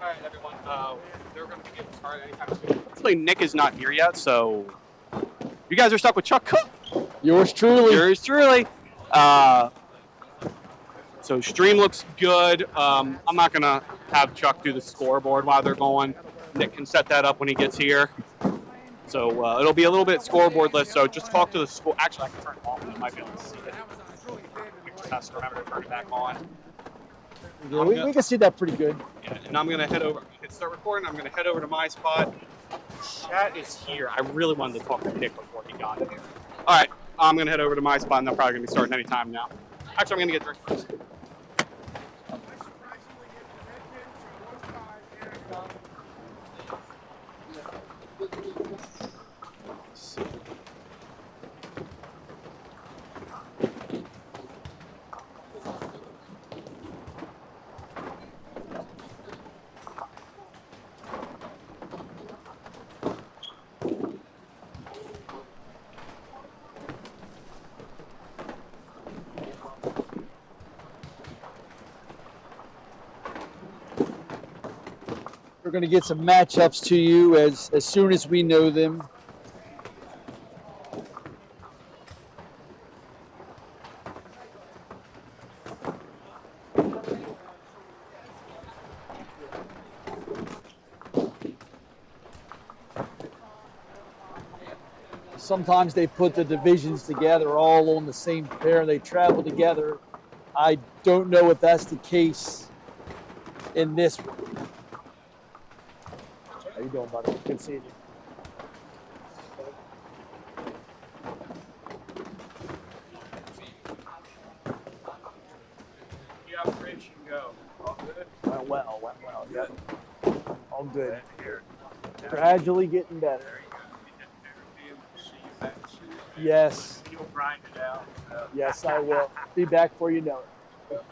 All right, everyone. They're going to be getting started anytime soon. Hopefully, Nick is not here yet, so you guys are stuck with Chuck Cook. Yours truly. Yours truly. So stream looks good. I'm not going to have Chuck do the scoreboard while they're going. Nick can set that up when he gets here. So it'll be a little bit scoreboard-less, so just talk to the score. Actually, I can turn it off and you might be able to see it. Nick just has to remember to turn it back on. Yeah, we can see that pretty good. Yeah, and I'm going to head over. Hit start recording. I'm going to head over to my spot. Chat is here. I really wanted to talk to Nick before he got here. All right, I'm going to head over to my spot, and they're probably going to be starting any time now. Actually, I'm going to get drinks first. We're going to get some matchups to you as soon as we know them. Sometimes they put the divisions together all on the same pair. They travel together. I don't know if that's the case in this one. How you doing, buddy? Good seeing you. You have Rich, you can go. All good? Went well. Yep. All good. Gradually getting better. Yes. You'll grind it out. So. Yes, I will. Be back before you know it.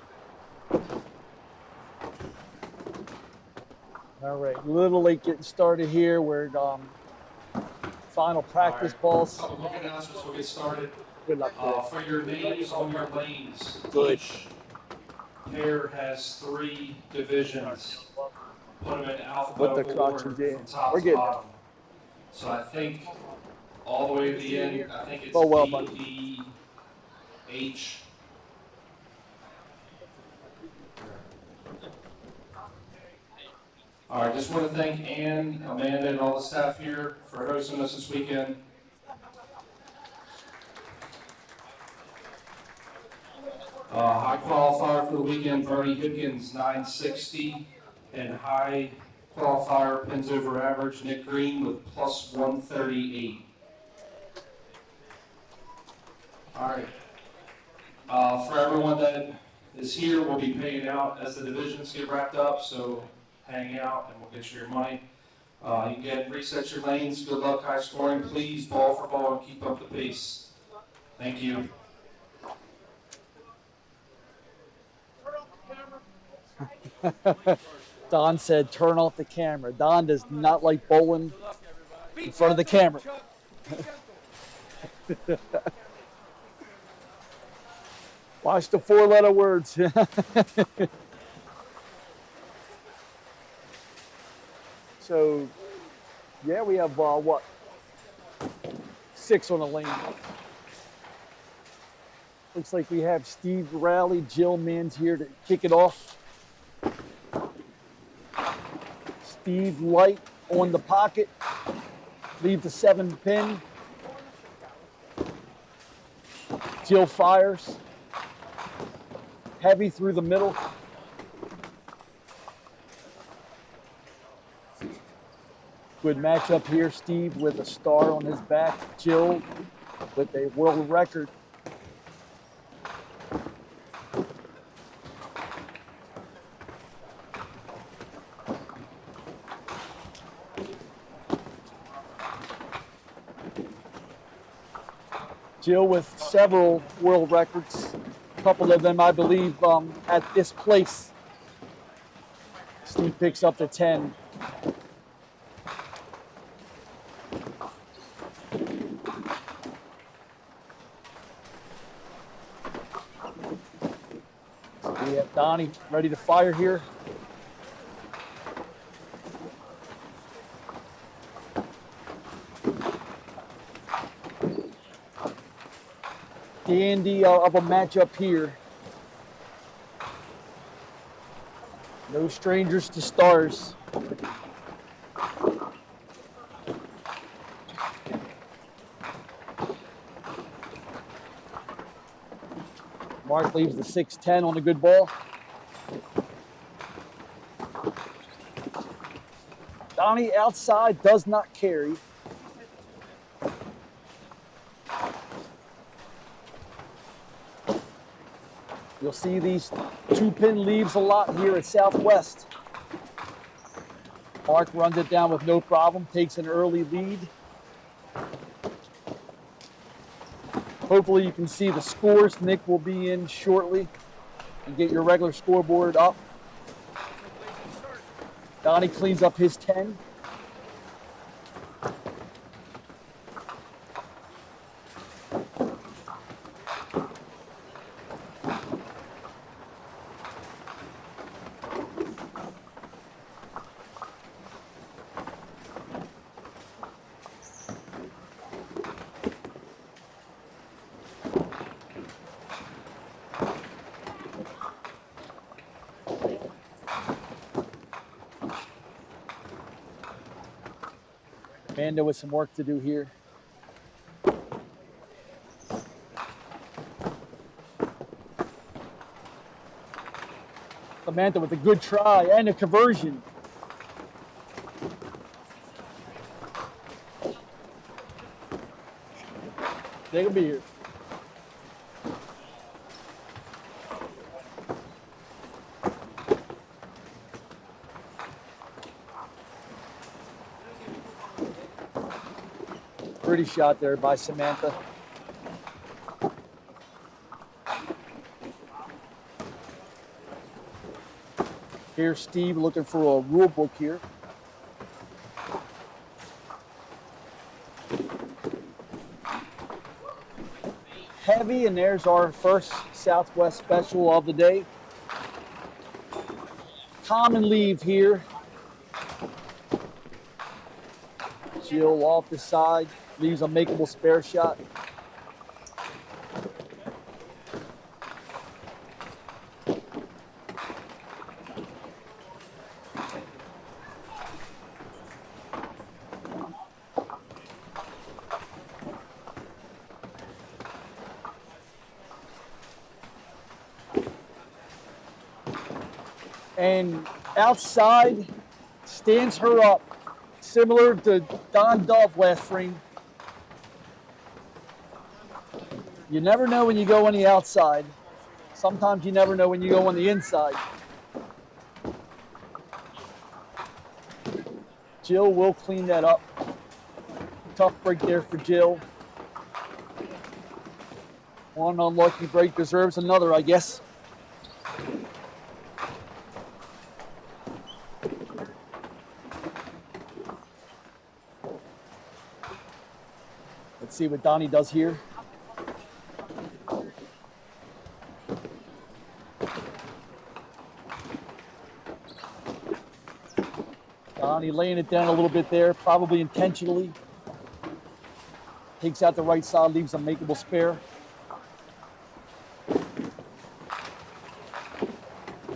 All right, a little late getting started here. We're final practice balls. Couple quick announcements. We'll get started. Good luck. For your names on your lanes, Good. each pair has 3 divisions. Put them in alphabetical order from top We're to getting bottom. So I think all the way to the end, I think it's buddy. D, E, H. All right, just want to thank Ann, Amanda, and all the staff here for hosting us this weekend. High qualifier for the weekend, Bernie Hipkins, 960, and high qualifier, pins over average, Nick Green with plus 138. All right. For everyone that is here, we'll be paying out as the divisions get wrapped up, so hang out and we'll get you your money. You can reset your lanes. Good luck, high scoring. Please, ball for ball, and keep up the pace. Thank you. Don said, turn off the camera. Don does not like bowling in front of the camera. Watch the 4-letter words. So, yeah, we have, what, 6 on the lane. Looks like we have Steve Rowley, Jill Mans here to kick it off. Steve Light on the pocket. Leave the 7 pin. Jill fires. Heavy through the middle. Good matchup here. Steve with a star on his back. Jill with a world record. Jill with several world records. A couple of them, I believe, at this place. Steve picks up the 10. We have Donnie ready to fire here. Dandy of a matchup here. No strangers to stars. Mark leaves the 6-10 on the good ball. Donnie outside does not carry. You'll see these 2-pin leaves a lot here at Southwest. Mark runs it down with no problem, takes an early lead. Hopefully you can see the scores. Nick will be in shortly and get your regular scoreboard up. Donnie cleans up his 10. Amanda with some work to do here. Samantha with a good try and a conversion. Take a beer. Pretty shot there by Samantha. Here's Steve looking for a rule book here. Heavy, and there's our first Southwest special of the day. Common leave here. Jill off the side, leaves a makeable spare shot. And outside stands her up, similar to Don Dove last frame. You never know when you go on the outside. Sometimes you never know when you go on the inside. Jill will clean that up. Tough break there for Jill. One unlucky break deserves another, I guess. Let's see what Donnie does here. Donnie laying it down a little bit there, probably intentionally. Takes out the right side, leaves a makeable spare.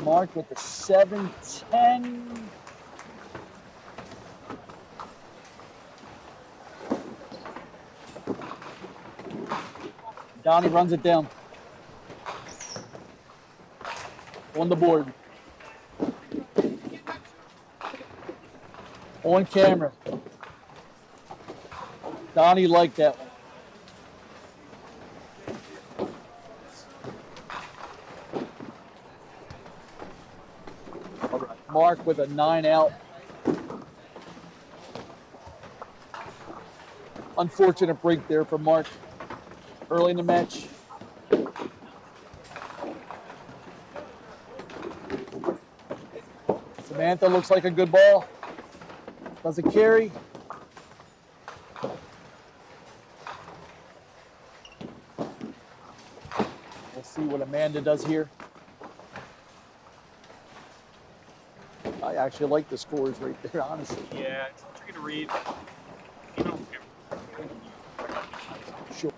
Mark with the 7-10. Donnie runs it down. On the board. On camera. Donnie liked that one. All right. Mark with a 9 out. Unfortunate break there for Mark early in the match. Samantha looks like a good ball. Doesn't carry. We'll see what Amanda does here. I actually like the scores right there, honestly. Yeah, it's tricky to read. You know, Sure.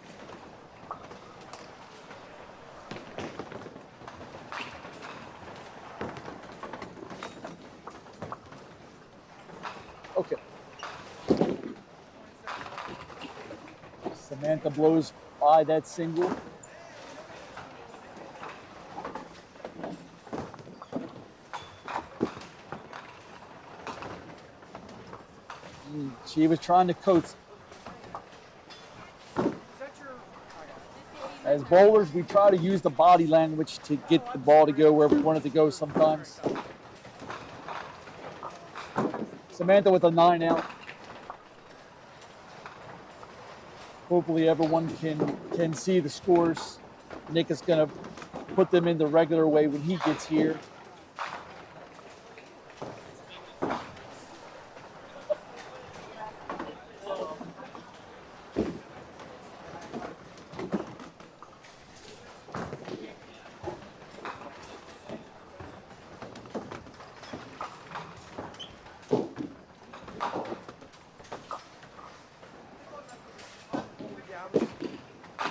Okay. Samantha blows by that single. She was trying to coax. As bowlers, we try to use the body language to get the ball to go where we want it to go sometimes. Samantha with a 9 out. Hopefully everyone can see the scores. Nick is going to put them in the regular way when he gets here.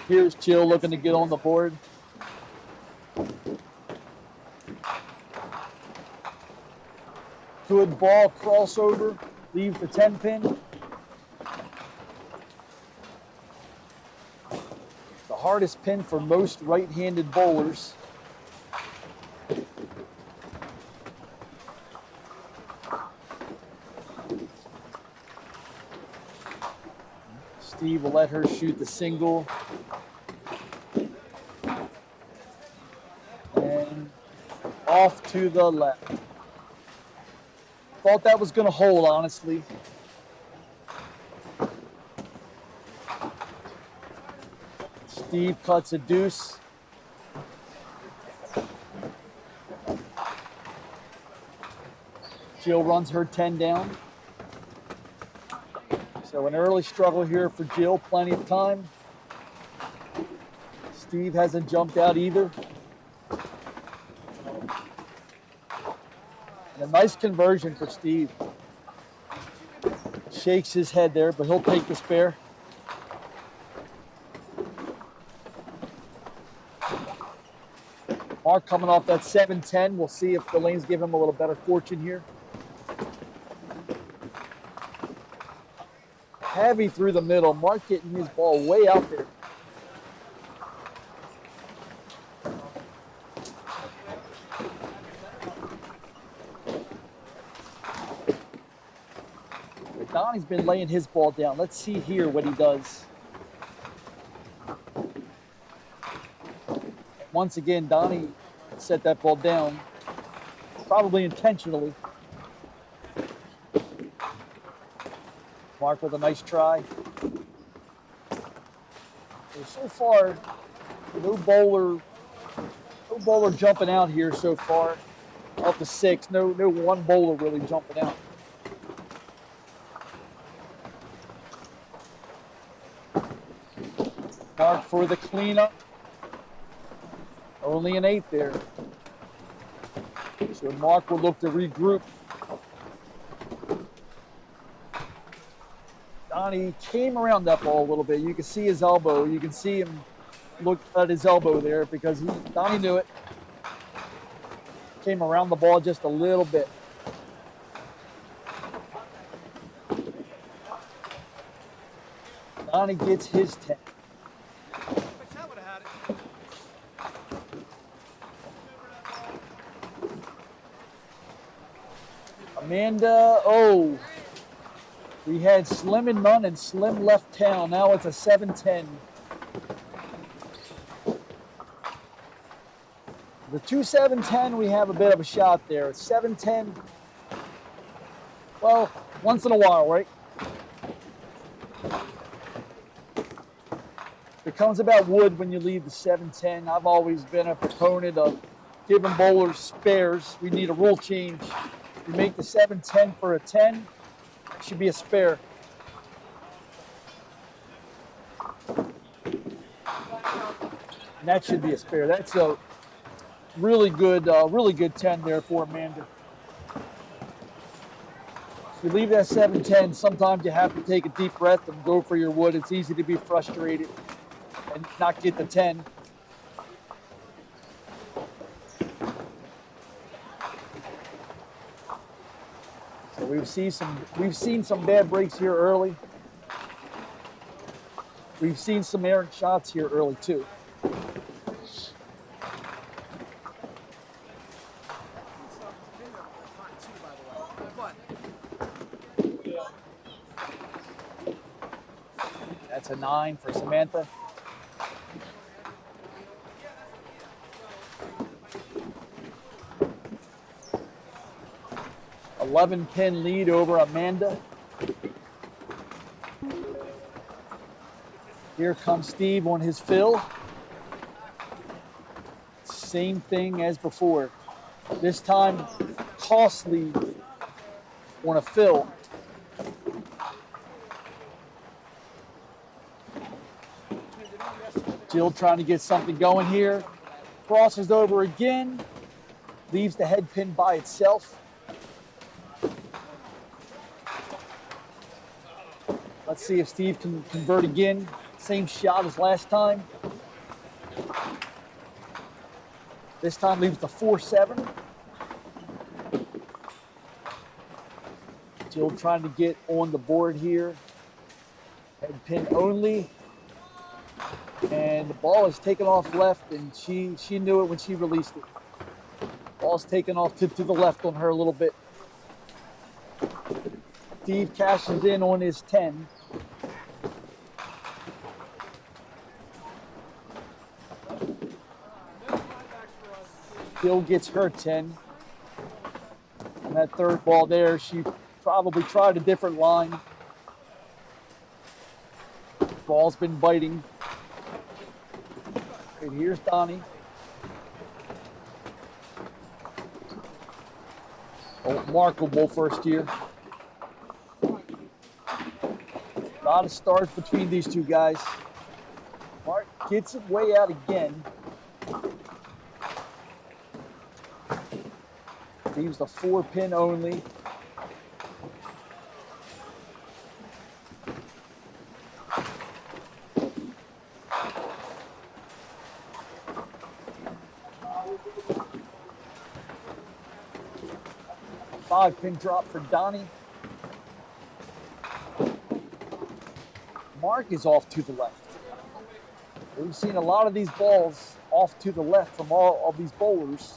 Here's Jill looking to get on the board. Good ball crossover, leaves the 10 pin. The hardest pin for most right-handed bowlers. Steve will let her shoot the single. And off to the left. Thought that was going to hold, honestly. Steve cuts a deuce. Jill runs her 10 down. So an early struggle here for Jill, plenty of time. Steve hasn't jumped out either. And a nice conversion for Steve. Shakes his head there, but he'll take the spare. Mark coming off that 7-10. We'll see if the lanes give him a little better fortune here. Heavy through the middle. Mark getting his ball way out there. But Donnie's been laying his ball down. Let's see here what he does. Once again, Donnie set that ball down, probably intentionally. Mark with a nice try. So far, no bowler jumping out here so far. Off the 6, no one bowler really jumping out. Mark for the cleanup. Only an 8 there. So Mark will look to regroup. Donnie came around that ball a little bit. You can see his elbow. You can see him look at his elbow there because Donnie knew it. Came around the ball just a little bit. Donnie gets his 10. Amanda, oh, we had Slim and none and Slim left town. Now it's a 7-10. The 2-7-10, we have a bit of a shot there. 7-10, well, once in a while, right? Becomes about wood when you leave the 7-10. I've always been a proponent of giving bowlers spares. We need a rule change. You make the 7-10 for a 10, it should be a spare. And that should be a spare. That's a really good 10 there for Amanda. If you leave that 7-10, sometimes you have to take a deep breath and go for your wood. It's easy to be frustrated and not get the 10. So we've seen some bad breaks here early. We've seen some errant shots here early too. That's a 9 for Samantha. $11-pin lead over Amanda. Here comes Steve on his fill. Same thing as before. This time, costly on a fill. Jill trying to get something going here. Crosses over again. Leaves the head pin by itself. Let's see if Steve can convert again. Same shot as last time. This time leaves the 4-7. Jill trying to get on the board here. Head pin only. And the ball is taken off left, and she knew it when she released it. Ball's taken off to the left on her a little bit. Steve cashes in on his 10. Jill gets her 10. On that third ball there, she probably tried a different line. Ball's been biting. And here's Donnie. Oh, remarkable first year. A lot of stars between these two guys. Mark gets it way out again. Leaves the 4-pin only. Five-pin drop for Donnie. Mark is off to the left. We've seen a lot of these balls off to the left from all of these bowlers.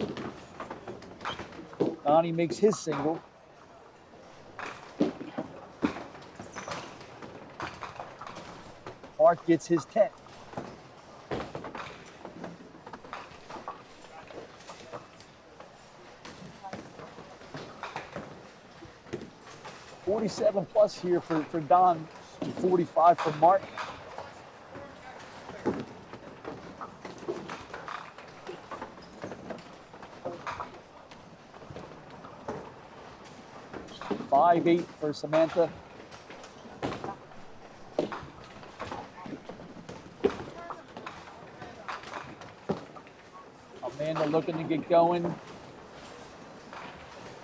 Donnie makes his single. Mark gets his 10. $47 plus here for Don, 45 for Mark. $5-8 for Samantha. Amanda looking to get going.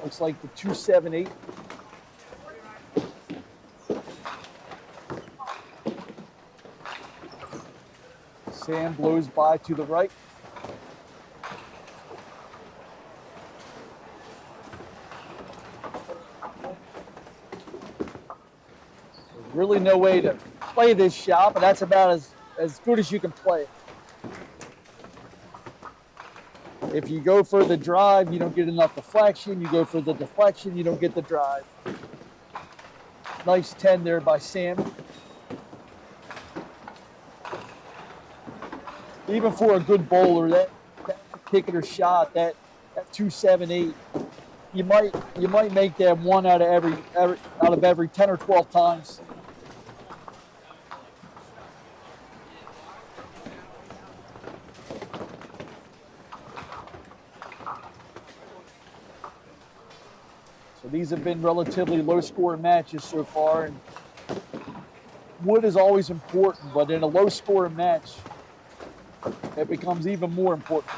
Looks like the 2-7-8. Sam blows by to the right. There's really no way to play this shot, but that's about as good as you can play it. If you go for the drive, you don't get enough deflection. You go for the deflection, you don't get the drive. Nice 10 there by Sam. Even for a good bowler, that particular shot, that 278, you might make that one out of every 10 or 12 times. So these have been relatively low-scoring matches so far, and wood is always important, but in a low-scoring match, it becomes even more important.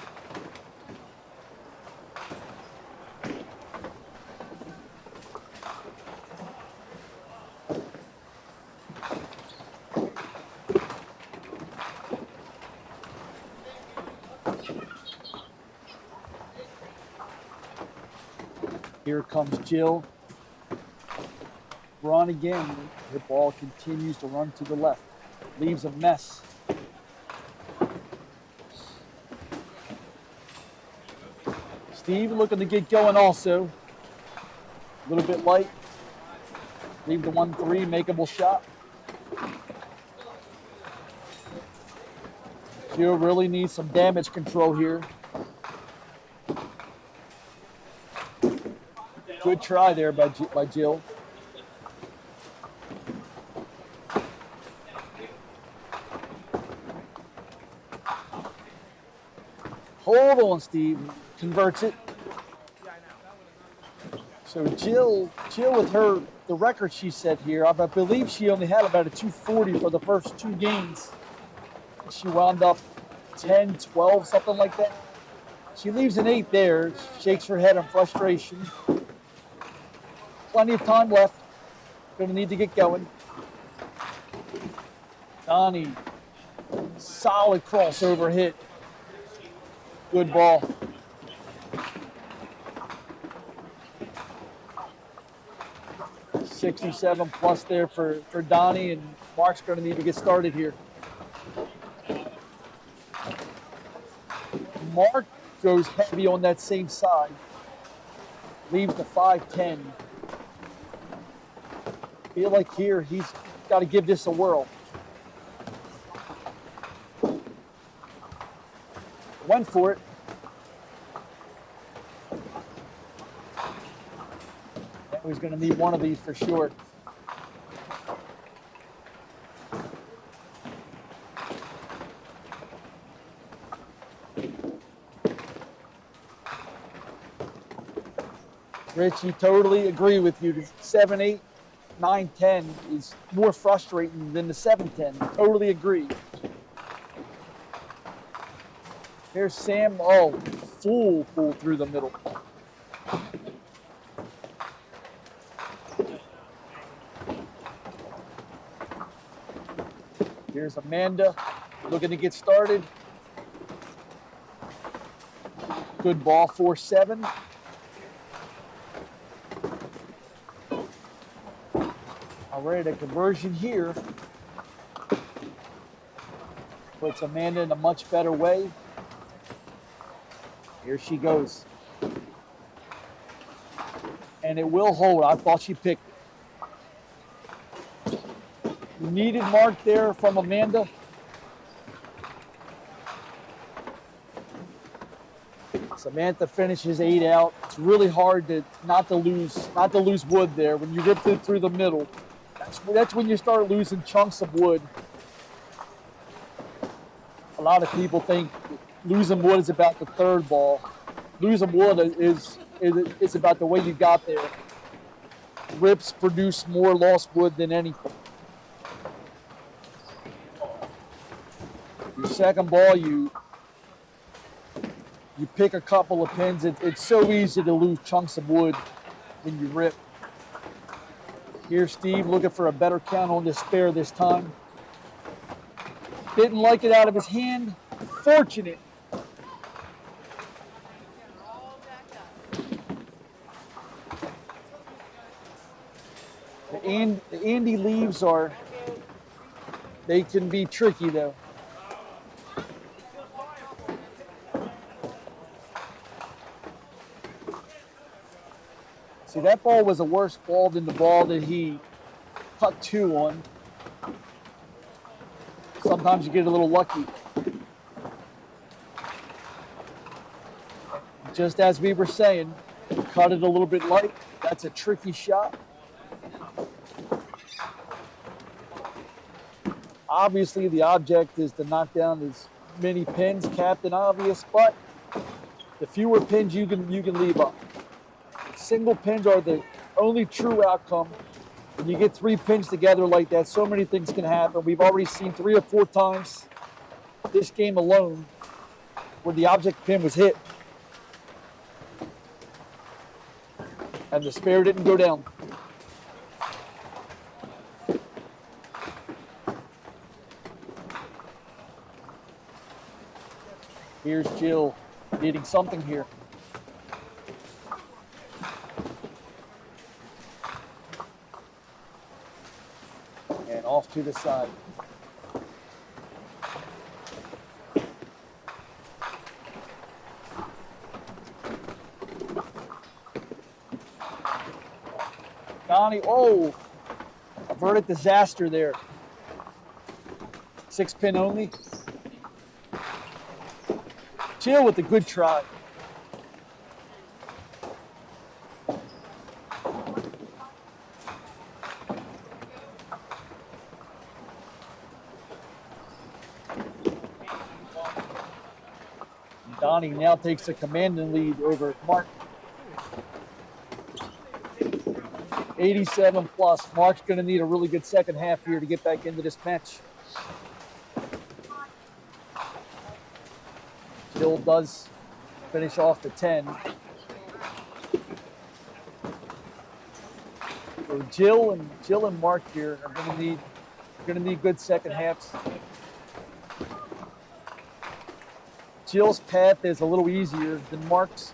Here comes Jill. Run again. The ball continues to run to the left. Leaves a mess. Steve looking to get going also. A little bit light. Leave the 1-3, makeable shot. Jill really needs some damage control here. Good try there by Jill. Hold on, Steve. Converts it. So Jill with the record she set here, I believe she only had about a 240 for the first 2 games. She wound up 10, 12, something like that. She leaves an 8 there, shakes her head in frustration. Plenty of time left. Gonna need to get going. Donnie, solid crossover hit. Good ball. '67 plus there for Donnie, and Mark's gonna need to get started here. Mark goes heavy on that same side. Leaves the 5-10. Feel like here he's got to give this a whirl. Went for it. He's going to need one of these for sure. Richie, totally agree with you. The 7-8, 9-10 is more frustrating than the 7-10. Totally agree. Here's Sam. Oh, full through the middle. Here's Amanda looking to get started. Good ball, 4-7. Already a conversion here. Puts Amanda in a much better way. Here she goes. And it will hold. I thought she picked it. Needed mark there from Amanda. Samantha finishes 8 out. It's really hard to not to lose wood there. When you rip it through the middle, that's when you start losing chunks of wood. A lot of people think losing wood is about the third ball. Losing wood is about the way you got there. Rips produce more lost wood than anything. Your second ball, you pick a couple of pins. It's so easy to lose chunks of wood when you rip. Here's Steve looking for a better count on the spare this time. Didn't like it out of his hand. Fortunate. The Andy leaves they can be tricky though. See, that ball was a worse ball than the ball that he cut 2 on. Sometimes you get a little lucky. Just as we were saying, cut it a little bit light. That's a tricky shot. Obviously, the object is to knock down as many pins, Captain Obvious, but the fewer pins you can leave up. Single pins are the only true outcome. When you get 3 pins together like that, so many things can happen. We've already seen 3 or 4 times this game alone where the object pin was hit and the spare didn't go down. Here's Jill needing something here. And off to the side. Donnie, oh, averted disaster there. 6 pin only. Jill with a good try. Donnie now takes a commanding lead over Mark. 87 plus. Mark's going to need a really good second half here to get back into this match. Jill does finish off the 10. So Jill and Mark here are going to need good second halves. Jill's path is a little easier than Mark's.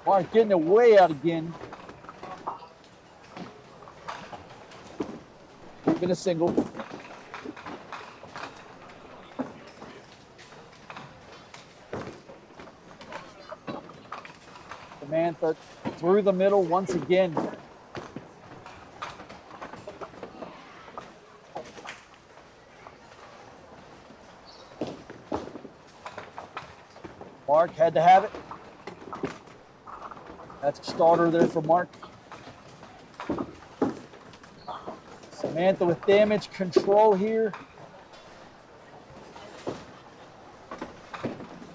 Mark getting it way out again. Even a single. Samantha through the middle once again. Mark had to have it. That's a starter there for Mark. Samantha with damage control here.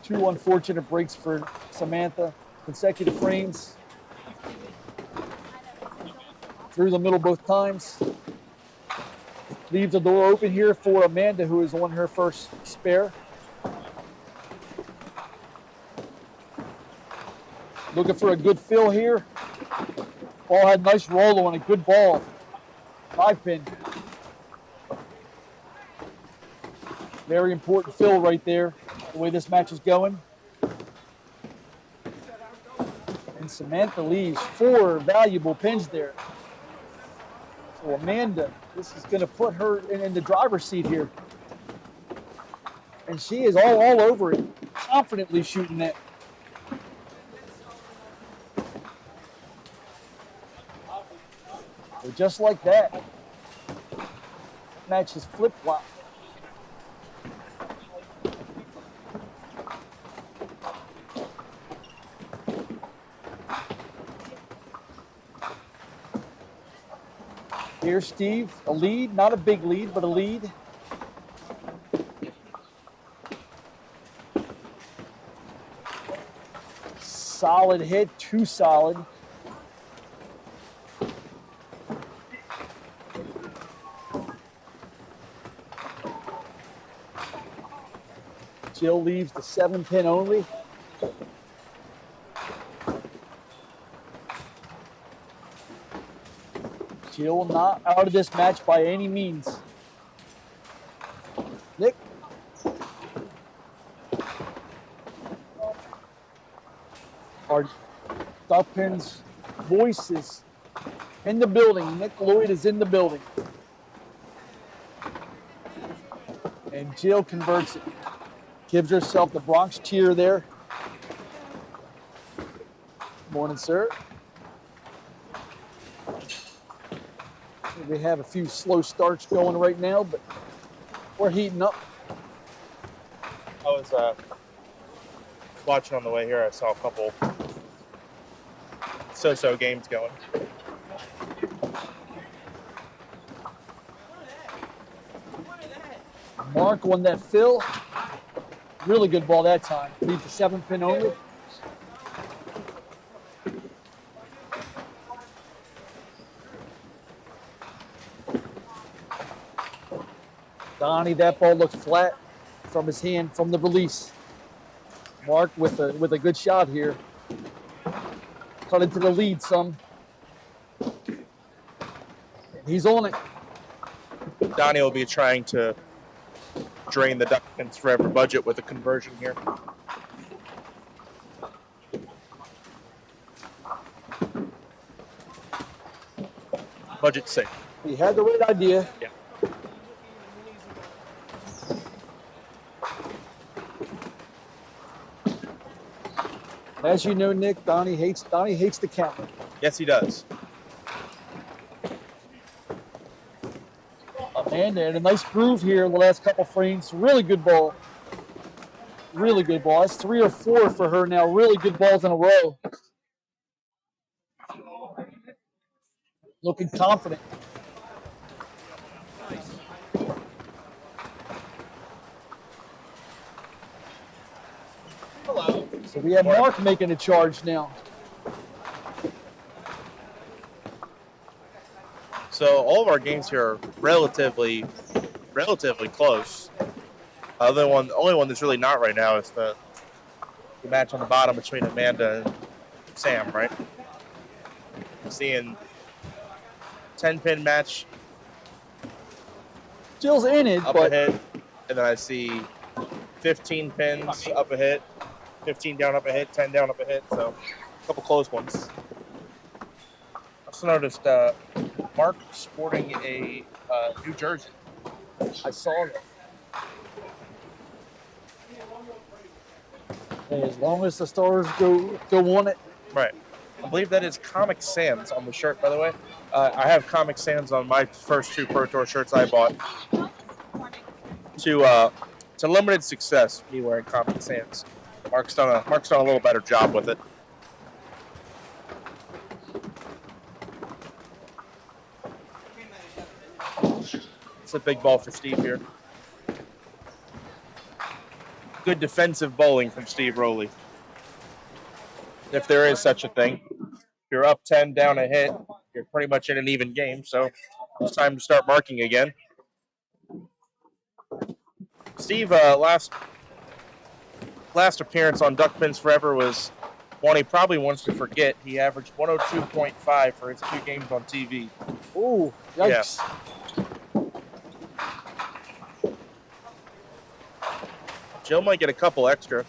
2 unfortunate breaks for Samantha. Consecutive frames. Through the middle both times. Leaves the door open here for Amanda, who is on her first spare. Looking for a good fill here. Ball had a nice roll on a good ball. 5 pin. Very important fill right there, the way this match is going. And Samantha leaves 4 valuable pins there. So Amanda, this is going to put her in the driver's seat here. And she is all over it, confidently shooting it. So just like that, match is flip-flop. Here's Steve, a lead, not a big lead, but a lead. Solid hit, too solid. Jill leaves the 7 pin only. Jill not out of this match by any means. Nick. Our Duckpin's voice is in the building. Nick Lloyd is in the building. And Jill converts it. Gives herself the Bronx cheer there. Morning, sir. We have a few slow starts going right now, but we're heating up. I was watching on the way here. I saw a couple so-so games going. Mark on that fill. Really good ball that time. Leaves the 7-pin only. Donnie, that ball looked flat from his hand from the release. Mark with a good shot here. Cut into the lead some. He's on it. Donnie will be trying to drain the Duckpins Forever budget with a conversion here. Budget safe. He had the right idea. Yeah. As you know, Nick, Donnie hates the camera. Yes, he does. Amanda had a nice groove here in the last couple frames. Really good ball. Really good ball. That's 3 or 4 for her now. Really good balls in a row. Looking confident. Hello. So we have Mark making a charge now. So all of our games here are relatively close. The only one that's really not right now is the match on the bottom between Amanda and Sam, right? I'm seeing 10-pin match Jill's in it, up but a hit, and then I see 15 pins up a hit, 15 down up a hit, 10 down up a hit, so a couple close ones. I also noticed Mark sporting a New Jersey. I saw that. And as long as the stars go on it. Right. I believe that is Comic Sans on the shirt, by the way. I have Comic Sans on my first 2 Pro Tour shirts I bought. To limited success, me wearing Comic Sans. Mark's done a little better job with it. It's a big ball for Steve here. Good defensive bowling from Steve Rowley. If there is such a thing. If you're up 10, down a hit, you're pretty much in an even game, so it's time to start marking again. Steve, last appearance on Duckpins Forever was one he probably wants to forget. He averaged 102.5 for his 2 games on TV. Ooh, yikes. Yeah. Jill might get a couple extra.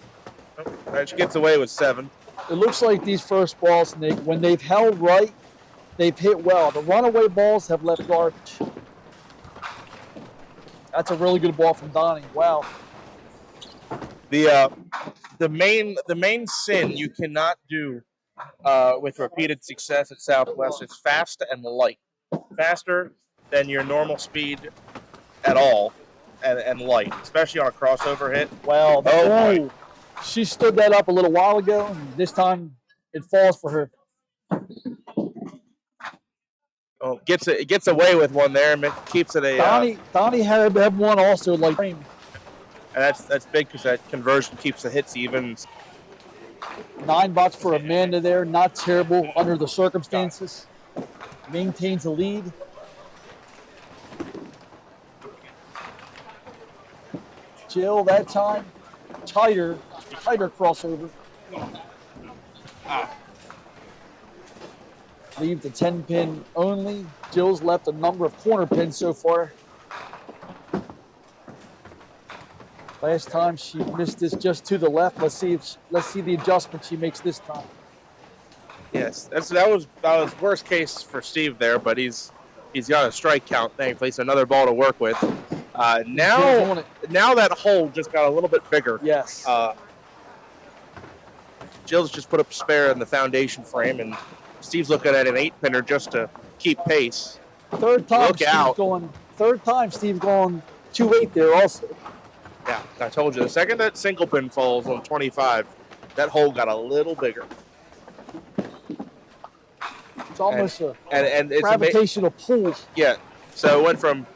She gets away with 7. It looks like these first balls, Nick, when they've held right, they've hit well. The runaway balls have left garbage. That's a really good ball from Donnie. Wow. The main sin you cannot do with repeated success at Southwest is fast and light. Faster than your normal speed at all, and light, especially on a crossover hit. Well, boy. She stood that up a little while ago, and this time it falls for her. Oh, it gets away with one there and keeps it a. Donnie had one also like. And that's big because that conversion keeps the hits even. 9 box for Amanda there, not terrible under the circumstances. Maintains a lead. Jill that time, tighter crossover. Leave the 10-pin only. Jill's left a number of corner pins so far. Last time she missed this just to the left. Let's see the adjustment she makes this time. Yes, that was worst case for Steve there, but he's got a strike count. Thankfully, it's another ball to work with. Now that hole just got a little bit bigger. Yes. Jill's just put up a spare in the foundation frame, and Steve's looking at an 8-pinner just to keep pace. Third time Look out. Steve's going 2-8 there also. Yeah, I told you. The second that single pin falls on 25, that hole got a little bigger. It's almost a it's gravitational pull. Yeah. So it went from,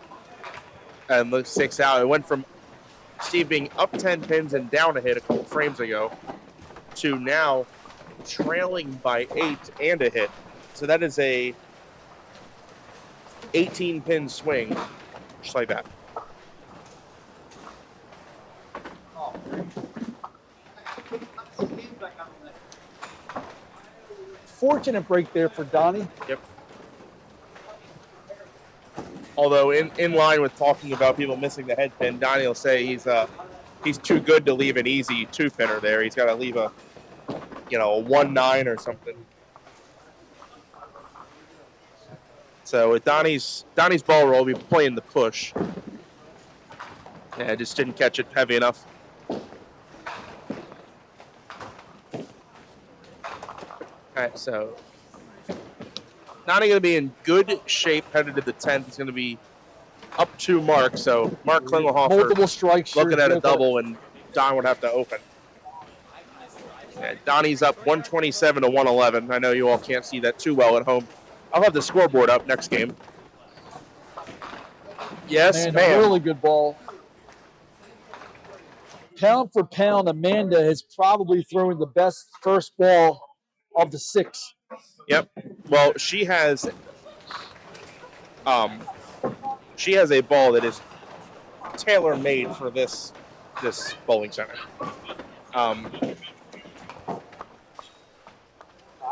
and look 6 out, it went from Steve being up 10 pins and down a hit a couple frames ago to now trailing by 8 and a hit. So that is a 18-pin swing, just like that. Fortunate break there for Donnie. Yep. Although in line with talking about people missing the head pin, Donnie will say he's too good to leave an easy 2-pinner there. He's got to leave a 1-9 or something. So with Donnie's ball roll, we'll be playing the push. Yeah, just didn't catch it heavy enough. All right, so Donnie going to be in good shape headed to the 10th. He's going to be up to Mark. So Mark Klingelhofer multiple strikes looking at a double, and Don would have to open. Yeah, Donnie's up 127 to 111. I know you all can't see that too well at home. I'll have the scoreboard up next game. Yes, man. Really good ball. Pound for pound, Amanda has probably thrown the best first ball of the 6. Yep. Well, she has a ball that is tailor-made for this bowling center.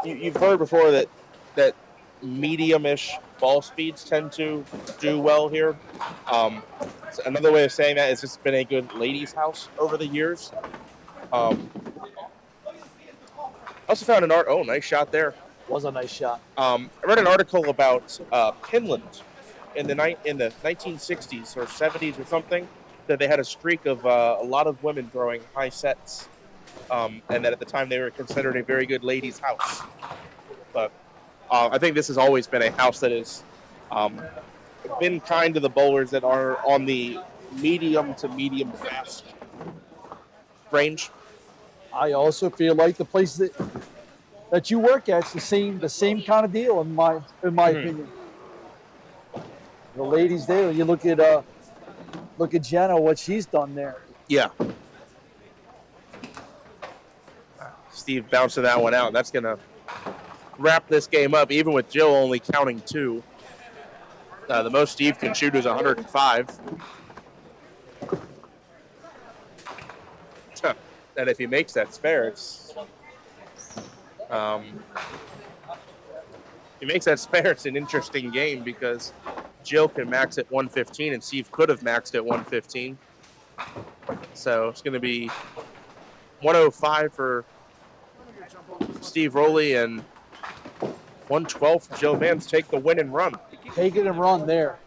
You've heard before that medium-ish ball speeds tend to do well here. So another way of saying that is it's been a good ladies' house over the years. I also found an nice shot there. Was a nice shot. I read an article about Pinland in the 1960s or 70s or something, that they had a streak of a lot of women throwing high sets, and that at the time they were considered a very good ladies' house. But I think this has always been a house that has been kind to the bowlers that are on the medium to medium fast range. I also feel like the place that you work at is the same kind of deal in my opinion. The ladies there, you look at Jenna, what she's done there. Yeah. Steve bouncing that one out. That's gonna wrap this game up, even with Jill only counting 2. The most Steve can shoot is 105. And if he makes that spare, it's an interesting game because Jill can max at 115 and Steve could have maxed at 115. So it's going to be 105 for Steve Rowley and 112 for Jill Vance. Take the win and run. Take it and run there.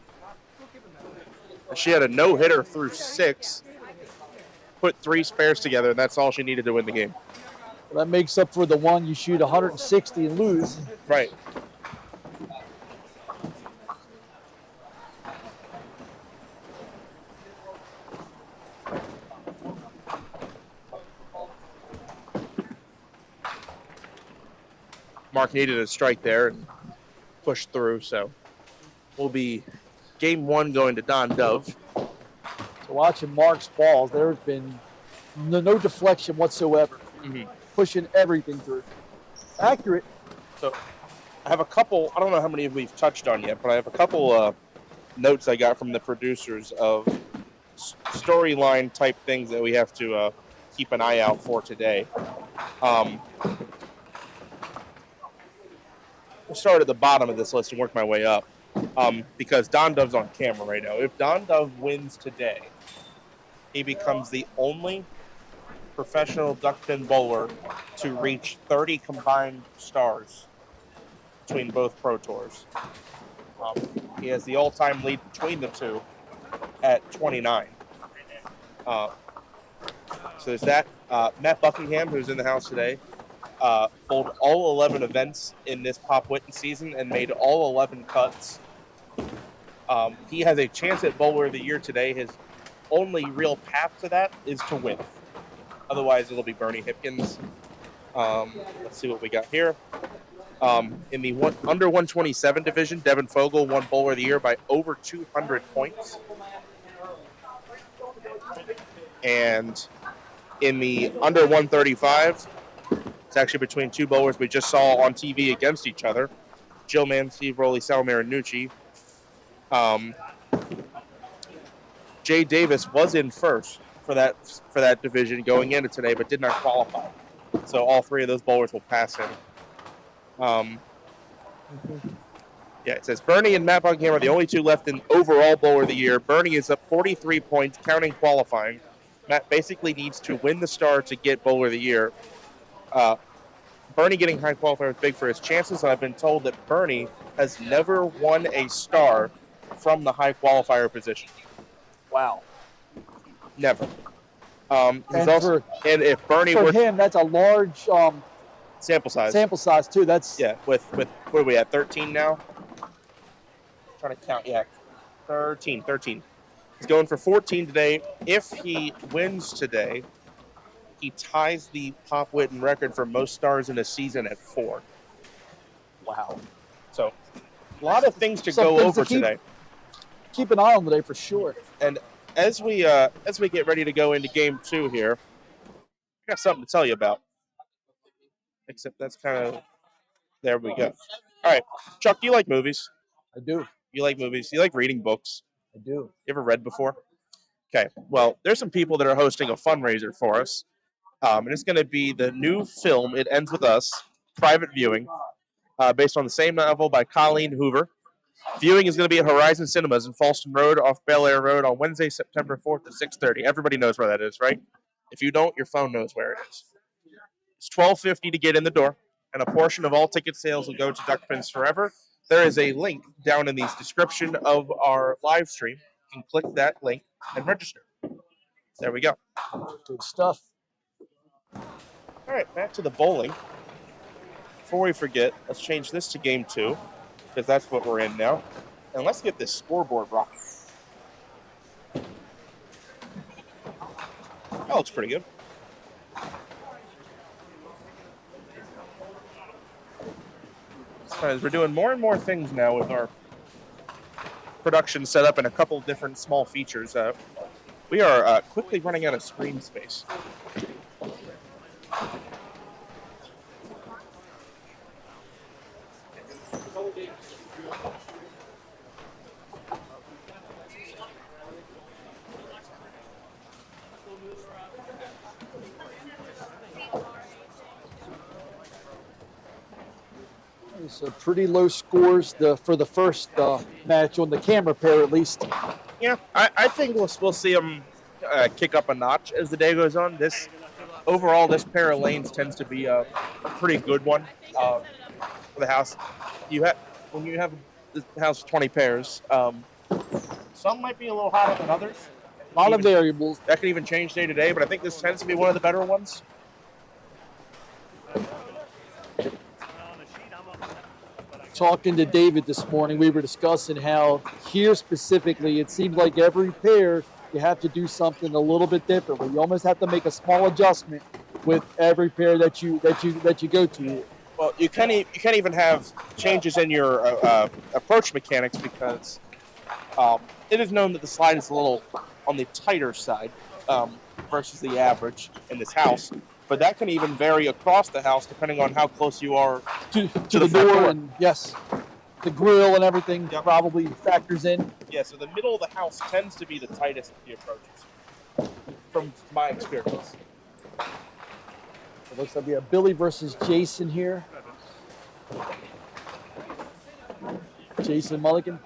She had a no-hitter through 6, put 3 spares together, and that's all she needed to win the game. Well, that makes up for the one you shoot 160 and lose. Right. Mark needed a strike there and pushed through, so we'll be game 1 going to Don Dove. So watching Mark's balls, there's been no deflection whatsoever. Mm-hmm. Pushing everything through. Accurate. So I have a couple, I don't know how many we've touched on yet, but I have a couple notes I got from the producers of storyline type things that we have to keep an eye out for today. We'll start at the bottom of this list and work my way up, because Don Dove's on camera right now. If Don Dove wins today, he becomes the only professional duckpin bowler to reach 30 combined stars between both Pro Tours. He has the all-time lead between the two at 29. So there's that. Matt Buckingham, who's in the house today, bowled all 11 events in this Pop Whitten season and made all 11 cuts. He has a chance at Bowler of the Year today. His only real path to that is to win. Otherwise, it'll be Bernie Hipkins. Let's see what we got here. In the under 127 division, Devin Fogel won Bowler of the Year by over 200 points. And in the under 135, it's actually between two bowlers we just saw on TV against each other. Jill Mann, Steve Rowley, Sal Marinucci. Jay Davis was in first for that division going into today, but did not qualify. So all three of those bowlers will pass him. Yeah, it says Bernie and Matt Buckingham are the only two left in overall Bowler of the Year. Bernie is up 43 points, counting qualifying. Matt basically needs to win the star to get Bowler of the Year. Bernie getting high qualifier is big for his chances, and I've been told that Bernie has never won a star from the high qualifier position. Wow. Never. And if Bernie for were him, that's a large sample size. Sample size too. That's with what are we at? 13 now. Trying to count. Yeah, 13. He's going for 14 today. If he wins today, he ties the Pop Whitten record for most stars in a season at 4. Wow. So a lot of things to go over today. Keep an eye on today for sure. And as we get ready to go into game 2 here, I got something to tell you about. Except that's kind of there we go. All right, Chuck, do you like movies? I do. You like movies? You like reading books? I do. You ever read before? Okay, well, there's some people that are hosting a fundraiser for us. And it's going to be the new film, It Ends With Us, private viewing, based on the same novel by Colleen Hoover. Viewing is going to be at Horizon Cinemas in Falston Road off Bel Air Road on Wednesday, September 4th at 6:30. Everybody knows where that is, right? If you don't, your phone knows where it is. It's $12.50 to get in the door, and a portion of all ticket sales will go to Duck Pins Forever. There is a link down in the description of our live stream. You can click that link and register. There we go. Good stuff. All right, back to the bowling. Before we forget, let's change this to game 2, because that's what we're in now. And let's get this scoreboard rocking. That looks pretty good. We're doing more and more things now with our production set up in a couple different small features. We are quickly running out of screen space. So pretty low scores for the first match on the camera pair, at least. Yeah, I think we'll see them kick up a notch as the day goes on. Overall, this pair of lanes tends to be a pretty good one for the house. When you have the house 20 pairs, some might be a little hotter than others. A lot of variables. That can even change day to day, but I think this tends to be one of the better ones. Talking to David this morning, we were discussing how here specifically, it seems like every pair you have to do something a little bit differently. You almost have to make a small adjustment with every pair that you go to. Well, you can't even have changes in your approach mechanics because it is known that the slide is a little on the tighter side versus the average in this house. But that can even vary across the house depending on how close you are to the door. And yes, the grill and everything probably factors in. Yeah, so the middle of the house tends to be the tightest of the approaches, from my experience. It looks like we have Billy versus Jason here. Jason Mulligan.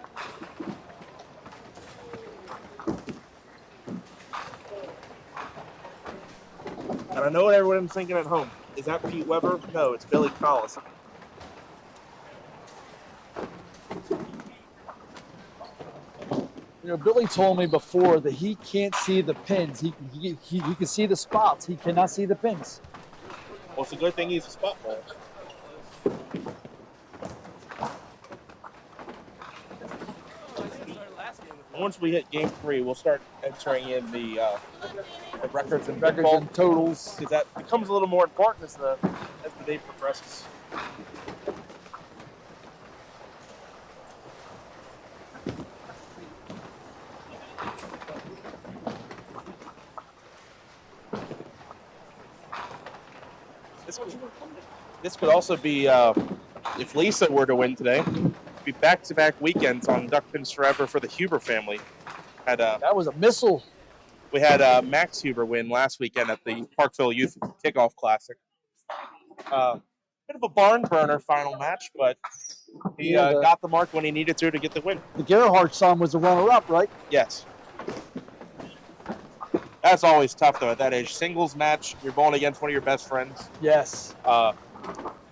And I know what everyone's thinking at home. Is that Pete Weber? No, it's Billy Collis. You know, Billy told me before that he can't see the pins. He can see the spots. He cannot see the pins. Well, it's a good thing he's a spot ball. Once we hit game 3, we'll start entering in the records and totals. Because that becomes a little more important as the day progresses. This could also be, if Lisa were to win today, be back-to-back weekends on Duck Pins Forever for the Huber family. That was a missile. We had Max Huber win last weekend at the Parkville Youth Kickoff Classic. Bit of a barn burner final match, but he got the mark when he needed to get the win. The Gerhardt son was the runner-up, right? Yes. That's always tough, though, at that age. Singles match, you're going against one of your best friends. Yes.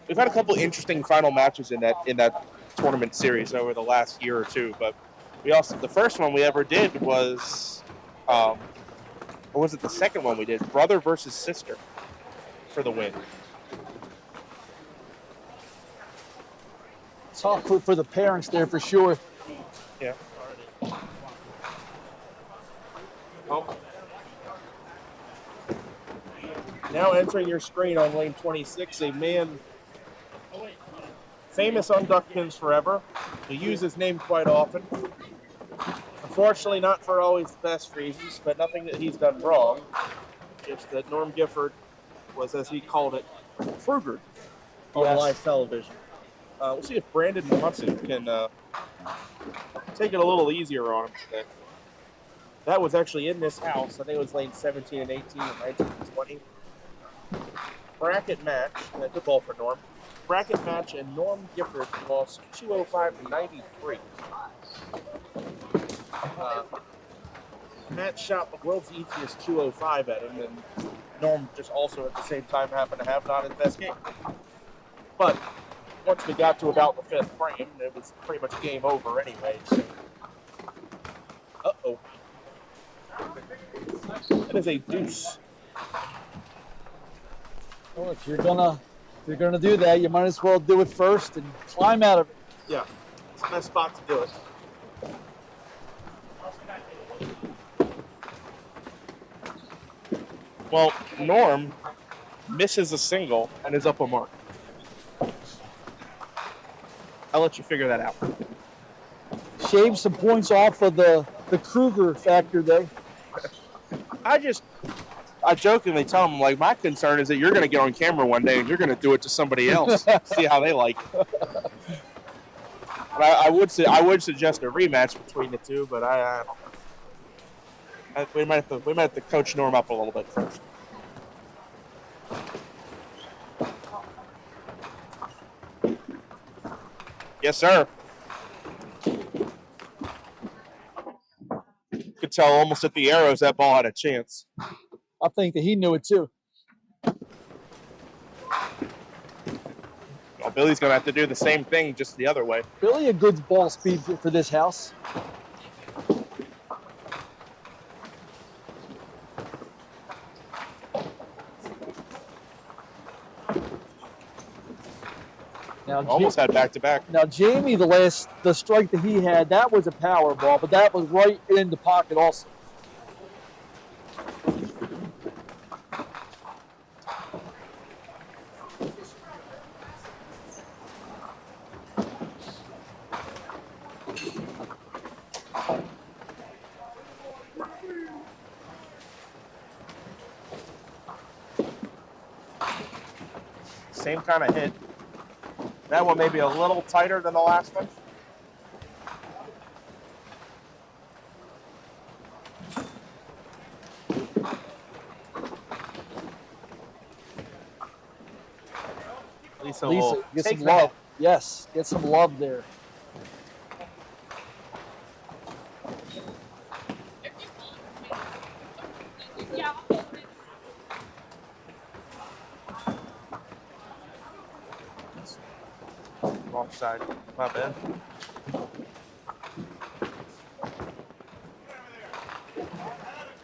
We've had a couple interesting final matches in that tournament series over the last year or two, but the first one we ever did was, or was it the second one we did? Brother versus sister for the win. Tough for the parents there for sure. Yeah. Oh. Now entering your screen on lane 26, a man famous on Duck Pins Forever. We use his name quite often. Unfortunately, not for always the best reasons, but nothing that he's done wrong. It's that Norm Gifford was, as he called it, Kruger on live television. We'll see if Brandon Munson can take it a little easier on him today. That was actually in this house. I think it was lane 17 and 18 and 19 and 20. Bracket match. Good ball for Norm. Bracket match, and Norm Gifford lost 205 to 93. Matt shot the world's easiest 205 at him, and Norm just also at the same time happened to have not his best game. But once we got to about the fifth frame, it was pretty much game over anyway. So. Uh-oh. That is a deuce. Well, if you're gonna do that, you might as well do it first and climb out of it. Yeah, it's the best spot to do it. Well, Norm misses a single and is up a mark. I'll let you figure that out. Shave some points off of the Kruger factor there. I jokingly tell him, like, my concern is that you're going to get on camera one day and you're going to do it to somebody else, see how they like it. But I would suggest a rematch between the two, but we might have to coach Norm up a little bit first. Yes, sir. Could tell almost at the arrows that ball had a chance. I think that he knew it too. Well, Billy's going to have to do the same thing, just the other way. Billy, a good ball speed for this house. Now, almost had back-to-back. Now, Jamie, the strike that he had, that was a power ball, but that was right in the pocket also. Same kind of hit. That one may be a little tighter than the last one. Lisa get some love. Yes, get some love there. Wrong side. My bad.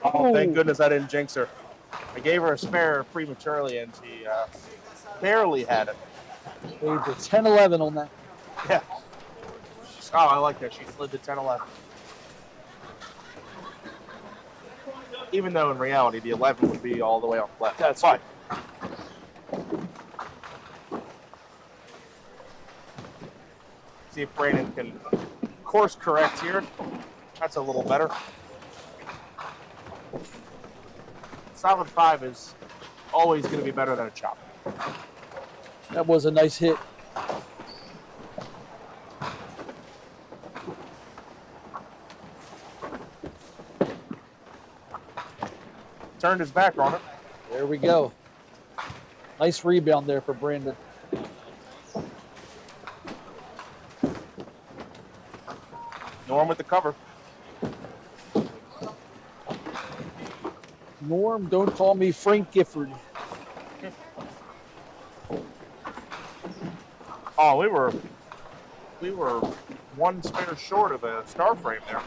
Oh, thank goodness I didn't jinx her. I gave her a spare prematurely, and she barely had it. They did 10-11 on that. Yeah. Oh, I like that. She slid to 10-11. Even though in reality the 11 would be all the way on the left. That's fine. See if Brandon can course correct here. That's a little better. Solid 5 is always going to be better than a chop. That was a nice hit. Turned his back on it. There we go. Nice rebound there for Brandon. Norm with the cover. Norm, don't call me Frank Gifford. Oh, we were one spare short of a star frame there.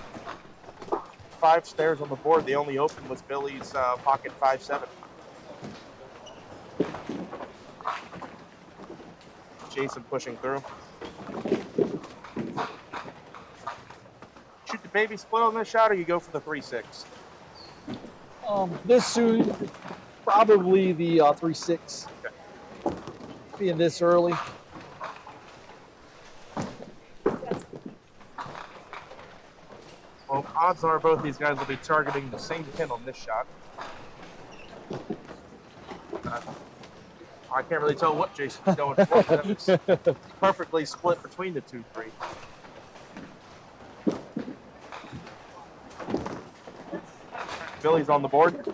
5 stairs on the board. The only open was Billy's pocket 5-7. Jason pushing through. Shoot the baby split on this shot, or you go for the 3-6? This soon, probably the 3-6. Okay. Being this early. Well, odds are both these guys will be targeting the same pin on this shot. I can't really tell what Jason's going for. It's perfectly split between the 2-3. Billy's on the board.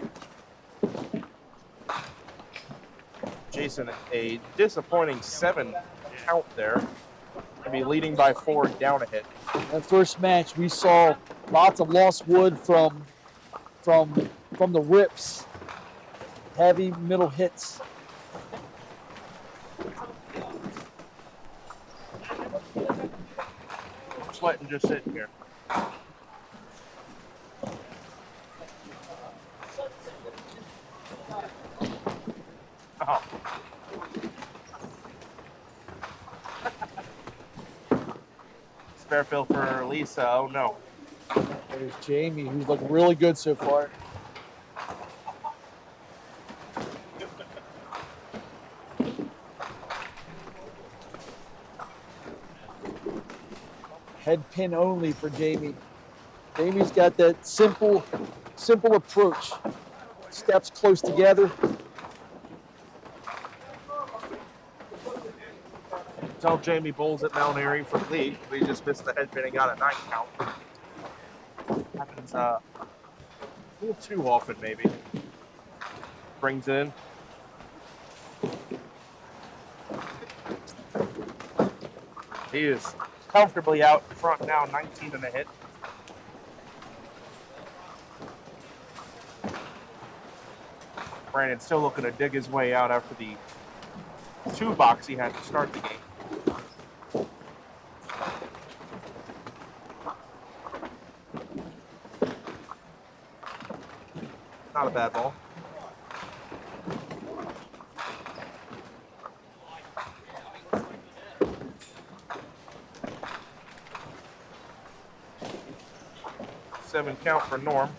Jason, a disappointing 7 count there. Gonna be leading by 4 down a hit. That first match, we saw lots of lost wood from the rips. Heavy middle hits. Sweating just sitting here. Oh. Spare fill for Lisa. Oh no. There's Jamie, who's looking really good so far. Head pin only for Jamie. Jamie's got that simple approach. Steps close together. Tell Jamie bowls at Mount Airy for the league. We just missed the head pinning out at 9 count. Happens a little too often, maybe. Brings in. He is comfortably out in front now, 19 and a hit. Brandon still looking to dig his way out after the 2 box he had to start the game. Not a bad ball. Seven count for Norm.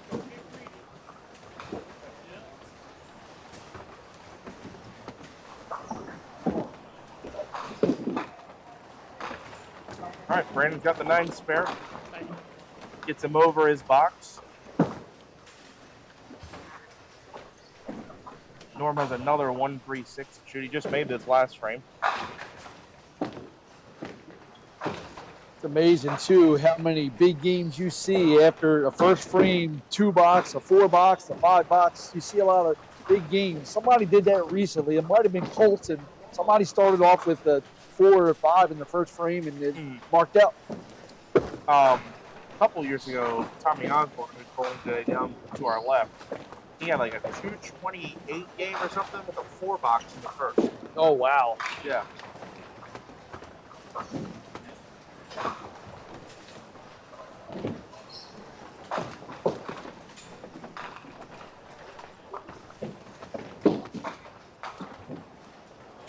All right, Brandon's got the 9 spare. Gets him over his box. Norm has another 1-3-6 shoot. He just made this last frame. It's amazing too how many big games you see after a first frame, 2 box, a 4 box, a 5 box. You see a lot of big games. Somebody did that recently. It might have been Colts, and somebody started off with a 4 or 5 in the first frame and it marked out. A couple years ago, Tommy Osborne, who's bowling today down to our left, he had like a 228 game or something with a 4 box in the first. Oh, wow. Yeah.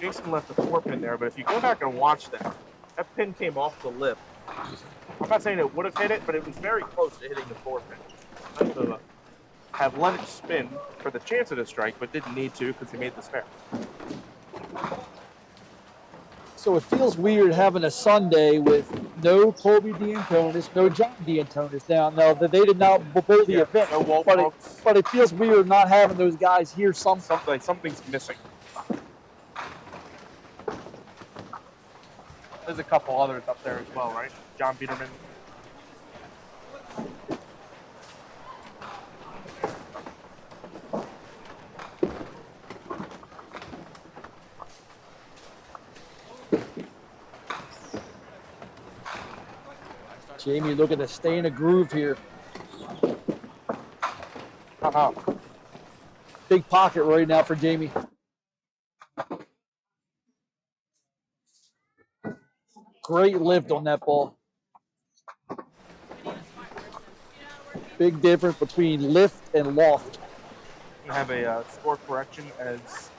Jason left the 4-pin there, but if you go back and watch that, that pin came off the lip. I'm not saying it would have hit it, but it was very close to hitting the 4-pin. So, have let it spin for the chance of a strike, but didn't need to because he made the spare. So it feels weird having a Sunday with no Colby D'Antonis, no John D'Antonis down. Now that they did not bowl the event, No wall but folks. it feels weird not having those guys here. Something's missing. There's a couple others up there as well, right? John Peterman. Jamie looking to stay in a groove here. Big pocket right now for Jamie. Great lift on that ball. Big difference between lift and loft. I have a score correction as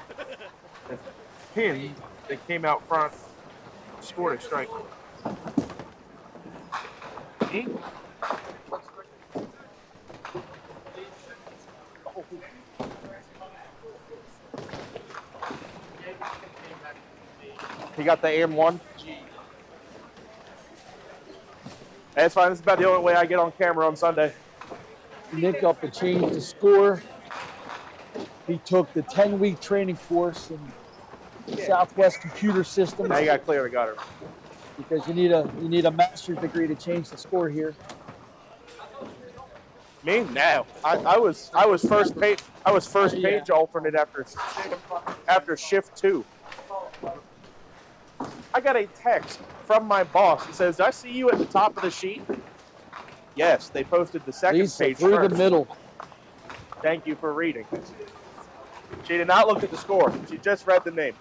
the pin that came out front scored a strike. See? He got the AM1. That's fine. That's about the only way I get on camera on Sunday. Nick up to change the score. He took the 10-week training course in Southwest Computer Systems. Now you got clear the gutter. Because you need a master's degree to change the score here. Me? No. I was first page alternate after shift 2. I got a text from my boss that says, "I see you at the top of the sheet." Yes, they posted the second page through first. the middle. Thank you for reading. She did not look at the score. She just read the name.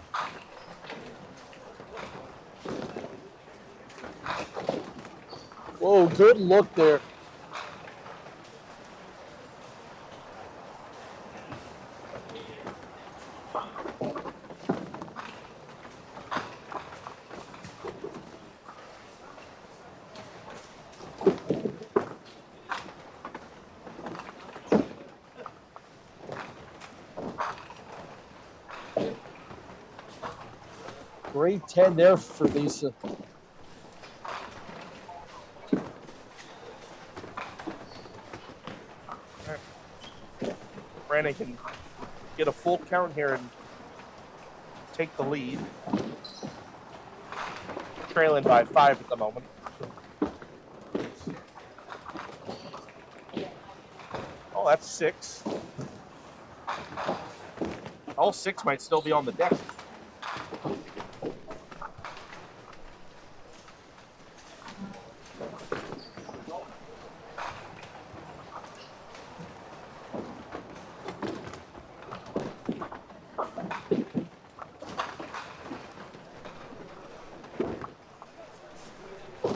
Whoa, good look there. Great 10 there for Lisa. Brandon can get a full count here and take the lead. Trailing by 5 at the moment. Oh, that's 6. All 6 might still be on the deck.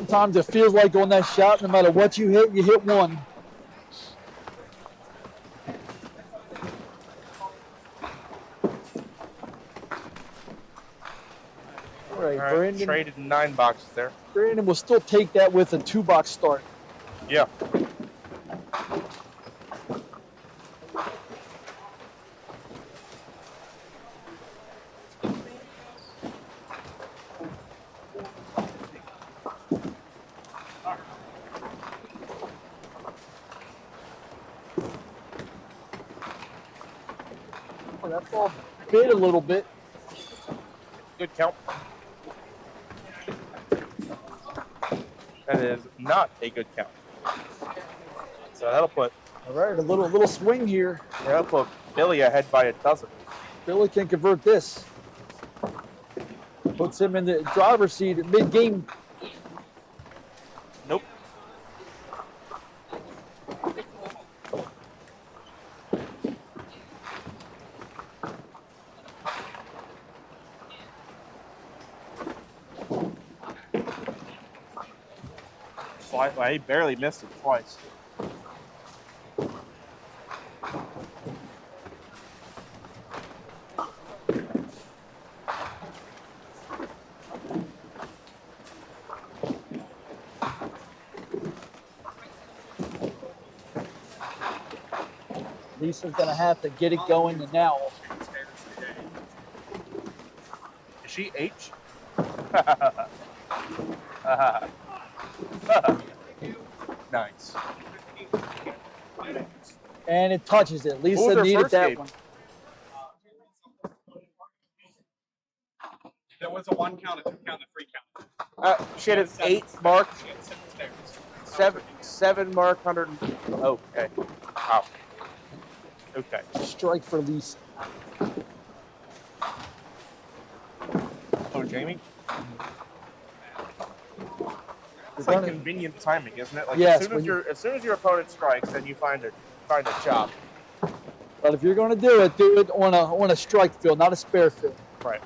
Sometimes it feels like on that shot, no matter what you hit one. All right, Brandon. Traded 9 boxes there. Brandon will still take that with a 2-box start. Yeah. Oh, that ball bit a little bit. Good count. That is not a good count. So that'll put. All right, a little swing here. Yeah, that'll put Billy ahead by a dozen. Billy can convert this. Puts him in the driver's seat at mid-game. Nope. Well, he barely missed it twice. Lisa's going to have to get it going now. Is she H? Nice. And it touches it. What was Lisa her needed first that game? one. There was a 1 count, a 2 count, a 3 count. She had an 8 mark, She had 7 stairs. 7 mark, 100. Okay. Wow. Okay. Strike for Lisa. Oh, Jamie? It's You're like gonna- convenient timing, isn't it? Like Yes, as when soon as your opponent strikes, then you find a chop. But if you're going to do it on a strike field, not a spare field. Right.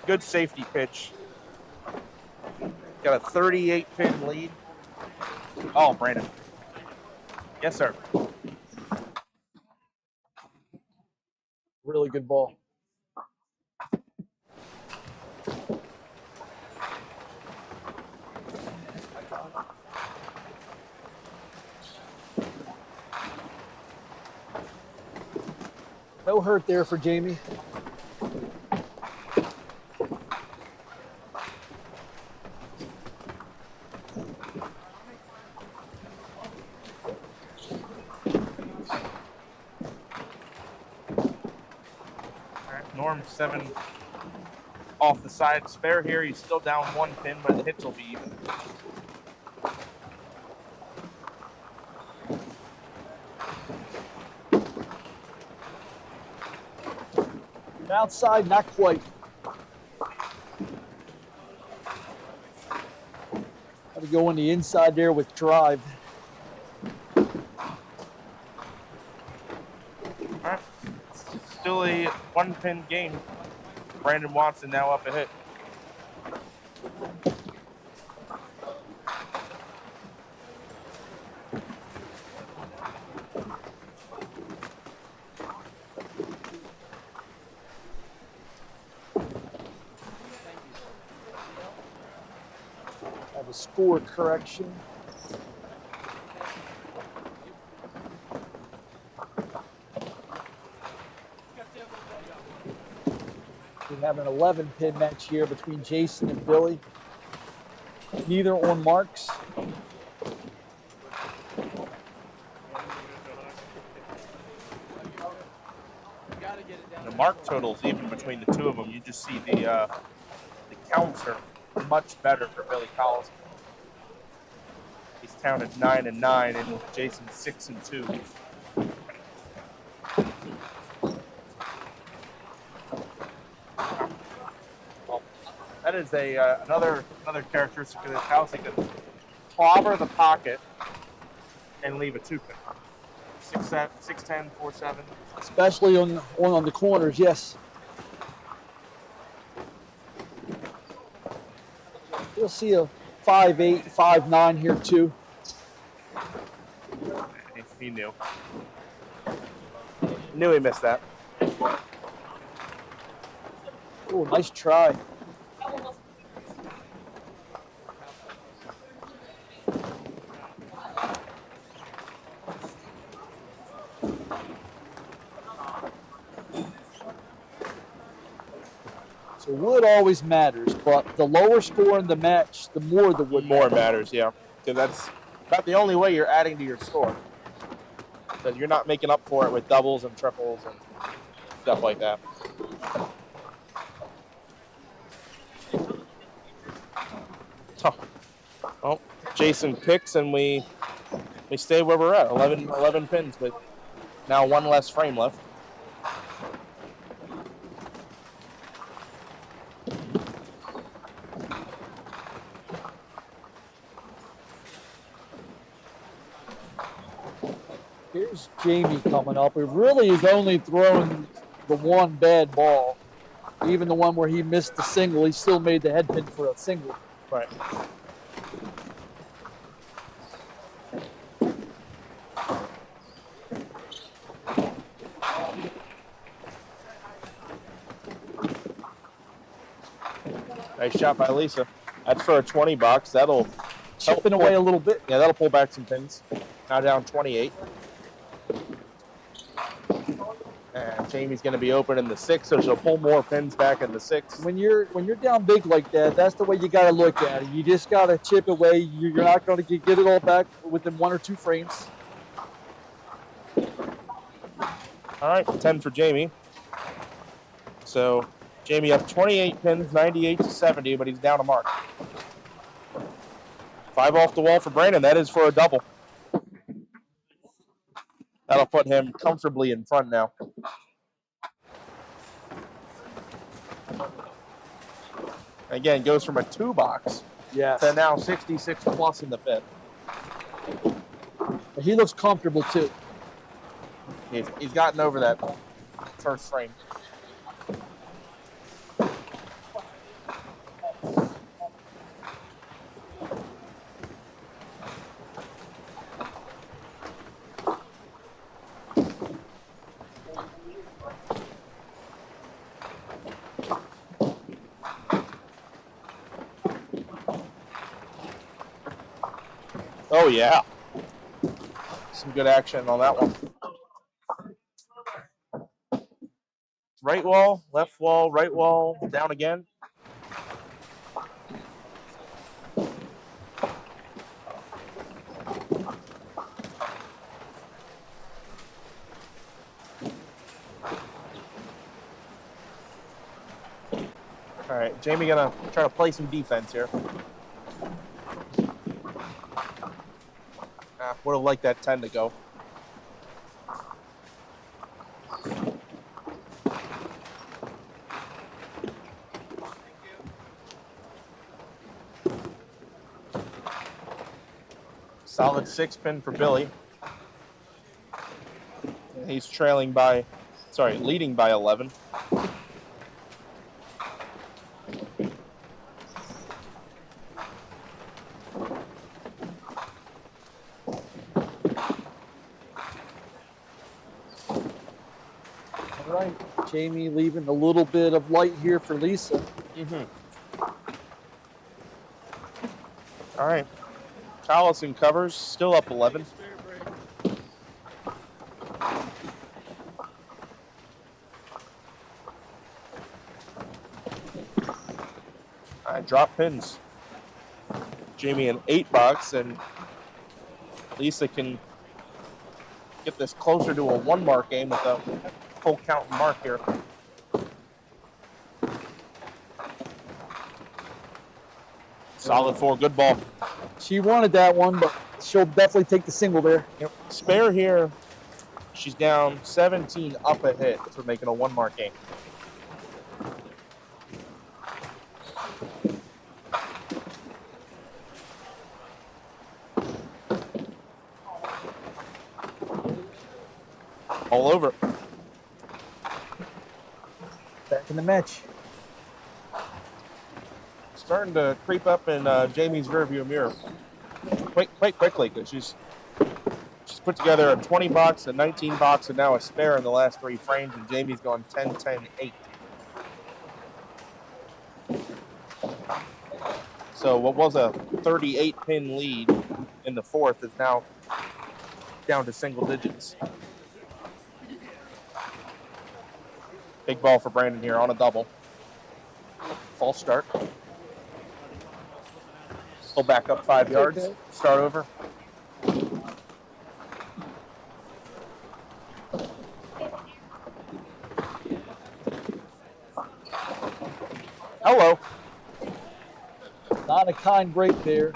Good safety pitch. Got a 38 pin lead. Oh, Brandon. Yes, sir. Really good ball. No hurt there for Jamie. Norm 7 off the side spare here. He's still down 1 pin, but the hits will be even. Outside, not quite. Got to go on the inside there with drive. All right. Still a 1 pin game. Brandon Watson now up a hit. Have a score correction. We have an 11 pin match here between Jason and Billy. Neither on marks. The mark totals even between the two of them. You just see the counts are much better for Billy Collins. He's counted 9 and 9, and Jason's 6 and 2. Well, that is another characteristic of this house. He can clobber the pocket and leave a 2-pin. 6'10", 4'7". Especially on the corners, yes. You'll see a 5'8", 5'9" here too. He knew. Knew he missed that. Oh, nice try. So wood always matters, but the lower score in the match, the more the wood More matters, yeah. Because that's about the only way you're adding to your score. Because you're not making up for it with doubles and triples and stuff like that. Huh. Well, Jason picks and we stay where we're at. 11 pins with now 1 less frame left. Here's Jamie coming up. He really is only throwing the one bad ball. Even the one where he missed the single, he still made the head pin for a single. Right. Nice shot by Lisa. That's for a $20. chipping away a little bit. Yeah, that'll pull back some pins. Now down 28. And Jamie's going to be open in the 6, so she'll pull more pins back in the 6. When you're down big like that, that's the way you got to look at it. You just got to chip away. You're not going to get it all back within 1 or 2 frames. All right, 10 for Jamie. So Jamie up 28 pins, 98 to 70, but he's down a mark. 5 off the wall for Brandon. That is for a double. That'll put him comfortably in front now. Again, goes from a 2 box to now 66 plus in the 5th. He looks comfortable too. He's gotten over that first frame. Oh, yeah. Some good action on that one. Right wall, right wall, down again. All right, Jamie gonna try to play some defense here. Would have liked that 10 to go. Solid 6 pin for Billy. He's leading by 11. All right, Jamie leaving a little bit of light here for Lisa. All right. Collison covers, still up 11. All right, drop pins. Jamie an 8 box, and Lisa can get this closer to a 1 mark game with a full count mark here. Solid 4, good ball. She wanted that one, but she'll definitely take the single there. Yep. Spare here. She's down 17 up a hit for making a 1 mark game. All over. Back in the match. Starting to creep up in Jamie's rearview mirror quite quickly, because she's put together a 20 box, a 19 box, and now a spare in the last 3 frames, and Jamie's gone 10, 10, 8. So what was a 38 pin lead in the 4th is now down to single digits. Big ball for Brandon here on a double. False start. Pull back up 5 yards. Okay. Start over. Hello. Not a kind break there.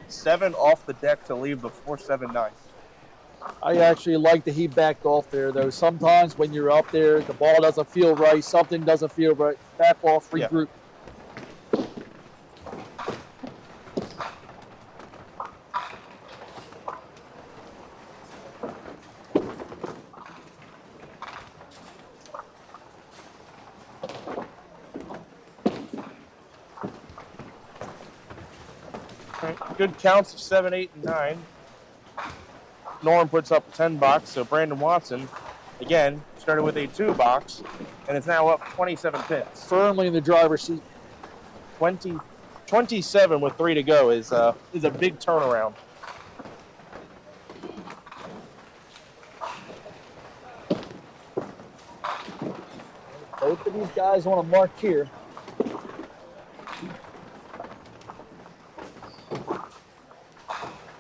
7 off the deck to leave the 4-7-9. I actually like that he backed off there, though. Sometimes when you're up there, the ball doesn't feel right, something doesn't feel right. Back off, regroup. Good counts of 7, 8, and 9. Norm puts up a 10 box, so Brandon Watson, again, started with a 2 box, and is now up 27 pins. Firmly in the driver's seat. 20 27 with 3 to go is a big turnaround. Both of these guys on a mark here.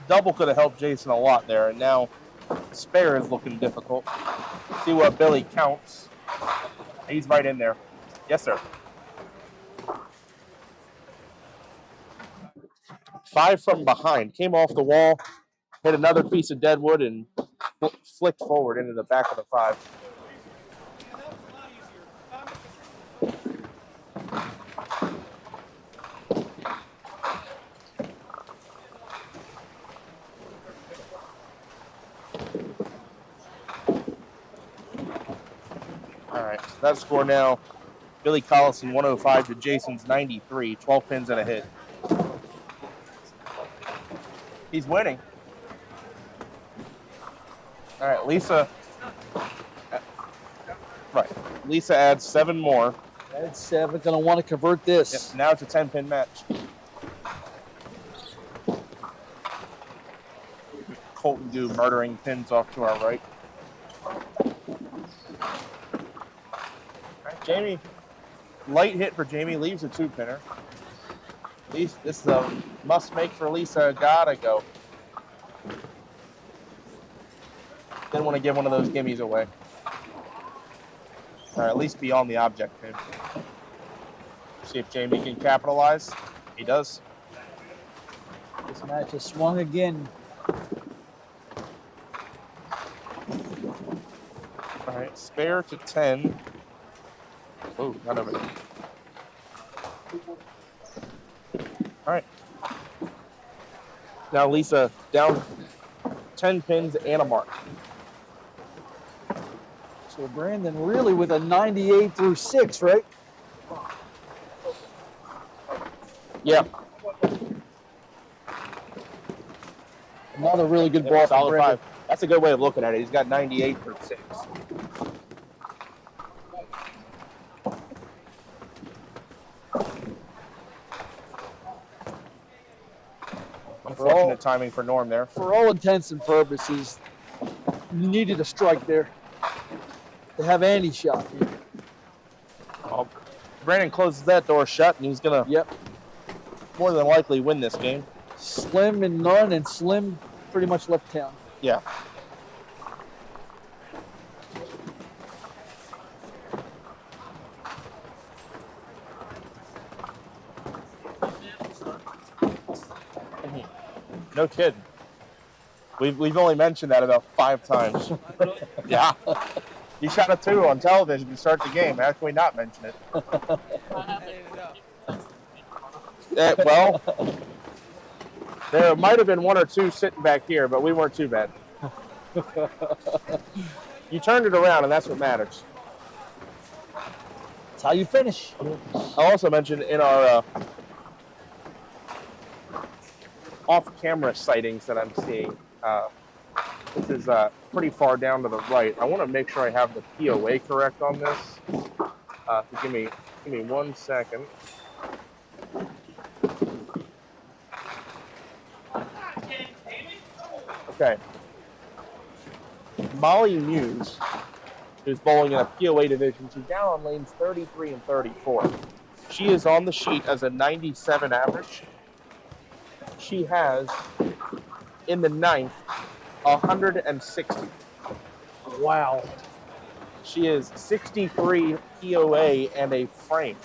Double could have helped Jason a lot there, and now spare is looking difficult. See what Billy counts. He's right in there. Yes, sir. 5 from behind. Came off the wall, hit another piece of deadwood, and flicked forward into the back of the 5. All right, so that score now, Billy Collison 105 to Jason's 93, 12 pins and a hit. He's winning. All right, Lisa. Right, Lisa adds 7 more. That's 7. Gonna want to convert this. Yes, now it's a 10-pin match. Colton Dew murdering pins off to our right. Jamie, light hit for Jamie, leaves a 2-pinner. This is a must make for Lisa, gotta go. Didn't want to give one of those gimmies away. Or at least be on the object pin. See if Jamie can capitalize. He does. This match has swung again. All right, spare to 10. Oh, not over there. All right. Now Lisa down 10 pins and a mark. So Brandon really with a 98 through 6, right? Yeah. Another really good ball from Solid Brandon. 5. That's a good way of looking at it. He's got 98 through 6. Unfortunate timing for Norm there. For all intents and purposes, you needed a strike there to have any shot. Well, Brandon closes that door shut, and he's going to more than likely win this game. Slim and none, and Slim pretty much left town. Yeah. No kidding. We've only mentioned that about 5 times. Yeah. He shot a 2 on television to start the game. How can we not mention it? Well, there might have been 1 or 2 sitting back here, but we weren't too bad. You turned it around, and that's what matters. That's how you finish. I also mentioned in our off-camera sightings that I'm seeing, this is pretty far down to the right. I want to make sure I have the POA correct on this. So give me 1 second. Okay. Molly Muse, who's bowling in a POA division, she's down on lanes 33 and 34. She is on the sheet as a 97 average. She has, in the 9th, 160. Wow. She is 63 POA and a frame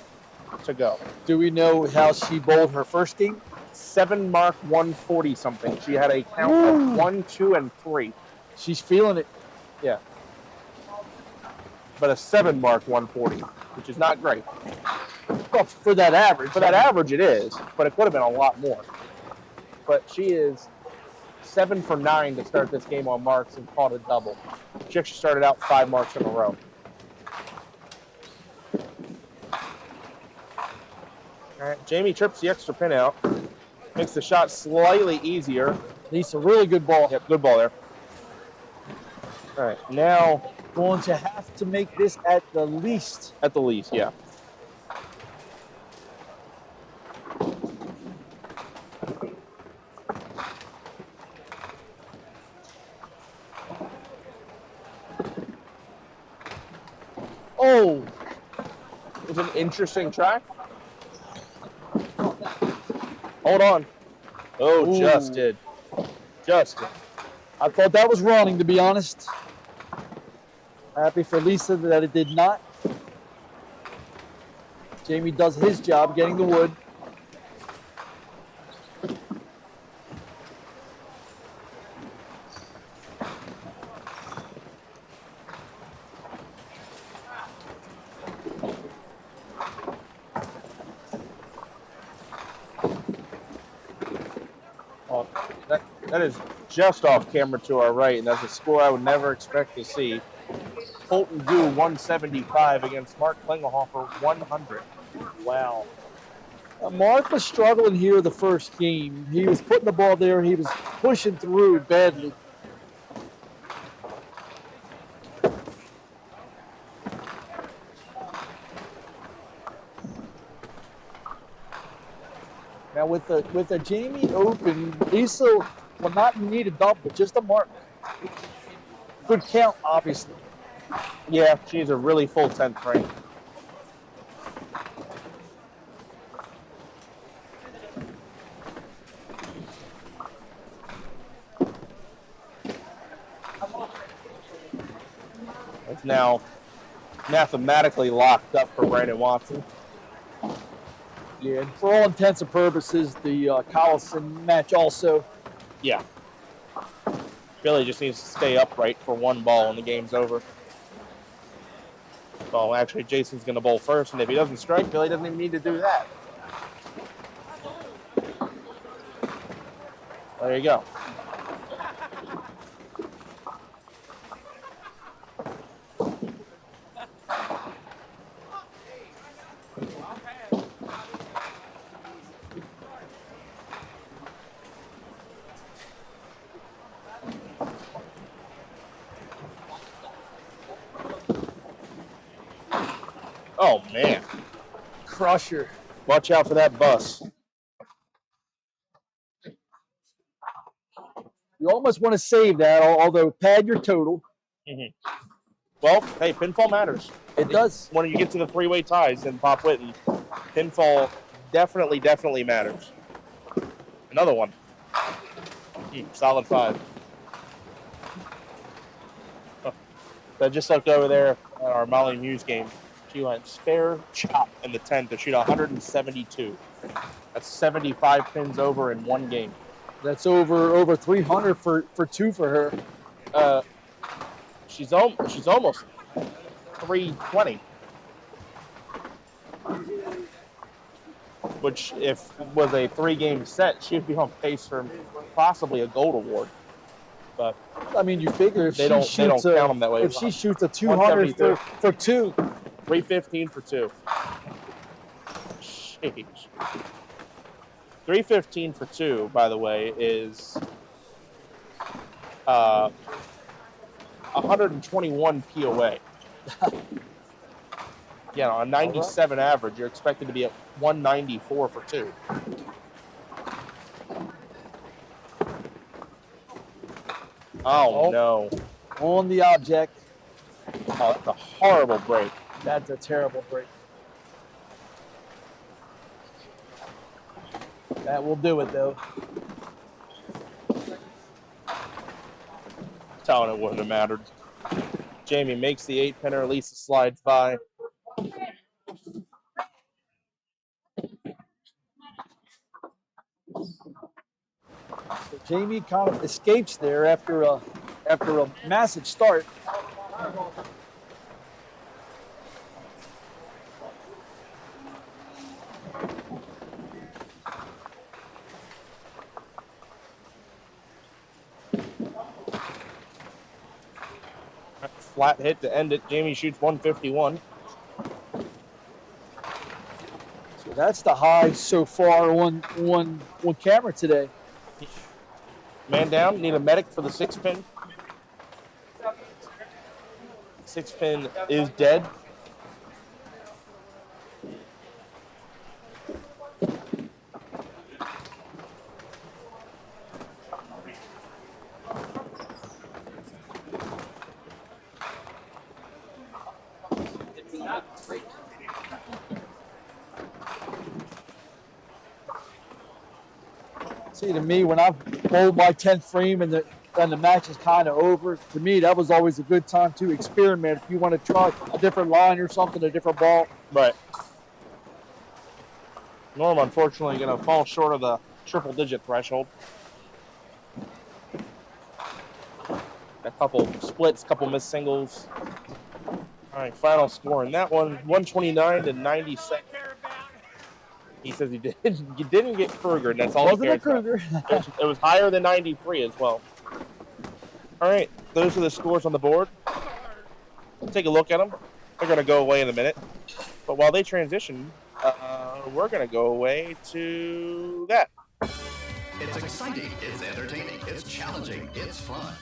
to go. Do we know how she bowled her first game? 7 mark 140 something. She had a count of 1, 2, and 3. She's feeling it. Yeah. But a 7 mark 140, which is not great. Well, for that average. For that average, it is, but it could have been a lot more. But she is 7 for 9 to start this game on marks and caught a double. She actually started out 5 marks in a row. All right, Jamie trips the extra pin out. Makes the shot slightly easier. Lisa, really good ball. Yep, good ball there. All right, now Going to have to make this at the least. at the least, yeah. Oh, It was an interesting track. Hold on. Oh, Ooh. just did. Just did. I thought that was running, to be honest. Happy for Lisa that it did not. Jamie does his job getting the wood. Oh, that is just off camera to our right, and that's a score I would never expect to see. Colton Gu 175 against Mark Klingelhofer 100. Wow. Mark was struggling here the first game. He was putting the ball there. He was pushing through badly. Now with the Jamie Open, Lisa will not need a double, just a mark. Good count, obviously. Yeah, she's a really full 10th rank. It's now mathematically locked up for Brandon Watson. Yeah, and for all intents and purposes, the Collison match also. Yeah. Billy just needs to stay upright for one ball and the game's over. Well, actually, Jason's going to bowl first, and if he doesn't strike, Billy doesn't even need to do that. There you go. Oh, man. Crusher. Watch out for that bus. You almost want to save that, although pad your total. Mm-hmm. Well, hey, pinfall matters. It does. When you get to the three-way ties in Pop Whitten, pinfall definitely matters. Another one. Solid 5. I just looked over there at our Molly Muse game. She went spare chop in the 10th to shoot 172. That's 75 pins over in one game. That's over 300 for 2 for her. She's almost 320. Which, if was a 3-game set, she'd be on pace for possibly a gold award. But I mean, you figure if they don't count them that way. If she shoots a 200 for 2, 315 for 2. Jeez. 315 for 2, by the way, is 121 POA. Yeah, on a 97 average, you're expected to be at 194 for 2. Oh, no. On the object. Oh, that's a horrible break. That's a terrible break. That will do it, though. Telling it wouldn't have mattered. Jamie makes the 8-pinner. Lisa slides by. So Jamie kind of escapes there after a massive start. Flat hit to end it. Jamie shoots 151. So that's the high so far on camera today. Man down. Need a medic for the 6-pin. 6-pin is dead. See, to me, when I bowled my 10th frame and the match is kind of over, to me, that was always a good time to experiment. If you want to try a different line or something, a different ball. Right. Norm, unfortunately, going to fall short of the triple-digit threshold. A couple splits, couple missed singles. All right, final score in that one, 129 to 96. He says you didn't get Kruger, and that's all Wasn't he a cares Kruger. about. It was higher than 93 as well. All right, those are the scores on the board. Take a look at them. They're going to go away in a minute. But while they transition, we're going to go away to that. It's exciting, it's entertaining, it's challenging, it's fun.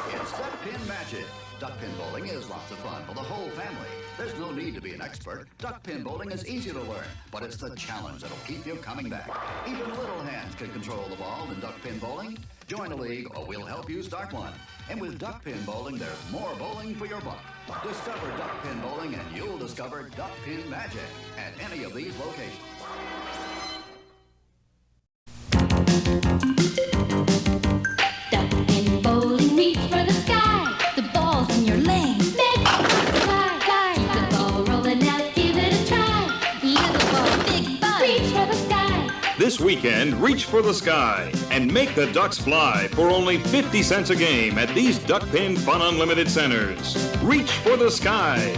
It's Duck Pin Magic. Duck pin bowling is lots of fun for the whole family. There's no need to be an expert. Duck pin bowling is easy to learn, but it's the challenge that'll keep you coming back. Even little hands can control the ball in duck pin bowling. Join a league or we'll help you start one. And with duck pin bowling, there's more bowling for your buck. Discover duck pin bowling and you'll discover Duck Pin Magic at any of these locations. Duck pin bowling, reach for the sky. The ball's in your lane. Make it fly. Keep the ball rolling out, give it a try. Little ball, big fun. Reach for the sky. This weekend, reach for the sky and make the ducks fly for only 50 cents a game at these Duck Pin Fun Unlimited centers. Reach for the sky.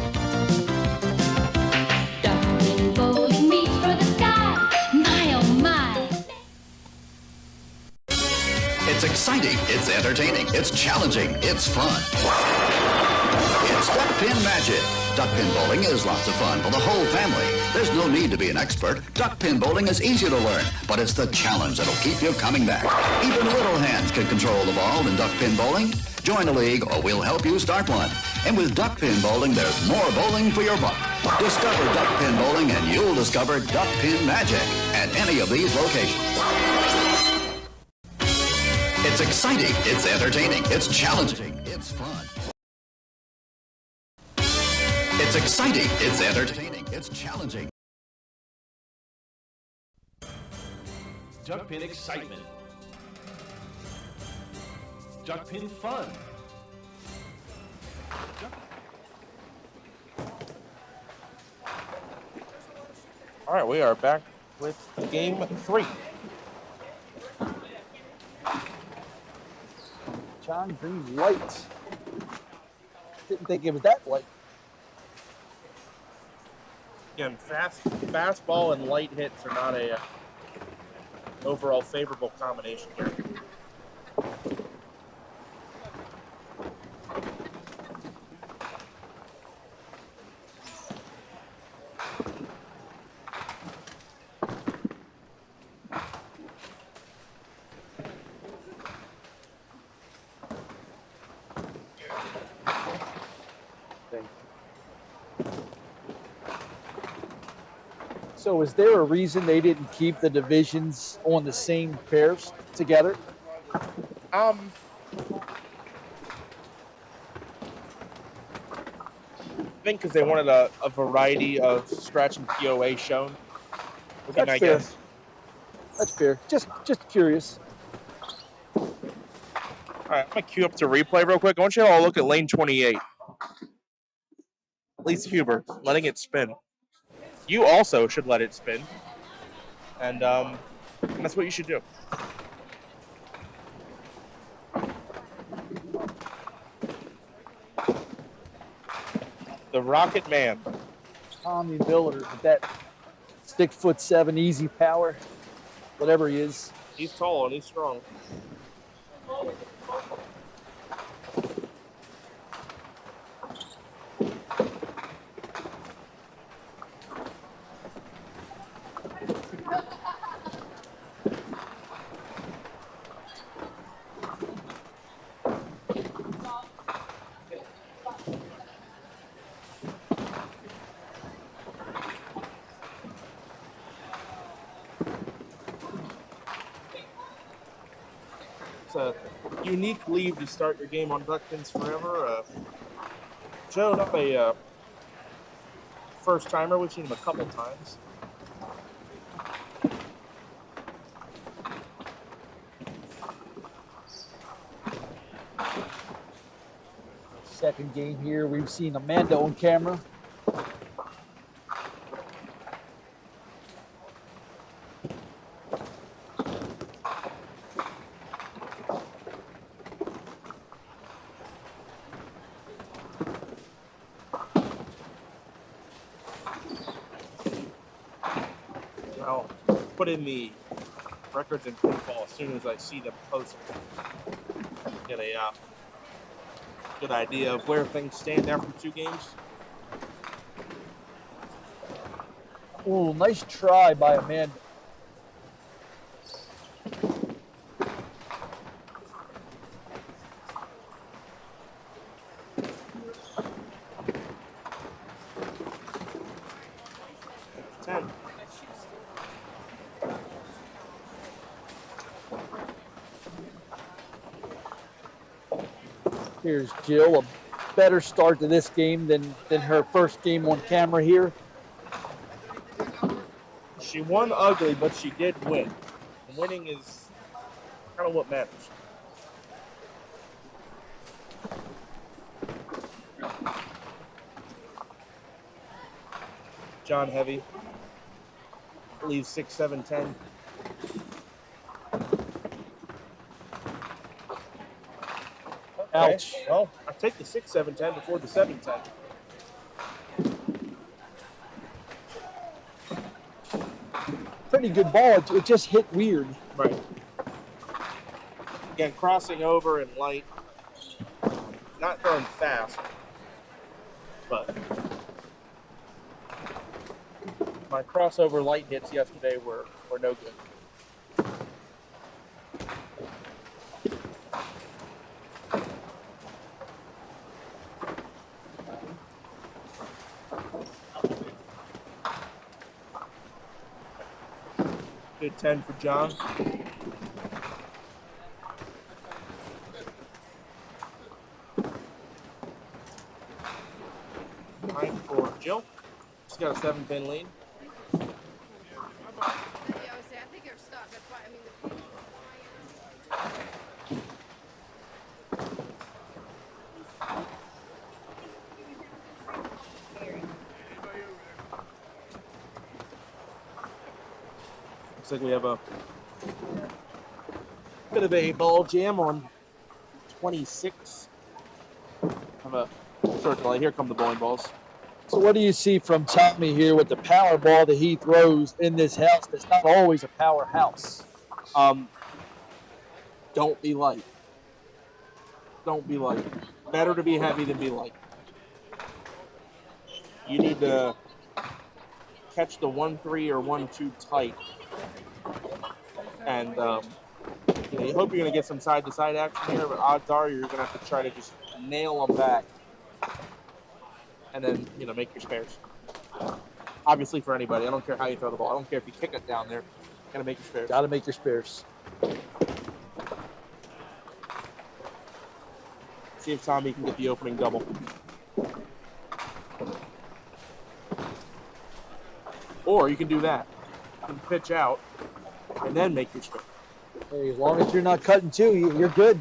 Duck pin bowling, reach for the sky. My oh my. It's exciting, it's entertaining, it's challenging, it's fun. It's Duck Pin Magic. Duck pin bowling is lots of fun for the whole family. There's no need to be an expert. Duck pin bowling is easy to learn, but it's the challenge that'll keep you coming back. Even little hands can control the ball in duck pin bowling. Join a league or we'll help you start one. And with duck pin bowling, there's more bowling for your buck. Discover duck pin bowling and you'll discover Duck Pin Magic at any of these locations. It's exciting, it's entertaining, it's challenging, it's fun. It's exciting, it's entertaining, it's challenging. Duck pin excitement. Duck pin fun. All right, we are back with game 3. John Green light. Didn't think it was that light. Again, fastball and light hits are not a overall favorable combination here. So is there a reason they didn't keep the divisions on the same pairs together? I think because they wanted a variety of scratch and POA shown. That's I fair. guess. That's fair. Just curious. All right, I'm going to queue up to replay real quick. I want you all to look at lane 28. Lisa Huber, letting it spin. You also should let it spin. And that's what you should do. The Rocket Man. Tommy Miller with that 6'7" easy power, whatever he is. He's tall and he's strong. A unique leave to start your game on Duck Pins Forever. Joe, not a first timer. We've seen him a couple times. second game here. We've seen Amanda on camera. I'll put in the records and pinball as soon as I see them posted. Get a good idea of where things stand after 2 games. Oh, nice try by Amanda. Here's Jill, a better start to this game than her first game on camera here. She won ugly, but she did win. And winning is kind of what matters. John Heavy leaves 6, 7, 10. Ouch. Okay. Well, I take the 6, 7, 10 before the 7, 10. Pretty good ball. It just hit weird. Right. Again, crossing over and light. Not throwing fast, but my crossover light hits yesterday were no good. Good 10 for John. Nine for Jill. She's got a 7-pin lead. Looks like we have a bit of a ball jam on 26. Have a short delay. Here come the bowling balls. So what do you see from Tommy here with the power ball that he throws in this house that's not always a powerhouse? Don't be light. Don't be light. Better to be heavy than be light. You need to catch the 1-3 or 1-2 tight. And you hope you're going to get some side-to-side action here, but odds are you're going to have to try to just nail them back. And then, make your spares. Obviously for anybody. I don't care how you throw the ball. I don't care if you kick it down there. Got to make your spares. Got to make your spares. See if Tommy can get the opening double. Or you can do that. You can pitch out and then make your spare. Hey, as long as you're not cutting two, you're good.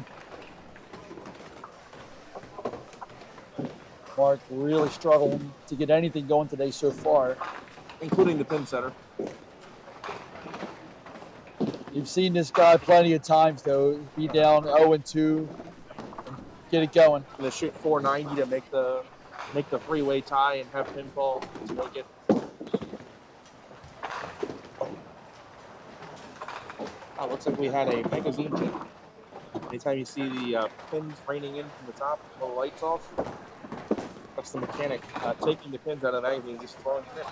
Mark really struggling to get anything going today so far. Including the pin setter. You've seen this guy plenty of times, though. Be down 0-2 and get it going. And they shoot 490 to make the three-way tie and have pinfall to make it. Oh, looks like we had a magazine chip. Anytime you see the pins raining in from the top, the lights off, that's the mechanic taking the pins out of the magazine and just throwing it in.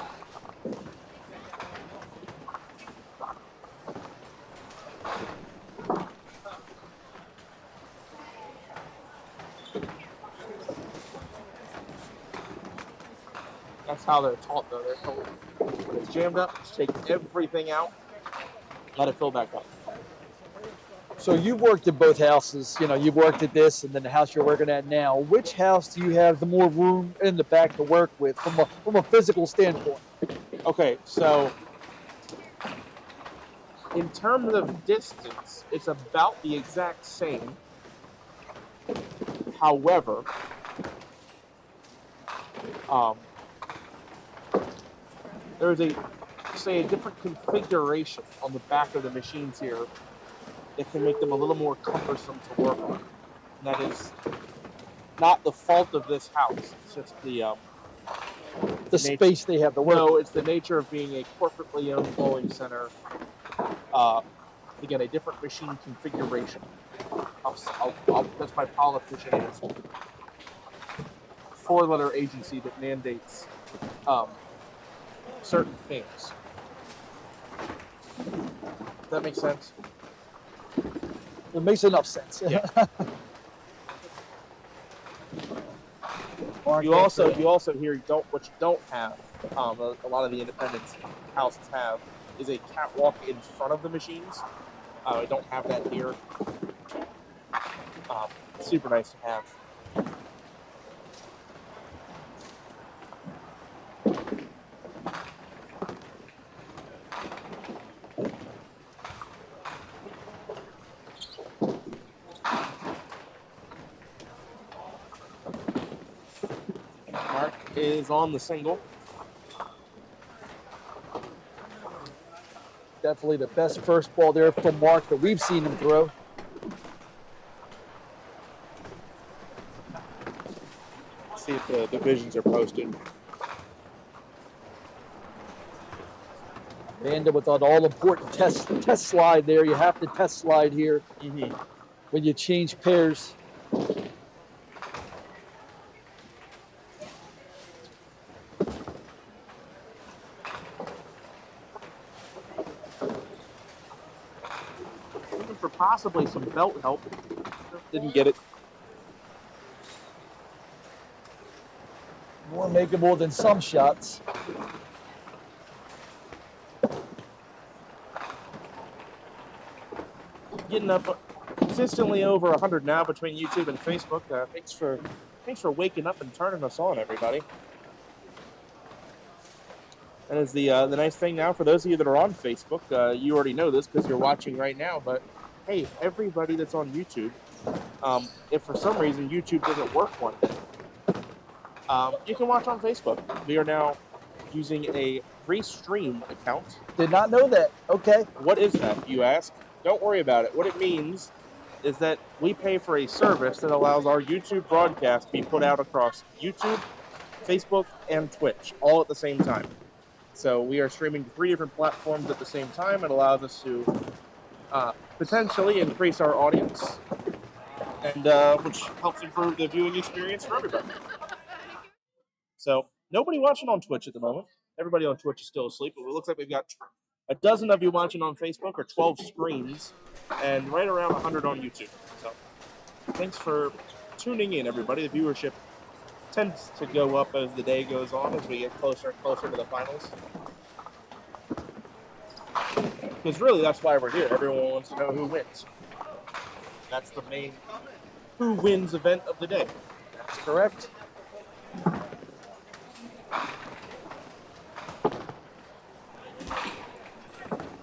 That's how they're taught, though. They're told when it's jammed up, just take everything out, let it fill back up. So you've worked at both houses. You've worked at this and then the house you're working at now. Which house do you have the more room in the back to work with from a physical standpoint? Okay, so in terms of distance, it's about the exact same. However, there's a different configuration on the back of the machines here that can make them a little more cumbersome to work on. And that is not the fault of this house. It's just the space they have to work. No, it's the nature of being a corporately owned bowling center. Again, a different machine configuration. That's my politician answer. 4-letter agency that mandates certain things. Does that make sense? It makes enough sense. Yeah. You also hear what you don't have. A lot of the independent houses have is a catwalk in front of the machines. I don't have that here. Super nice to have. Mark is on the single. Definitely the best first ball there from Mark that we've seen him throw. See if the divisions are posted. Amanda with an all-important test slide there. You have to test slide here when you change pairs. Looking for possibly some belt help. Didn't get it. More makeable than some shots. Getting up consistently over 100 now between YouTube and Facebook. Thanks for waking up and turning us on, everybody. That is the nice thing now for those of you that are on Facebook. You already know this because you're watching right now. But hey, everybody that's on YouTube, if for some reason YouTube doesn't work one day, you can watch on Facebook. We are now using a Restream account. Did not know that. Okay. What is that, you ask? Don't worry about it. What it means is that we pay for a service that allows our YouTube broadcast to be put out across YouTube, Facebook, and Twitch, all at the same time. So we are streaming 3 different platforms at the same time. It allows us to potentially increase our audience, and which helps improve the viewing experience for everybody. So nobody watching on Twitch at the moment. Everybody on Twitch is still asleep, but it looks like we've got a dozen of you watching on Facebook, or 12 screens, and right around 100 on YouTube. So thanks for tuning in, everybody. The viewership tends to go up as the day goes on, as we get closer and closer to the finals. Because really, that's why we're here. Everyone wants to know who wins. That's the main who wins event of the day. That's correct.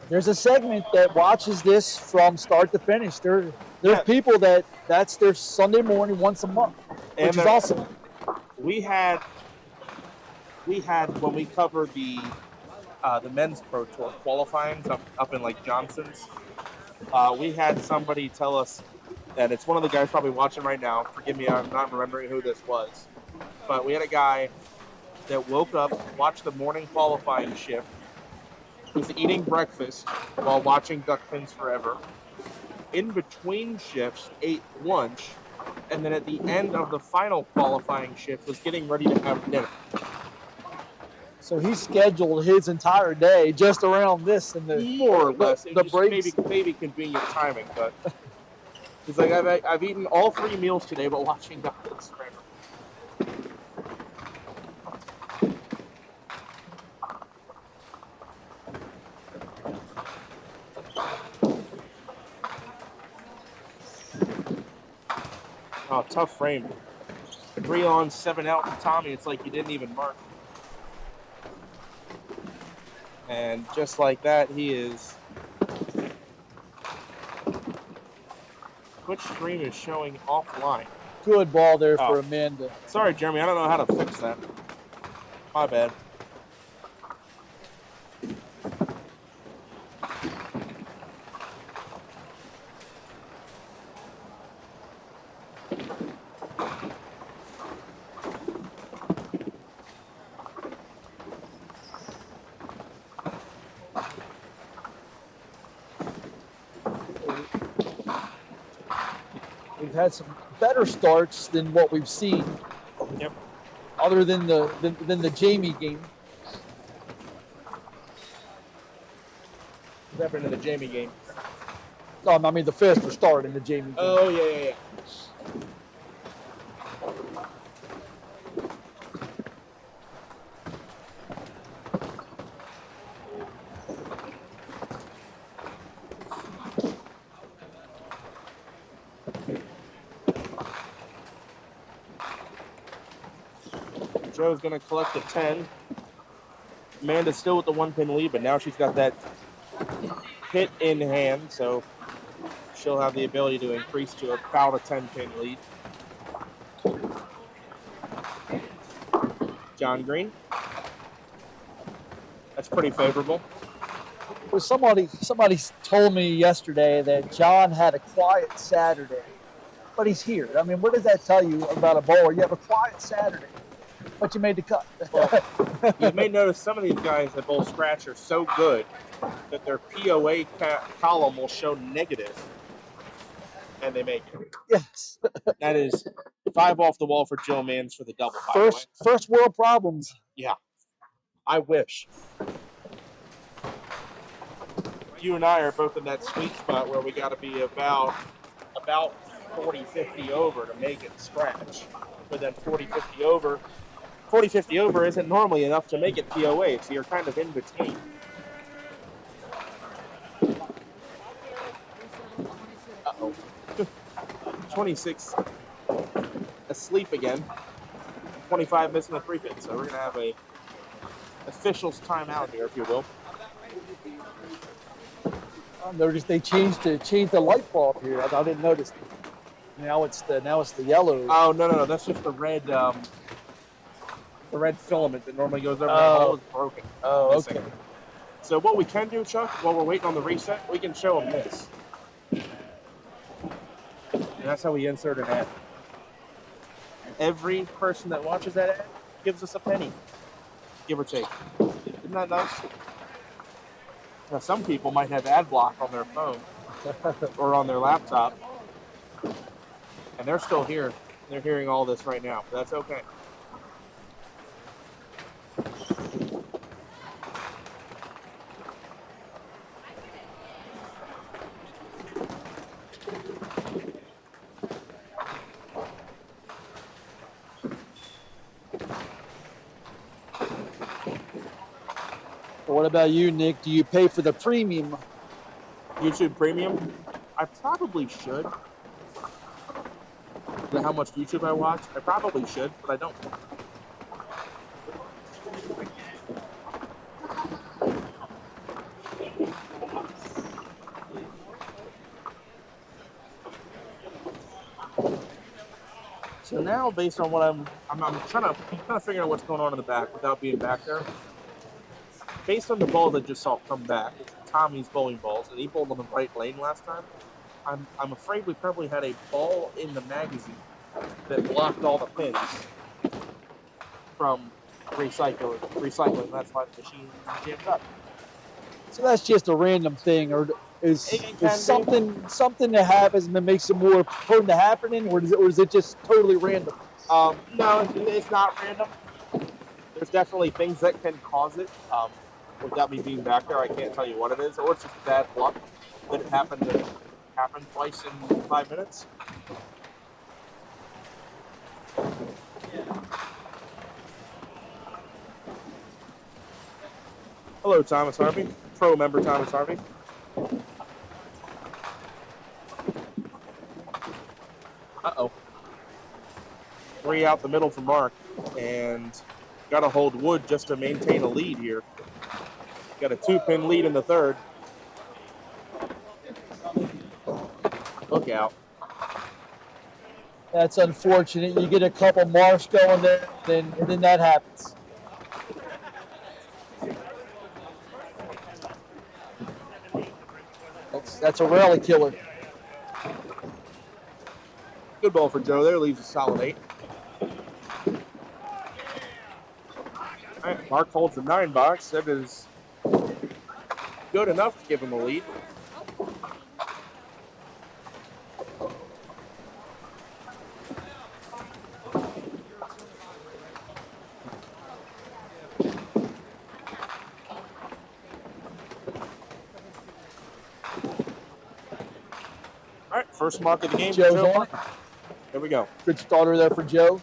There's a segment that watches this from start to finish. There's people that's their Sunday morning once a month, which is awesome. We had when we covered the men's pro tour qualifying up in Lake Johnson's, we had somebody tell us, and it's one of the guys probably watching right now. Forgive me, I'm not remembering who this was, but we had a guy that woke up, watched the morning qualifying shift, was eating breakfast while watching Duck Pins Forever. In between shifts, ate lunch, and then at the end of the final qualifying shift was getting ready to have dinner. So he scheduled his entire day just around this and the more or less. the breaks. Maybe convenient timing, but he's like, I've eaten all 3 meals today, but watching Duck Pins Forever. Oh, tough frame. 3 on, 7 out to Tommy. It's like you didn't even mark. And just like that, he is. Twitch stream is showing offline. Good ball there for Amanda. Sorry, Jeremy. I don't know how to fix that. My bad. We've had some better starts than what we've seen. Yep. Other than the Jamie game. What happened in the Jamie game? I mean the faster start in the Jamie game. Oh, yeah. Joe's going to collect the 10. Amanda's still with the 1-pin lead, but now she's got that hit in hand, so she'll have the ability to increase to about a 10-pin lead. John Green. That's pretty favorable. Well, somebody told me yesterday that John had a quiet Saturday, but he's here. I mean, what does that tell you about a bowler? You have a quiet Saturday, but you made the cut. Well, you may notice some of these guys that bowl scratch are so good that their POA column will show negative, and they make it. Yes. That is 5 off the wall for Joe Mans for the double. By the way. First world problems. Yeah, I wish. You and I are both in that sweet spot where we got to be about 40-50 over to make it scratch. But then 40-50 over isn't normally enough to make it POA, so you're kind of in between. Uh-oh. 26 asleep again. 25 missing a 3-pin, so we're going to have a official's timeout here, if you will. They changed the light bulb here. I didn't notice. Now it's the yellow. Oh no, that's just the red filament that normally goes over the hole is broken. Oh, missing. okay. So what we can do, Chuck, while we're waiting on the reset, we can show them this. And that's how we insert an ad. Every person that watches that ad gives us a penny, give or take. Isn't that nice? Now, some people might have ad block on their phone or on their laptop, and they're still here. They're hearing all this right now, but that's okay. What about you, Nick? Do you pay for the premium? YouTube Premium? I probably should. You know how much YouTube I watch? I probably should, but I don't. So now, based on what I'm trying to figure out what's going on in the back without being back there. Based on the balls I just saw come back, it's Tommy's bowling balls, and he bowled on the right lane last time. I'm afraid we probably had a ball in the magazine that blocked all the pins from recycling. That's why the machine jammed up. So that's just a random thing, or is something that happens that makes it more prone to happening, or is it just totally random? No, it's not random. There's definitely things that can cause it. Without me being back there, I can't tell you what it is, or it's just bad luck that it happened twice in 5 minutes. Hello, Thomas Harvey. Pro member Thomas Harvey. Uh-oh. 3 out the middle for Mark, and got to hold wood just to maintain a lead here. Got a 2-pin lead in the third. Look out. That's unfortunate. You get a couple marks going there, and then that happens. That's a rally killer. Good ball for Joe there. Leaves a solid 8. All right, Mark holds the 9 box. That is good enough to give him a lead. All right, first mark of the game. Joe's Joe. on it. Here we go. Good starter there for Joe.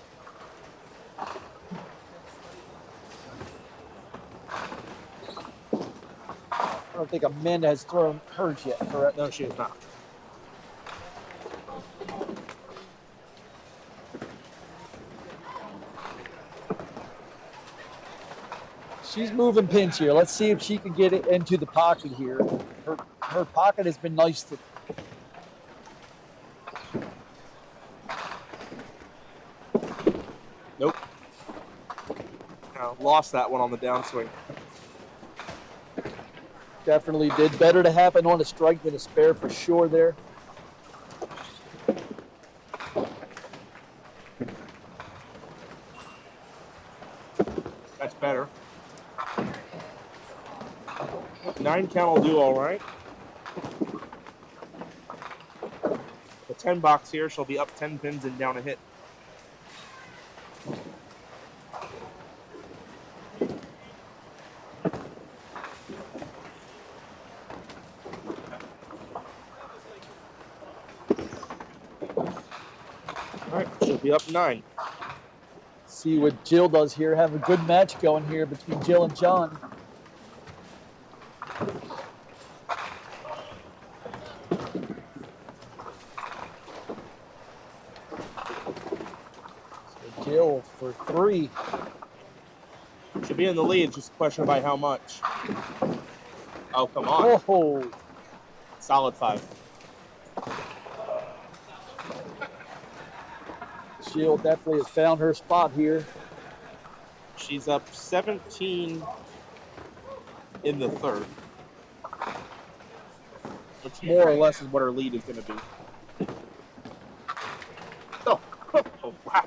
I don't think Amanda has thrown hers yet, correct? No, she is not. She's moving pins here. Let's see if she can get it into the pocket here. Her pocket has been nice today. Nope. No, lost that one on the downswing. Definitely did. Better to happen on a strike than a spare for sure there. That's better. 9 count will do all right. The 10 box here shall be up 10 pins and down a hit. All right, she'll be up 9. See what Jill does here. Have a good match going here between Jill and John. So Jill for 3. She'll be in the lead, just a question by how much. Oh, come on. Oh, Solid 5. Jill definitely has found her spot here. She's up 17 in the third. Which more or less is what her lead is going to be. Oh, oh, wow.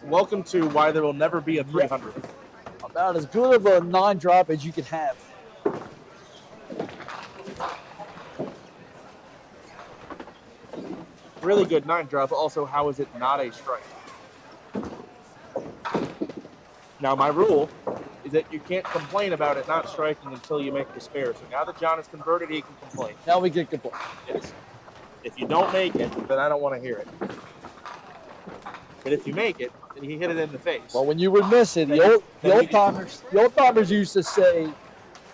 Welcome to why there will never be a 300. About as good of a 9 drop as you can have. Really good 9 drop. Also, how is it not a strike? Now, my rule is that you can't complain about it not striking until you make the spare. So now that John is converted, he can complain. Now we can complain. Yes. If you don't make it, then I don't want to hear it. But if you make it, then you hit it in the face. Well, when you would miss it, the old timers used to say,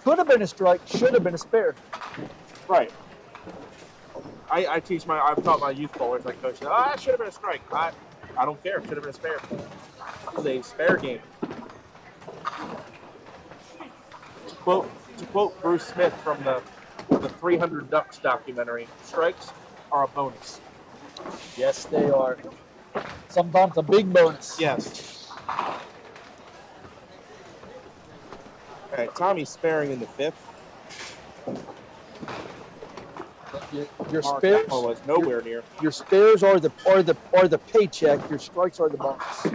could have been a strike, should have been a spare. Right. I've taught my youth bowlers, like coach, it should have been a strike. I don't care. It should have been a spare. It was a spare game. To quote Bruce Smith from the 300 Ducks documentary, strikes are a bonus. Yes, they are. Sometimes a big bonus. Yes. All right, Tommy's sparing in the 5th. Your Mark spares Apple was nowhere near. Your spares are the paycheck. Your strikes are the bonus. Do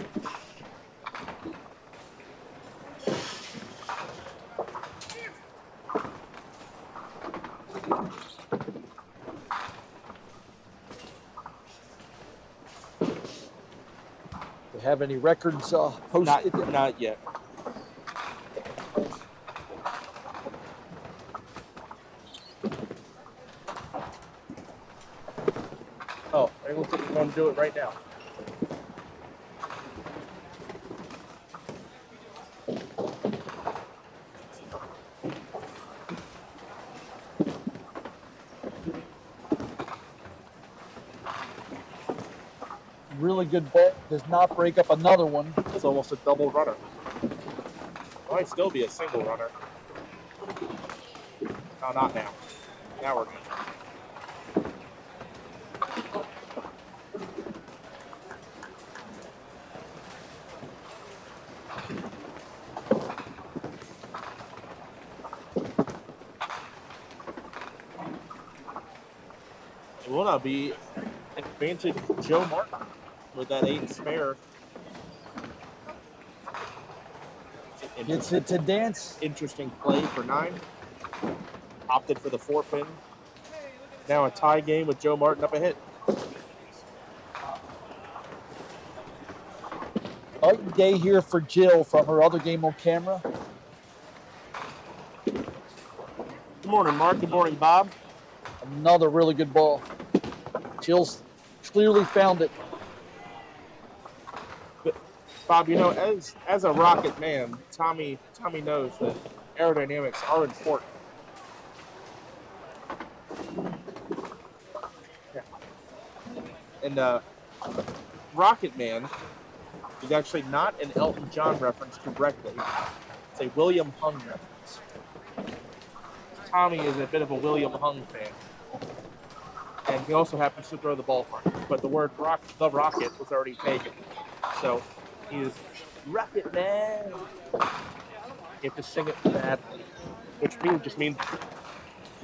you have any records posted? Not yet. Oh, it looks like we're going to do it right now. Really good ball. Does not break up another one. It's almost a double runner. Might still be a single runner. No, not now. Now we're good. It will not be advantage Joe Martin with that 8 spare. It's a dance. Interesting play for 9. Opted for the 4-pin. Now a tie game with Joe Martin up ahead. Night day here for Jill from her other game on camera. Good morning, Mark. Good morning, Bob. Another really good ball. Jill's clearly found it. But, Bob, you know, as a Rocket man, Tommy knows that aerodynamics are important. Yeah. And Rocket Man is actually not an Elton John reference directly. It's a William Hung reference. Tommy is a bit of a William Hung fan. And he also happens to throw the ball far. But the word the Rocket was already taken. So he is Rocket Man. You have to sing it badly. Which just means,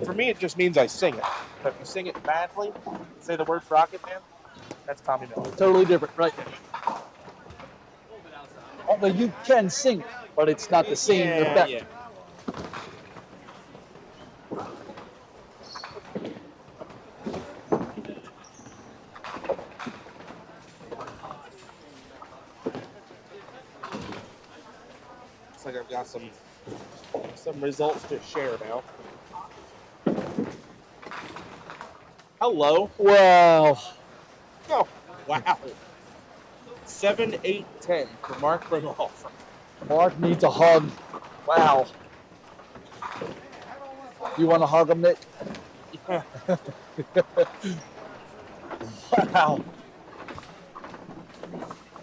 for me, it just means I sing it. But if you sing it badly, say the word Rocket Man, that's Tommy Miller. Totally different, right? Although you can sing it, but it's not the same effect. Yeah. Looks like I've got some results to share now. Hello. Wow. Oh, wow. 7, 8, 10 for Mark Ringhoff. Mark needs a hug. Wow. You want to hug him, Nick? Yeah. Wow.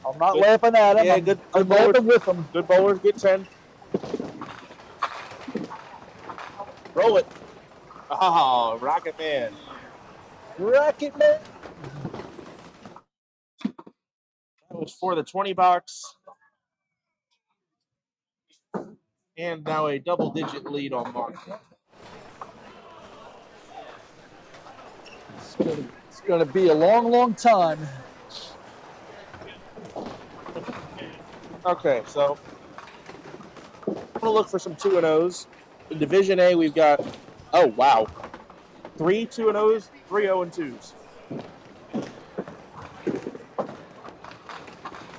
I'm not laughing at him. Yeah, I'm good laughing with him. Good bowlers, good 10. Roll it. Oh, Rocket Man. Rocket Man. That was for the 20 box. And now a double-digit lead on Mark. It's going to be a long, long time. Okay, so I'm going to look for some 2-0s. In Division A, we've got, oh, wow, 3 2-0s, 3 0-2s.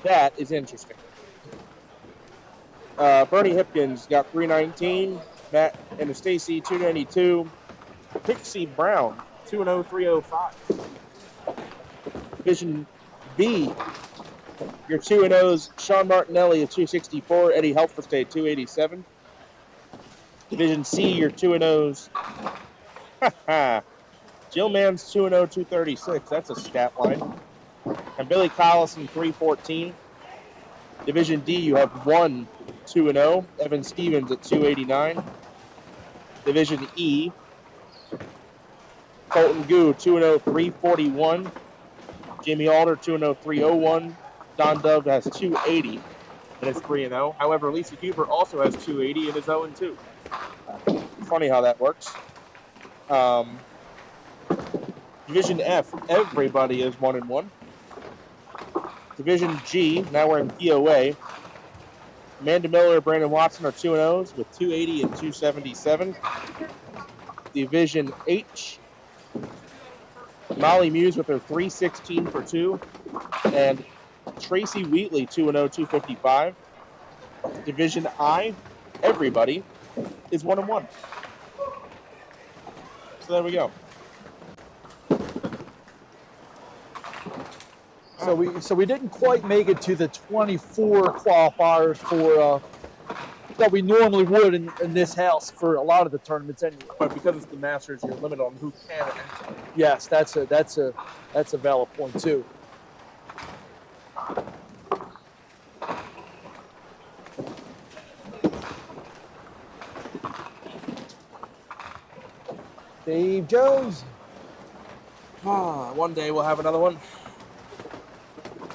That is interesting. Bernie Hipkins got 319. Matt Anastasi, 292. Pixie Brown, 2-0, 305. Division B, your 2-0s, Sean Martinelli at 264. Eddie Helferstad, 287. Division C, your 2-0s. Jill Mann's 2-0, 236. That's a stat line. And Billy Collison, 314. Division D, you have 1 2-0. Evan Stevens at 289. Division E, Colton Gu, 2-0, 341. Jamie Alder, 2-0, 301. Don Dove has 280 and is 3-0. However, Lisa Huber also has 280 and is 0-2. Funny how that works. Division F, everybody is 1-1. Division G, now we're in POA. Amanda Miller and Brandon Watson are 2-0s with 280 and 277. Division H, Molly Muse with her 316 for 2. And Tracy Wheatley, 2-0, 255. Division I, everybody is 1-1. So there we go. So we didn't quite make it to the 24 qualifiers for that we normally would in this house for a lot of the tournaments anyway. But because it's the Masters, you're limited on who can enter. Yes, that's a valid point too. Dave Jones. One day we'll have another one.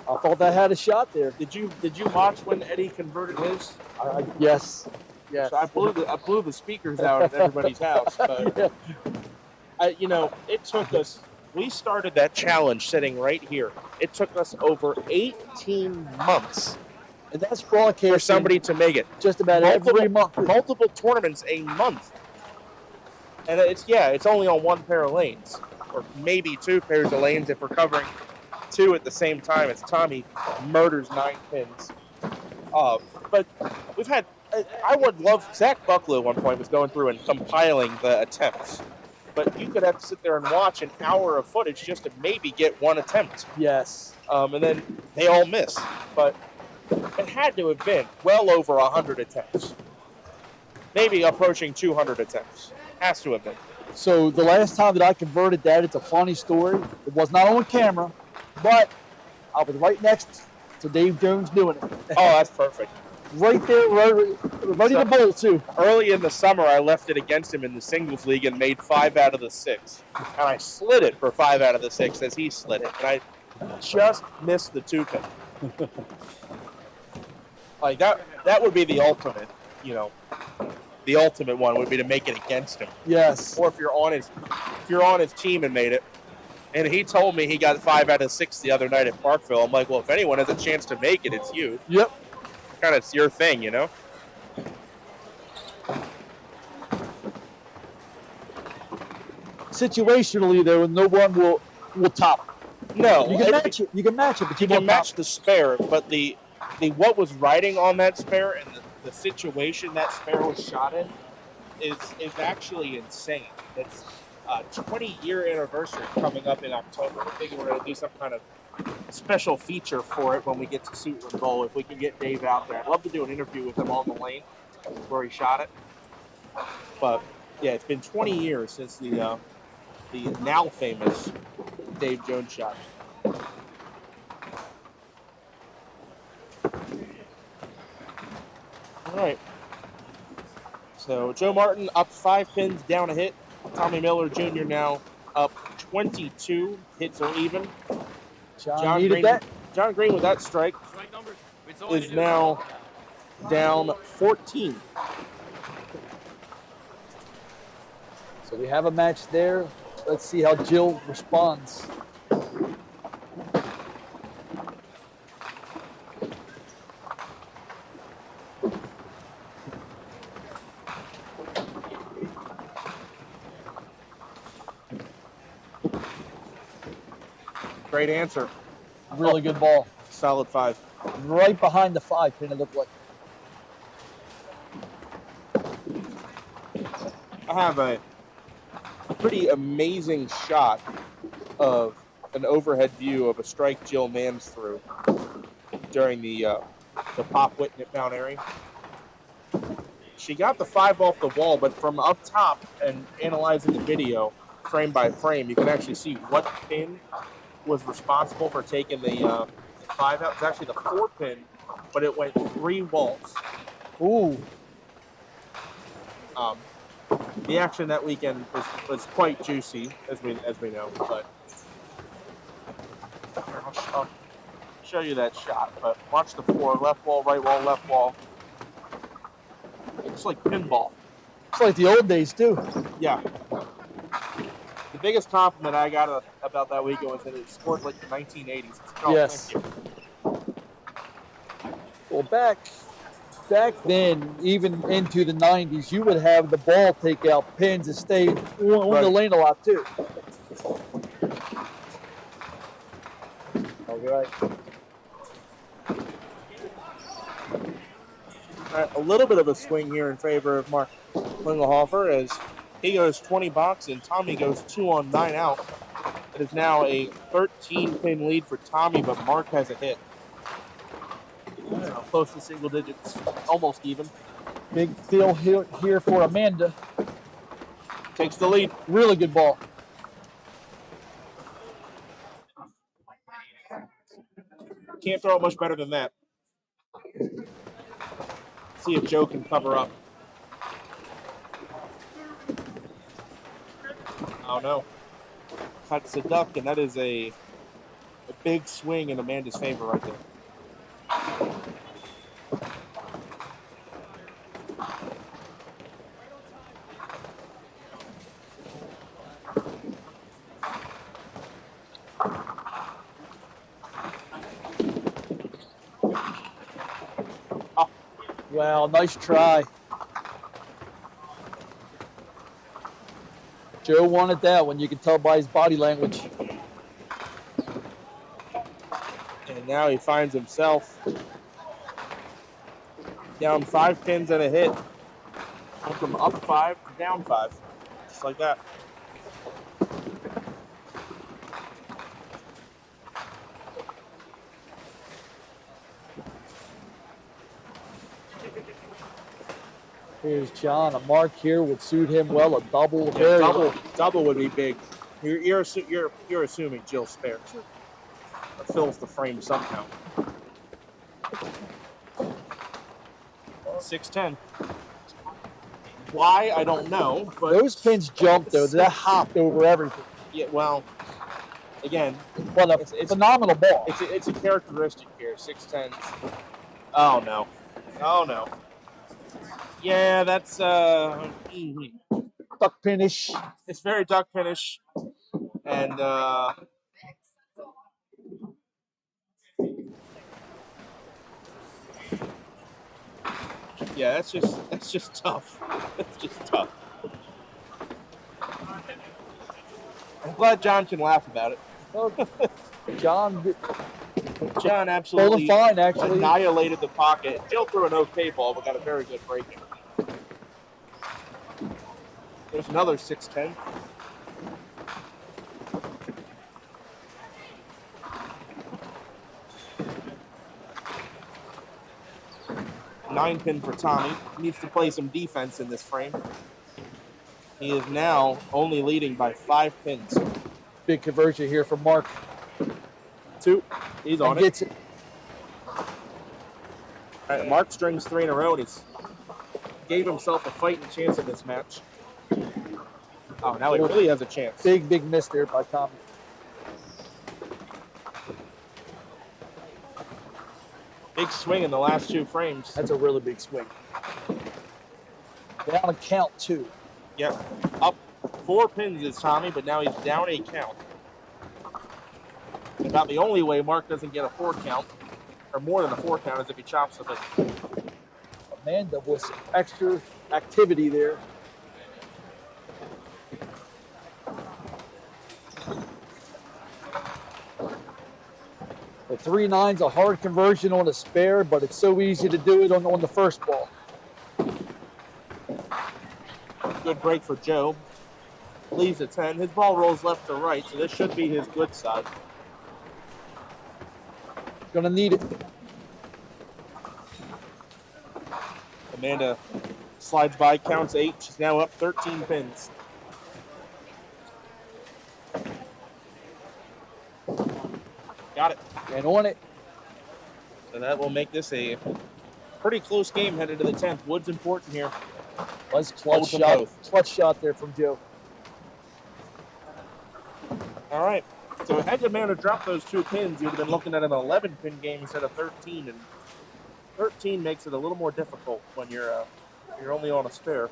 I thought that had a shot there. Did you watch when Eddie converted his? Yes. Yes. So I blew the speakers out at everybody's house. But Yeah. it took us we started that challenge sitting right here. It took us over 18 months And that's broadcast for somebody to make it. just about every month. Multiple tournaments a month. And it's only on one pair of lanes, or maybe two pairs of lanes if we're covering two at the same time as Tommy murders 9 pins. But we've had, I would love, Zach Bucklew at one point was going through and compiling the attempts. But you could have to sit there and watch an hour of footage just to maybe get one attempt. Yes. And then they all miss. But it had to have been well over 100 attempts. Maybe approaching 200 attempts. Has to have been. So the last time that I converted that, it's a funny story. It was not on camera, but I was right next to Dave Jones doing it. Oh, that's perfect. Right there, ready to bowl too. Early in the summer, I left it against him in the singles league and made 5 out of the 6. And I slid it for 5 out of the 6 as he slid it. And I just missed the 2-pin. Like that would be the ultimate, the ultimate one would be to make it against him. Yes. Or if you're on his team and made it. And he told me he got 5 out of 6 the other night at Parkville. I'm like, well, if anyone has a chance to make it, it's you. Yep. Kind of it's your thing, Situationally, though, no one will top it. No, You can match it. You can match it, but you you can match the spare, but the what was riding on that spare and the situation that spare was shot in is actually insane. It's a 20-year anniversary coming up in October. I think we're going to do some kind of special feature for it when we get to Suitland Bowl. If we can get Dave out there, I'd love to do an interview with him on the lane where he shot it. But yeah, it's been 20 years since the now famous Dave Jones shot. All right. So Joe Martin up 5 pins, down a hit. Tommy Miller Jr. now up 22. Hits are even. John needed that. John Green with that strike is now down 14. So we have a match there. Let's see how Jill responds. Great answer. Really good ball. Solid 5. Right behind the 5 pin, it looked like. I have a pretty amazing shot of an overhead view of a strike Jill mans through during the Pop Whitten at Mount Airy. She got the 5 off the wall, but from up top and analyzing the video frame by frame, you can actually see what pin was responsible for taking the 5 out. It's actually the 4 pin, but it went 3 walls. Ooh. The action that weekend was quite juicy, as we know. But I'll show you that shot. But watch the 4: left wall, right wall, left wall. It's like pinball. It's like the old days too. Yeah. The biggest compliment I got about that weekend was that it scored like the 1980s. Oh, yes. Thank you. Well, back then, even into the 90s, you would have the ball take out pins and stay on the lane a lot too. All right. All right, a little bit of a swing here in favor of Mark Klingelhofer as he goes 20 box and Tommy goes 2 on 9 out. It is now a 13-pin lead for Tommy, but Mark has a hit. Close to single digits, almost even. Big deal here for Amanda. Takes the lead. Really good ball. Can't throw it much better than that. See if Joe can cover up. Oh no. Cuts a duck, and that is a big swing in Amanda's favor right there. Wow, nice try. Joe wanted that one. You can tell by his body language. And now he finds himself down 5 pins and a hit. Went from up 5 to down 5. Just like that. Here's John. A mark here would suit him well. A double. Yeah, Very double would be big. You're assuming Jill spares it. Or fills the frame somehow. 610. Why, I don't know. But Those pins jumped, though. That hopped over everything. yeah, well, again, Well, a it's phenomenal ball. it's a characteristic here. 610s. Oh no. Oh no. Yeah, that's Duck finish. it's very duck finish. And yeah, that's just tough. That's just tough. I'm glad John can laugh about it. Oh, John John bowling absolutely fine, actually. annihilated the pocket. Jill threw an okay ball, but got a very good break in. There's another 610. Nine pin for Tommy. He needs to play some defense in this frame. He is now only leading by 5 pins. Big conversion here from Mark. 2. He's on And it. gets it. All right, Mark strings 3 in a row, and he's gave himself a fighting chance in this match. Oh, now he really has a chance. Big miss there by Tommy. Big swing in the last 2 frames. That's a really big swing. Down a count, 2. Yep. Up 4 pins is Tommy, but now he's down a count. About the only way Mark doesn't get a 4 count, or more than a 4 count, is if he chops a bit. Amanda with some extra activity there. The 3-9's a hard conversion on a spare, but it's so easy to do it on the first ball. Good break for Joe. Leaves a 10. His ball rolls left to right, so this should be his good side. Gonna need it. Amanda slides by, counts 8. She's now up 13 pins. Got it. And on it. So that will make this a pretty close game headed to the 10th. Wood's important here. Was Hold clutch them shot. both. Clutch shot there from Joe. All right. So had Amanda dropped those 2 pins, you'd have been looking at an 11-pin game instead of 13, and 13 makes it a little more difficult when you're only on a spare.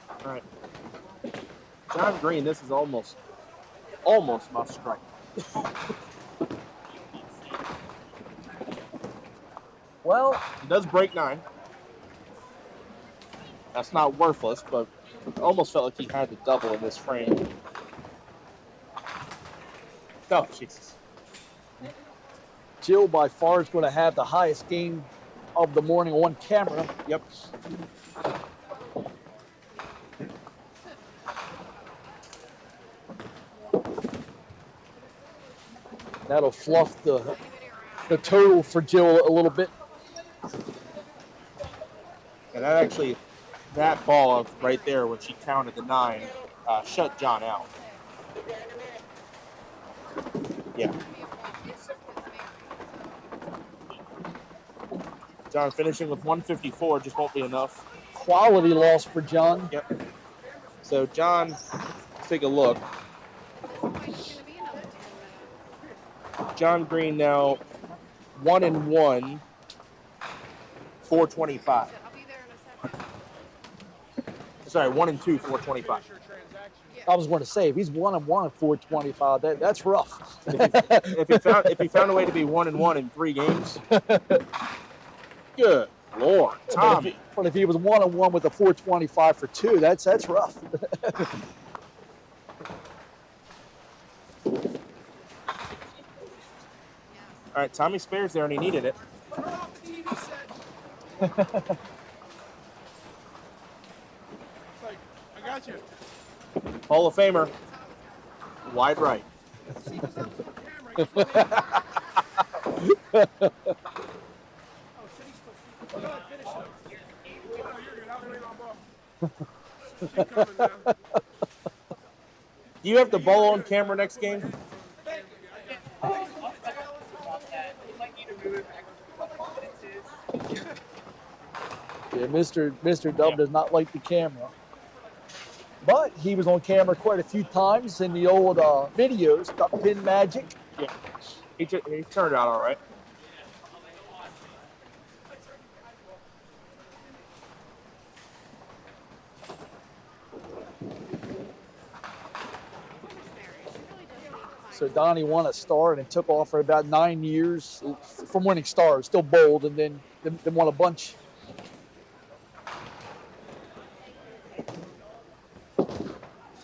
All right. John Green, this is almost must strike. Well, He does break 9. That's not worthless, but it almost felt like he had to double in this frame. Oh, Jesus. Jill by far is going to have the highest game of the morning on camera. Yep. That'll fluff the total for Jill a little bit. And that actually, that ball right there when she counted the 9, shut John out. Yeah. John finishing with 154 just won't be enough. Quality loss for John. Yep. So John, let's take a look. John Green now 1-1, 425. Sorry, 1-2, 425. I was going to say, if he's 1-1 at 425, that's rough. If he found a way to be 1-1 in 3 games, Good Lord, Tommy. But if he was 1-on-1 with a 425 for 2, that's rough. All right, Tommy spares there, and he needed it. I got you. Hall of Famer, wide right. Do you have the ball on camera next game? Yeah, Mr. Dub does not like the camera. But he was on camera quite a few times in the old videos, Duck Pin Magic. Yeah, he turned out all right. So Donnie won a star and it took off for about 9 years from winning stars, still bold, and then won a bunch.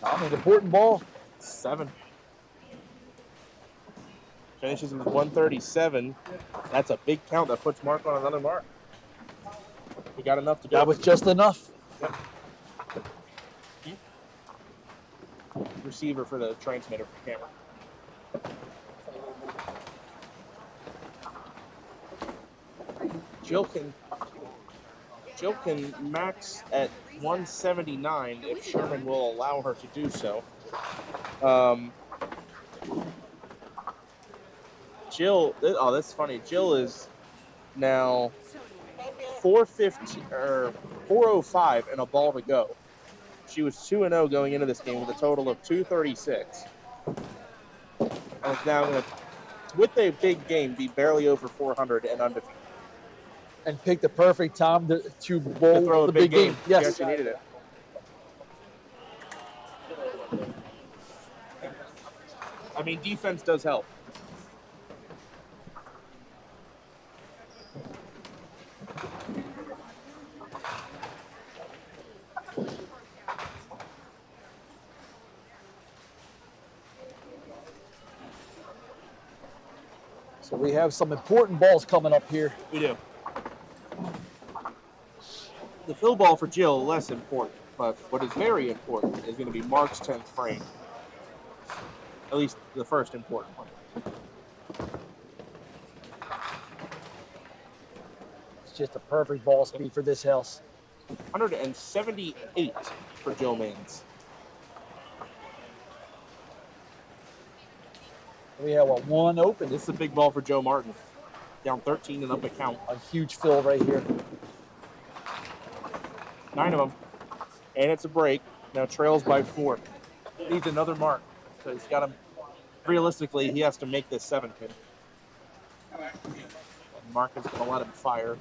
Tommy, an important ball. 7. Finishes with 137. That's a big count. That puts Mark on another mark. He got enough to do. That was just enough. Yep. Receiver for the transmitter for the camera. Jill can max at 179 if Sherman will allow her to do so. Jill, oh, that's funny. Jill is now 450 or 405 and a ball to go. She was 2-0 going into this game with a total of 236. And is now going to, with a big game, be barely over 400 and undefeated. And pick the perfect time to bowl throw the a big game. Yes. She needed it. I mean, defense does help. So we have some important balls coming up here. We do. The fill ball for Jill, less important, but what is very important is going to be Mark's 10th frame. At least the first important one. It's just a perfect ball speed for this house. 178 for Jill Mains. We have one open. This is a big ball for Joe Martin. Down 13 and up a count. A huge fill right here. 9 of them. And it's a break. Now trails by 4. Needs another mark. So he's got him. Realistically, he has to make this 7 pin. Mark is going to let him fire.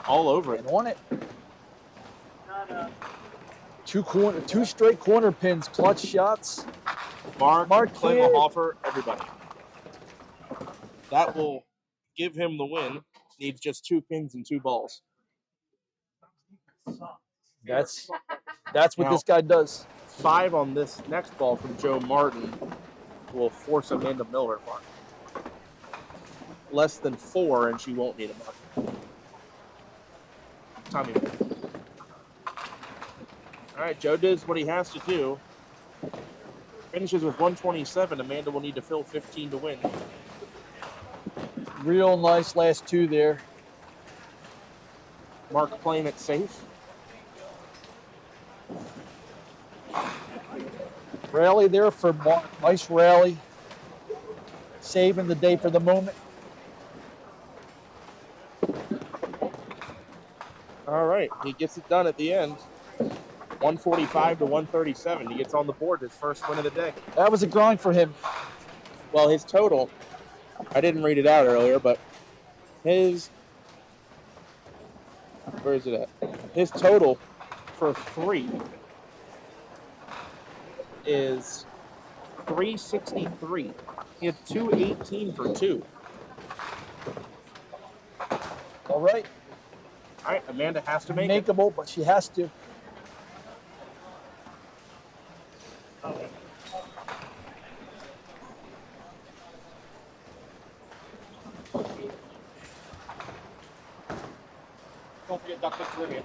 All over it. And on it. Two straight corner pins, clutch shots. Mark here. Klingelhofer, everybody. That will give him the win. Needs just 2 pins and 2 balls. That's what Now, this guy does. 5 on this next ball from Joe Martin will force Amanda Miller mark. Less than 4 and she won't need a mark. Tommy. All right, Joe does what he has to do. Finishes with 127. Amanda will need to fill 15 to win. Real nice last 2 there. Mark playing it safe. Rally there for Mark. Nice rally. Saving the day for the moment. All right, he gets it done at the end. 145 to 137. He gets on the board, his first win of the day. That was a grind for him. Well, his total, I didn't read it out earlier, but where is it at? His total for 3 is 363. He had 218 for 2. All right. All right, Amanda has to make it. Makeable, but she has to. Don't forget duck pin trivia.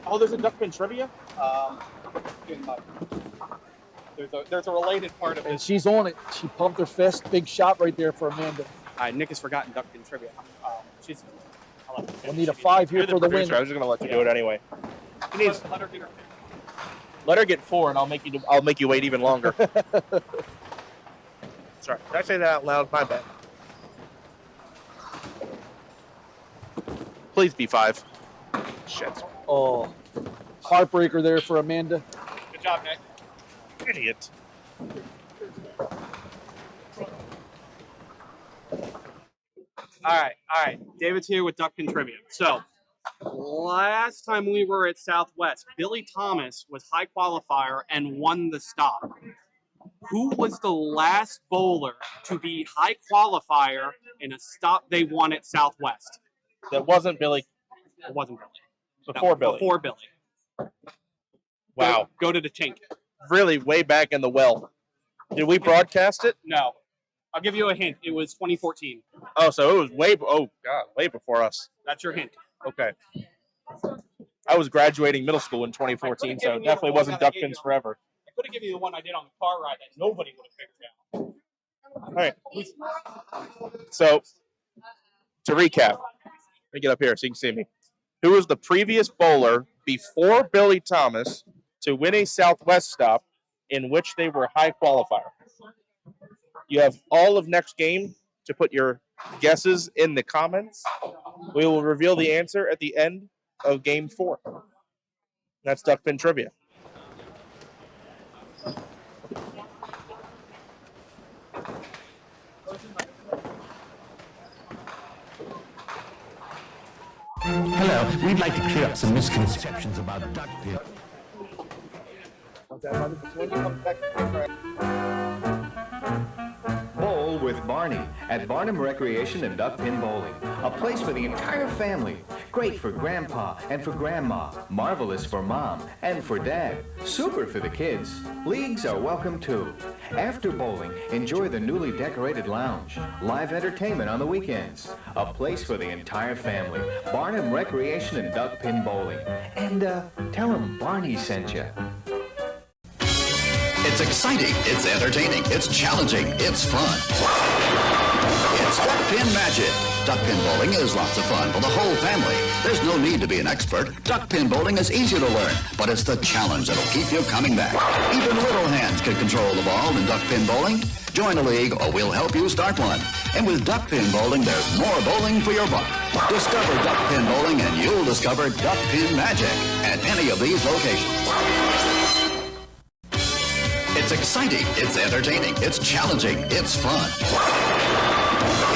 Oh, there's a duck pin trivia? There's a related part of And it. she's on it. She pumped her fist. Big shot right there for Amanda. Nick has forgotten duck pin trivia. She's. We'll need a 5 here You're the for the producer. I win. was just gonna let you do it anyway. She needs. Let her get her. Let her get 4, and I'll make you wait even longer. Sorry, did I say that out loud? My bad. Please be 5. Shit. Oh, heartbreaker there for Amanda. Good job, Nick. Idiot. All right. David's here with duck pin trivia. So, last time we were at Southwest, Billy Thomas was high qualifier and won the stop. Who was the last bowler to be high qualifier in a stop they won at Southwest? That wasn't Billy. It wasn't Billy. Before Billy. Before Billy. Wow. Go to the tank. Really way back in the well. Did we broadcast it? No. I'll give you a hint. It was 2014. Oh, so it was way before us. That's your hint. Okay. I was graduating middle school in 2014, so it definitely wasn't duck pins forever. I could have given you the one I did on the car ride that nobody would have figured out. All right. So, to recap, let me get up here so you can see me. Who was the previous bowler before Billy Thomas to win a Southwest stop in which they were high qualifier? You have all of next game to put your guesses in the comments. We will reveal the answer at the end of game 4. That's duck pin trivia. Hello, we'd like to clear up some misconceptions about duck pin. Bowl with Barney at Barnum Recreation and Duck Pin Bowling. A place for the entire family. Great for grandpa and for grandma. Marvelous for mom and for dad. Super for the kids. Leagues are welcome too. After bowling, enjoy the newly decorated lounge. Live entertainment on the weekends. A place for the entire family. Barnum Recreation and Duck Pin Bowling. And tell them Barney sent you. It's exciting, it's entertaining, it's challenging, it's fun. It's Duck Pin Magic. Duck pin bowling is lots of fun for the whole family. There's no need to be an expert. Duck pin bowling is easy to learn, but it's the challenge that'll keep you coming back. Even little hands can control the ball in duck pin bowling. Join a league or we'll help you start one. And with duck pin bowling, there's more bowling for your buck. Discover duck pin bowling and you'll discover duck pin magic at any of these locations. It's exciting, it's entertaining, it's challenging, it's fun.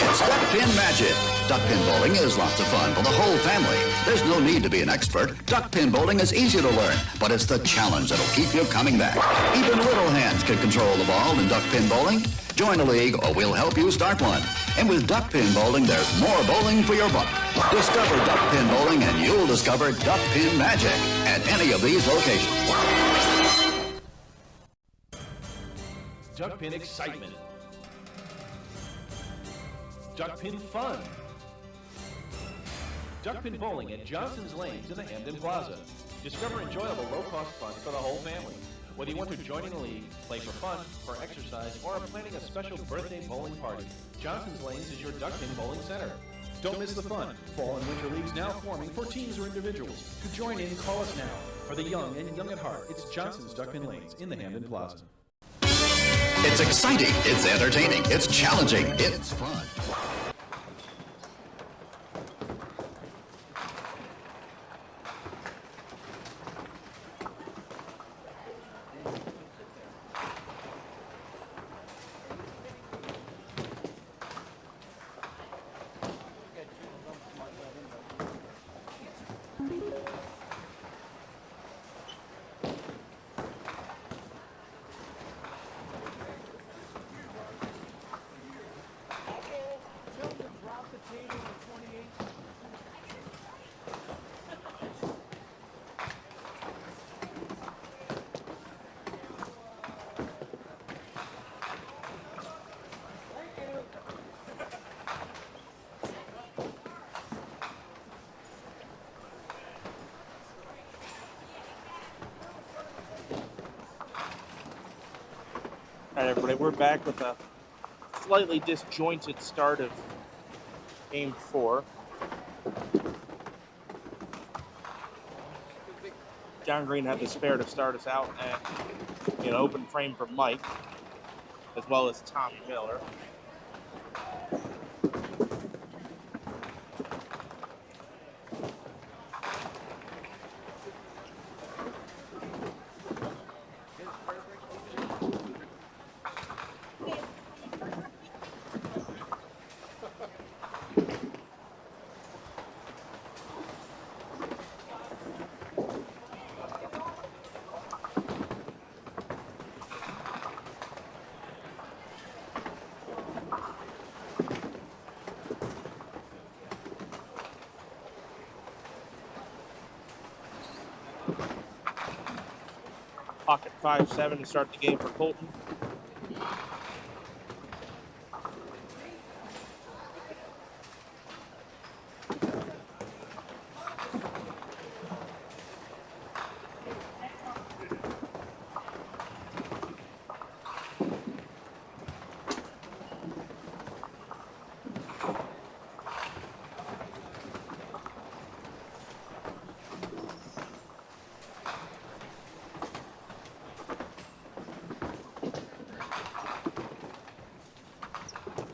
It's Duck Pin Magic. Duck pin bowling is lots of fun for the whole family. There's no need to be an expert. Duck pin bowling is easy to learn, but it's the challenge that'll keep you coming back. Even little hands can control the ball in duck pin bowling. Join a league or we'll help you start one. And with duck pin bowling, there's more bowling for your buck. Discover duck pin bowling and you'll discover duck pin magic at any of these locations. Duck pin excitement. Duck pin fun. Duck pin bowling at Johnson's Lanes in the Hamden Plaza. Discover enjoyable low-cost fun for the whole family. Whether you want to join in a league, play for fun, for exercise, or are planning a special birthday bowling party, Johnson's Lanes is your duck pin bowling center. Don't miss the fun. Fall and winter leagues now forming for teams or individuals. To join in, call us now. For the young and young at heart, it's Johnson's Duck Pin Lanes in the Hamden Plaza. It's exciting, it's entertaining, it's challenging, it's fun. All right, everybody, we're back with a slightly disjointed start of Game 4. John Green had the spare to start us out, and an open frame for Mike, as well as Tommy Miller. Pocket 5-7 to start the game for Colton.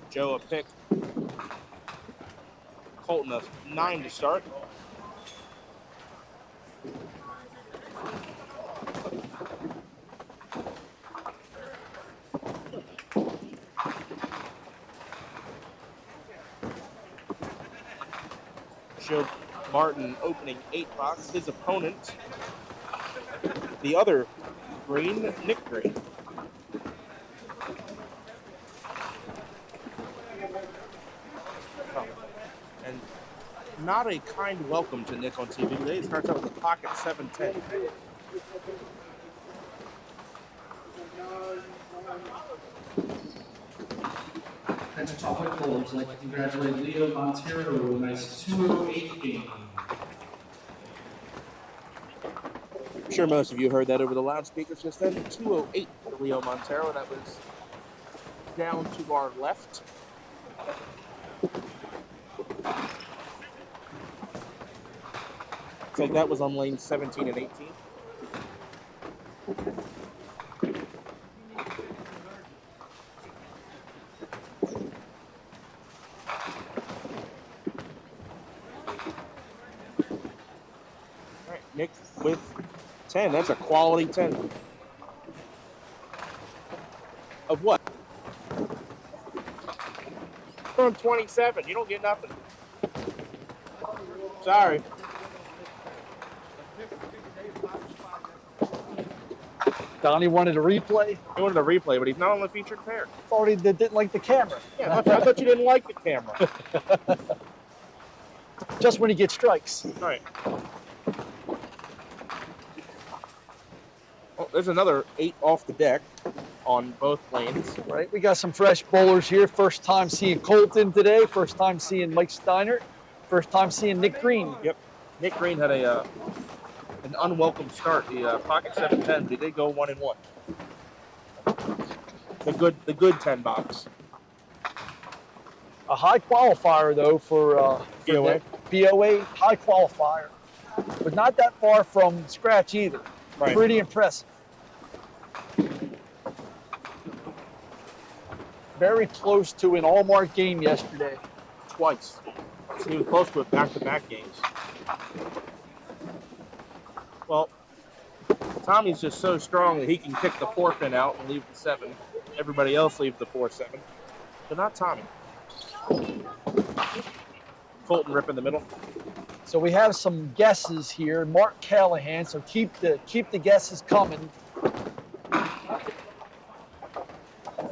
Joe a pick. Colton a 9 to start. Joe Martin opening 8 box. His opponent, the other Green, Nick Green. And not a kind welcome to Nick on TV today. It starts out with a pocket 7-10. That's a topic goal. I'd like to congratulate Leo Montero with a nice 208 game. I'm sure most of you heard that over the loudspeakers just then. 208 for Leo Montero. That was down to our left. Looks like that was on lanes 17 and 18. All right, Nick with 10. That's a quality 10. Of what? From 27. You don't get nothing. Sorry. Donnie wanted a replay. He wanted a replay, but he's not on the featured pair. Thought he didn't like the camera. Yeah, I thought you didn't like the camera. Just when he gets strikes. All right. Oh, there's another 8 off the deck on both lanes. Right, we got some fresh bowlers here. First time seeing Colton today. First time seeing Mike Steiner. First time seeing Nick Green. Yep. Nick Green had an unwelcome start. The pocket 7-10, but he did go 1-1. The good 10 box. A high qualifier though for BOA. BOA high qualifier, but not that far from scratch either. Right. Pretty impressive. Very close to an all-mark game yesterday. Twice. So he was close to it back-to-back games. Well, Tommy's just so strong that he can kick the 4-pin out and leave the 7. Everybody else leaves the 4-7, but not Tommy. Colton rip in the middle. So we have some guesses here. Mark Callahan. So keep the guesses coming.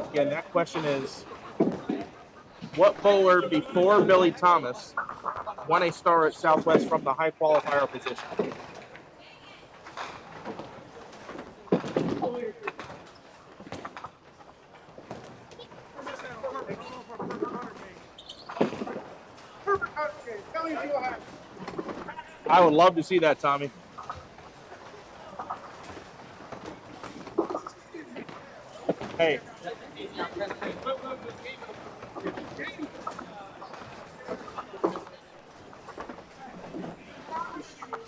Again, that question is, what bowler before Billy Thomas won a star at Southwest from the high qualifier position? I would love to see that, Tommy. Hey.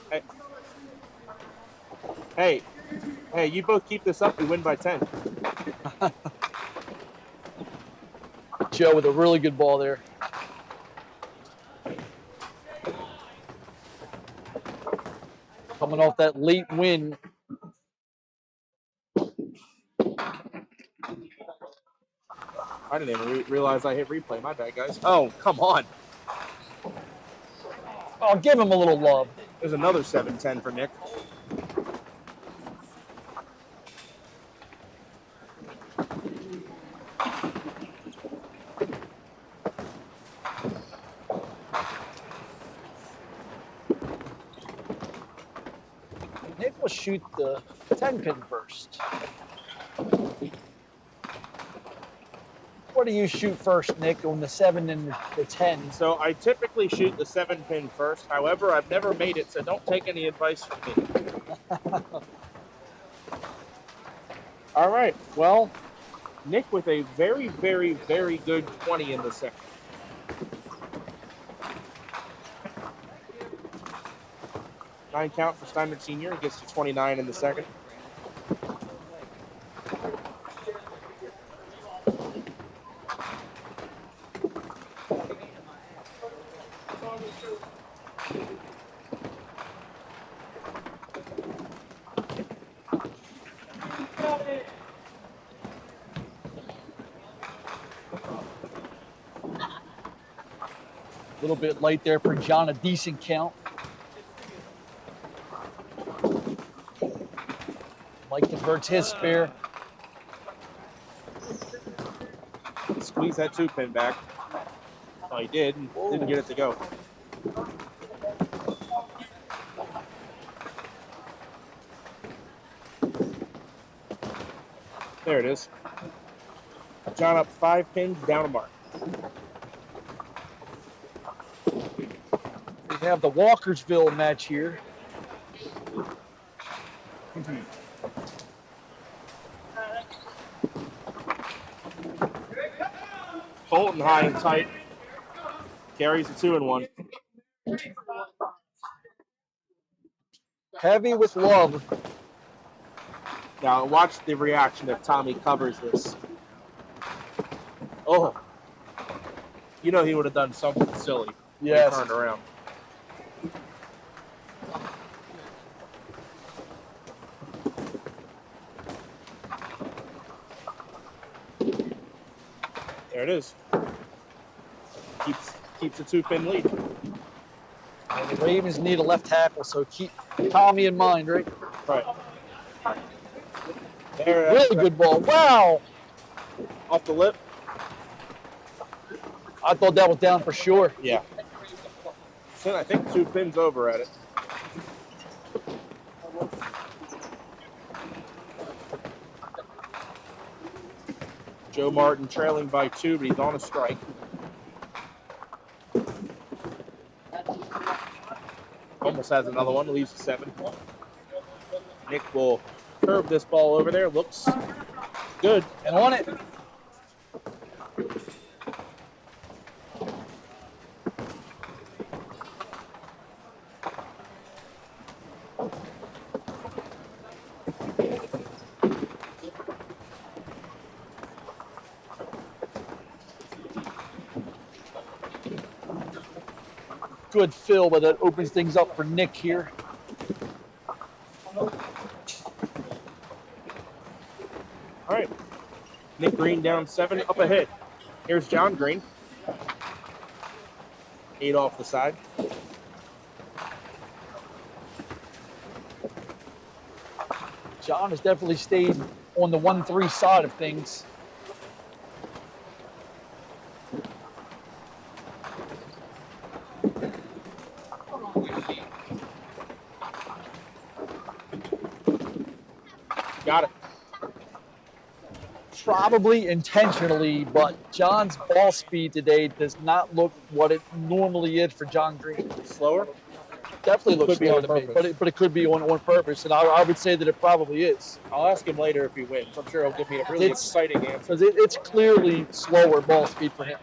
Hey. Hey. Hey, you both keep this up, we win by 10. Joe with a really good ball there. Coming off that late win. I didn't even realize I hit replay. My bad, guys. Oh, come on. I'll give him a little love. There's another 7-10 for Nick. Nick will shoot the 10 pin first. What do you shoot first, Nick, on the 7 and the 10? So I typically shoot the 7 pin first. However, I've never made it, so don't take any advice from me. All right. Well, Nick with a very, very, very good 20 in the second. Nine count for Steinmetz Sr. He gets to 29 in the second. A little bit light there for John, a decent count. Mike converts his spare. Squeeze that 2 pin back. Oh, he did. And didn't get it to go. There it is. John up 5 pins, down a mark. We have the Walkersville match here. Colton high and tight. Carries a 2-1. Heavy with love. Now watch the reaction if Tommy covers this. Oh. You know he would have done something silly. Yes. Turned around. There it is. Keeps a 2-pin lead. And the Ravens need a left tackle, so keep Tommy in mind, right? Right. There, Really good ball. Wow. Off the lip. I thought that was down for sure. Yeah. So I think 2 pins over at it. Joe Martin trailing by 2, but he's on a strike. Almost has another one, leaves a 7. Nick will curve this ball over there. Looks good. And on it. Good fill, but that opens things up for Nick here. All right. Nick Green down 7, up ahead. Here's John Green. 8 off the side. John has definitely stayed on the 1-3 side of things. Got it. Probably intentionally, but John's ball speed today does not look what it normally is for John Green. Slower? definitely looks Could be slow on to me, purpose. but it could be on purpose, and I would say that it probably is. I'll ask him later if he wins. I'm sure he'll give me a really It's- exciting answer. Because it's clearly slower ball speed for him.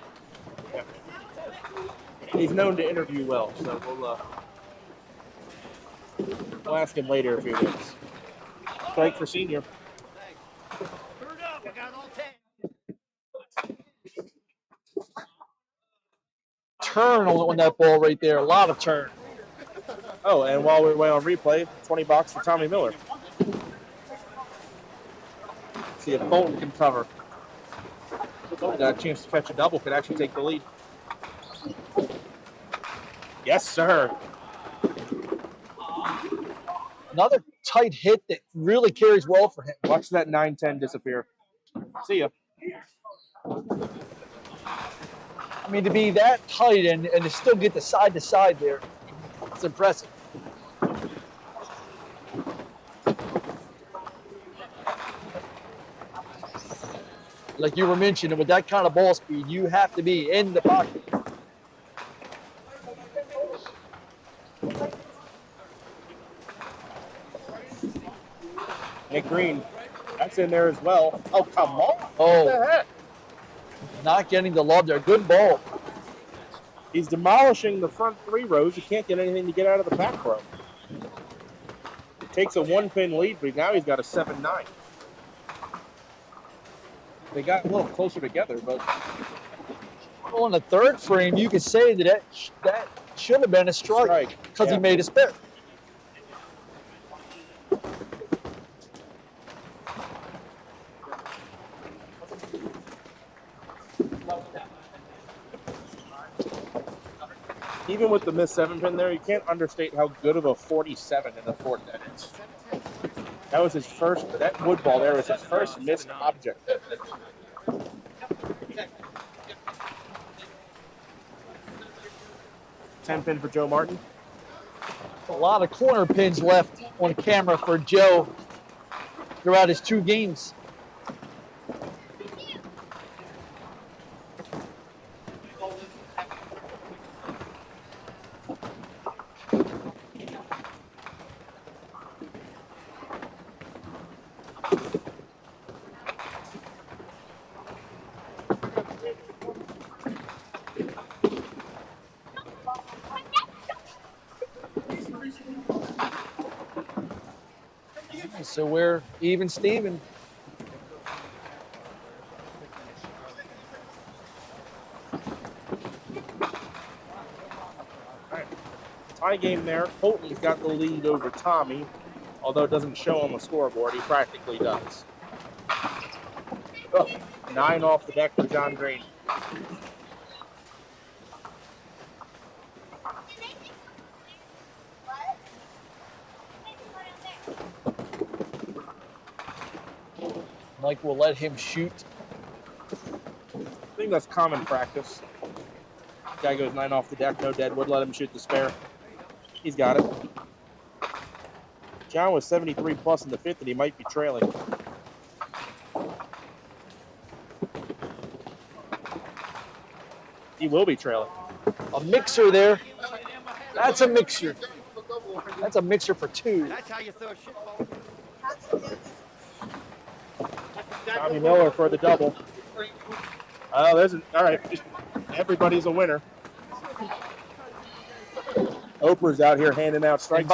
He's known to interview well, so we'll ask him later if he wins. Strike for senior. Turn on that ball right there, a lot of turn. Oh, and while we're away on replay, $20 for Tommy Miller. See if Bolton can cover. Bolton got a chance to catch a double, could actually take the lead. Yes, sir. Another tight hit that really carries well for him. Watch that 9-10 disappear. See ya. I mean, to be that tight and to still get the side to side there, it's impressive. Like you were mentioning, with that kind of ball speed, you have to be in the pocket. Nick Green, that's in there as well. Oh, come on. Oh. What the heck? Not getting the love there. Good ball. He's demolishing the front three rows. He can't get anything to get out of the back row. Takes a 1-pin lead, but now he's got a 7-9. They got a little closer together, but On the third frame, you could say that should have been a strike because he made a spin. even with the missed 7-pin there, you can't understate how good of a 47 in the fourth that is. That was his first, that wood ball there was his first missed object. 10-pin for Joe Martin. A lot of corner pins left on camera for Joe throughout his 2 games. So we're even Steven. Right. Tie game there. Holton's got the lead over Tommy, although it doesn't show on the scoreboard. He practically does. Oh, 9 off the deck for John Green. Mike will let him shoot. I think that's common practice. Guy goes 9 off the deck, no deadwood, let him shoot the spare. He's got it. John was 73 plus in the 5th, and he might be trailing. He will be trailing. A mixer there. That's a mixer. That's a mixer for 2. That's how you throw a shit ball. Tommy Miller for the double. Oh, there's all right. Everybody's a winner. Oprah's out here handing out strikes. And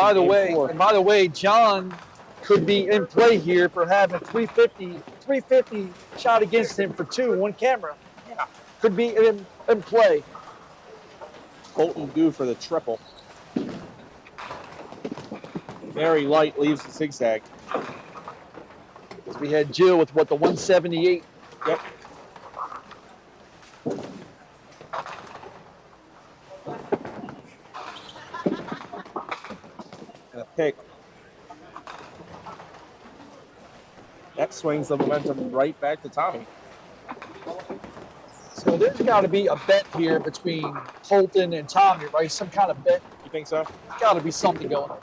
by the way, John could be in play here for having 350 shot against him for 2 on camera. Yeah. Could be in play. Colton Goo for the triple. Very light, leaves the zigzag. We had Jill with the 178. Yep. And a pick. That swings the momentum right back to Tommy. So there's got to be a bet here between Holton and Tommy, right? Some kind of bet. You think so? There's got to be something going on.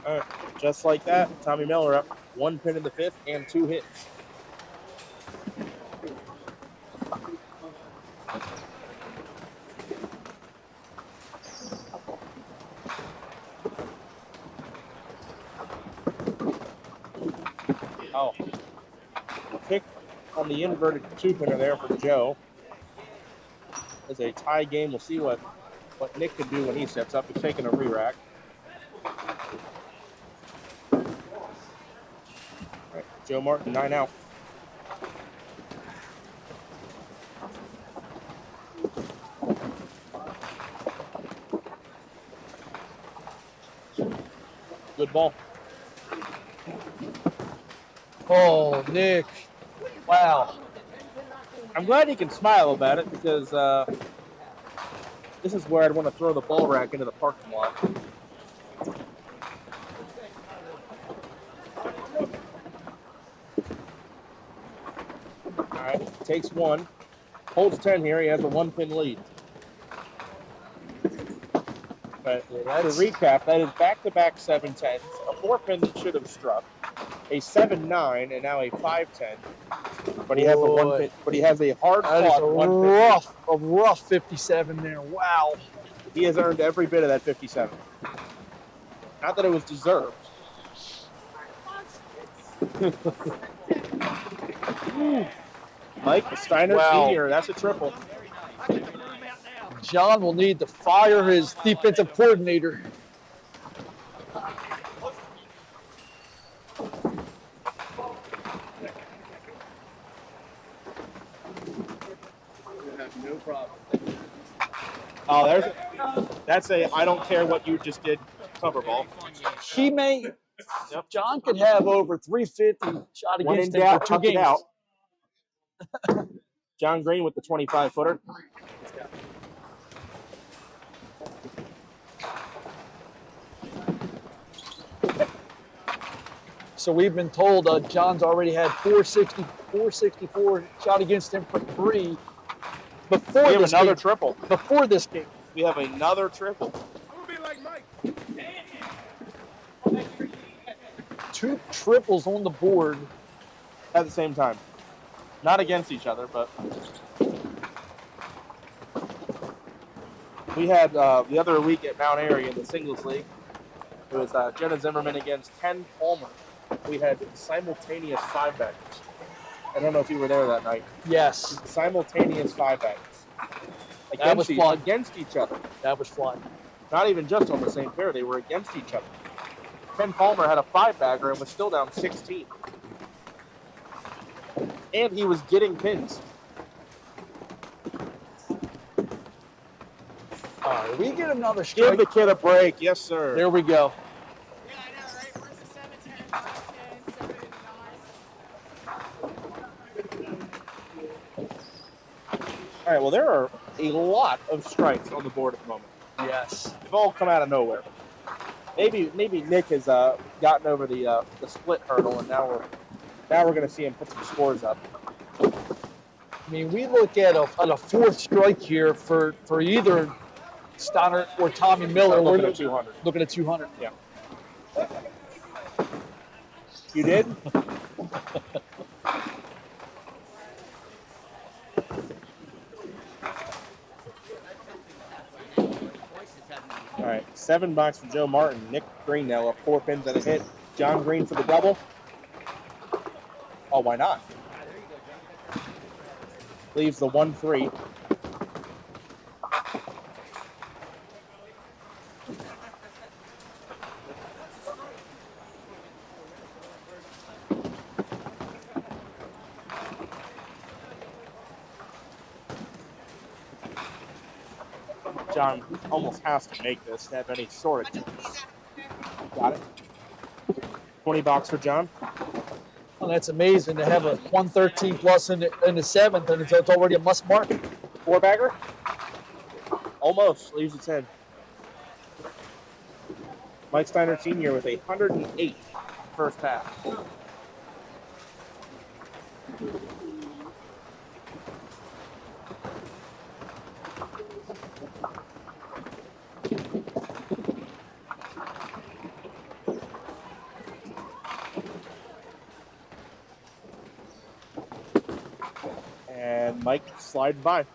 All right. Just like that, Tommy Miller up 1 pin in the 5th and 2 hits. Oh. Kick on the inverted two-pinner there for Joe. It's a tie game. We'll see what Nick can do when he steps up. He's taking a re-rack. All right, Joe Martin, 9 out. Good ball. Oh, Nick. Wow. I'm glad he can smile about it because this is where I'd want to throw the ball rack into the parking lot. All right, takes one. Holds 10 here. He has a 1-pin lead. But to recap, that is back-to-back 7-10s, a 4-pin that should have struck, a 7-9, and now a 5-10. But he has a 1-pin. But he has a hard-fought 1-pin. A rough 57 there. Wow. He has earned every bit of that 57. Not that it was deserved. Mike Steiner Sr., that's a triple. John will need to fire his defensive coordinator. No problem. Oh, that's a I don't care what you just did cover ball. He may. Yep. John could have over 350 shot against him for 2 games. Out. John Green with the 25-footer. So we've been told John's already had 464 shot against him for 3 before we have this another game. Triple. Before this game. We have another triple. 2 triples on the board at the same time. Not against each other, but we had the other week at Mount Airy in the singles league. It was Jenna Zimmerman against Ken Palmer. We had simultaneous 5-baggers. I don't know if you were there that night. Yes. Simultaneous 5-baggers. That was fun. Against each other. That was fun. Not even just on the same pair, they were against each other. Ken Palmer had a 5-bagger and was still down 16. And he was getting pins. All right, we get another strike. Give the kid a break. Yes, sir. There we go. All right, well, there are a lot of strikes on the board at the moment. Yes. They've all come out of nowhere. Maybe Nick has gotten over the split hurdle, and now we're going to see him put some scores up. I mean, we look at a 4th strike here for either Steiner or Tommy Miller. Looking at 200. Looking at 200. Yeah. You did? All right, 7 box for Joe Martin. Nick Green now up 4 pins and a hit. John Green for the double. Oh, why not? Leaves the 1-3. John almost has to make this to have any sort of chance. Got it. 20 box for John. Well, that's amazing to have a 113 plus in the 7th, and it's already a must mark. 4-bagger? Almost. Leaves its head. Mike Steiner Sr. with a 108 first pass. And Mike slides by.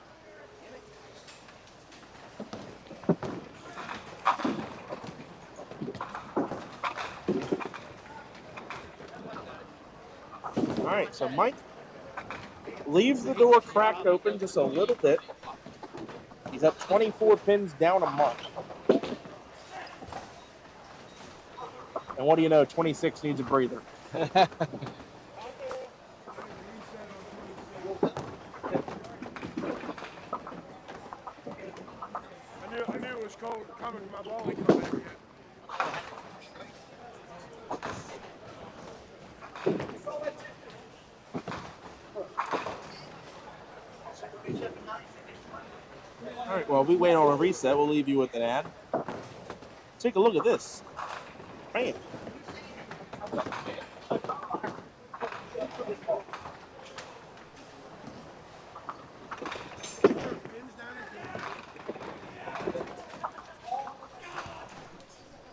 right, so Mike leaves the door cracked open just a little bit. He's up 24 pins down a mark. And what do you know, 26 needs a breather. I knew it was cold coming from my ball. He come back yet. All right, well, we wait on a reset. We'll leave you with an ad. Take a look at this. Man.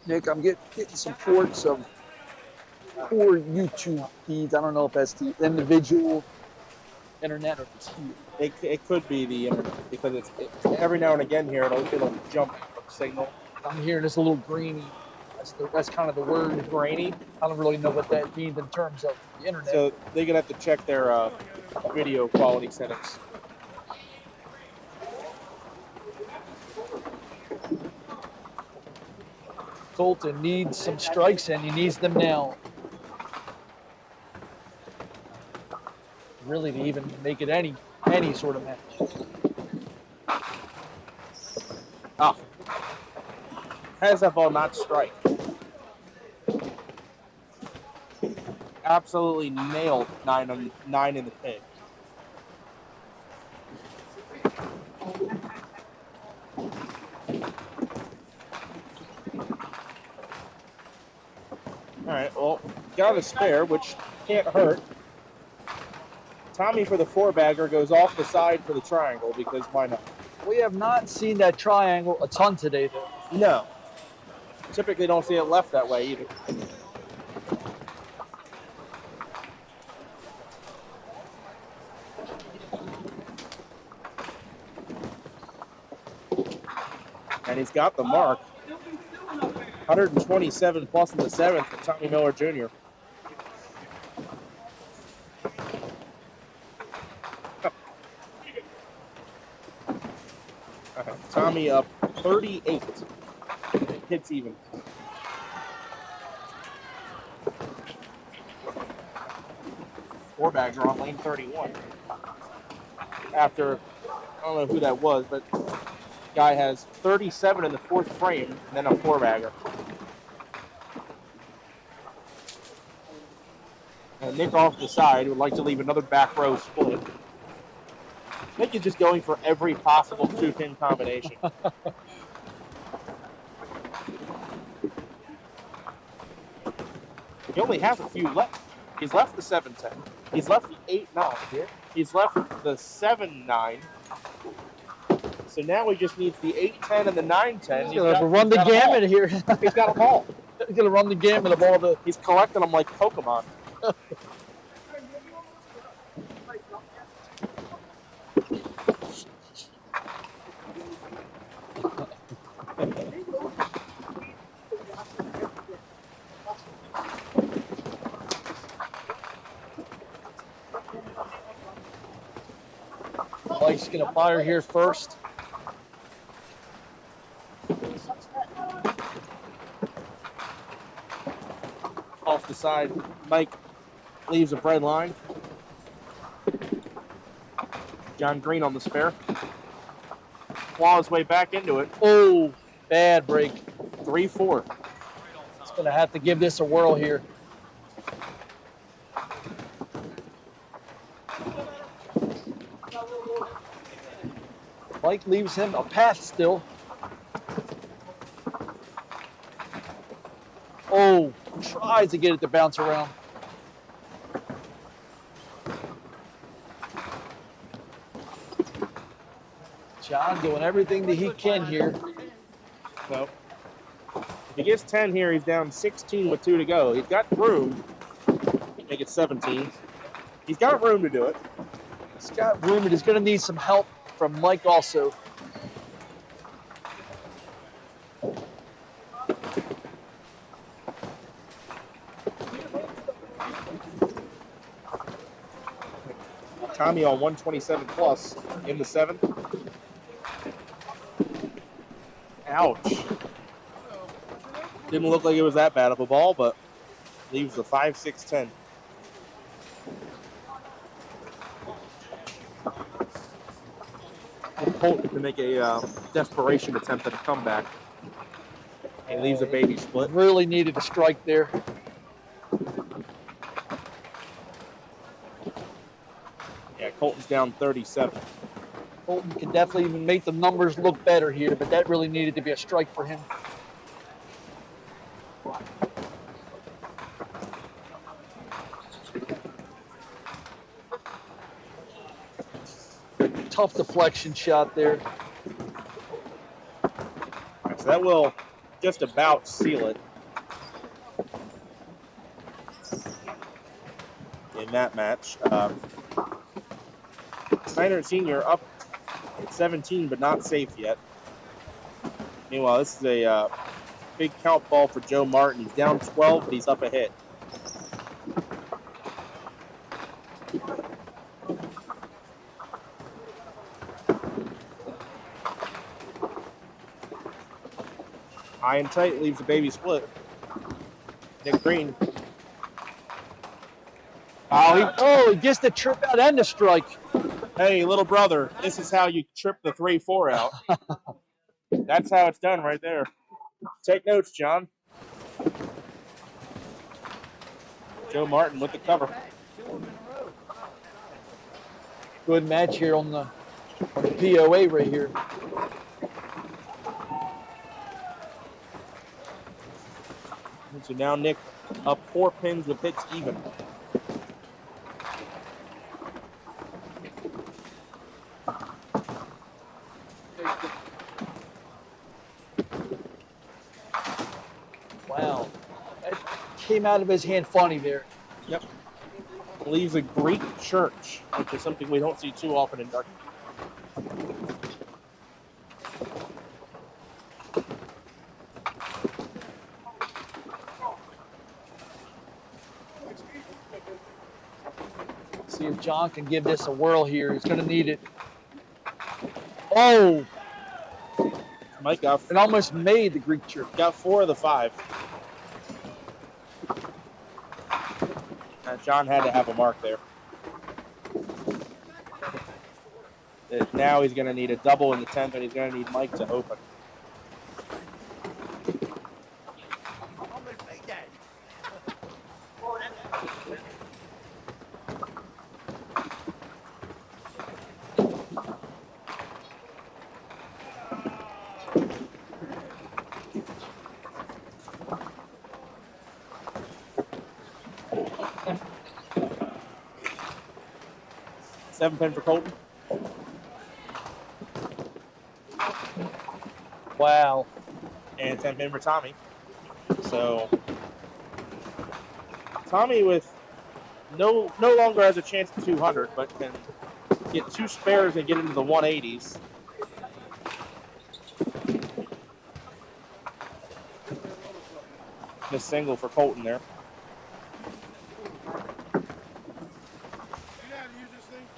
Nick, I'm getting some ports of poor YouTube feeds. I don't know if that's the individual internet or it's here. It could be the internet because it's every now and again here it'll jump from signal. I'm hearing this a little grainy. That's kind of the word. Grainy. I don't really know what that means in terms of the internet. So they're gonna have to check their video quality settings. Colton needs some strikes and he needs them now. Really to even make it any sort of match. Oh. Has that ball not strike? Absolutely nailed 9 in the pin. All right, well, got a spare, which can't hurt. Tommy for the 4-bagger goes off the side for the triangle because why not? We have not seen that triangle a ton today, though. No. Typically don't see it left that way either. And he's got the mark. 127 plus in the 7th for Tommy Miller Jr. Tommy up 38. Hits even. Four-bagger on lane 31. After, I don't know who that was, but guy has 37 in the 4th frame, and then a 4-bagger. And Nick off the side would like to leave another back row split. Nick is just going for every possible 2-pin combination. He only has a few left. He's left the 7-10. He's left the 8-9 here. He's left the 7-9. So now he just needs the 8-10 and the 9-10. He's going to run the gamut here. He's got them all. He's going to run the gamut of all the... He's collecting them like Pokemon. Mike's going to fire here first. Off the side, Mike leaves a bread line. John Green on the spare. Claw his way back into it. Oh, bad break. 3-4. He's going to have to give this a whirl here. Mike leaves him a path still. Oh, tries to get it to bounce around. John doing everything that he can here. So, if he gets 10 here, he's down 16 with 2 to go. He's got room. Make it 17. He's got room to do it. He's got room, and he's going to need some help from Mike also. Tommy on 127 plus in the 7th. Ouch. Didn't look like it was that bad of a ball, but leaves the 5-6-10. Colton to make a desperation attempt at a comeback. He leaves a baby split. Really needed a strike there. Yeah, Colton's down 37. Colton can definitely even make the numbers look better here, but that really needed to be a strike for him. Tough deflection shot there. So that will just about seal it in that match. Snyder Sr. up at 17, but not safe yet. Meanwhile, this is a big count ball for Joe Martin. He's down 12, but he's up a hit. High and tight leaves the baby split. Nick Green. Oh, he gets the trip out and the strike. Hey, little brother, this is how you trip the 3-4 out. That's how it's done right there. Take notes, John. Joe Martin with the cover. Good match here on the POA right here. So now Nick up 4 pins with hits even. Wow. That came out of his hand funny there. Yep. Leaves a Greek church, which is something we don't see too often in dark. See if John can give this a whirl here. He's going to need it. Oh! Mike got it almost made the Greek church. Got 4 of the 5. John had to have a mark there. Now he's going to need a double in the 10th, and he's going to need Mike to open. Seven pin for Colton. Wow. And 10 pin for Tommy. So Tommy with no longer has a chance at 200, but can get 2 spares and get into the 180s. Just single for Colton there.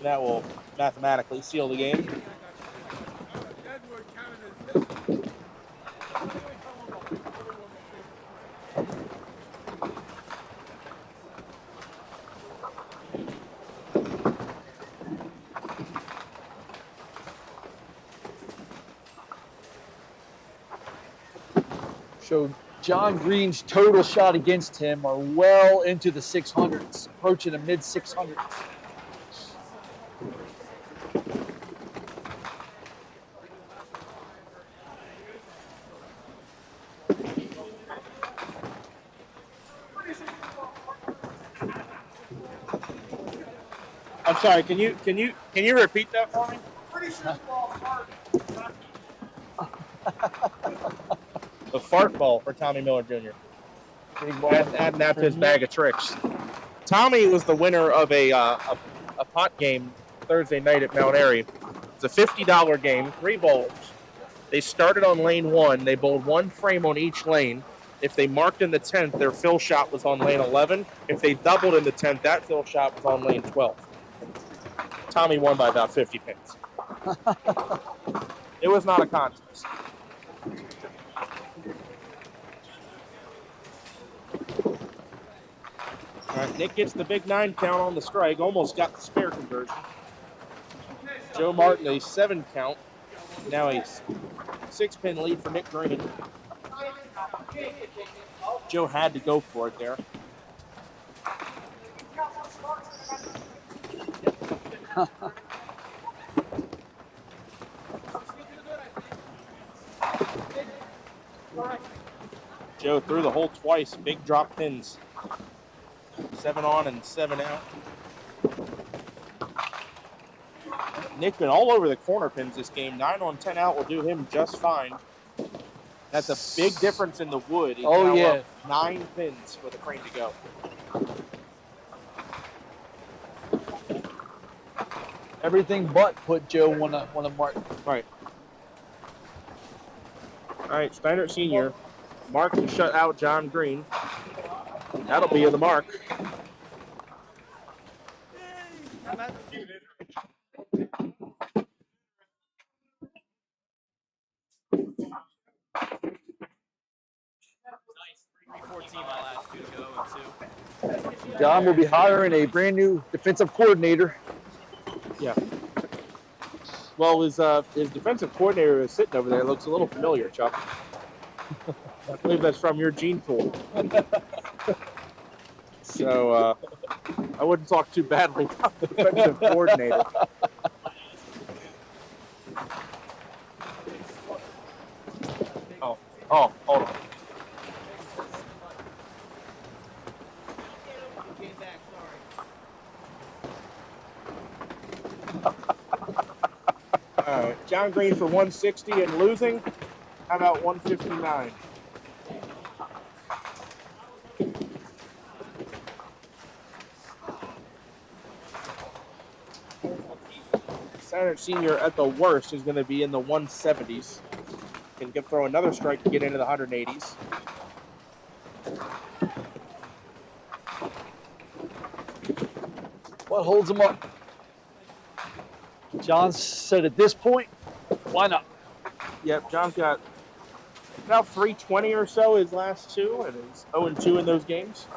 That will mathematically seal the game. So John Green's total shot against him are well into the 600s, approaching the mid 600s. I'm sorry. Can you repeat that for me? The fart ball for Tommy Miller Jr. Adding that to his bag of tricks. Tommy was the winner of a pot game Thursday night at Mount Airy. It's a $50 game, 3 bowlers. They started on lane 1. They bowled 1 frame on each lane. If they marked in the 10th, their fill shot was on lane 11. If they doubled in the 10th, that fill shot was on lane 12. Tommy won by about 50 pins. It was not a contest. All right, Nick gets the big 9 count on the strike. Almost got the spare conversion. Joe Martin, a 7 count. Now a 6-pin lead for Nick Green. Joe had to go for it there. Joe threw the hole twice. Big drop pins. 7 on and 7 out. Nick been all over the corner pins this game. 9 on 10 out will do him just fine. That's a big difference in the wood. He's Oh, now yeah. up 9 pins for the crane to go. Everything but put Joe on a mark. Right. All right, Steiner Sr. Mark to shut out John Green. That'll be in the mark. John will be hiring a brand new defensive coordinator. Yeah. Well, his defensive coordinator is sitting over there. Looks a little familiar, Chuck. I believe that's from your gene pool. So I wouldn't talk too badly about the defensive coordinator. Oh, hold on. All right, John Green for 160 and losing. How about 159? Steiner Sr. at the worst is going to be in the 170s. Can throw another strike to get into the 180s. What holds him up? John said at this point, why not? Yep, John's got about 320 or so his last two, and he's 0-2 in those games.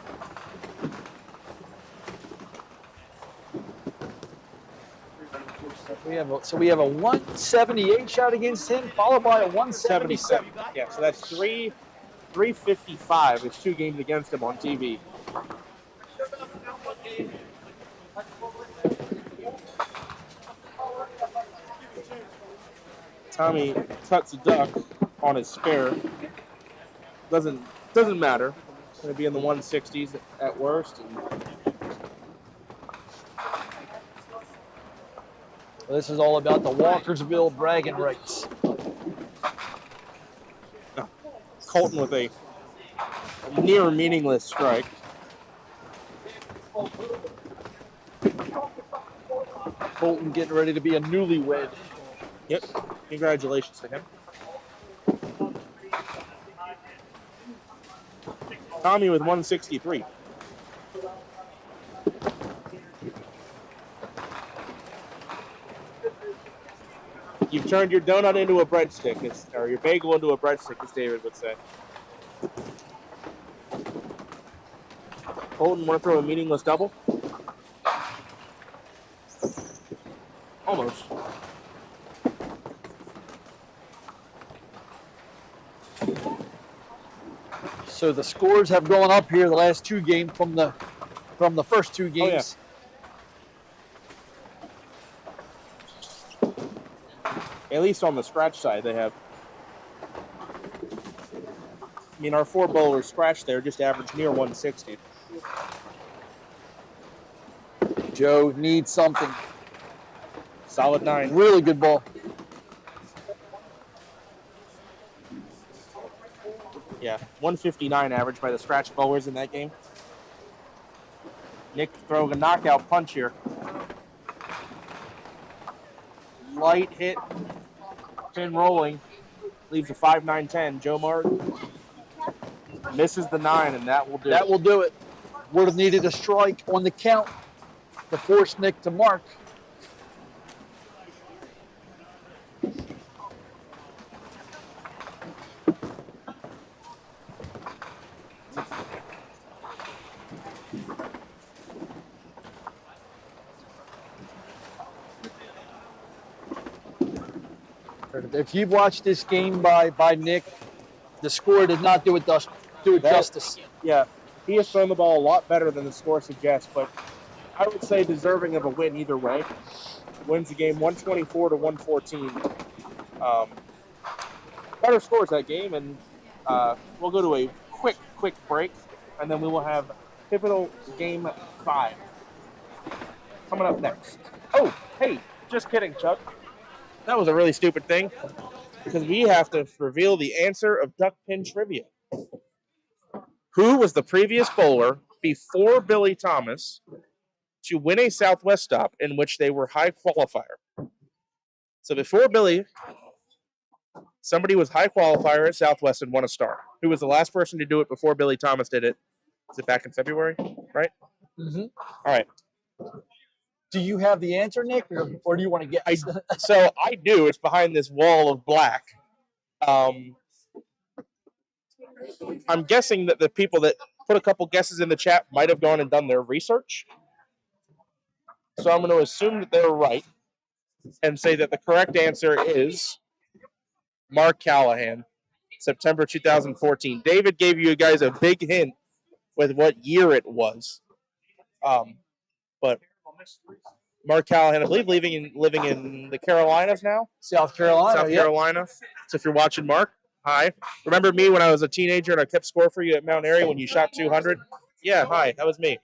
We have a 178 shot against him, followed by a 177. Yeah, so that's 355 is 2 games against him on TV. Tommy cuts a duck on his spare. Doesn't matter. It's going to be in the 160s at worst. This is all about the Walkersville bragging rights. Colton with a near meaningless strike. Colton getting ready to be a newlywed. Yep. Congratulations to him. Tommy with 163. You've turned your donut into a breadstick, or your bagel into a breadstick, as David would say. Colton, want to throw a meaningless double? Almost. So the scores have gone up here the last 2 games from the first 2 games. Oh, yeah. At least on the scratch side, they have. I mean, our 4 bowlers scratched there just average near 160. Joe needs something. Solid 9. Really good ball. Yeah, 159 average by the scratch bowlers in that game. Nick throwing a knockout punch here. Light hit, pin rolling, leaves a 5-9-10. Joe Martin misses the 9, and that will do That it. will do it. Would have needed a strike on the count to force Nick to mark. record. If you've watched this game by Nick, the score did not do it justice. Yeah, he has thrown the ball a lot better than the score suggests, but I would say deserving of a win either way. Wins the game 124 to 114. Better scores that game, and we'll go to a quick break, and then we will have pivotal game 5 coming up next. Oh, hey, just kidding, Chuck. That was a really stupid thing because we have to reveal the answer of duck pin trivia. Who was the previous bowler before Billy Thomas to win a Southwest stop in which they were high qualifier? So before Billy, somebody was high qualifier at Southwest and won a star. Who was the last person to do it before Billy Thomas did it? Is it back in February, right? Mm-hmm. All right. Do you have the answer, Nick, or do you want to guess? So I do. It's behind this wall of black. I'm guessing that the people that put a couple guesses in the chat might have gone and done their research. So I'm going to assume that they're right and say that the correct answer is Mark Callahan, September 2014. David gave you guys a big hint with what year it was. But Mark Callahan, I believe, living in the Carolinas now. South Carolina. South Carolina. So if you're watching, Mark, hi. Remember me when I was a teenager and I kept score for you at Mount Airy when you shot 200? Yeah, hi, that was me.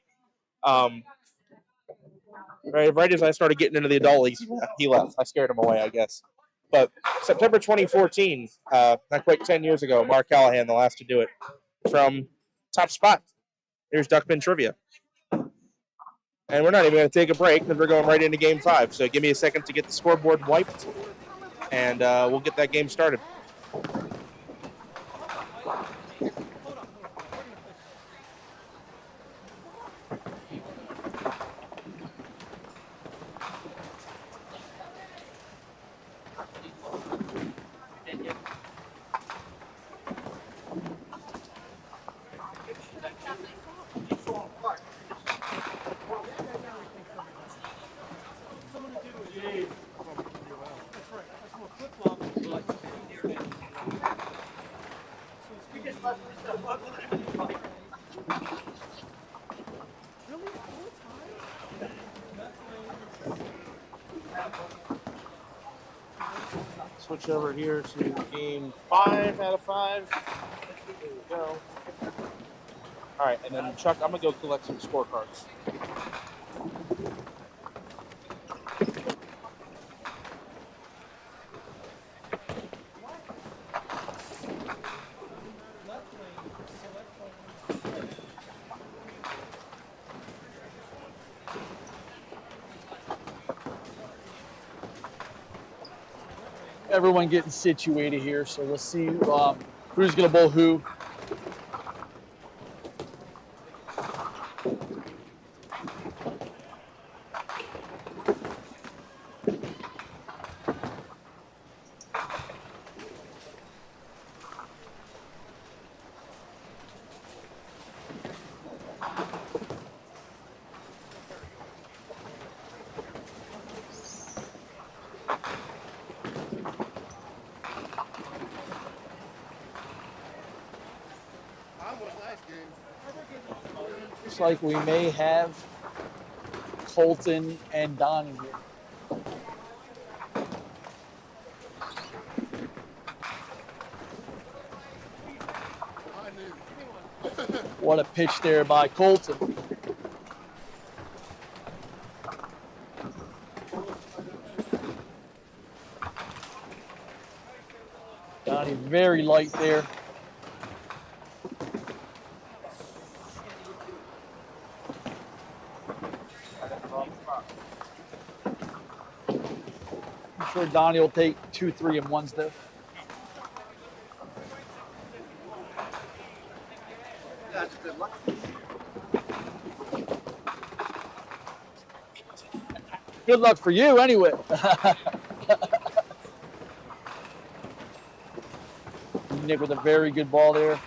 Right as I started getting into the adult leagues, he left. I scared him away, I guess. But September 2014, not quite 10 years ago, Mark Callahan, the last to do it, from Top Spot. Here's Duckpin Trivia. And we're not even going to take a break because we're going right into Game 5. So give me a second to get the scoreboard wiped, and we'll get that game started. Switch over here to Game 5 out of 5. There we go. All right, and then Chuck, I'm gonna go collect some scorecards. Everyone getting situated here, so let's see who's going to bowl who. Looks like we may have Colton and Donnie here. What a pitch there by Colton. Donnie very light there. I'm sure Donnie will take 2, 3, and 1s though. Good luck for you anyway. Nick with a very good ball there.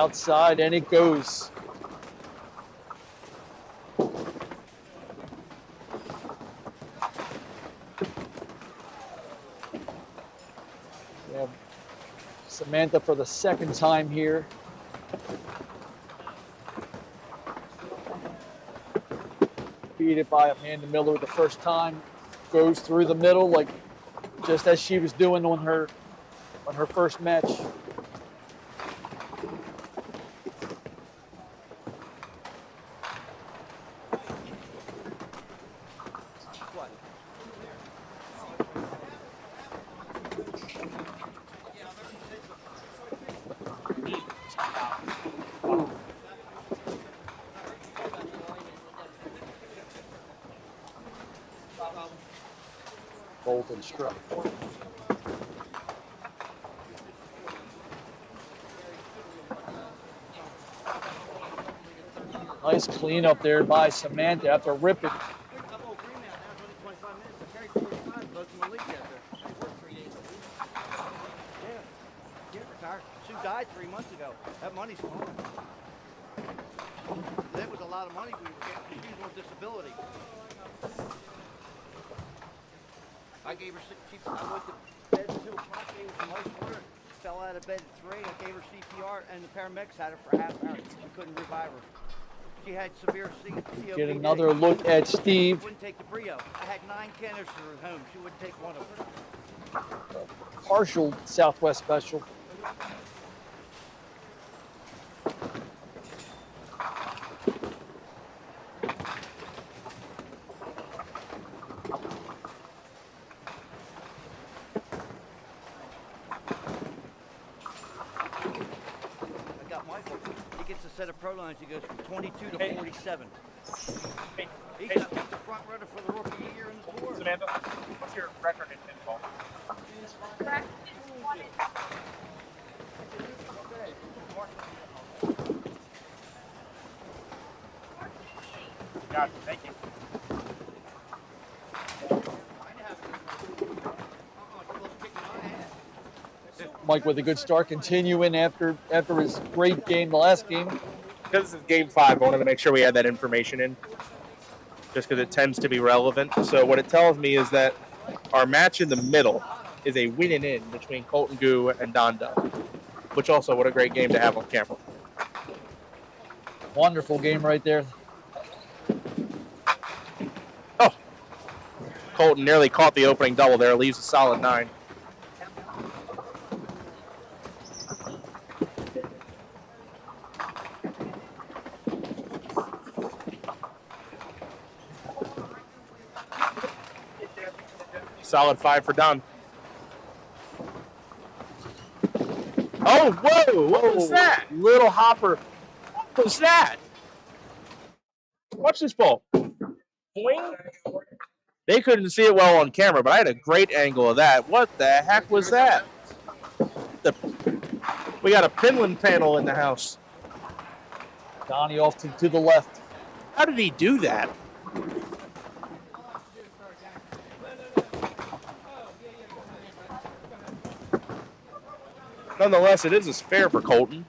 outside, and it goes. We have Samantha for the second time here. Beat it by Amanda Miller the first time. Goes through the middle, like just as she was doing on her first match. Bolton struck. Nice cleanup there by Samantha after ripping. She died 3 months ago. That money's gone. That was a lot of money we were getting. She was on disability. I gave her, I went to bed at 2 o'clock, gave her some ice water, fell out of bed at 3, I gave her CPR, and the paramedics had her for a half hour. We couldn't revive her. She had severe COPD. Get another look at Steve. She wouldn't take the Brio. I had 9 canisters at home. She wouldn't take one of them. Partial Southwest special. Set of pro lines, he goes from 22 to 47. He's the front runner for the rookie year in the tour. Samantha, what's your record in pinball? Got it. Thank you. Mike with a good start, continuing after his great game, the last game. Because this is game 5, I wanted to make sure we had that information in, just because it tends to be relevant. So what it tells me is that our match in the middle is a win and in between Colton Gu and Donda, which also, what a great game to have on camera. Wonderful game right there. Oh, Colton nearly caught the opening double there, leaves a solid 9. Solid 5 for Don. Oh, whoa! What was that? Little hopper. What was that? Watch this ball. Boing. They couldn't see it well on camera, but I had a great angle of that. What the heck was that? We got a Finland panel in the house. Donnie off to the left. How did he do that? Nonetheless, it is a spare for Colton.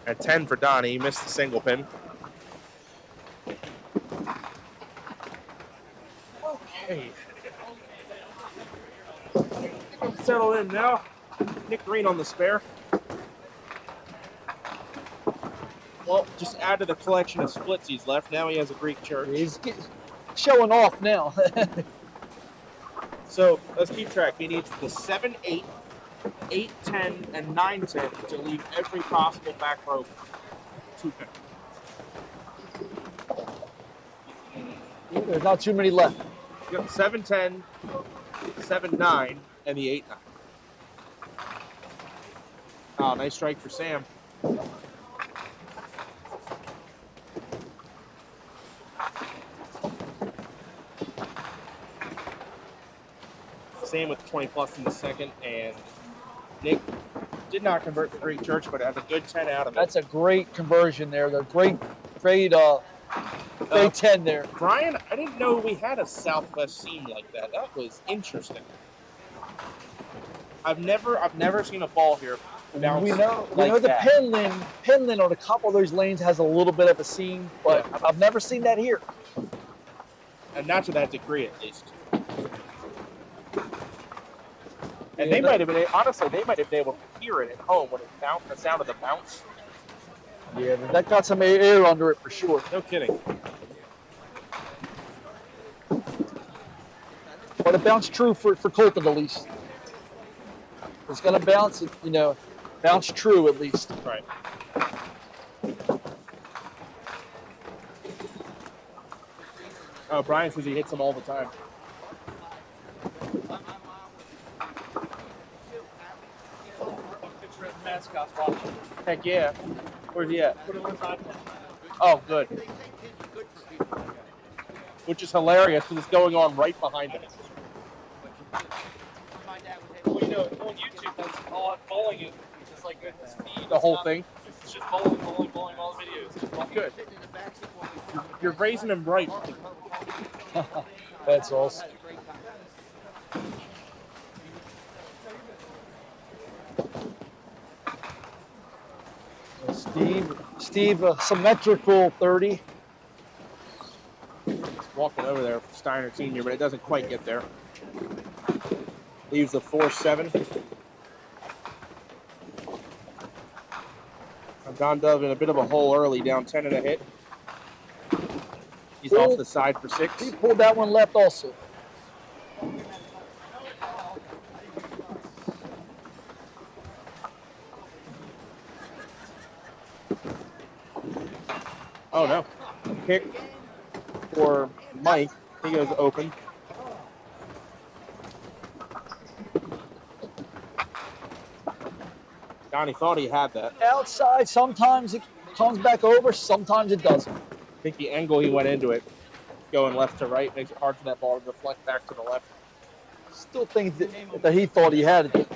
At 10 for Donnie, he missed the single pin. Okay. Settle in now. Nick Green on the spare. Well, just add to the collection of splits he's left. Now he has a Greek church. He's showing off now. So let's keep track. He needs the 7-8, 8-10, and 9-10 to leave every possible back row 2 pin. There's not too many left. You got the 7-10, 7-9, and the 8-9. Oh, nice strike for Sam. Sam with 20 plus in the second, and Nick did not convert the Greek church, but has a good 10 out of it. That's a great conversion there. They're great Big 10 there. Brian, I didn't know we had a Southwest seam like that. That was interesting. I've never seen a ball here bounce We know like the that. Penland on a couple of those lanes has a little bit of a seam, but I've never seen that here. And not to that degree, at least. And Yeah, they might have been, honestly, they might have been able to hear it at home when it bounced, the sound of the bounce. Yeah, that got some air under it for sure. No kidding. But it bounced true for Colton at least. It's gonna bounce, bounce true at least. Right. Oh, Brian says he hits them all the time. Mascot's watching. Heck yeah. Where's he at? Oh, good. Which is hilarious because it's going on right behind him. Well, on YouTube, that's bowling is just like the speed. The whole thing? It's just bowling, all the videos. Good. You're raising him right. That's awesome. Steve, symmetrical 30. Walking over there for Steiner Sr., but it doesn't quite get there. Leaves the 4-7. Don Dove in a bit of a hole early, down 10 and a hit. He's off the side for 6. He pulled that one left also. Oh no. Kick for Mike. He goes open. Donnie thought he had that. Outside, sometimes it comes back over, sometimes it doesn't. I think the angle he went into it, going left to right, makes it hard for that ball to deflect back to the left. Still think that he thought he had it.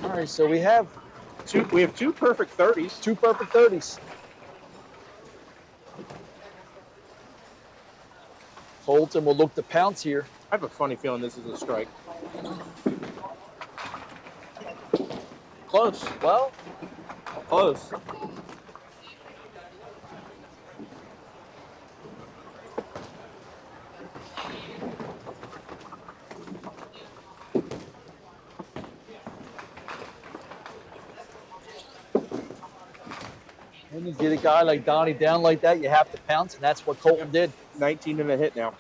All right, so we have two perfect 30s. 2 perfect 30s. Colton will look to pounce here. I have a funny feeling this is a strike. Close. Well, close. when you get a guy like Donnie down like that, you have to pounce, and that's what Colton did. 19 and a hit now.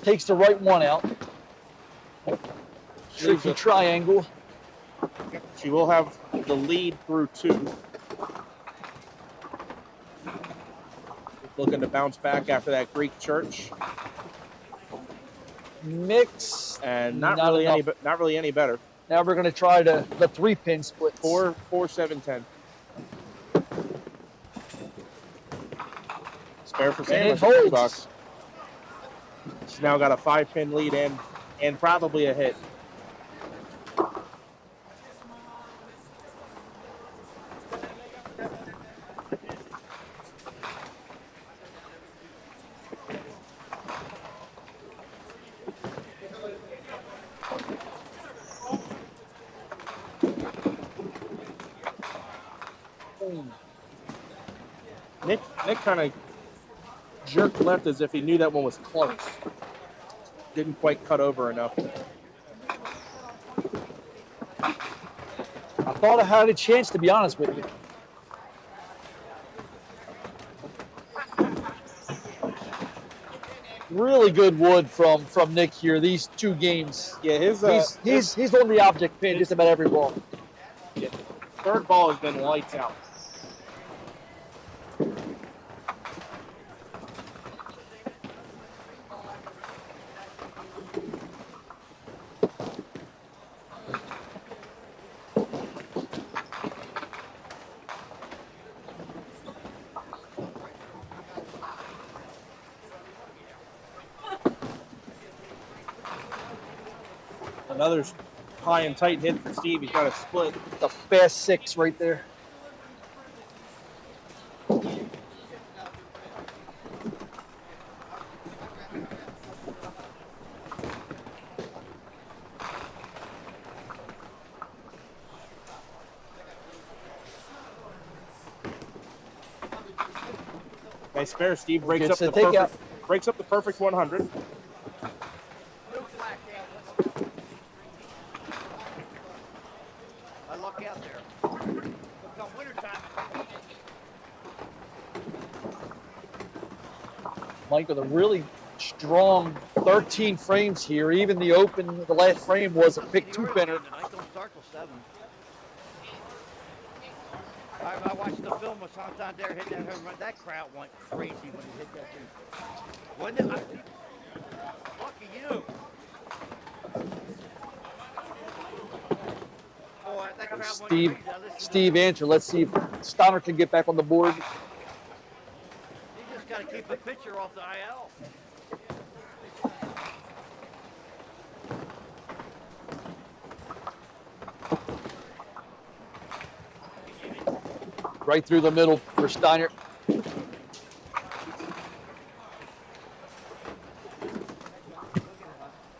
Takes the right one out. Tricky triangle. She will have the lead through 2. Looking to bounce back after that Greek church. Mix. And not really any better. Now we're going to try the 3-pin split. 4, 7, 10. Spare for Sam. And it holds. She's now got a 5-pin lead and probably a hit. Nick kind of jerked left as if he knew that one was close. Didn't quite cut over enough. I thought I had a chance, to be honest with you. Really good wood from Nick here. These 2 games. Yeah, he's on the object pin just about every ball. Yeah, third ball has been lights out. Another high and tight hit for Steve. He's got a split. The fast 6 right there. Nice spare. Steve breaks Gets up the the takeout. breaks up the perfect 100. I luck out there. Come wintertime. Mike with a really strong 13 frames here. Even the open, the last frame was a pick 2 pinner. Tonight don't start till 7. I watched the film of Santander hitting that home run. That crowd went crazy when he hit that thing. Wasn't it? Lucky you. Boy, that crowd went Steve, crazy. I listened to Steve answer. Let's see if Steiner can get back on the board. You just got to keep a pitcher off the IL. Right through the middle for Steiner.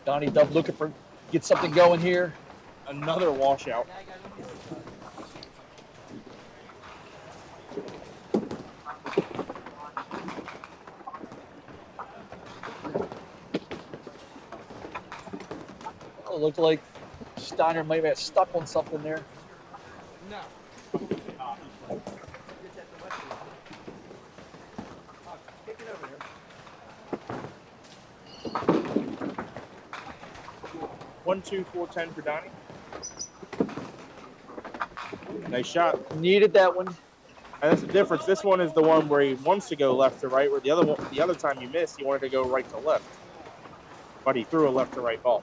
Donnie Dove looking for get something going here. Another washout. Oh, it looked like Steiner might have stuck on something there. No. 1-2-4-10 for Donnie. Nice shot. Needed that one. And that's the difference. This one is the one where he wants to go left to right, where the other time he missed, he wanted to go right to left. But he threw a left to right ball.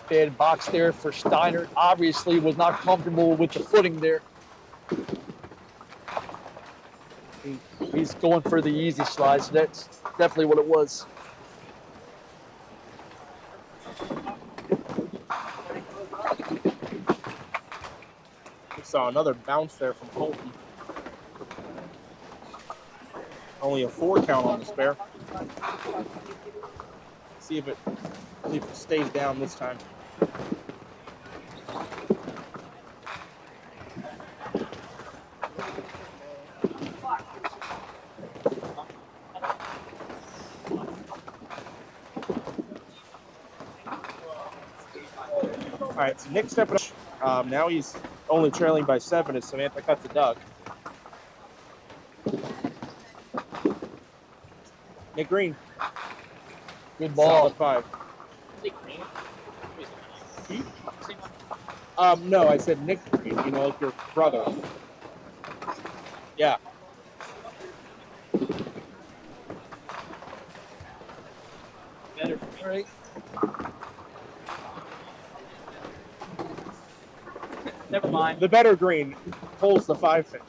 Bad box there for Steiner. Obviously was not comfortable with the footing there. He's going for the easy slide, so that's definitely what it was. We saw another bounce there from Colton. Only a 4 count on the spare. See if it stays down this time. All right, so Nick stepping up. Now he's only trailing by 7 as Samantha cuts a duck. Nick Green. Good ball. Solid 5. No, I said Nick Green, you know, like your brother. Yeah. Better. All right. Never mind. The better green pulls the 5 pin.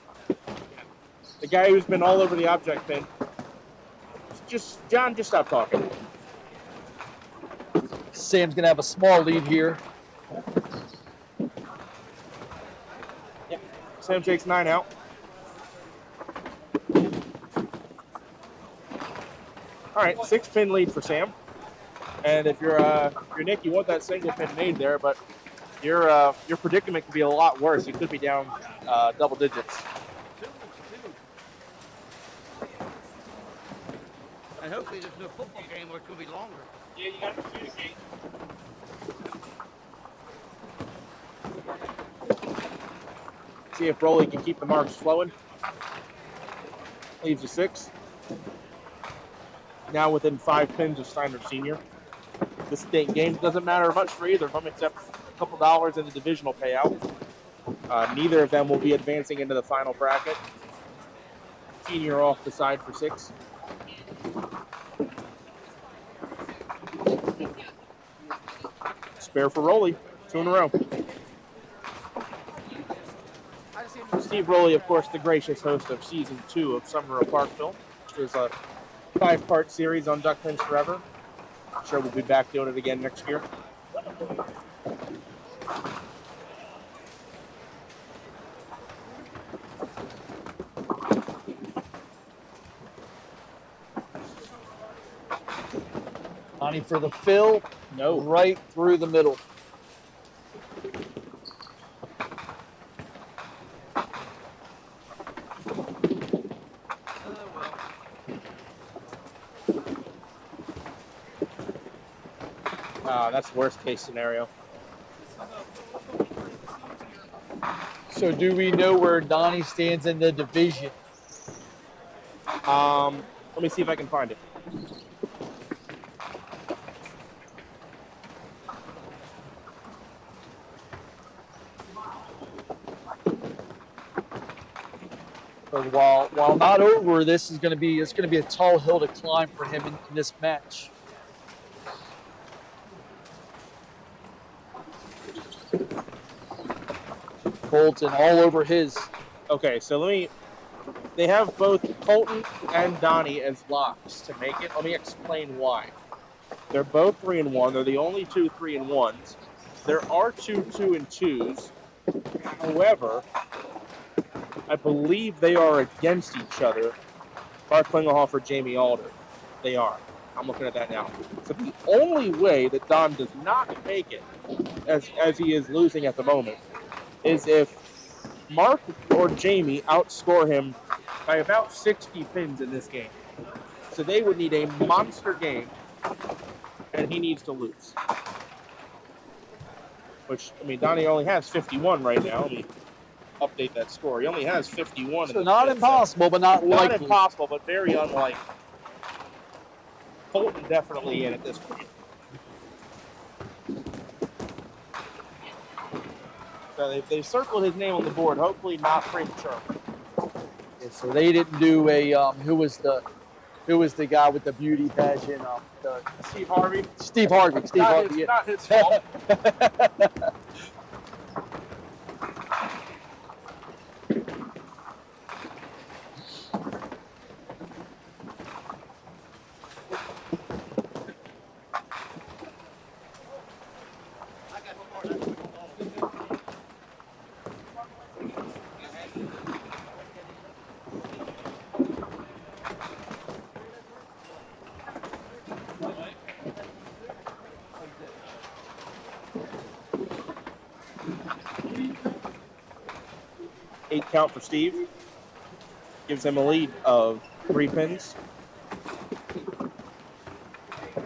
The guy who's been all over the object pin. John, just stop talking. Sam's gonna have a small lead here. Yep. Sam takes 9 out. All right, 6 pin lead for Sam. And if you're Nick, you want that single pin made there, but your predicament could be a lot worse. You could be down double digits. And hopefully there's no football game where it's going to be longer. Yeah, you got to communicate. See if Broly can keep the marks flowing. Leaves a 6. Now within 5 pins of Steiner Sr. This game doesn't matter much for either of them except a couple dollars in the divisional payout. Neither of them will be advancing into the final bracket. Senior off the side for 6. Spare for Roley. 2 in a row. Steve Roley, of course, the gracious host of Season 2 of Summer of Parkville, which was a 5-part series on Duck Pins Forever. I'm sure we'll be back doing it again next year. Donnie for the fill. No. Right through the middle. That's worst case scenario. So do we know where Donnie stands in the division? Let me see if I can find it. Because while not over, it's going to be a tall hill to climb for him in this match. Colton all over his. Okay, so they have both Colton and Donnie as locks to make it. Let me explain why. They're both 3-1. They're the only two 3-1s. There are two 2-2s. However, I believe they are against each other. Mark Klingelhoff or Jamie Alder. They are. I'm looking at that now. So the only way that Don does not make it, as he is losing at the moment, is if Mark or Jamie outscore him by about 60 pins in this game. So they would need a monster game, and he needs to lose. Which, I mean, Donnie only has 51 right now. Let me update that score. He only has 51. So not impossible, but not likely. Not impossible, but very unlikely. Colton definitely in at this point. So they've circled his name on the board, hopefully not premature. Yeah, so they didn't do a who was the guy with the beauty pageant? Steve Harvey. Steve Harvey. It's not his fault. Eight count for Steve. Gives him a lead of 3 pins.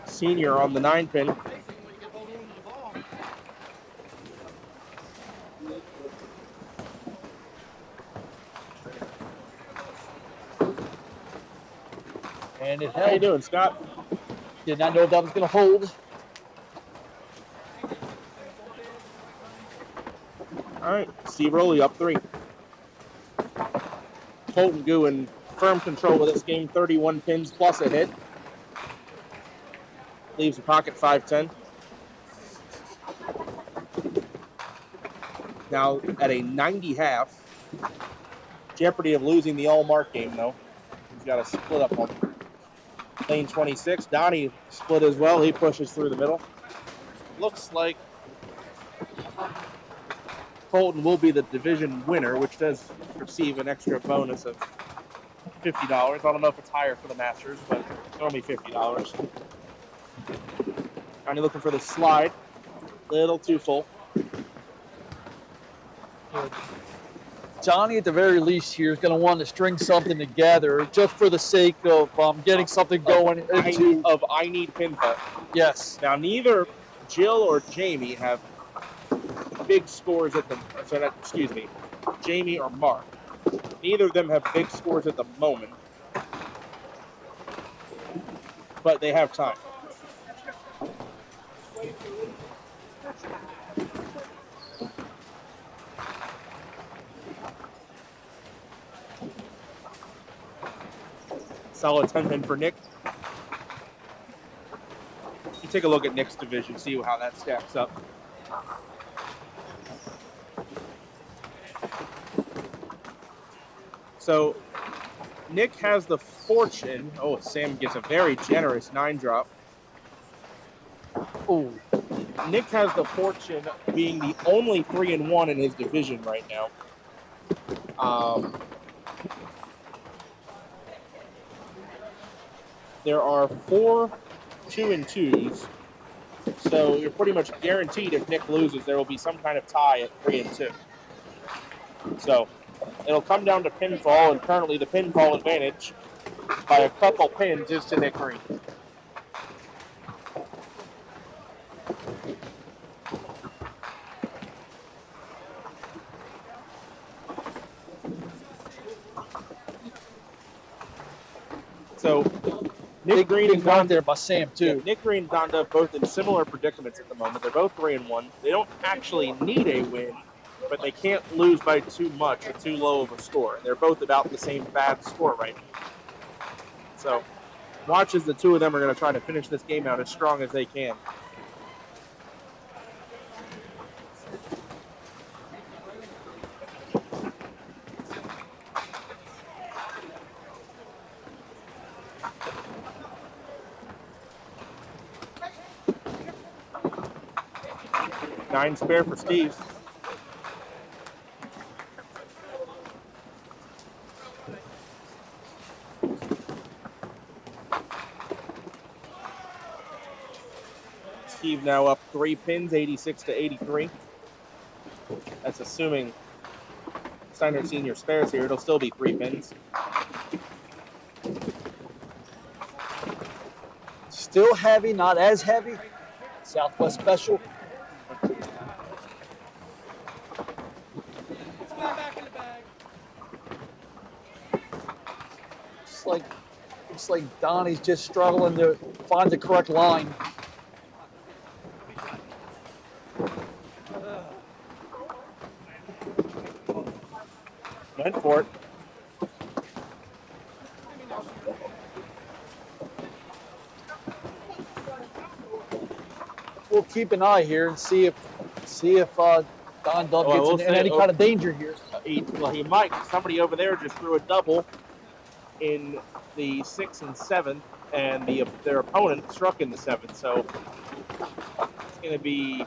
Senior on the 9 pin. And it How you held. doing, Scott? Did not know if that was going to hold. All right, Steve Rowley up 3. Colton Goo in firm control of this game, 31 pins plus a hit. Leaves the pocket 5-10. Now at a 90 half. Jeopardy of losing the all-mark game, though. He's got a split up on lane 26. Donnie split as well. He pushes through the middle. Looks like Colton will be the division winner, which does receive an extra bonus of $50. I don't know if it's higher for the Masters, but it's only $50. Donnie looking for the slide. Little too full. Johnny, at the very least, here is going to want to string something together just for the sake of getting something going into. I need pin putt. Yes. Now, neither Jill or Jamie have big scores at the. So that, excuse me, Jamie or Mark. Neither of them have big scores at the moment, but they have time. Solid 10 pin for Nick. You take a look at Nick's division, see how that stacks up. So Nick has the fortune. Oh, Sam gets a very generous 9 drop. Oh, Nick has the fortune of being the only 3-1 in his division right now. There are 4 2-2s, so you're pretty much guaranteed if Nick loses, there will be some kind of tie at 3-2. So it'll come down to pinfall, and currently the pinfall advantage by a couple pins is to Nick Green. So Nick Green and and Don there by Sam too. Yeah, Nick Green and Don Dove both in similar predicaments at the moment. They're both 3-1. They don't actually need a win, but they can't lose by too much or too low of a score. They're both about the same bad score right now. So watch as the two of them are going to try to finish this game out as strong as they can. Nine spare for Steve. Steve now up 3 pins, 86-83. That's assuming Steiner Senior spares here. It'll still be 3 pins. Still heavy, not as heavy. Southwest Special. Looks like Donnie's just struggling to find the correct line. Went for it. We'll keep an eye here and see if Don Dove gets in any kind of danger here. He might. Somebody over there just threw a double in the 6th and 7th, and their opponent struck in the 7th. So it's going to be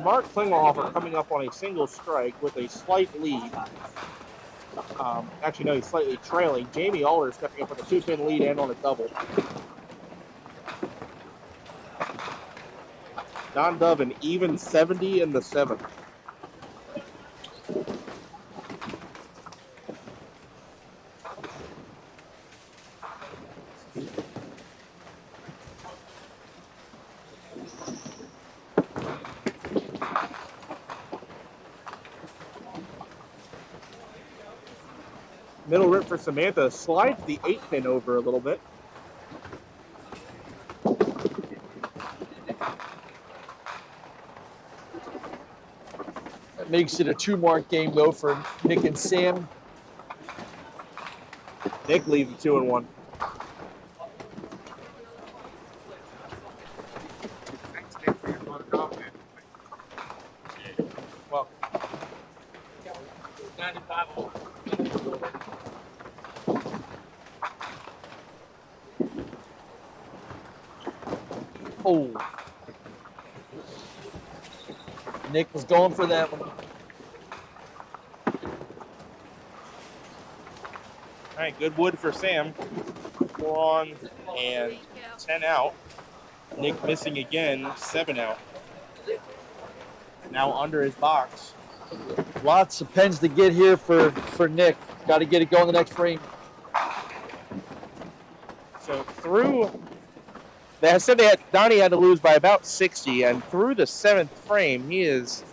Mark Klingelhofer coming up on a single strike with a slight lead. Actually, no, he's slightly trailing. Jamie Alder stepping up with a 2-pin lead and on a double. Don Dove an even 70 in the 7th. Middle rip for Samantha. Slides the 8-pin over a little bit. That makes it a 2-mark game, though, for Nick and Sam. Nick leaves the 2-1. Well, 95. Oh. Nick was going for that one. All right, good wood for Sam. 4 on and 10 out. Nick missing again, 7 out. Now under his box. Lots of pens to get here for Nick. Got to get it going the next frame. So through, they said Donnie had to lose by about 60, and through the 7th frame, he is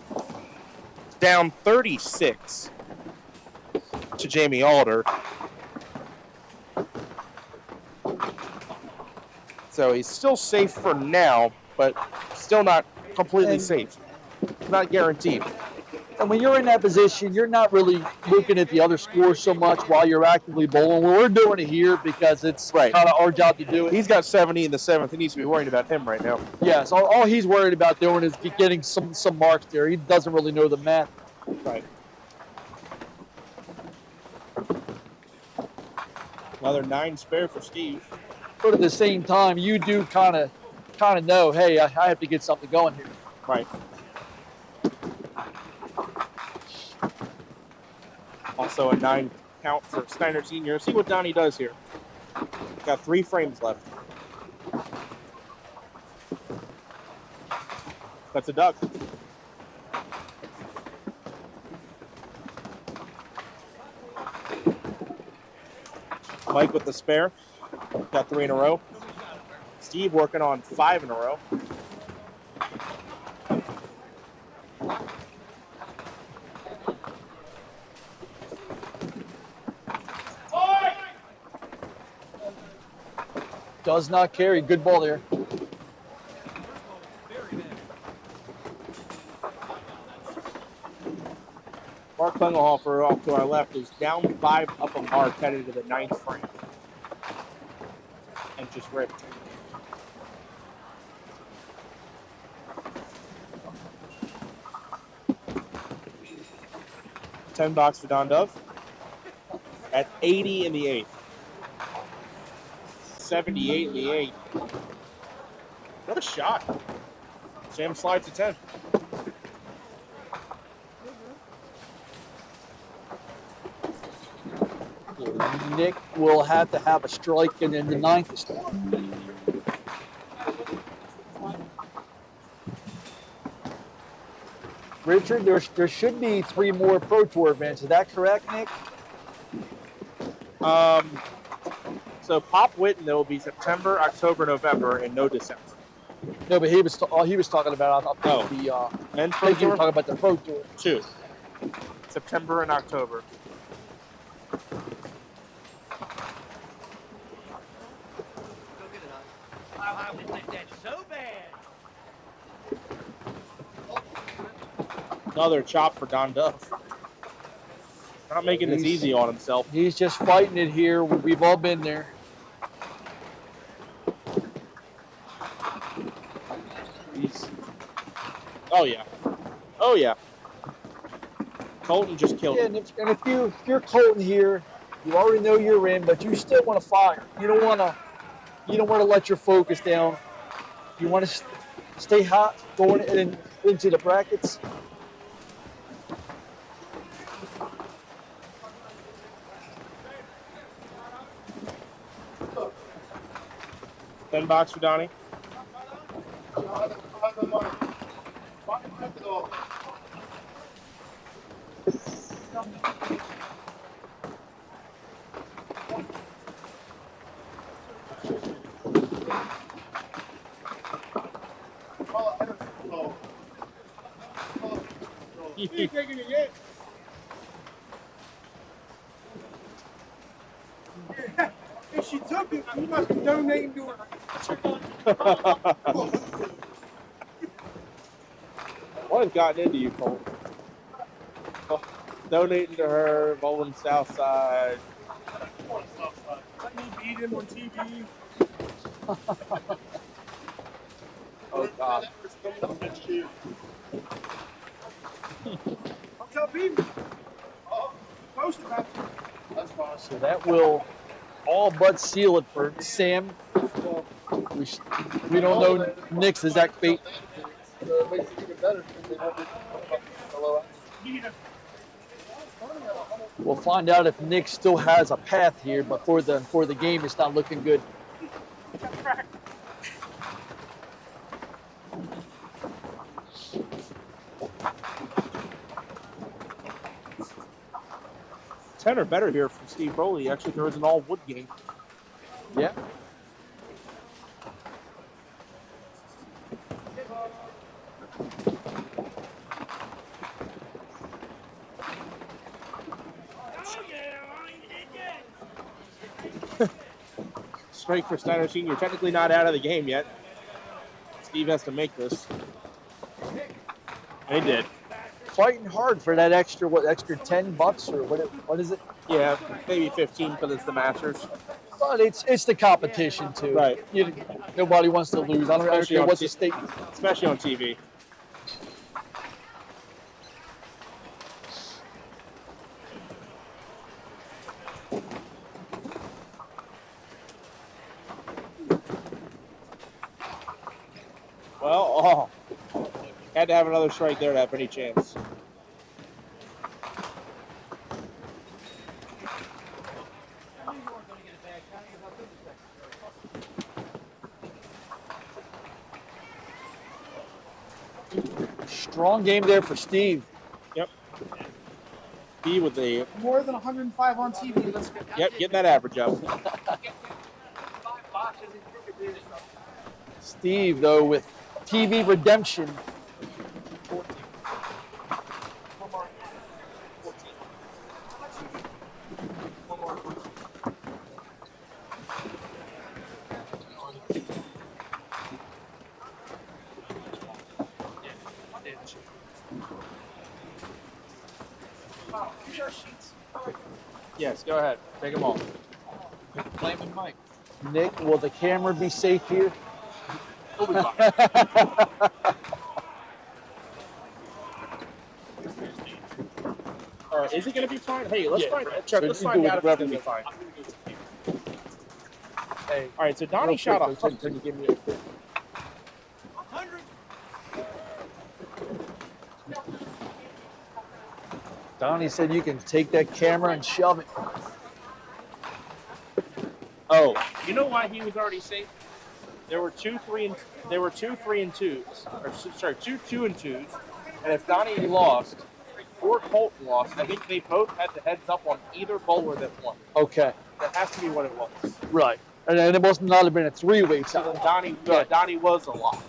down 36 to Jamie Alder. So he's still safe for now, but still not completely safe. Not guaranteed. And when you're in that position, you're not really looking at the other scores so much while you're actively bowling. Well, we're doing it here because it's kind of our job to do it. He's got 70 in the 7th. He needs to be worrying about him right now. Yes, all he's worried about doing is getting some marks there. He doesn't really know the math. Right. Another 9 spare for Steve. but at the same time, you do kind of know, hey, I have to get something going here. Right. Also a 9 count for Steiner Senior. See what Donnie does here. Got 3 frames left. That's a duck. Mike with the spare. Got 3 in a row. Steve working on 5 in a row. Does not carry. Good ball there. Mark Klingelhofer off to our left is down 5 up a mark headed to the 9th frame. And just ripped. $10 for Don Dove at 80 in the 8th. 78 in the 8th. What a shot. Sam slides to 10. Nick will have to have a strike and then the 9th to start. Richard, there should be 3 more Pro Tour events. Is that correct, Nick? So Pop Whitten, there will be September, October, November, and no December. No, but he was talking about the men's I Pro think you were Tour. talking about the Pro Tour. 2, September and October. I would like that so bad. Another chop for Don Duff. Not making this easy on himself. He's just fighting it here. We've all been there. Oh yeah. Oh yeah. Colton just killed Yeah, him. and if you're Colton here, you already know you're in, but you still want to fire. You don't want to let your focus down. You want to stay hot going into the brackets. $10 for Donnie. He ain't taking it yet. Yeah. If she took it, you must be donating to her. What has gotten into you, Colton? Oh, donating to her, bowling South Side. Let me beat him on TV. Oh God. I'll tell people. Post about you. That's fine. So that will all but seal it for Sam. We don't know Nick's exact fate. Makes it even better. We'll find out if Nick still has a path here, but for the game, it's not looking good. Ten or better here from Steve Broley. Actually, there was an all wood game. Yeah. Strike for Steiner Senior. Technically not out of the game yet. Steve has to make this. And he did. Fighting hard for that extra $10 or what is it? Yeah, maybe 15 because it's the Masters. But it's the competition too. Right. Nobody wants to lose. I don't care what's the stake. Especially on TV. Well, had to have another strike there to have any chance. Strong game there for Steve. Yep. Steve with the More than 105 on TV. Let's get getting that average up. Steve, though, with TV redemption. Yes, go ahead. Take them all. Blame the mic. Nick, will the camera be safe here? We'll be fine. Is it going to be fine? Hey, let's find Chuck. Let's find out if it's going to be fine. Hey, all right. So Donnie shot off. Can you give me a quick? Donnie said you can take that camera and shove it. Oh, you know why he was already safe? There were two 3 and 2s, or sorry, 2 and 2s, and if Donnie lost or Colton lost, I think they both had the heads up on either bowler that won. Okay. That has to be what it was. Right. And then it must not have been a three-way tie. So then Donnie was alive.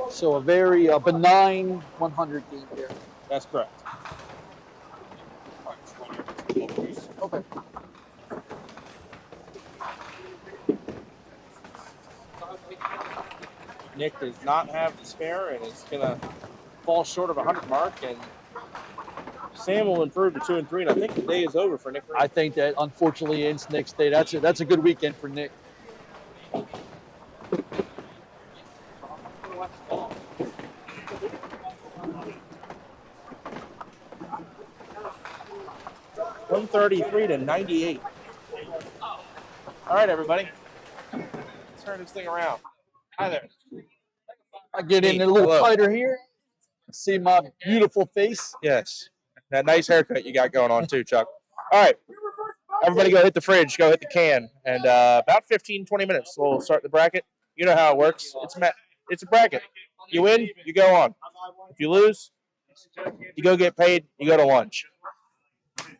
So a very benign 100 game there. That's correct. Okay. Nick does not have the spare and is going to fall short of a 100 mark, and Sam will improve to 2 and 3, and I think the day is over for Nick. I think that unfortunately ends Nick's day. That's a good weekend for Nick. $133 to 98. All right, everybody. Let's turn this thing around. Hi there. I get in a little tighter here. See my beautiful face. Yes. That nice haircut you got going on too, Chuck. All right. Everybody go hit the fridge, go hit the can. And about 15, 20 minutes, we'll start the bracket. You know how it works. It's a bracket. You win, you go on. If you lose, you go get paid, you go to lunch.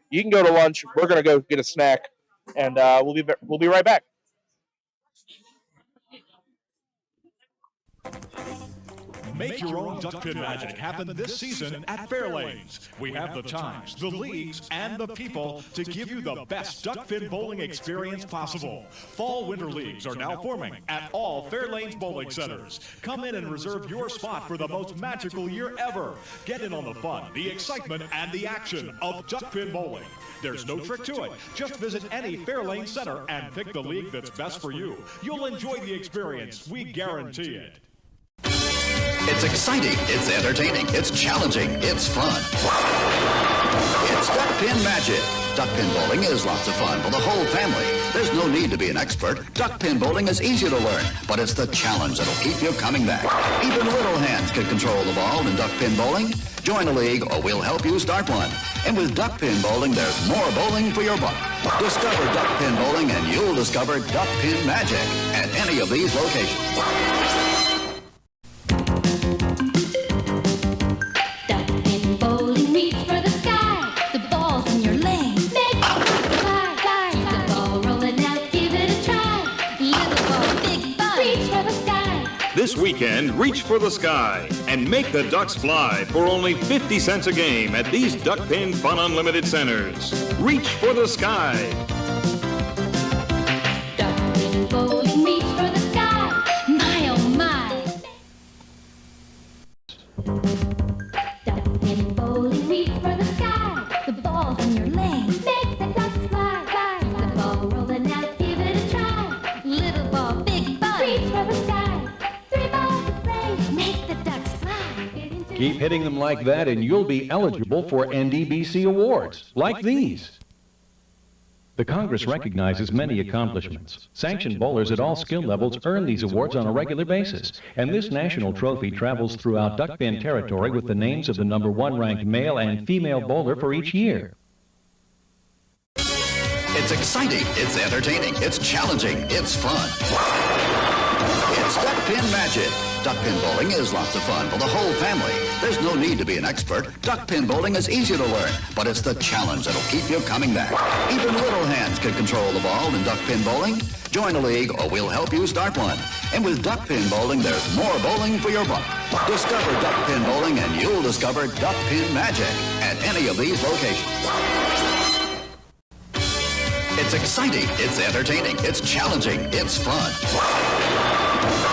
You can go to lunch. We're going to go get a snack, and we'll be right back. Make your own duck pin magic happen this season at Fairlanes. We have the times, the leagues, and the people to give you the best duck pin bowling experience possible. Fall winter leagues are now forming at all Fairlanes bowling centers. Come in and reserve your spot for the most magical year ever. Get in on the fun, the excitement, and the action of duck pin bowling. There's no trick to it. Just visit any Fairlane center and pick the league that's best for you. You'll enjoy the experience. We guarantee it. It's exciting, it's entertaining, it's challenging, it's fun. It's Duck Pin Magic. Duck pin bowling is lots of fun for the whole family. There's no need to be an expert. Duck pin bowling is easy to learn, but it's the challenge that'll keep you coming back. Even little hands can control the ball in duck pin bowling. Join a league or we'll help you start one. And with duck pin bowling, there's more bowling for your buck. Discover duck pin bowling and you'll discover duck pin magic at any of these locations. This weekend, reach for the sky and make the ducks fly for only 50 cents a game at these Duck Pin Fun Unlimited centers. Reach for the sky. Duck pin bowling, reach for the sky. My oh my. Duck pin bowling, reach for the sky. The ball's in your lane. Make the ducks fly, fly. The ball rolling out, give it a try. Little ball, big ball, reach for the sky. Keep hitting them like that and you'll be eligible for NDBC awards, like these. The Congress recognizes many accomplishments. Sanctioned bowlers at all skill levels earn these awards on a regular basis, and this national trophy travels throughout duckpin territory with the names of the #1 ranked male and female bowler for each year. It's exciting, it's entertaining, it's challenging, it's fun. It's Duckpin Magic. Duckpin bowling is lots of fun for the whole family. There's no need to be an expert. Duckpin bowling is easy to learn, but it's the challenge that'll keep you coming back. Even little hands can control the ball in duckpin bowling. Join a league or we'll help you start one. And with duckpin bowling, there's more bowling for your buck. Discover duckpin bowling and you'll discover Duckpin Magic at any of these locations. It's exciting, it's entertaining, it's challenging, it's fun.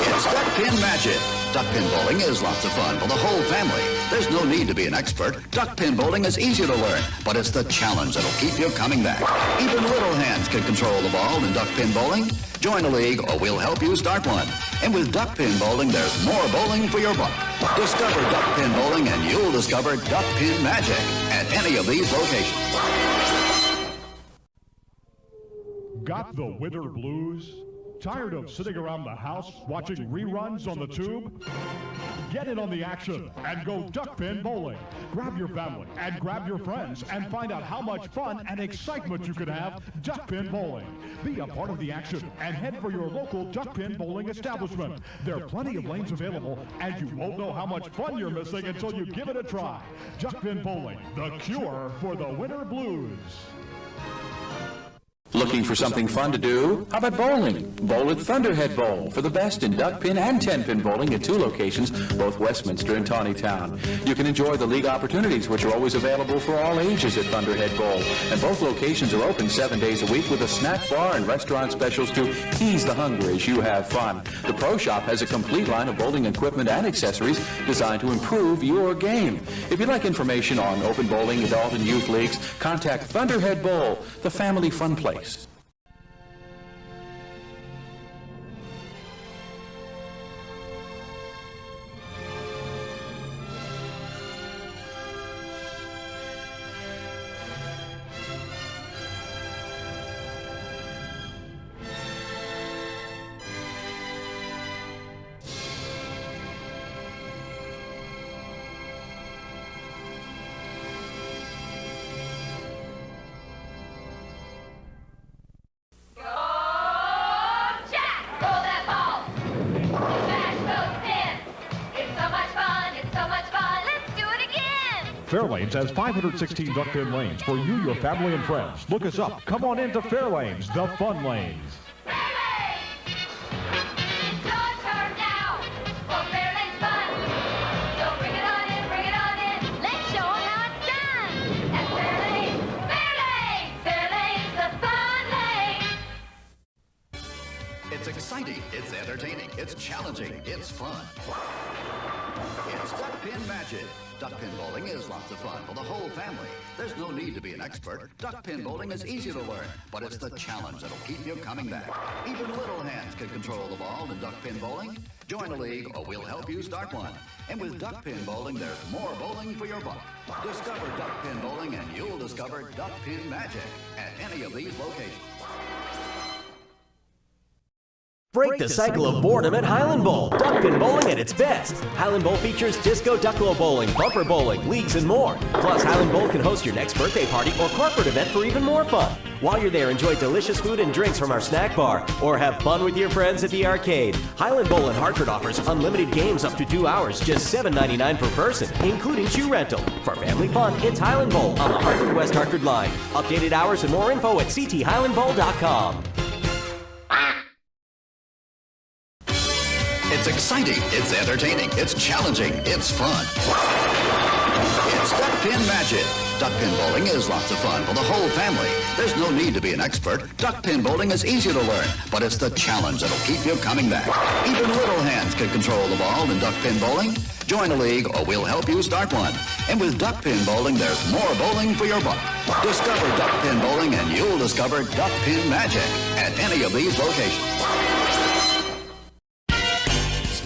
It's Duckpin Magic. Duckpin bowling is lots of fun for the whole family. There's no need to be an expert. Duckpin bowling is easy to learn, but it's the challenge that'll keep you coming back. Even little hands can control the ball in duckpin bowling. Join a league or we'll help you start one. And with duckpin bowling, there's more bowling for your buck. Discover duckpin bowling and you'll discover Duckpin Magic at any of these locations. Got the winter blues? Tired of sitting around the house watching reruns on the tube? Get in on the action and go duckpin bowling. Grab your family and grab your friends and find out how much fun and excitement you can have duckpin bowling. Be a part of the action and head for your local duckpin bowling establishment. There are plenty of lanes available and you won't know how much fun you're missing until you give it a try. Duckpin bowling, the cure for the winter blues. Looking for something fun to do? How about bowling? Bowl at Thunderhead Bowl for the best in duckpin and 10-pin bowling at 2 locations, both Westminster and Tawnytown. You can enjoy the league opportunities, which are always available for all ages at Thunderhead Bowl. And both locations are open 7 days a week with a snack bar and restaurant specials to ease the hunger as you have fun. The Pro Shop has a complete line of bowling equipment and accessories designed to improve your game. If you'd like information on open bowling, adult and youth leagues, contact Thunderhead Bowl, the family fun place. Fairlanes has 516 duckpin lanes for you, your family, and friends. Look us up. Come on into Fairlanes, the fun lanes. It's exciting, it's entertaining, it's challenging, it's fun. It's Duckpin Magic. Duckpin bowling is lots of fun for the whole family. There's no need to be an expert. Duckpin bowling is easy to learn, but it's the challenge that'll keep you coming back. Even little hands can control the ball in duckpin bowling. Join a league or we'll help you start one. And with duckpin bowling, there's more bowling for your buck. Discover duckpin bowling and you'll discover Duckpin Magic at any of these locations. Break the cycle of boredom at Highland Bowl. Duckpin bowling at its best. Highland Bowl features disco ducklo bowling, bumper bowling, leagues, and more. Plus, Highland Bowl can host your next birthday party or corporate event for even more fun. While you're there, enjoy delicious food and drinks from our snack bar, or have fun with your friends at the arcade. Highland Bowl in Hartford offers unlimited games up to 2 hours, just $7.99 per person, including shoe rental. For family fun, it's Highland Bowl on the Hartford West Hartford line. Updated hours and more info at cthighlandbowl.com. It's exciting, it's entertaining, it's challenging, it's fun. It's Duckpin Magic. Duckpin bowling is lots of fun for the whole family. There's no need to be an expert. Duckpin bowling is easy to learn, but it's the challenge that'll keep you coming back. Even little hands can control the ball in duckpin bowling. Join a league or we'll help you start one. And with duckpin bowling, there's more bowling for your buck. Discover duckpin bowling and you'll discover Duckpin Magic at any of these locations.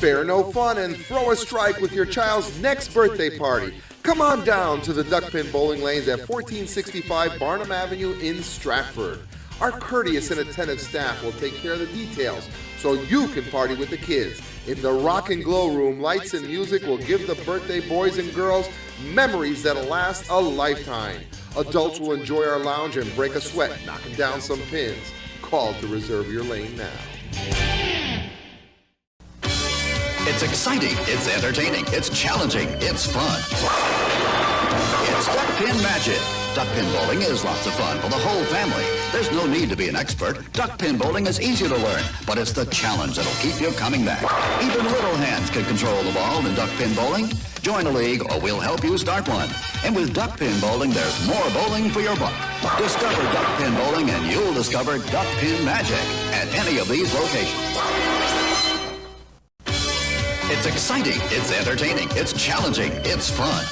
Spare no fun and throw a strike with your child's next birthday party. Come on down to the Duckpin Bowling Lanes at 1465 Barnum Avenue in Stratford. Our courteous and attentive staff will take care of the details so you can party with the kids. In the Rock and Glow Room, lights and music will give the birthday boys and girls memories that'll last a lifetime. Adults will enjoy our lounge and break a sweat, knocking down some pins. Call to reserve your lane now. It's exciting, it's entertaining, it's challenging, it's fun. It's Duck Pin Magic. Duck pin bowling is lots of fun for the whole family. There's no need to be an expert. Duck pin bowling is easy to learn, but it's the challenge that'll keep you coming back. Even little hands can control the ball in duck pin bowling. Join a league or we'll help you start one. And with duck pin bowling, there's more bowling for your buck. Discover duck pin bowling and you'll discover duck pin magic at any of these locations. It's exciting, it's entertaining, it's challenging, it's fun.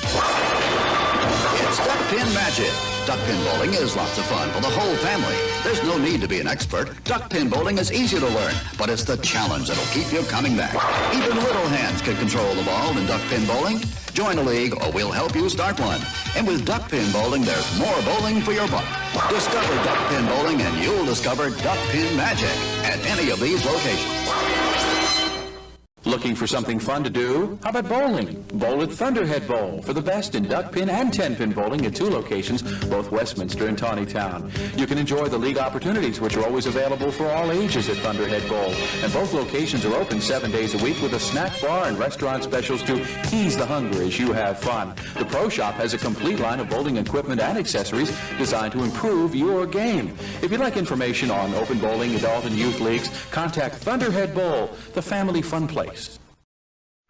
It's Duck Pin Magic. Duck pin bowling is lots of fun for the whole family. There's no need to be an expert. Duck pin bowling is easy to learn, but it's the challenge that'll keep you coming back. Even little hands can control the ball in duck pin bowling. Join a league or we'll help you start one. And with duck pin bowling, there's more bowling for your buck. Discover duck pin bowling and you'll discover duck pin magic at any of these locations. Looking for something fun to do? How about bowling? Bowl at Thunderhead Bowl for the best in duck pin and 10-pin bowling at 2 locations, both Westminster and Tawnytown. You can enjoy the league opportunities, which are always available for all ages at Thunderhead Bowl. And both locations are open 7 days a week with a snack bar and restaurant specials to ease the hunger as you have fun. The Pro Shop has a complete line of bowling equipment and accessories designed to improve your game. If you'd like information on open bowling, adult and youth leagues, contact Thunderhead Bowl, the family fun place.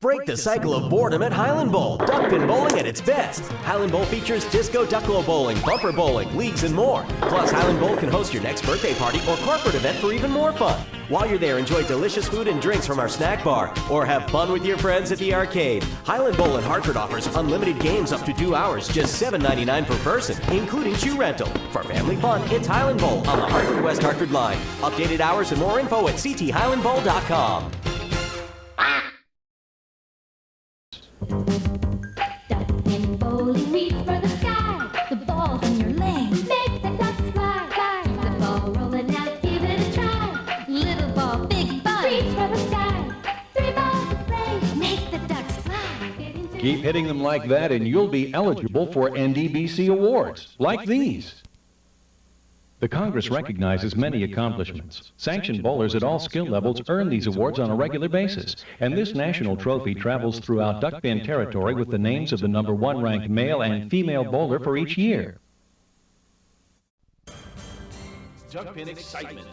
Break the cycle of boredom at Highland Bowl. Duck pin bowling at its best. Highland Bowl features disco ducklo bowling, bumper bowling, leagues, and more. Plus, Highland Bowl can host your next birthday party or corporate event for even more fun. While you're there, enjoy delicious food and drinks from our snack bar or have fun with your friends at the arcade. Highland Bowl in Hartford offers unlimited games up to 2 hours, just $7.99 per person, including shoe rental. For family fun, it's Highland Bowl on the Hartford West Hartford line. Updated hours and more info at cthighlandbowl.com. Duck pin bowling, reach for the sky. The ball's in your lane. Make the ducks fly. Fly. The ball rolling out, give it a try. Little ball, big ball, reach for the sky. 3 balls to play, make the ducks fly. Keep hitting them like that and you'll be eligible for NDBC awards, like these. The Congress recognizes many accomplishments. Sanctioned bowlers at all skill levels earn these awards on a regular basis, and this national trophy travels throughout duck pin territory with the names of the #1 ranked male and female bowler for each year. Duck pin excitement.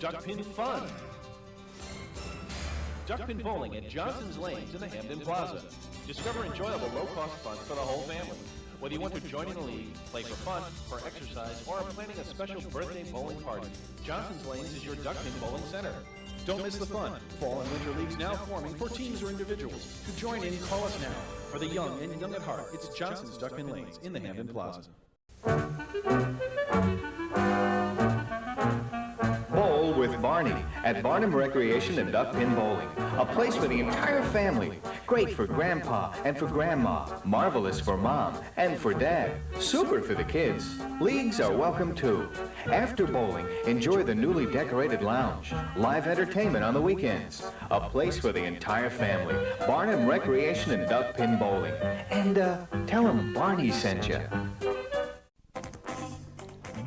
Duck pin fun. Duck pin bowling at Johnson's Lanes in the Hamden Plaza. Discover enjoyable low-cost fun for the whole family. Whether you want to join in a league, play for fun, for exercise, or are planning a special birthday bowling party, Johnson's Lanes is your duck pin bowling center. Don't miss the fun. Fall and winter leagues now forming for teams or individuals. To join in, call us now. For the young and young at heart, it's Johnson's Duck Pin Lanes in the Hamden Plaza. Bowl with Barney at Barnum Recreation and Duck Pin Bowling. A place for the entire family. Great for Grandpa and for Grandma. Marvelous for Mom and for Dad. Super for the kids. Leagues are welcome too. After bowling, enjoy the newly decorated lounge. Live entertainment on the weekends. A place for the entire family. Barnum Recreation and Duck Pin Bowling. And tell them Barney sent you.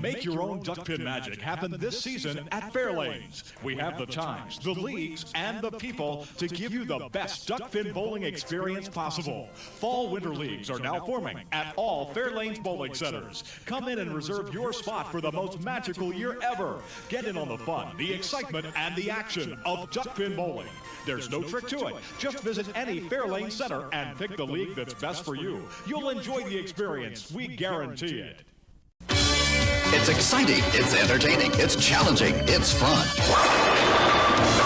Make your own duck pin magic happen this season at Fairlanes. We have the times, the leagues, and the people to give you the best duck pin bowling experience possible. Fall-winter leagues are now forming at all Fairlanes bowling centers. Come in and reserve your spot for the most magical year ever. Get in on the fun, the excitement, and the action of duck pin bowling. There's no trick to it. Just visit any Fairlane center and pick the league that's best for you. You'll enjoy the experience. We guarantee it. It's exciting, it's entertaining, it's challenging, it's fun.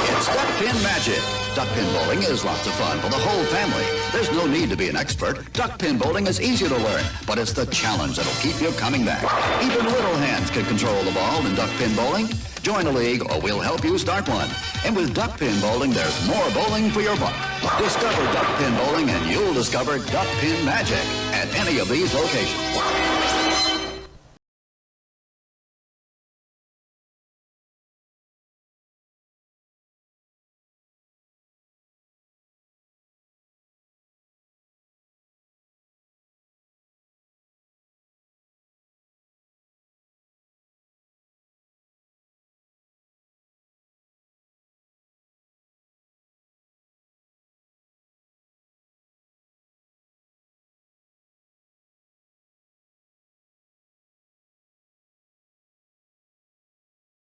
It's Duck Pin Magic. Duck pin bowling is lots of fun for the whole family. There's no need to be an expert. Duck pin bowling is easy to learn, but it's the challenge that'll keep you coming back. Even little hands can control the ball in duck pin bowling. Join a league or we'll help you start one. And with duck pin bowling, there's more bowling for your buck. Discover duck pin bowling and you'll discover duck pin magic at any of these locations.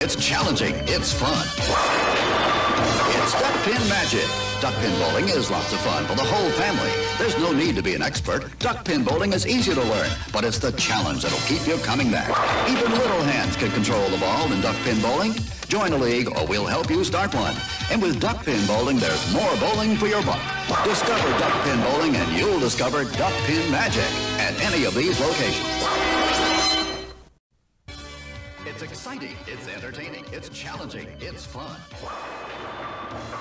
It's challenging. It's fun. It's Duck Pin Magic. Duck pin bowling is lots of fun for the whole family. There's no need to be an expert. Duck pin bowling is easy to learn, but it's the challenge that'll keep you coming back. Even little hands can control the ball in duck pin bowling. Join a league or we'll help you start one. And with duck pin bowling, there's more bowling for your buck. Discover duck pin bowling and you'll discover duck pin magic at any of these locations. It's exciting, it's entertaining, it's challenging, it's fun.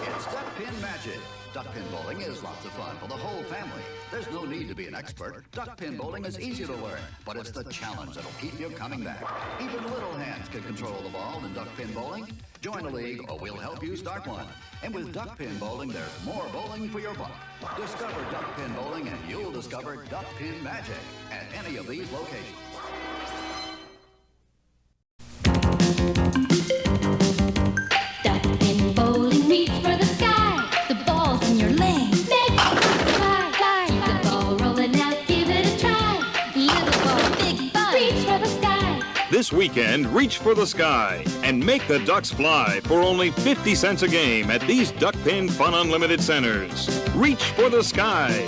It's Duck Pin Magic. Duck pin bowling is lots of fun for the whole family. There's no need to be an expert. Duck pin bowling is easy to learn, but it's the challenge that'll keep you coming back. Even little hands can control the ball in duck pin bowling. Join a league or we'll help you start one. And with duck pin bowling, there's more bowling for your buck. Discover duck pin bowling and you'll discover duck pin magic at any of these locations. Duck pin bowling, reach for the sky. The ball's in your lane. Make it fly. Keep the ball rolling out, give it a try. Little ball, big ball, reach for the sky. This weekend, reach for the sky and make the Ducks fly for only 50 cents a game at these Duck Pin Fun Unlimited centers. Reach for the sky.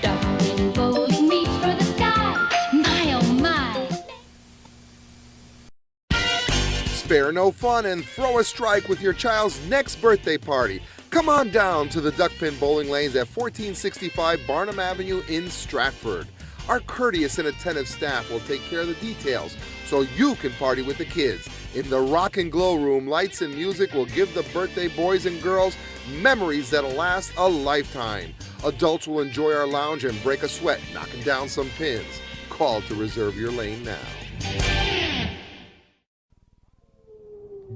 Duck pin bowling, reach for the sky. My oh my. Spare no fun and throw a strike with your child's next birthday party. Come on down to the Duck Pin Bowling Lanes at 1465 Barnum Avenue in Stratford. Our courteous and attentive staff will take care of the details so you can party with the kids. In the Rock and Glow Room, lights and music will give the birthday boys and girls memories that'll last a lifetime. Adults will enjoy our lounge and break a sweat knocking down some pins. Call to reserve your lane now.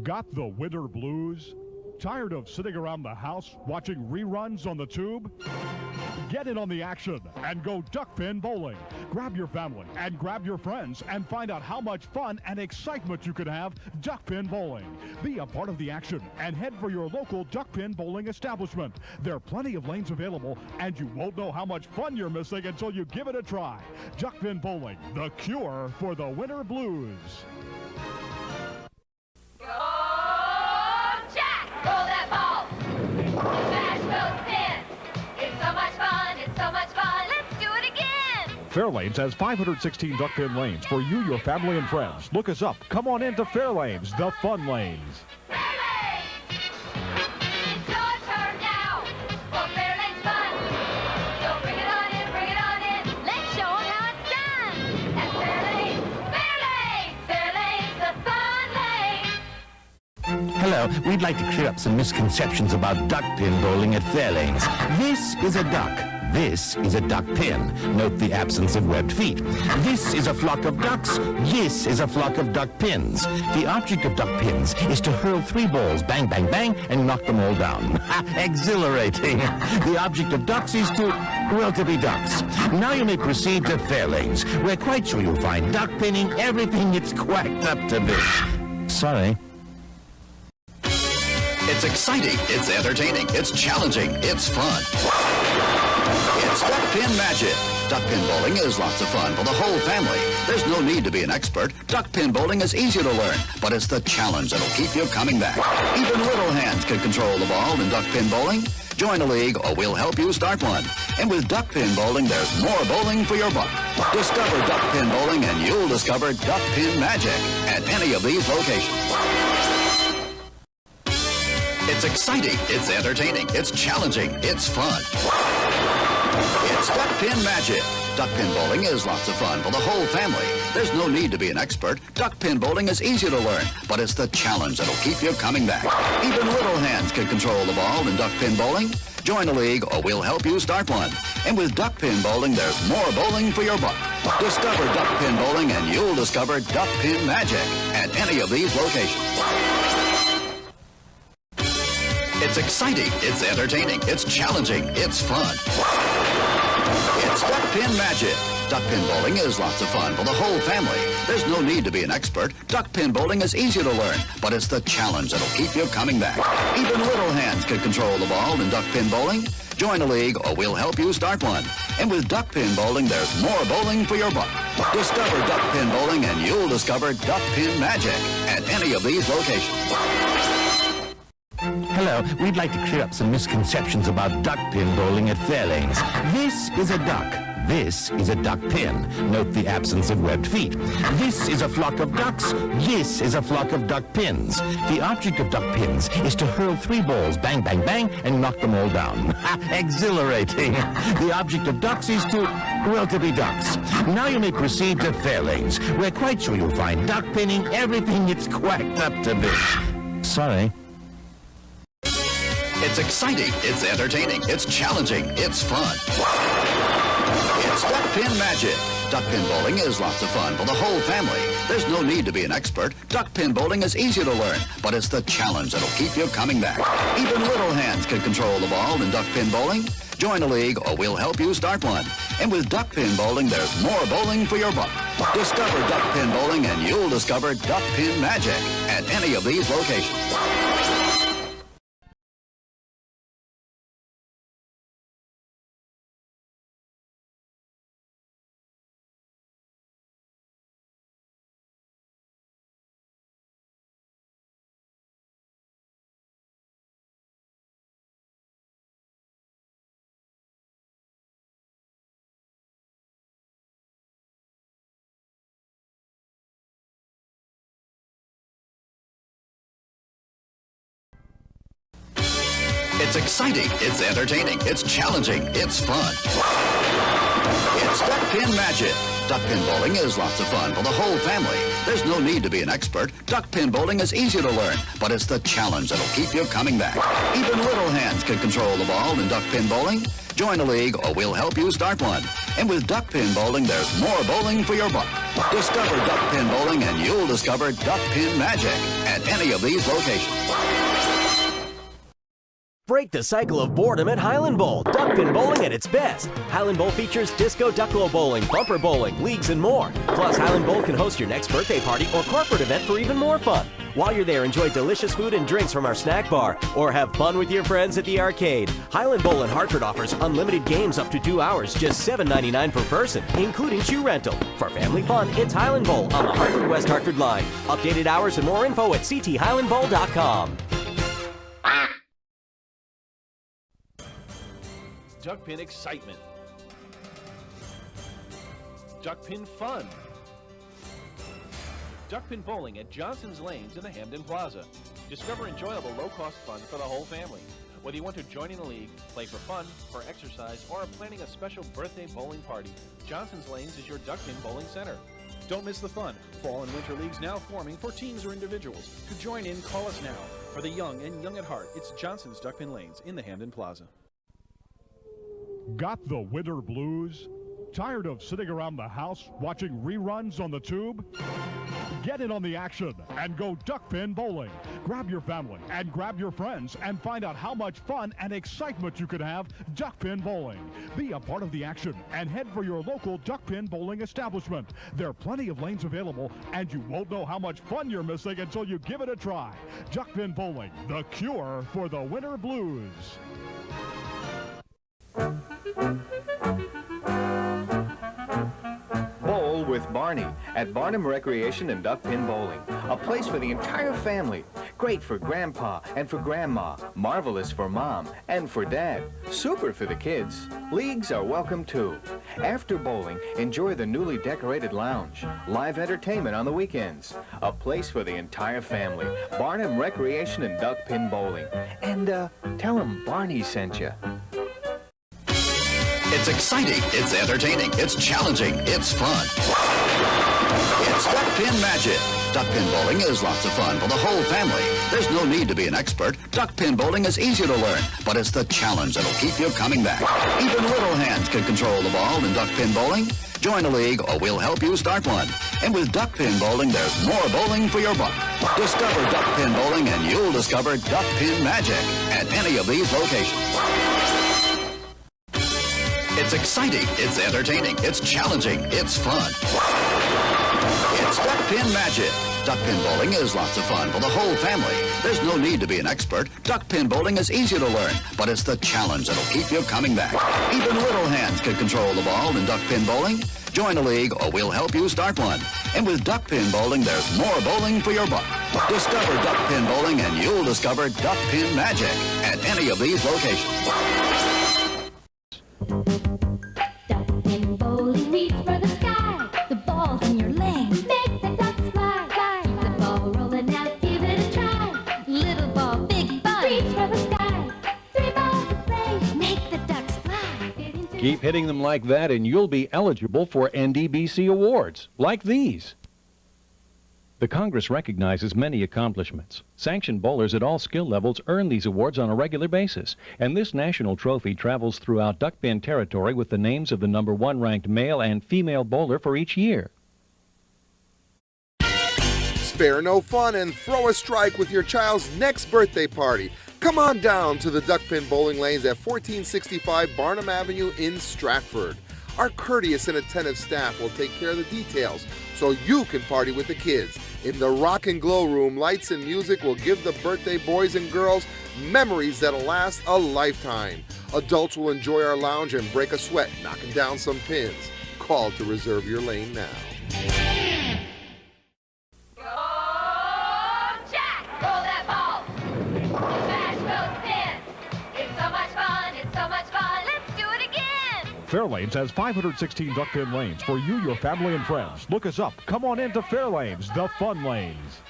Got the winter blues? Tired of sitting around the house watching reruns on the tube? Get in on the action and go duck pin bowling. Grab your family and grab your friends and find out how much fun and excitement you can have duck pin bowling. Be a part of the action and head for your local duck pin bowling establishment. There are plenty of lanes available and you won't know how much fun you're missing until you give it a try. Duck pin bowling, the cure for the winter blues. Roll that ball. Smash those pins. It's so much fun. It's so much fun. Let's do it again. Fairlanes has 516 duck pin lanes for you, your family, and friends. Look us up. Come on into Fairlanes, the fun lanes. Fairlanes! It's your turn now for Fairlanes fun. So bring it on in. Let's show them how it's done. At Fairlanes, the fun lane. Hello, we'd like to clear up some misconceptions about duck pin bowling at Fairlanes. This is a duck. This is a duck pin. Note the absence of webbed feet. This is a flock of ducks. This is a flock of duck pins. The object of duck pins is to hurl 3 balls, bang, bang, bang, and knock them all down. Exhilarating. The object of ducks is to be ducks. Now you may proceed to Fairlanes. We're quite sure you'll find duck pinning everything it's quacked up to be. Sorry. It's exciting, it's entertaining, it's challenging, it's fun. It's Duck Pin Magic. Duck pin bowling is lots of fun for the whole family. There's no need to be an expert. Duck pin bowling is easy to learn, but it's the challenge that'll keep you coming back. Even little hands can control the ball in duck pin bowling. Join a league or we'll help you start one. And with duck pin bowling, there's more bowling for your buck. Discover duck pin bowling and you'll discover duck pin magic at any of these locations. It's exciting, it's entertaining, it's challenging, it's fun. It's Duck Pin Magic. Duck pin bowling is lots of fun for the whole family. There's no need to be an expert. Duck pin bowling is easy to learn, but it's the challenge that'll keep you coming back. Even little hands can control the ball in duck pin bowling. Join a league or we'll help you start one. And with duck pin bowling, there's more bowling for your buck. Discover duck pin bowling and you'll discover duck pin magic at any of these locations. It's exciting, it's entertaining, it's challenging, it's fun. It's It's duck pin magic. Duck pin bowling is lots of fun for the whole family. There's no need to be an expert. Duck pin bowling is easy to learn, but it's the challenge that'll keep you coming back. Even little hands can control the ball in duck pin bowling. Join a league or we'll help you start one. And with duck pin bowling, there's more bowling for your buck. Discover duck pin bowling and you'll discover duck pin magic at any of these locations. Hello, we'd like to clear up some misconceptions about duck pin bowling at Fairlanes. This is a duck. This is a duck pin. Note the absence of webbed feet. This is a flock of ducks. This is a flock of duck pins. The object of duck pins is to hurl 3 balls, bang, bang, bang, and knock them all down. Exhilarating. The object of ducks is to, well, to be ducks. Now you may proceed to Fairlanes. We're quite sure you'll find duck pinning everything it's quacked up to be. Sorry. It's exciting, it's entertaining, it's challenging, it's fun. It's duck pin magic. Duck pin bowling is lots of fun for the whole family. There's no need to be an expert. Duck pin bowling is easy to learn, but it's the challenge that'll keep you coming back. Even little hands can control the ball in duck pin bowling. Join a league or we'll help you start one. And with duck pin bowling, there's more bowling for your buck. Discover duck pin bowling and you'll discover duck pin magic at any of these locations. It's exciting, it's entertaining, it's challenging, it's fun. It's duck pin magic. Duck pin bowling is lots of fun for the whole family. There's no need to be an expert. Duck pin bowling is easy to learn, but it's the challenge that'll keep you coming back. Even little hands can control the ball in duck pin bowling. Join a league or we'll help you start one. And with duck pin bowling, there's more bowling for your buck. Discover duck pin bowling and you'll discover duck pin magic at any of these locations. Break the cycle of boredom at Highland Bowl. Duck pin bowling at its best. Highland Bowl features disco ducklo bowling, bumper bowling, leagues, and more. Plus, Highland Bowl can host your next birthday party or corporate event for even more fun. While you're there, enjoy delicious food and drinks from our snack bar, or have fun with your friends at the arcade. Highland Bowl in Hartford offers unlimited games up to 2 hours, just $7.99 per person, including shoe rental. For family fun, it's Highland Bowl on the Hartford-West Hartford line. Updated hours and more info at cthighlandbowl.com. Duck pin excitement. Duck pin fun. Duck pin bowling at Johnson's Lanes in the Hamden Plaza. Discover enjoyable low-cost fun for the whole family. Whether you want to join in a league, play for fun, for exercise, or are planning a special birthday bowling party, Johnson's Lanes is your duck pin bowling center. Don't miss the fun. Fall and winter leagues now forming for teams or individuals. To join in, call us now. For the young and young at heart, it's Johnson's Duck Pin Lanes in the Hamden Plaza. Got the winter blues? Tired of sitting around the house watching reruns on the tube? Get in on the action and go duck pin bowling. Grab your family and grab your friends and find out how much fun and excitement you can have duck pin bowling. Be a part of the action and head for your local duck pin bowling establishment. There are plenty of lanes available and you won't know how much fun you're missing until you give it a try. Duck pin bowling, the cure for the winter blues. Bowl with Barney at Barnum Recreation and Duck Pin Bowling. A place for the entire family. Great for Grandpa and for Grandma. Marvelous for Mom and for Dad. Super for the kids. Leagues are welcome too. After bowling, enjoy the newly decorated lounge. Live entertainment on the weekends. A place for the entire family. Barnum Recreation and Duck Pin Bowling. And tell them Barney sent you. It's exciting, it's entertaining, it's challenging, it's fun. It's duck pin magic. Duck pin bowling is lots of fun for the whole family. There's no need to be an expert. Duck pin bowling is easy to learn, but it's the challenge that'll keep you coming back. Even little hands can control the ball in duck pin bowling. Join a league or we'll help you start one. And with duck pin bowling, there's more bowling for your buck. Discover duck pin bowling and you'll discover duck pin magic at any of these locations. It's exciting, it's entertaining, it's challenging, it's fun. It's Duck Pin Magic. Duck pin bowling is lots of fun for the whole family. There's no need to be an expert. Duck pin bowling is easy to learn, but it's the challenge that'll keep you coming back. Even little hands can control the ball in duck pin bowling. Join a league or we'll help you start one. And with duck pin bowling, there's more bowling for your buck. Discover duck pin bowling and you'll discover duck pin magic at any of these locations. Duck pin bowling, reach for the sky. The ball's in your lane. Make the ducks fly, fly. The ball rolling out, give it a try. Little ball, big fun. Reach for the sky. 3 balls to play. Make the ducks fly. Keep hitting them like that and you'll be eligible for NDBC awards, like these. The Congress recognizes many accomplishments. Sanctioned bowlers at all skill levels earn these awards on a regular basis, and this national trophy travels throughout duckpin territory with the names of the #1 ranked male and female bowler for each year. Spare no fun and throw a strike with your child's next birthday party. Come on down to the Duckpin Bowling Lanes at 1465 Barnum Avenue in Stratford. Our courteous and attentive staff will take care of the details so you can party with the kids. In the Rock and Glow Room, lights and music will give the birthday boys and girls memories that'll last a lifetime. Adults will enjoy our lounge and break a sweat knocking down some pins. Call to reserve your lane now. Fairlanes has 516 duck pin lanes for you, your family, and friends. Look us up. Come on into Fairlanes, the fun lanes.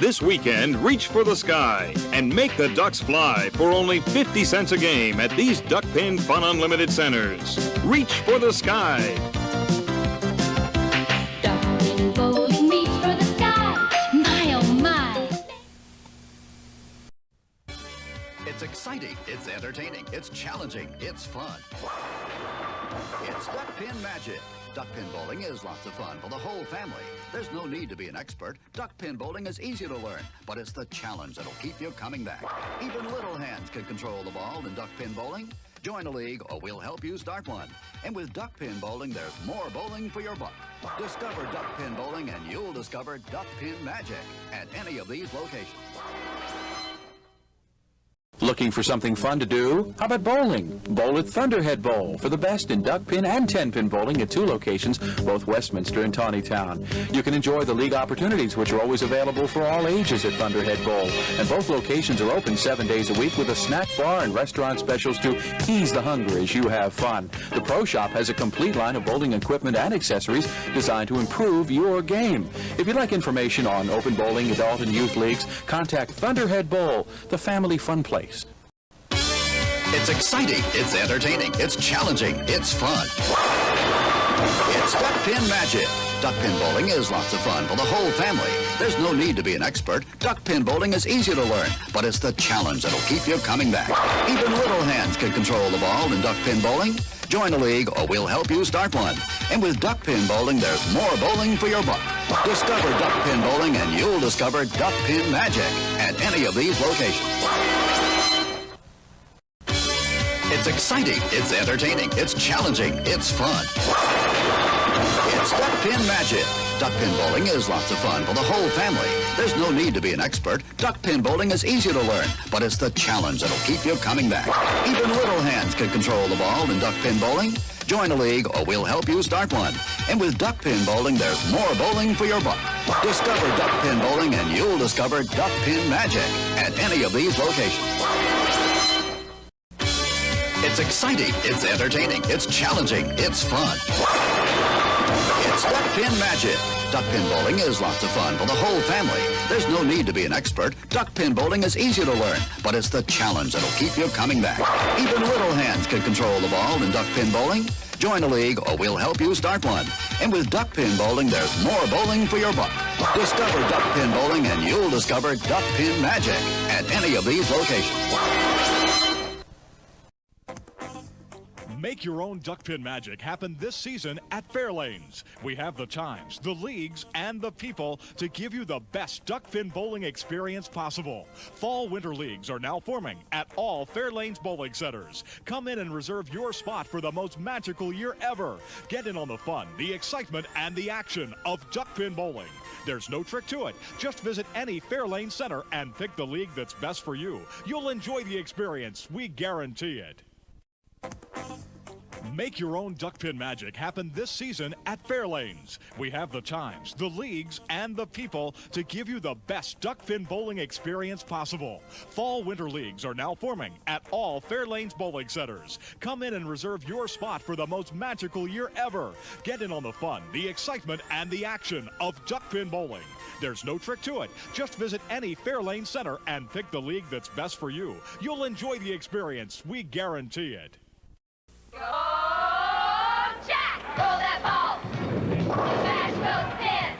This weekend, reach for the sky and make the ducks fly for only 50 cents a game at these Duck Pin Fun Unlimited centers. Reach for the sky. Duck pin bowling, reach for the sky. My oh my. It's exciting, it's entertaining, it's challenging, it's fun. It's Duck Pin Magic. Duck pin bowling is lots of fun for the whole family. There's no need to be an expert. Duck pin bowling is easy to learn, but it's the challenge that'll keep you coming back. Even little hands can control the ball in duck pin bowling. Join a league or we'll help you start one. And with duck pin bowling, there's more bowling for your buck. Discover duck pin bowling and you'll discover duck pin magic at any of these locations. Looking for something fun to do? How about bowling? Bowl at Thunderhead Bowl for the best in duck pin and 10-pin bowling at 2 locations, both Westminster and Tawnytown. You can enjoy the league opportunities, which are always available for all ages at Thunderhead Bowl. And both locations are open 7 days a week with a snack bar and restaurant specials to ease the hunger as you have fun. The Pro Shop has a complete line of bowling equipment and accessories designed to improve your game. If you'd like information on open bowling, adult and youth leagues, contact Thunderhead Bowl, the family fun place. It's exciting, it's entertaining, it's challenging, it's fun. It's Duck Pin Magic. Duck pin bowling is lots of fun for the whole family. There's no need to be an expert. Duck pin bowling is easy to learn, but it's the challenge that'll keep you coming back. Even little hands can control the ball in duck pin bowling. Join a league or we'll help you start one. And with duck pin bowling, there's more bowling for your buck. Discover duck pin bowling and you'll discover duck pin magic at any of these locations. It's exciting, it's entertaining, it's challenging, it's fun. It's Duck Pin Magic. Duck pin bowling is lots of fun for the whole family. There's no need to be an expert. Duck pin bowling is easy to learn, but it's the challenge that'll keep you coming back. Even little hands can control the ball in duck pin bowling. Join a league or we'll help you start one. And with duck pin bowling, there's more bowling for your buck. Discover duck pin bowling and you'll discover duck pin magic at any of these locations. It's exciting, it's entertaining, it's challenging, it's fun. It's Duck Pin Magic. Duck pin bowling is lots of fun for the whole family. There's no need to be an expert. Duck pin bowling is easy to learn, but it's the challenge that'll keep you coming back. Even little hands can control the ball in duck pin bowling. Join a league or we'll help you start one. And with duck pin bowling, there's more bowling for your buck. Discover duck pin bowling and you'll discover duck pin magic at any of these locations. Make your own duck pin magic happen this season at Fairlanes. We have the times, the leagues, and the people to give you the best duck pin bowling experience possible. Fall winter leagues are now forming at all Fairlanes bowling centers. Come in and reserve your spot for the most magical year ever. Get in on the fun, the excitement, and the action of duck pin bowling. There's no trick to it. Just visit any Fairlane center and pick the league that's best for you. You'll enjoy the experience. We guarantee it. Make your own duck pin magic happen this season at Fairlanes. We have the times, the leagues, and the people to give you the best duck pin bowling experience possible. Fall winter leagues are now forming at all Fairlanes bowling centers. Come in and reserve your spot for the most magical year ever. Get in on the fun, the excitement, and the action of duck pin bowling. There's no trick to it. Just visit any Fairlane center and pick the league that's best for you. You'll enjoy the experience. We guarantee it. Go, Jack! Roll that ball! Smash those pins!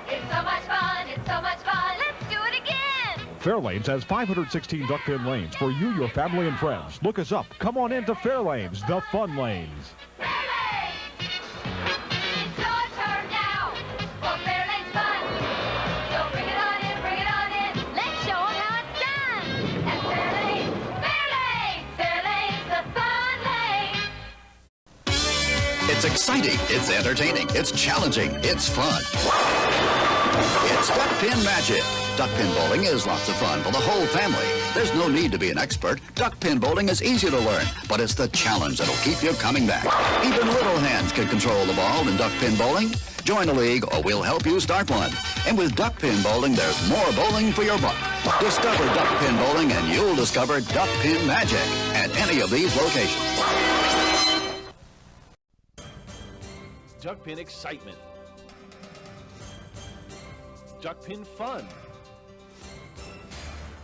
It's so much fun! It's so much fun! Let's do it again! Fairlanes has 516 duck pin lanes for you, your family, and friends. Look us up. Come on into Fairlanes, the fun lanes. Fairlanes! It's your turn now for Fairlanes fun! So bring it on in! Let's show 'em how it's done! At Fairlanes, Fairlanes, the fun lane! It's exciting, it's entertaining, it's challenging, it's fun. It's duck pin magic. Duck pin bowling is lots of fun for the whole family. There's no need to be an expert. Duck pin bowling is easy to learn, but it's the challenge that'll keep you coming back. Even little hands can control the ball in duck pin bowling. Join a league or we'll help you start one. And with duck pin bowling, there's more bowling for your buck. Discover duck pin bowling and you'll discover duck pin magic at any of these locations. Duck pin excitement. Duck pin fun.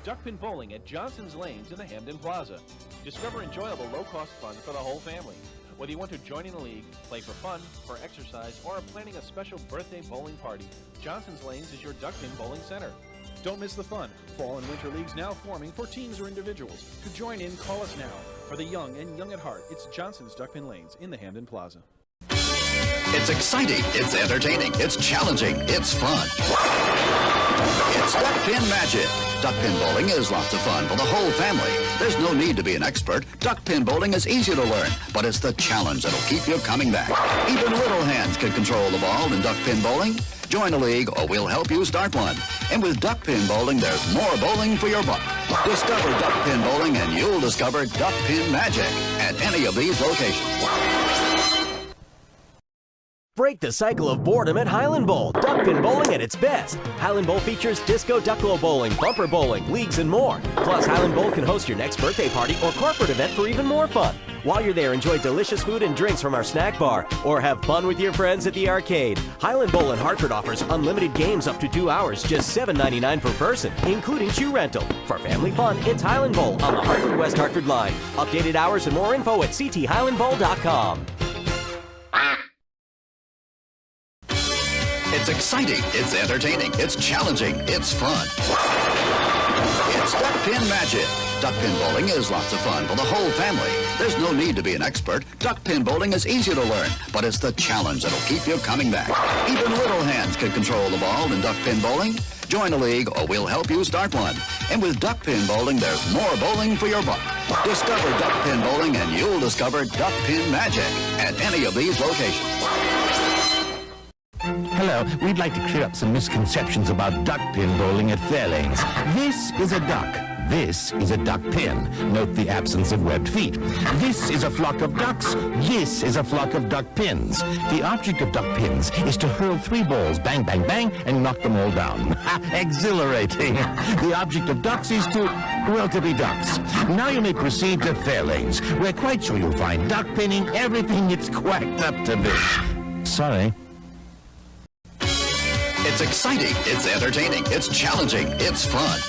Duck pin bowling at Johnson's Lanes in the Hamden Plaza. Discover enjoyable low-cost fun for the whole family. Whether you want to join in a league, play for fun, for exercise, or are planning a special birthday bowling party, Johnson's Lanes is your duck pin bowling center. Don't miss the fun. Fall and winter leagues now forming for teams or individuals. To join in, call us now. For the young and young at heart, it's Johnson's Duck Pin Lanes in the Hamden Plaza. It's exciting, it's entertaining, it's challenging, it's fun. It's duck pin magic. Duck pin bowling is lots of fun for the whole family. There's no need to be an expert. Duck pin bowling is easy to learn, but it's the challenge that'll keep you coming back. Even little hands can control the ball in duck pin bowling. Join a league or we'll help you start one. And with duck pin bowling, there's more bowling for your buck. Discover duck pin bowling and you'll discover duck pin magic at any of these locations. Break the cycle of boredom at Highland Bowl. Duck pin bowling at its best. Highland Bowl features disco ducklo bowling, bumper bowling, leagues, and more. Plus, Highland Bowl can host your next birthday party or corporate event for even more fun. While you're there, enjoy delicious food and drinks from our snack bar, or have fun with your friends at the arcade. Highland Bowl in Hartford offers unlimited games up to 2 hours, just $7.99 per person, including shoe rental. For family fun, it's Highland Bowl on the Hartford-West Hartford line. Updated hours and more info at cthighlandbowl.com. It's exciting, it's entertaining, it's challenging, it's fun. It's duck pin magic. Duck pin bowling is lots of fun for the whole family. There's no need to be an expert. Duck pin bowling is easy to learn, but it's the challenge that'll keep you coming back. Even little hands can control the ball in duck pin bowling. Join a league or we'll help you start one. And with duck pin bowling, there's more bowling for your buck. Discover duck pin bowling and you'll discover duck pin magic at any of these locations. Hello, we'd like to clear up some misconceptions about duck pin bowling at Fairlanes. This is a duck. This is a duck pin. Note the absence of webbed feet. This is a flock of ducks. This is a flock of duck pins. The object of duck pins is to hurl 3 balls, bang, bang, bang, and knock them all down. Exhilarating. The object of ducks is to be ducks. Now you may proceed to Fairlanes. We're quite sure you'll find duck pinning everything it's quacked up to be. Sorry. It's exciting, it's entertaining, it's challenging, it's fun.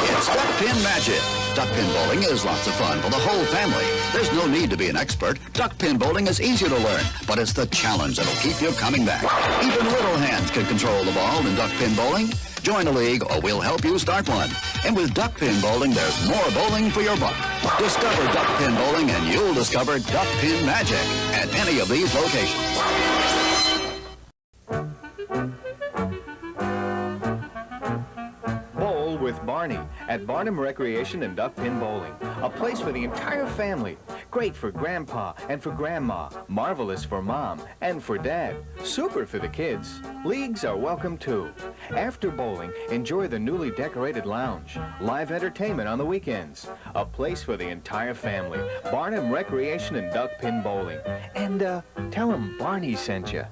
It's duck pin magic. Duck pin bowling is lots of fun for the whole family. There's no need to be an expert. Duck pin bowling is easy to learn, but it's the challenge that'll keep you coming back. Even little hands can control the ball in duck pin bowling. Join a league or we'll help you start one. And with duck pin bowling, there's more bowling for your buck. Discover duck pin bowling and you'll discover duck pin magic at any of these locations. Bowl with Barney at Barnum Recreation and Duck Pin Bowling. A place for the entire family. Great for Grandpa and for Grandma. Marvelous for Mom and for Dad. Super for the kids. Leagues are welcome too. After bowling, enjoy the newly decorated lounge. Live entertainment on the weekends. A place for the entire family. Barnum Recreation and Duck Pin Bowling. And tell them Barney sent you.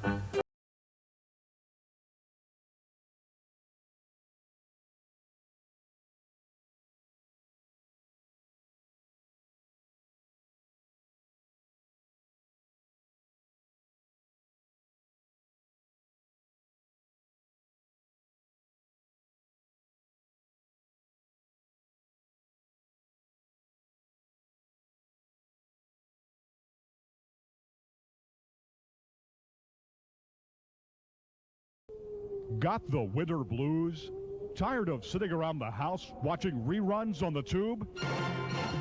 Got the winter blues? Tired of sitting around the house watching reruns on the tube?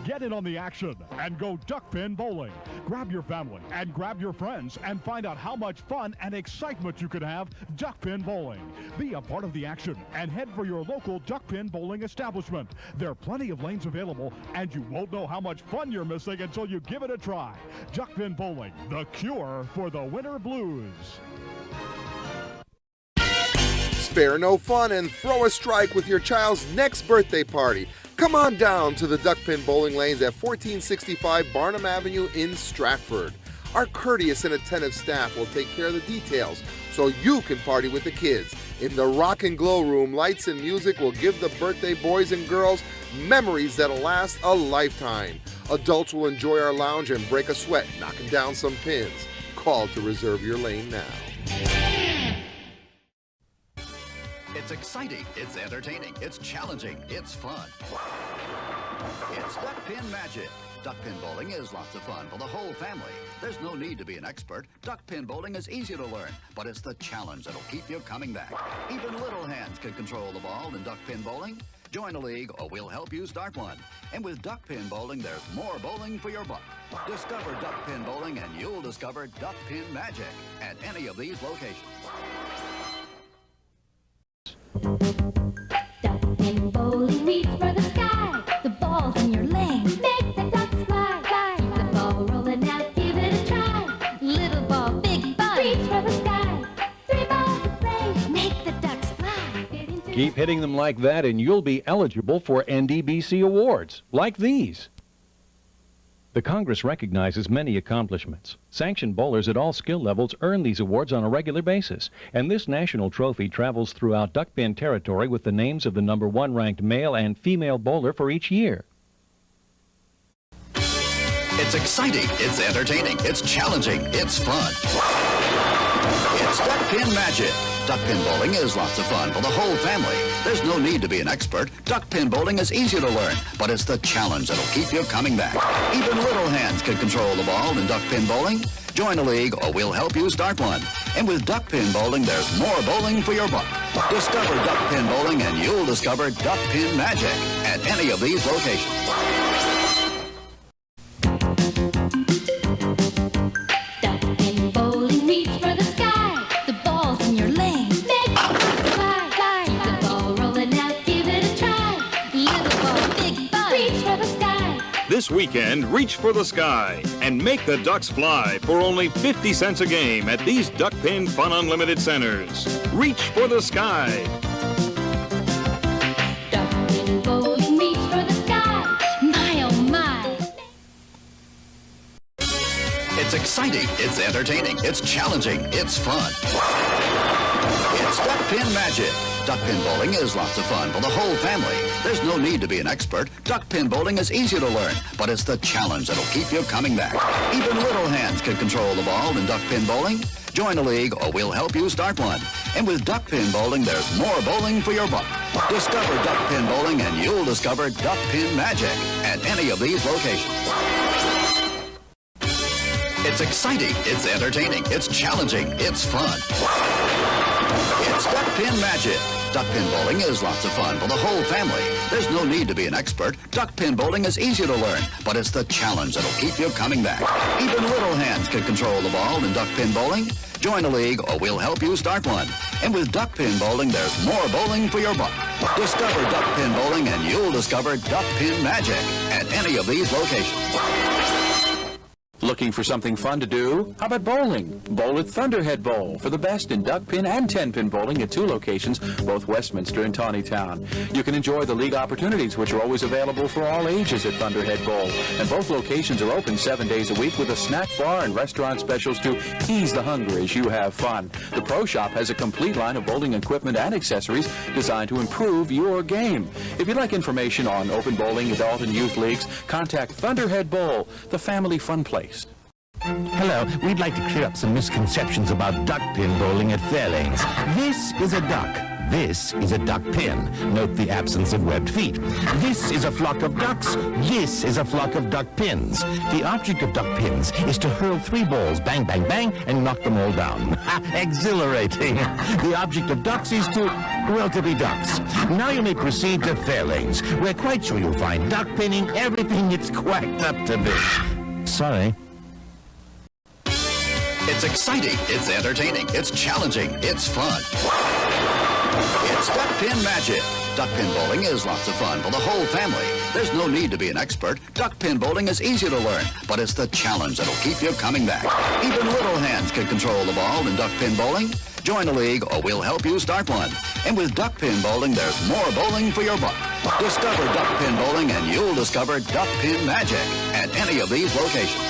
Get in on the action and go duck pin bowling. Grab your family and grab your friends and find out how much fun and excitement you can have duck pin bowling. Be a part of the action and head for your local duck pin bowling establishment. There are plenty of lanes available and you won't know how much fun you're missing until you give it a try. Duck pin bowling, the cure for the winter blues. Spare no fun and throw a strike with your child's next birthday party. Come on down to the Duck Pin Bowling Lanes at 1465 Barnum Avenue in Stratford. Our courteous and attentive staff will take care of the details so you can party with the kids. In the Rock and Glow Room, lights and music will give the birthday boys and girls memories that'll last a lifetime. Adults will enjoy our lounge and break a sweat knocking down some pins. Call to reserve your lane now. It's exciting, it's entertaining, it's challenging, it's fun. It's duck pin magic. Duck pin bowling is lots of fun for the whole family. There's no need to be an expert. Duck pin bowling is easy to learn, but it's the challenge that'll keep you coming back. Even little hands can control the ball in duck pin bowling. Join a league or we'll help you start one. And with duck pin bowling, there's more bowling for your buck. Discover duck pin bowling and you'll discover duck pin magic at any of these locations. Duck pin bowling, reach for the sky. The ball's in your lane. Make the ducks fly. Fly. The ball rolling out, give it a try. Little ball, big fun. Reach for the sky. 3 balls to play. Make the ducks fly. Keep hitting them like that and you'll be eligible for NDBC awards, like these. The Congress recognizes many accomplishments. Sanctioned bowlers at all skill levels earn these awards on a regular basis, and this national trophy travels throughout duck pin territory with the names of the #1 ranked male and female bowler for each year. It's exciting, it's entertaining, it's challenging, it's fun. It's duck pin magic. Duck pin bowling is lots of fun for the whole family. There's no need to be an expert. Duck pin bowling is easy to learn, but it's the challenge that'll keep you coming back. Even little hands can control the ball in duck pin bowling. Join a league or we'll help you start one. And with duck pin bowling, there's more bowling for your buck. Discover duck pin bowling and you'll discover duck pin magic at any of these locations. Duck pin bowling, reach for the sky. The ball's in your lane. Make the ducks fly. Fly. The ball rolling out, give it a try. Little ball, big fun. Reach for the sky. This weekend, reach for the sky and make the ducks fly for only 50 cents a game at these Duck Pin Fun Unlimited centers. Reach for the sky. Duck pin bowling, reach for the sky. My oh my. It's exciting, it's entertaining, it's challenging, it's fun. It's duck pin magic. Duck pin bowling is lots of fun for the whole family. There's no need to be an expert. Duck pin bowling is easy to learn, but it's the challenge that'll keep you coming back. Even little hands can control the ball in duck pin bowling. Join a league or we'll help you start one. And with duck pin bowling, there's more bowling for your buck. Discover duck pin bowling and you'll discover duck pin magic at any of these locations. It's exciting, it's entertaining, it's challenging, it's fun. It's duck pin magic. Duck pin bowling is lots of fun for the whole family. There's no need to be an expert. Duck pin bowling is easy to learn, but it's the challenge that'll keep you coming back. Even little hands can control the ball in duck pin bowling. Join a league or we'll help you start one. And with duck pin bowling, there's more bowling for your buck. Discover duck pin bowling and you'll discover duck pin magic at any of these locations. Looking for something fun to do? How about bowling? Bowl at Thunderhead Bowl for the best in duck pin and 10-pin bowling at 2 locations, both Westminster and Tawnytown. You can enjoy the league opportunities, which are always available for all ages at Thunderhead Bowl. And both locations are open 7 days a week with a snack bar and restaurant specials to ease the hunger as you have fun. The Pro Shop has a complete line of bowling equipment and accessories designed to improve your game. If you'd like information on open bowling, adult and youth leagues, contact Thunderhead Bowl, the family fun place. Hello, we'd like to clear up some misconceptions about duck pin bowling at Fairlanes. This is a duck. This is a duck pin. Note the absence of webbed feet. This is a flock of ducks. This is a flock of duck pins. The object of duck pins is to hurl 3 balls, bang, bang, bang, and knock them all down. Exhilarating. The object of ducks is to, well, to be ducks. Now you may proceed to Fairlanes. We're quite sure you'll find duck pinning everything it's quacked up to be. Sorry. It's exciting, it's entertaining, it's challenging, it's fun. It's duck pin magic. Duck pin bowling is lots of fun for the whole family. There's no need to be an expert. Duck pin bowling is easy to learn, but it's the challenge that'll keep you coming back. Even little hands can control the ball in duck pin bowling. Join a league or we'll help you start one. And with duck pin bowling, there's more bowling for your buck. Discover duck pin bowling and you'll discover duck pin magic at any of these locations.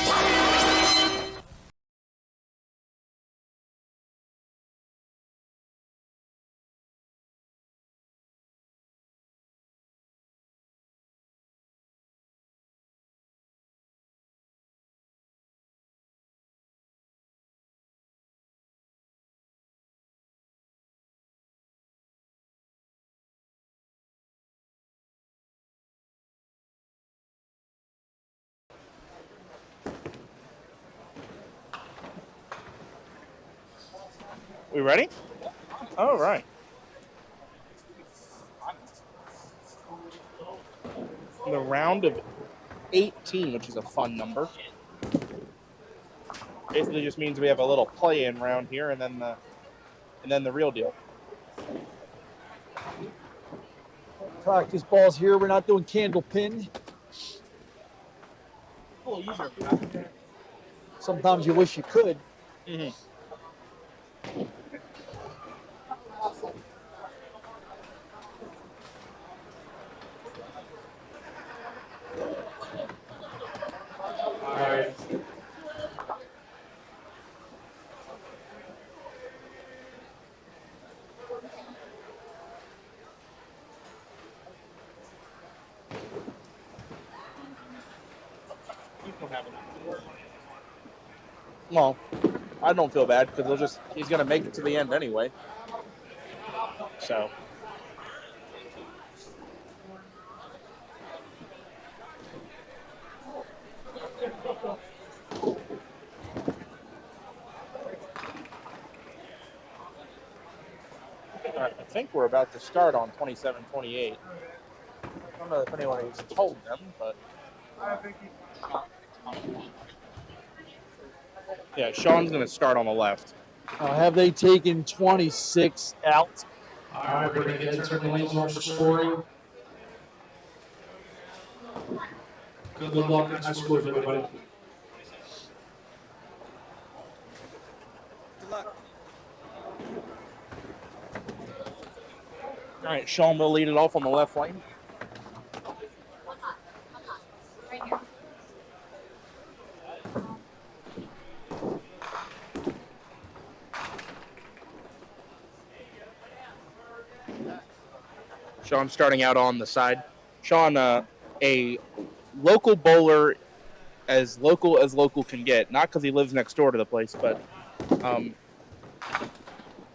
We ready? All right. The round of 18, which is a fun number. Basically just means we have a little play-in round here, and then the real deal. Practice balls here. We're not doing candle pin. Sometimes you wish you could. Mm-hmm. All right. Well, I don't feel bad because he's going to make it to the end anyway. So. All right, I think we're about to start on 27-28. I don't know if anyone has told them, but. Yeah, Sean's going to start on the left. Have they taken 26 out? All right, we're going to get turn the lanes on for scoring. Good luck and high scores, everybody. Good luck. All right, Sean will lead it off on the left lane. Sean starting out on the side. Sean, a local bowler, as local can get. Not because he lives next door to the place, but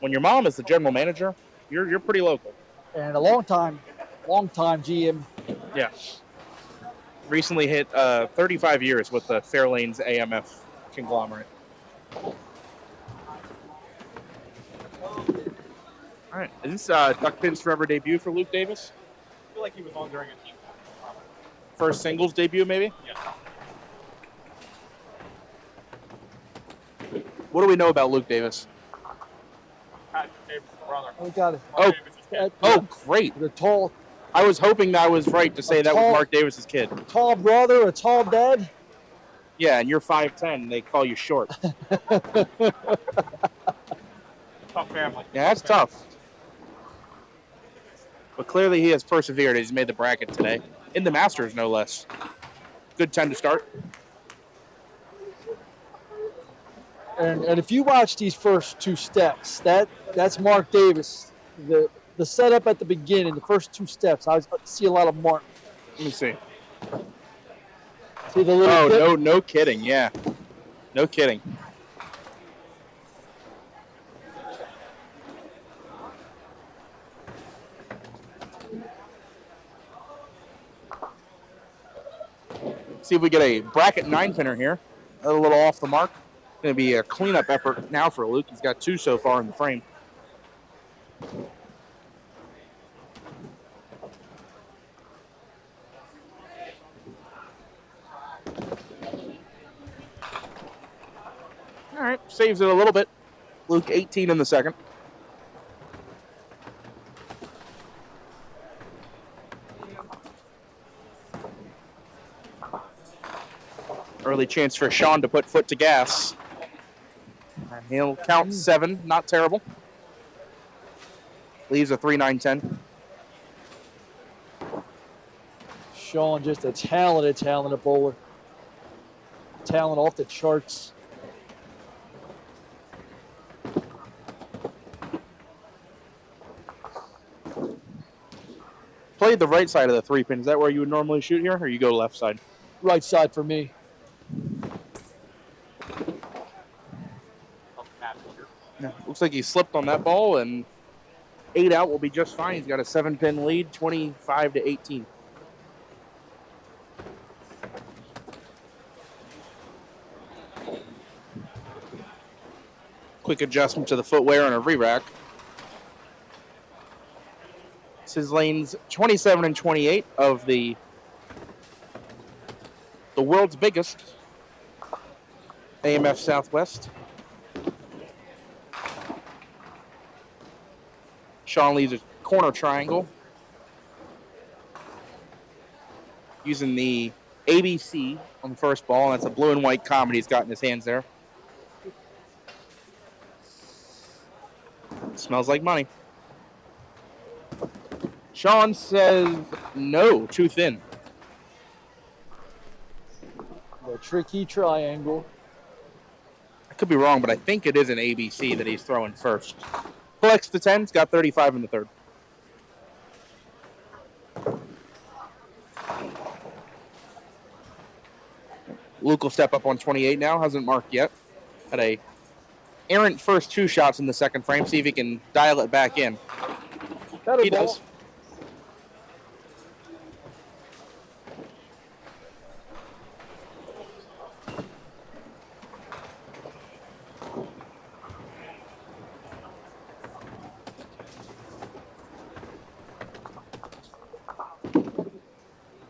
When your mom is the general manager, you're pretty local. And a long time GM. Yeah. Recently hit 35 years with the Fairlanes AMF conglomerate. All right. Is this Duck Pin's forever debut for Luke Davis? I feel like he was on during a team. First singles debut, maybe? Yeah. What do we know about Luke Davis? Pat Davis' brother. We got it. Oh, great. The tall. I was hoping that I was right to say that was Mark Davis's kid. Tall brother, a tall dad. Yeah, and you're 5'10", they call you short. Tough family. Yeah, that's tough. But clearly he has persevered. He's made the bracket today. In the Masters, no less. Good time to start. And if you watch these first two steps, that's Mark Davis. The setup at the beginning, the first two steps, I see a lot of Mark. Let me see. See the little no kidding. Yeah. No kidding. See if we get a bracket 9-pinner here. A little off the mark. Going to be a cleanup effort now for Luke. He's got 2 so far in the frame. All right, saves it a little bit. Luke 18 in the second. Early chance for Sean to put foot to gas. And he'll count 7, not terrible. Leaves a 3-9-10. Sean, just a talented bowler. Talent off the charts. Played the right side of the 3-pin. Is that where you would normally shoot here, or you go left side? Right side for me. Yeah, looks like he slipped on that ball, and 8 out will be just fine. He's got a 7-pin lead, 25-18. Quick adjustment to the footwear and a re-rack. This is lanes 27 and 28 of the world's biggest AMF Southwest. Sean leaves a corner triangle using the ABC on the first ball, and that's a blue and white comedy he's got in his hands there. Smells like money. Sean says no, too thin. The tricky triangle. I could be wrong, but I think it is an ABC that he's throwing first. Collects the 10s, got 35 in the third. Luke will step up on 28 now, hasn't marked yet. Had a errant first 2 shots in the second frame, see if he can dial it back in. He does.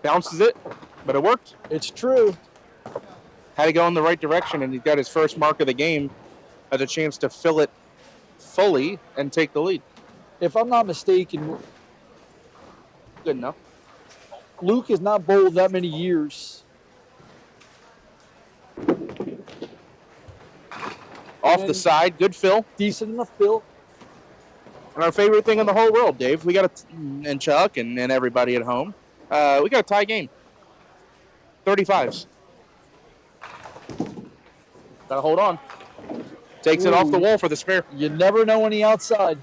Bounces it, but it worked. It's true. Had to go in the right direction, and he's got his first mark of the game. Has a chance to fill it fully and take the lead. If I'm not mistaken, good enough. Luke has not bowled that many years. Off the side, good fill. Decent enough fill. And our favorite thing in the whole world, Dave, we got and Chuck and everybody at home. We got a tie game. 35s. Gotta hold on. Takes it off the wall for the spare. You never know on the outside.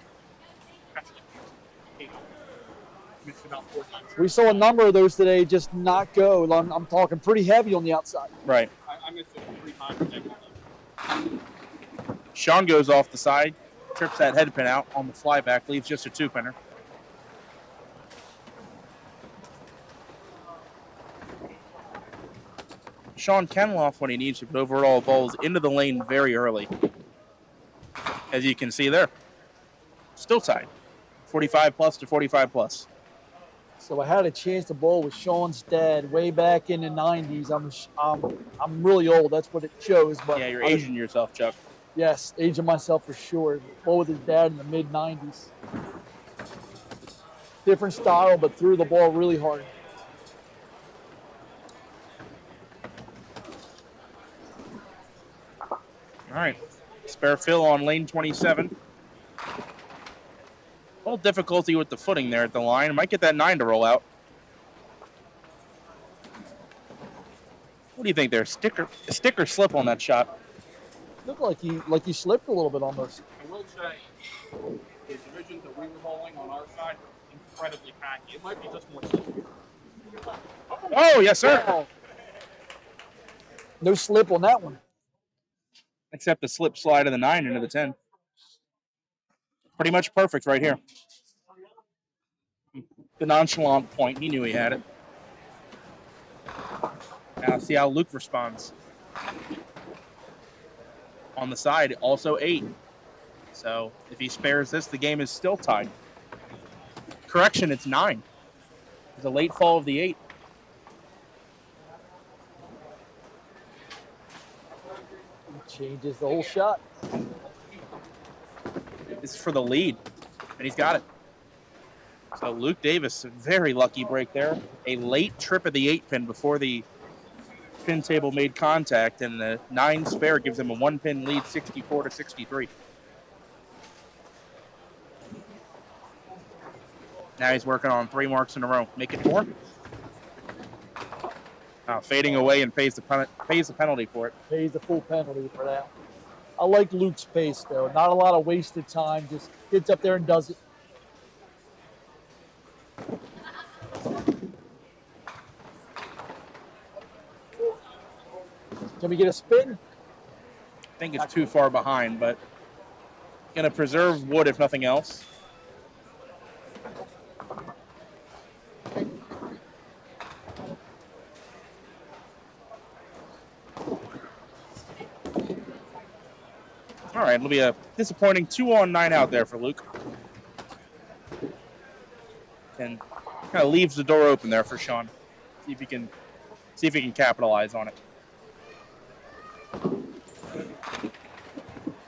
We saw a number of those today just not go. I'm talking pretty heavy on the outside. Right. I missed it 3 times. Sean goes off the side. Trips that head pin out on the flyback, leaves just a 2-pinner. Sean Kenloff, when he needs to, but overall balls into the lane very early. As you can see there. Still tied. 45 plus to 45 plus. So I had a chance to bowl with Sean's dad way back in the 90s. I'm really old. That's what it shows. But Yeah, you're aging yourself, Chuck. Yes, aging myself for sure. Bowl with his dad in the mid 90s. Different style, but threw the ball really hard. All right. Spare fill on lane 27. A little difficulty with the footing there at the line. Might get that 9 to roll out. What do you think there? Stick or slip on that shot? Looked like he slipped a little bit almost. I will say, the divisions that we were bowling on our side were incredibly packy. It might be just more slippery. Oh, yes, sir. Wow. No slip on that one. Except the slip slide of the 9 into the 10. Pretty much perfect right here. The nonchalant point. He knew he had it. Now see how Luke responds. On the side, also 8. So if he spares this, the game is still tied. Correction, it's 9. It's a late fall of the 8. Changes the whole shot. This is for the lead, and he's got it. So Luke Davis, a very lucky break there. A late trip of the 8-pin before the pin table made contact, and the 9 spare gives him a 1-pin lead, 64 to 63. Now he's working on 3 marks in a row. Make it 4. Fading away and pays the penalty for it. Pays the full penalty for that. I like Luke's pace, though. Not a lot of wasted time. Just gets up there and does it. Can we get a spin? I think it's too far behind, but going to preserve wood if nothing else. All right, it'll be a disappointing 2-on-9 out there for Luke. And kind of leaves the door open there for Sean. See if he can capitalize on it.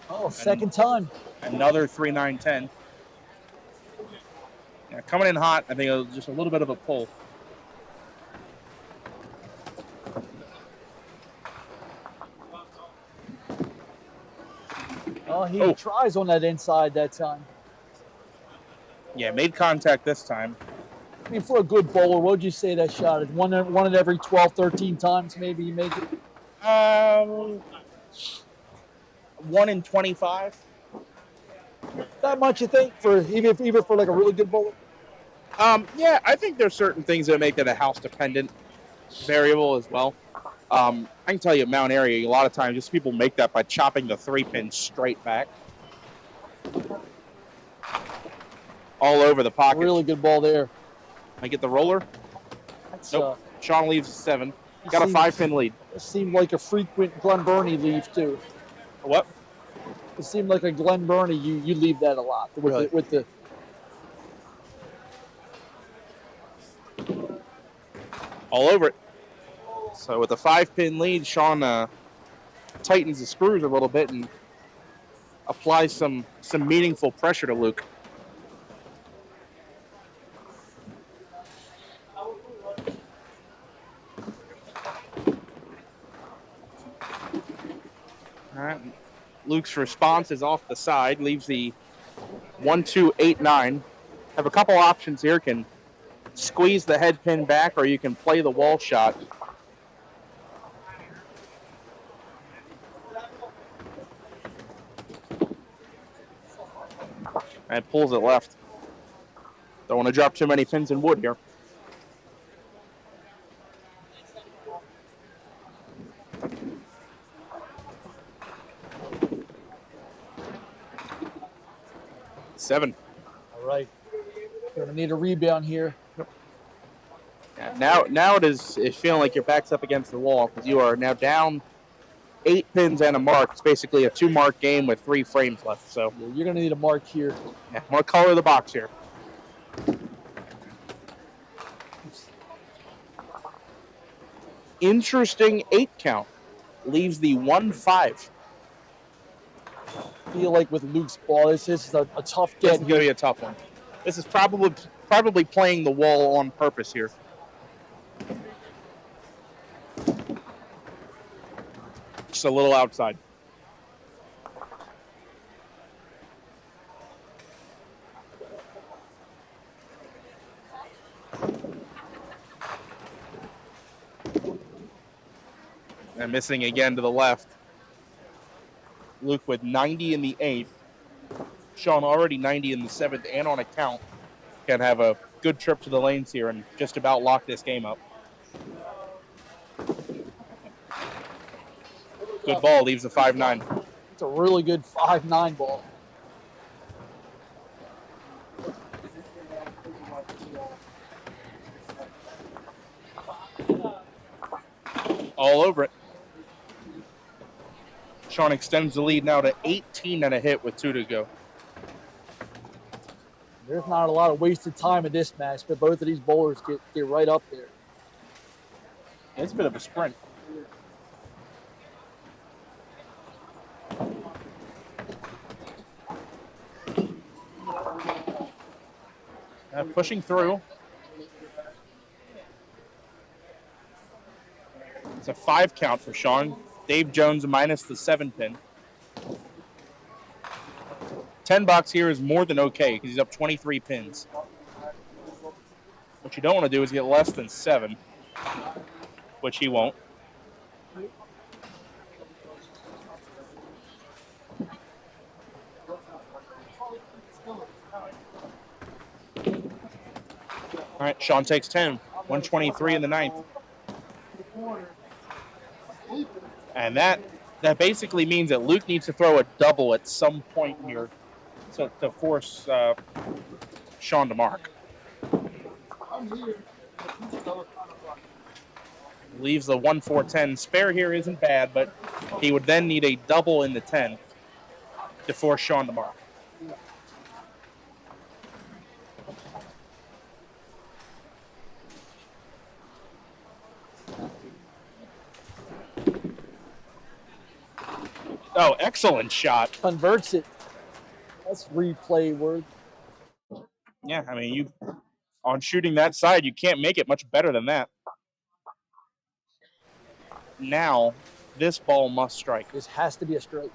Oh, second time. Another 3-9-10. Yeah, coming in hot. I think it was just a little bit of a pull. Oh, he tries on that inside that time. Yeah, made contact this time. I mean, for a good bowler, what would you say that shot is? One in every 12, 13 times maybe you make it? 1 in 25. That much, you think, for even for like a really good bowler? Yeah, I think there's certain things that make that a house-dependent variable as well. I can tell you at Mount Airy, a lot of times just people make that by chopping the 3-pin straight back. All over the pocket. Really good ball there. I get the roller. Nope. Sean leaves 7. Got a 5-pin lead. It seemed like a frequent Glenn Burney leave, too. What? It seemed like a Glenn Burney, you leave that a lot. With the all over it. So with a 5-pin lead, Sean tightens the screws a little bit and applies some meaningful pressure to Luke. All right. Luke's response is off the side, leaves the 1-2-8-9. Have a couple options here. Can squeeze the head pin back, or you can play the wall shot. And pulls it left. Don't want to drop too many pins in wood here. 7. All right. Going to need a rebound here. Yeah, now it is feeling like your back's up against the wall because you are now down 8 pins and a mark. It's basically a 2-mark game with 3 frames left. So yeah, you're going to need a mark here. Yeah, more color of the box here. Interesting 8 count. Leaves the 1-5. Feel like with Luke's ball, this is a tough get. This is going to be a tough one. This is probably playing the wall on purpose here. Just a little outside. And missing again to the left. Luke with 90 in the 8th. Sean already 90 in the 7th and on a count. Can have a good trip to the lanes here and just about lock this game up. Good ball, leaves a 5-9. It's a really good 5-9 ball. All over it. Sean extends the lead now to 18 and a hit with 2 to go. There's not a lot of wasted time in this match, but both of these bowlers get right up there. It's a bit of a sprint. Pushing through. It's a 5 count for Sean. Dave Jones minus the 7 pin. $10 here is more than okay because he's up 23 pins. What you don't want to do is get less than 7, which he won't. All right, Sean takes 10. 123 in the 9th. And that basically means that Luke needs to throw a double at some point here to force Sean to mark. Leaves the 1-4-10. Spare here isn't bad, but he would then need a double in the 10 to force Sean to mark. Oh, excellent shot. Converts it. That's replay word. Yeah, I mean, on shooting that side, you can't make it much better than that. Now, this ball must strike. This has to be a strike.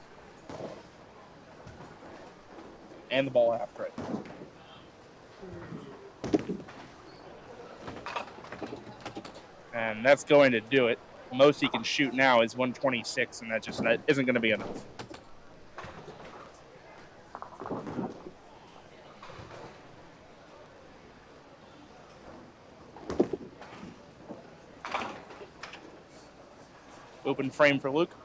And the ball after it. And that's going to do it. Most he can shoot now is 126, and that isn't going to be enough. Open frame for Luke.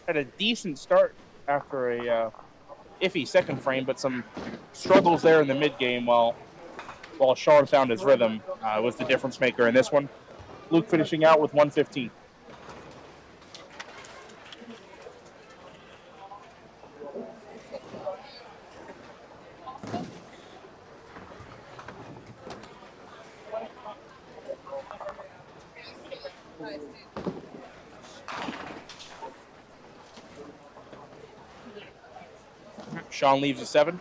Had a decent start after a iffy second frame, but some struggles there in the mid game while Sean found his rhythm was the difference maker in this one. Luke finishing out with 115. Sean leaves a 7.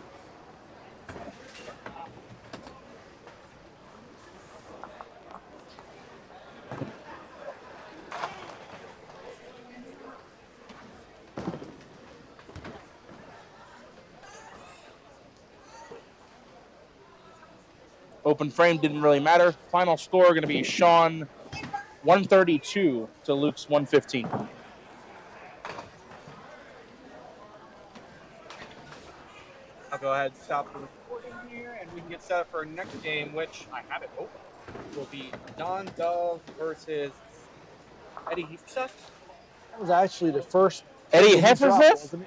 Open frame didn't really matter. Final score going to be Sean 132 to Luke's 115. I'll go ahead and stop the recording here, and we can get set up for our next game, which I have it open. Will be Don Dove versus Eddie Heathsuck. That was actually the first Eddie Hefferfest?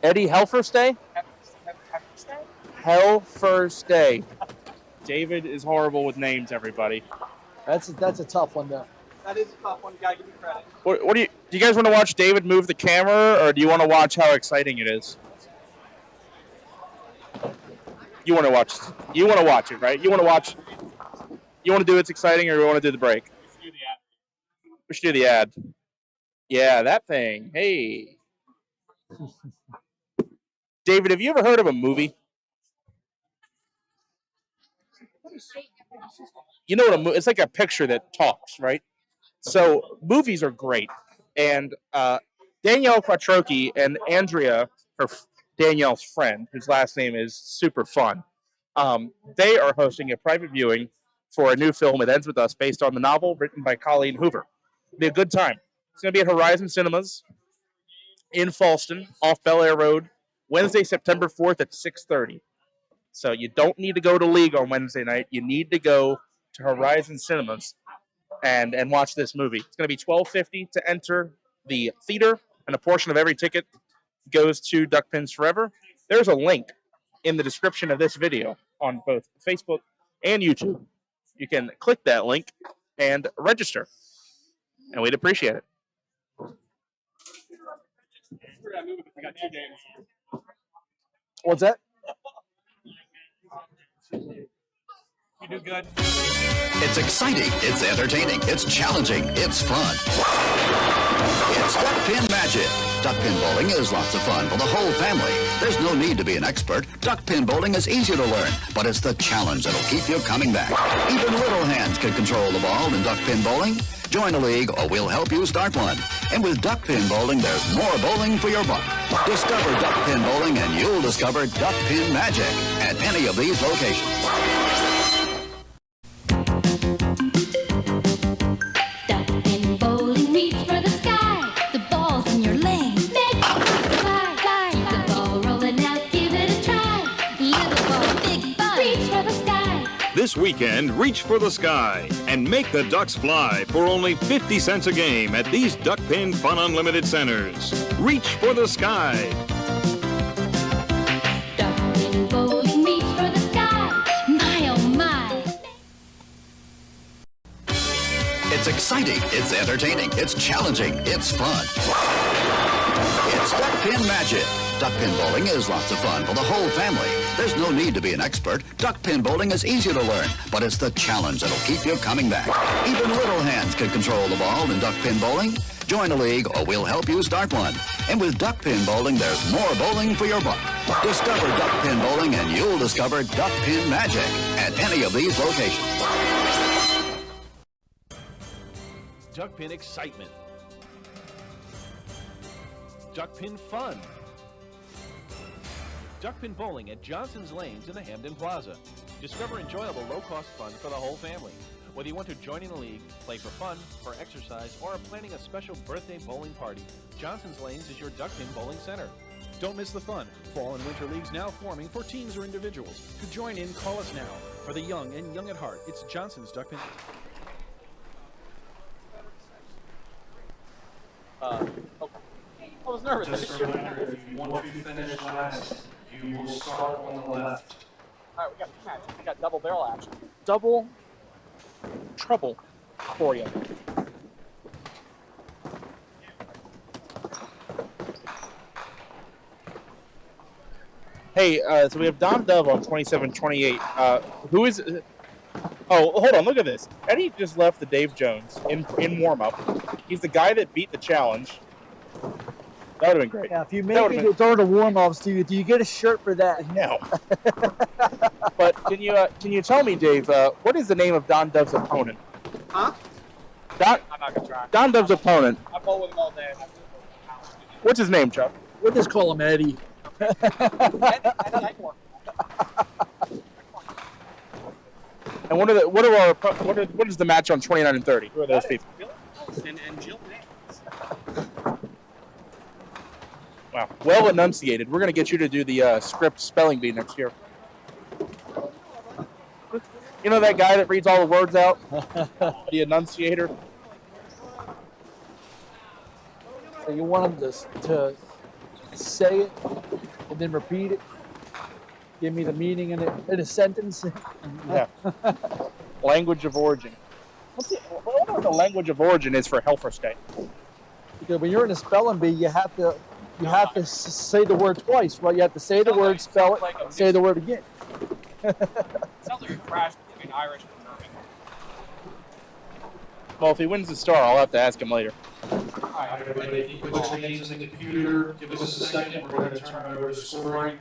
Eddie Helferstay? Helferstay. David is horrible with names, everybody. That's a tough one though. That is a tough one. You gotta give me credit. What do you guys want to watch David move the camera, or do you want to watch how exciting it is? You want to watch it, right? You want to do it's exciting, or you want to do the break? We should do the ad. Yeah, that thing. Hey. David, have you ever heard of a movie? You know what it's like a picture that talks, right? So movies are great. And Danielle Quattrochi and Andrea, Danielle's friend, whose last name is super fun, they are hosting a private viewing for a new film, It Ends With Us, based on the novel written by Colleen Hoover. It'll be a good time. It's going to be at Horizon Cinemas in Fallston, off Bel Air Road, Wednesday, September 4th at 6:30. So you don't need to go to League on Wednesday night. You need to go to Horizon Cinemas and watch this movie. It's going to be $12.50 to enter the theater, and a portion of every ticket goes to Duck Pins Forever. There's a link in the description of this video on both Facebook and YouTube. You can click that link and register, and we'd appreciate it. I got 2 games. What's that? You do good. It's exciting, it's entertaining, it's challenging, it's fun. It's Duck Pin Magic. Duck pin bowling is lots of fun for the whole family. There's no need to be an expert. Duck pin bowling is easy to learn, but it's the challenge that'll keep you coming back. Even little hands can control the ball in duck pin bowling. Join a league or we'll help you start one. And with duck pin bowling, there's more bowling for your buck. Discover duck pin bowling and you'll discover duck pin magic at any of these locations. Duck pin bowling, reach for the sky. The ball's in your lane. Make it fly, fly. The ball rolling out, give it a try. Little ball, big ball, reach for the sky. This weekend, reach for the sky and make the Ducks fly for only 50 cents a game at these Duck Pin Fun Unlimited centers. Reach for the sky. Duck pin bowling, reach for the sky. My oh my. It's exciting, it's entertaining, it's challenging, it's fun. It's Duck Pin Magic. Duck pin bowling is lots of fun for the whole family. There's no need to be an expert. Duck pin bowling is easy to learn, but it's the challenge that'll keep you coming back. Even little hands can control the ball in duck pin bowling. Join a league or we'll help you start one. And with duck pin bowling, there's more bowling for your buck. Discover duck pin bowling and you'll discover duck pin magic at any of these locations. Duck pin excitement. Duck pin fun. Duck pin bowling at Johnson's Lanes in the Hamden Plaza. Discover enjoyable low-cost fun for the whole family. Whether you want to join in a league, play for fun, for exercise, or are planning a special birthday bowling party, Johnson's Lanes is your Duck Pin Bowling Center. Don't miss the fun. Fall and winter leagues now forming for teams or individuals. To join in, call us now. For the young and young at heart, it's Johnson's Duck Pin. I was nervous. Just a reminder, if you want to finish last, you will start on the left. All right, we got match. We got double barrel action. Double trouble for you. Hey, so we have Don Dove on 27-28. Who is... Oh, hold on, look at this. Eddie just left the Dave Jones in warm-up. He's the guy that beat the challenge. That would have been great. Yeah, if you make it during the warm-ups, do you get a shirt for that? No. But can you tell me, Dave, what is the name of Don Dove's opponent? Huh? I'm not gonna try. Don Dove's opponent. I bowl with him all day. What's his name, Chuck? We'll just call him Eddie. And what is the match on 29 and 30? Who are those people? And Jill Wow, well enunciated. We're gonna get you to do the script spelling bee next year. You know that guy that reads all the words out? The enunciator. So you want them to say it and then repeat it. Give me the meaning in a sentence. Yeah. Language of origin. I wonder what the language of origin is for Helfer Stay. Because when you're in a spelling bee, you have to say the word twice, right? You have to say the word, spell it, say the word again. Sounds like a crash between Irish and German. Well, if he wins the star, I'll have to ask him later. All right, everybody, if you put your names in the computer, give us a second. We're going to turn it over to scoring.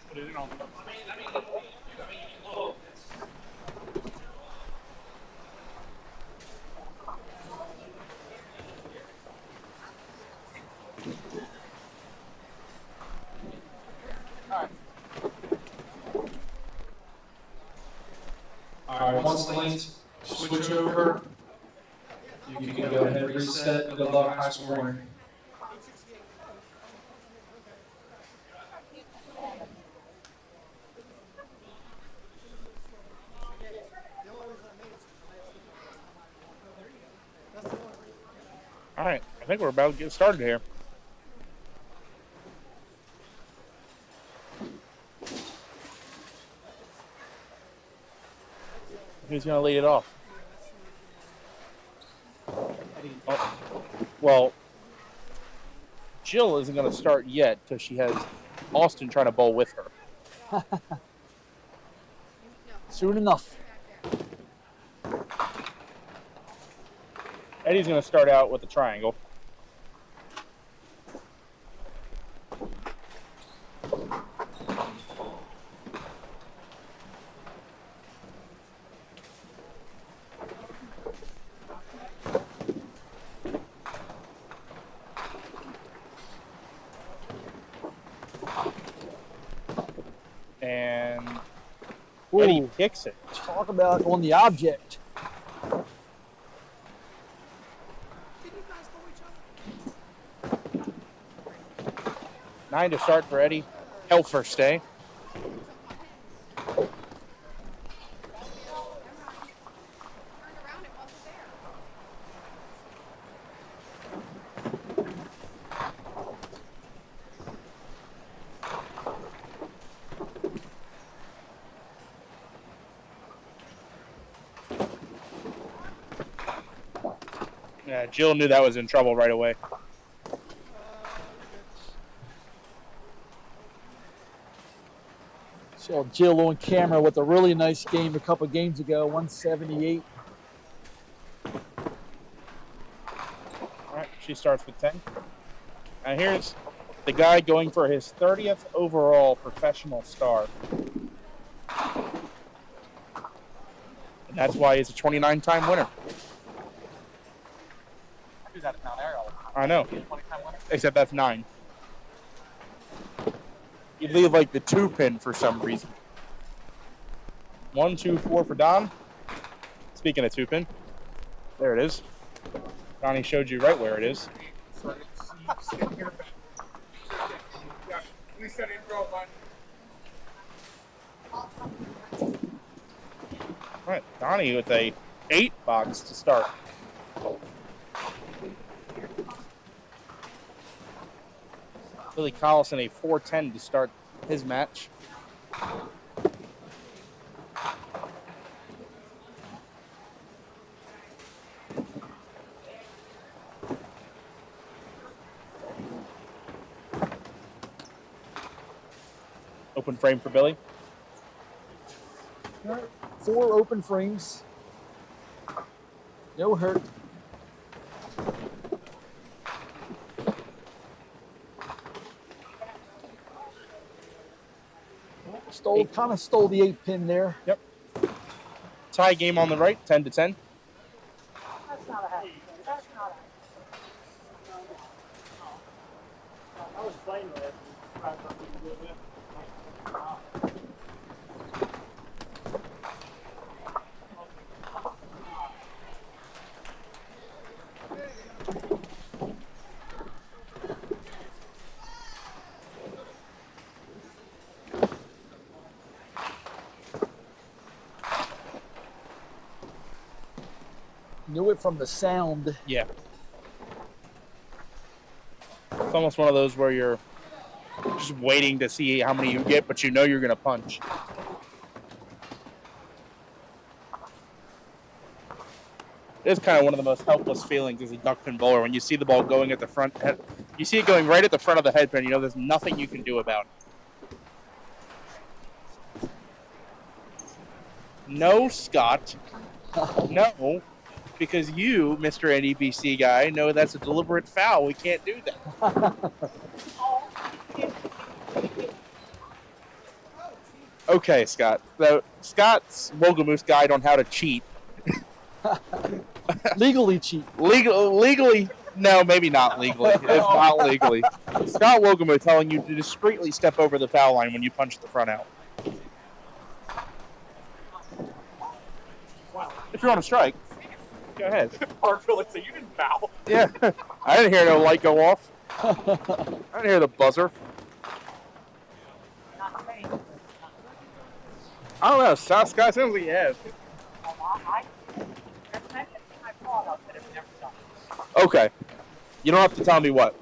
Put it in on. All right, once the lanes switch over, you can go ahead and reset. Good luck, high scoring. All right, I think we're about to get started here. Who's going to lead it off? Oh, well, Jill isn't going to start yet because she has Austin trying to bowl with her. Soon enough. Eddie's going to start out with the triangle. And Eddie kicks it. Talk about on the object. 9 to start for Eddie. Helfer Stay. Yeah, Jill knew that was in trouble right away. Saw Jill on camera with a really nice game a couple games ago, 178. All right, she starts with 10. And here's the guy going for his 30th overall professional star. And that's why he's a 29-time winner. I do that at Mount Ariel. I know. 20-time winner. Except that's 9. You leave like the 2 pin for some reason. 1, 2, 4 for Don. Speaking of 2 pin, there it is. Donnie showed you right where it is. So it's sitting here. Yeah, at least I didn't throw mine. All right, Donnie with a 8 box to start. Billy Collison a 410 to start his match. Open frame for Billy. All right, 4 open frames. No hurt. Kind of stole the 8 pin there. Yep. Tie game on the right, 10 to 10. That's not a happy thing. That's not a I was playing with it. Knew it from the sound. Yeah. It's almost one of those where you're just waiting to see how many you get, but you know you're going to punch. It's kind of one of the most helpless feelings as a duck pin bowler when you see the ball going at the front head. You see it going right at the front of the head pin. You know there's nothing you can do about it. No, Scott. No, because you, Mr. NEBC guy, know that's a deliberate foul. We can't do that. Okay, Scott. So Scott's Wogamoose guide on how to cheat. Legally cheat. Legally, no, maybe not legally. It's not legally. Scott Wogamoose telling you to discreetly step over the foul line when you punch the front out. If you're on a strike, go ahead. Parkville, like, so you didn't foul. Yeah, I didn't hear no light go off. I didn't hear the buzzer. I don't know. Scott sounds like he has. Okay. You don't have to tell me what.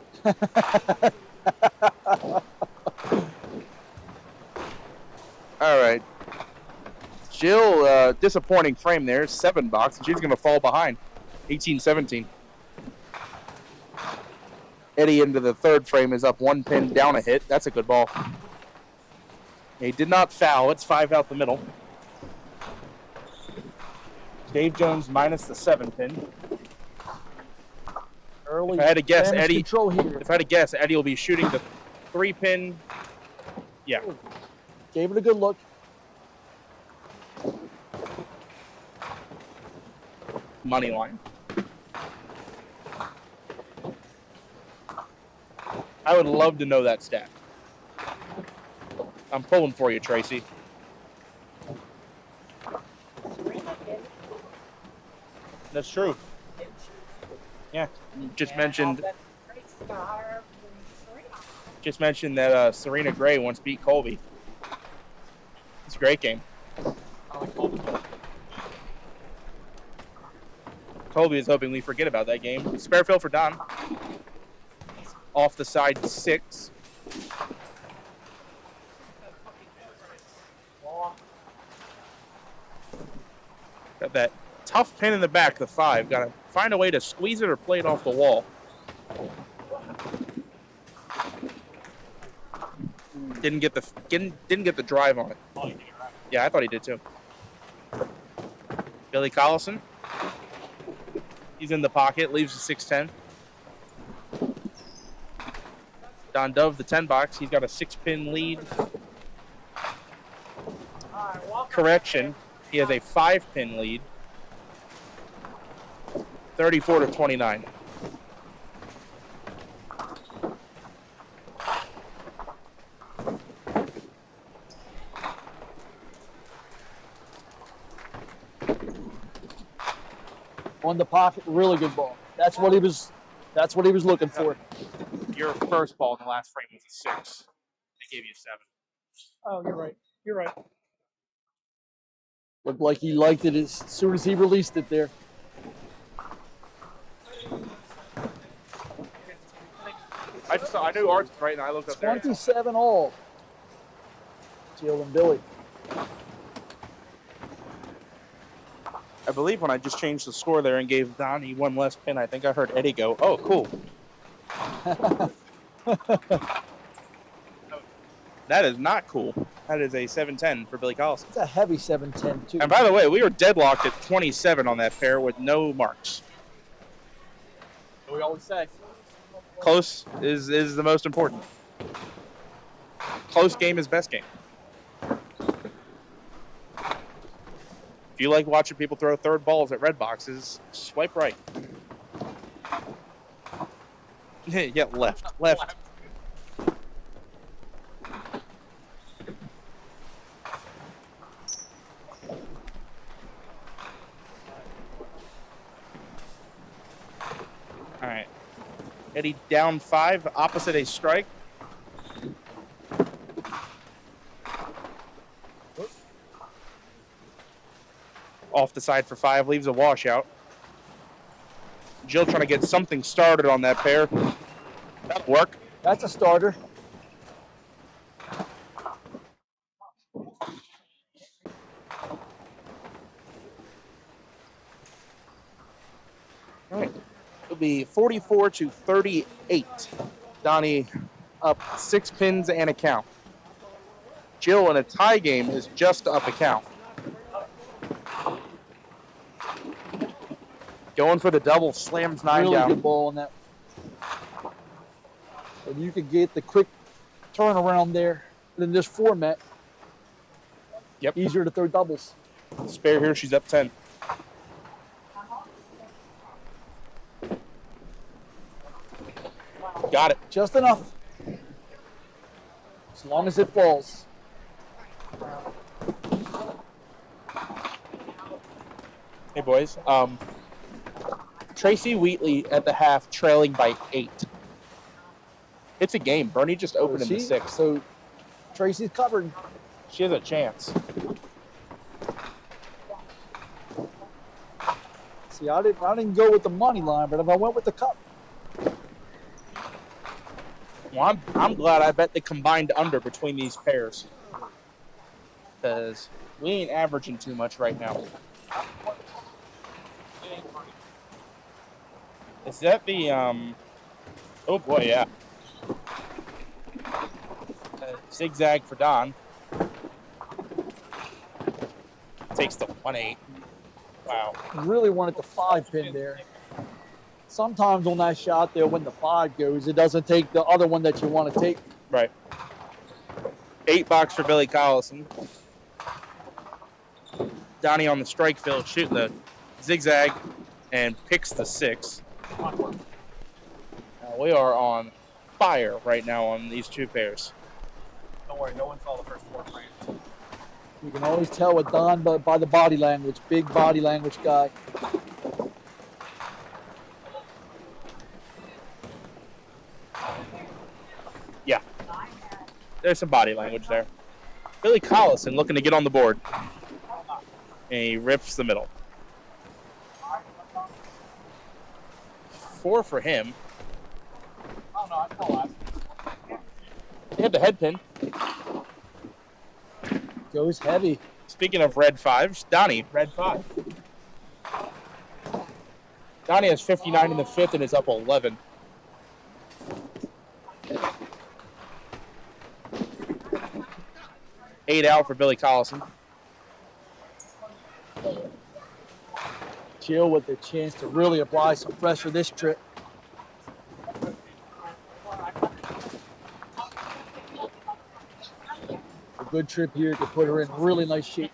All right. Jill, disappointing frame there. 7 box, and she's going to fall behind. 18-17. Eddie into the third frame is up 1 pin, down a hit. That's a good ball. He did not foul. It's 5 out the middle. Dave Jones minus the 7 pin. Early if I had to guess, Eddie. Control here. If I had to guess, Eddie will be shooting the 3 pin. Yeah. Gave it a good look. Money line. I would love to know that stat. I'm pulling for you, Tracy. That's true. Yeah, just mentioned that Serena Gray once beat Colby. It's a great game. Colby is hoping we forget about that game. Spare fill for Don. Off the side 6. Got that tough pin in the back, the 5. Got to find a way to squeeze it or play it off the wall. Didn't get the drive on it. Yeah, I thought he did too. Billy Collison. He's in the pocket, leaves the 6-10. Don Dove, the 10 box. He's got a 6-pin lead. Correction. He has a 5-pin lead. 34-29. On the pocket, really good ball. That's what he was looking for. Your first ball in the last frame was a 6. They gave you a 7. Oh, you're right. You're right. Looked like he liked it as soon as he released it there. I knew Arts was right, and I looked up there. 27 all. Jill and Billy. I believe when I just changed the score there and gave Donnie 1 less pin, I think I heard Eddie go, "Oh, cool." That is not cool. That is a 7-10 for Billy Collison. It's a heavy 7-10 too. And by the way, we were deadlocked at 27 on that pair with no marks. We always say. Close is the most important. Close game is best game. If you like watching people throw third balls at red boxes, swipe right. Yeah, left. All right. Eddie down 5, opposite a strike. Off the side for 5, leaves a washout. Jill trying to get something started on that pair. That'll work. That's a starter. All right. It'll be 44 to 38. Donnie up 6 pins and a count. Jill in a tie game is just up a count. Going for the double, slams 9 really down. Good ball on that. And you can get the quick turnaround there in this format. Yep. Easier to throw doubles. Spare here, she's up 10. Got it. Just enough. As long as it falls. Hey, boys. Tracy Wheatley at the half trailing by 8. It's a game. Bernie just opened in the 6th. So Tracy's covered. She has a chance. See, I didn't go with the money line, but if I went with the cup. Well, I'm glad I bet the combined under between these pairs. Because we ain't averaging too much right now. Is that the, oh boy, yeah. Zigzag for Don. Takes the 1-8. Wow. Really wanted the 5 pin there. Sometimes on that shot there, when the 5 goes, it doesn't take the other one that you want to take. Right. 8 box for Billy Collison. Donnie on the strike field shooting the zigzag and picks the 6. We are on fire right now on these two pairs. Don't worry, no one saw the first 4 frames. You can always tell with Don by the body language. Big body language guy. Yeah. There's some body language there. Billy Collison looking to get on the board. And he rips the middle. 4 for him. Oh, no, I saw last. He had the head pin. Goes heavy. Speaking of red 5s, Donnie, red 5. Donnie has 59 in the 5th and is up 11. Eight out for Billy Collison. Jill with the chance to really apply some pressure this trip. A good trip here to put her in really nice shape.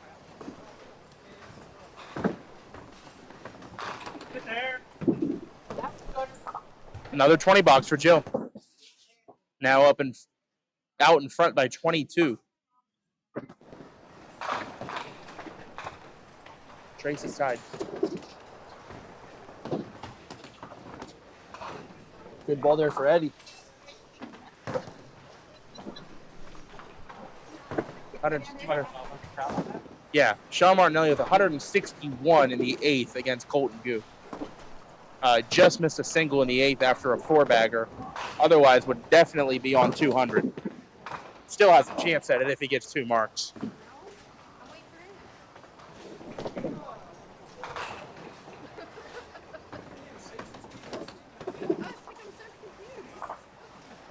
Another 20 box for Jill. Now out in front by 22. Tracy's side. Good ball there for Eddie. 100. Yeah, Sean Martinelli with 161 in the 8th against Colton Gu. Just missed a single in the 8th after a 4-bagger. Otherwise would definitely be on 200. Still has a chance at it if he gets 2 marks.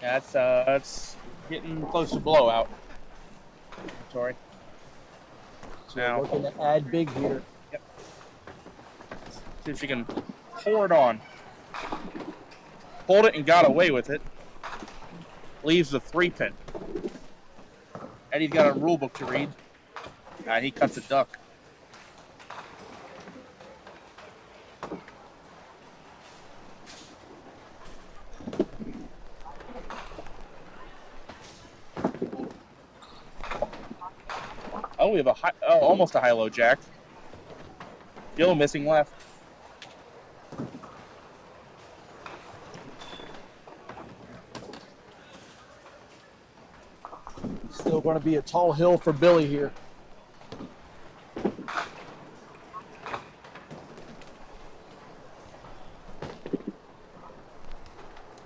Yeah, that's getting close to blowout. Sorry. Now, looking to add big here. Yep. See if she can pour it on. Pulled it and got away with it. Leaves the 3-pin. Eddie's got a rule book to read. He cuts a duck. Oh, we have a almost a high-low jack. Still missing left. Still going to be a tall hill for Billy here.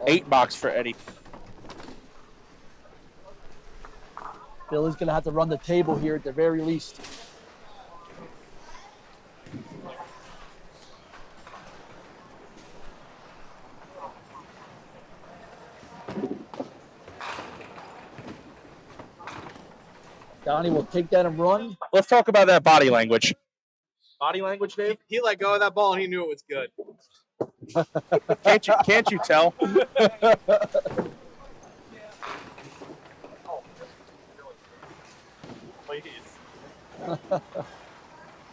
$8 for Eddie. Billy's going to have to run the table here at the very least. Donnie will take that and run. Let's talk about that body language. Body language, Dave? He let go of that ball and he knew it was good. Can't you tell?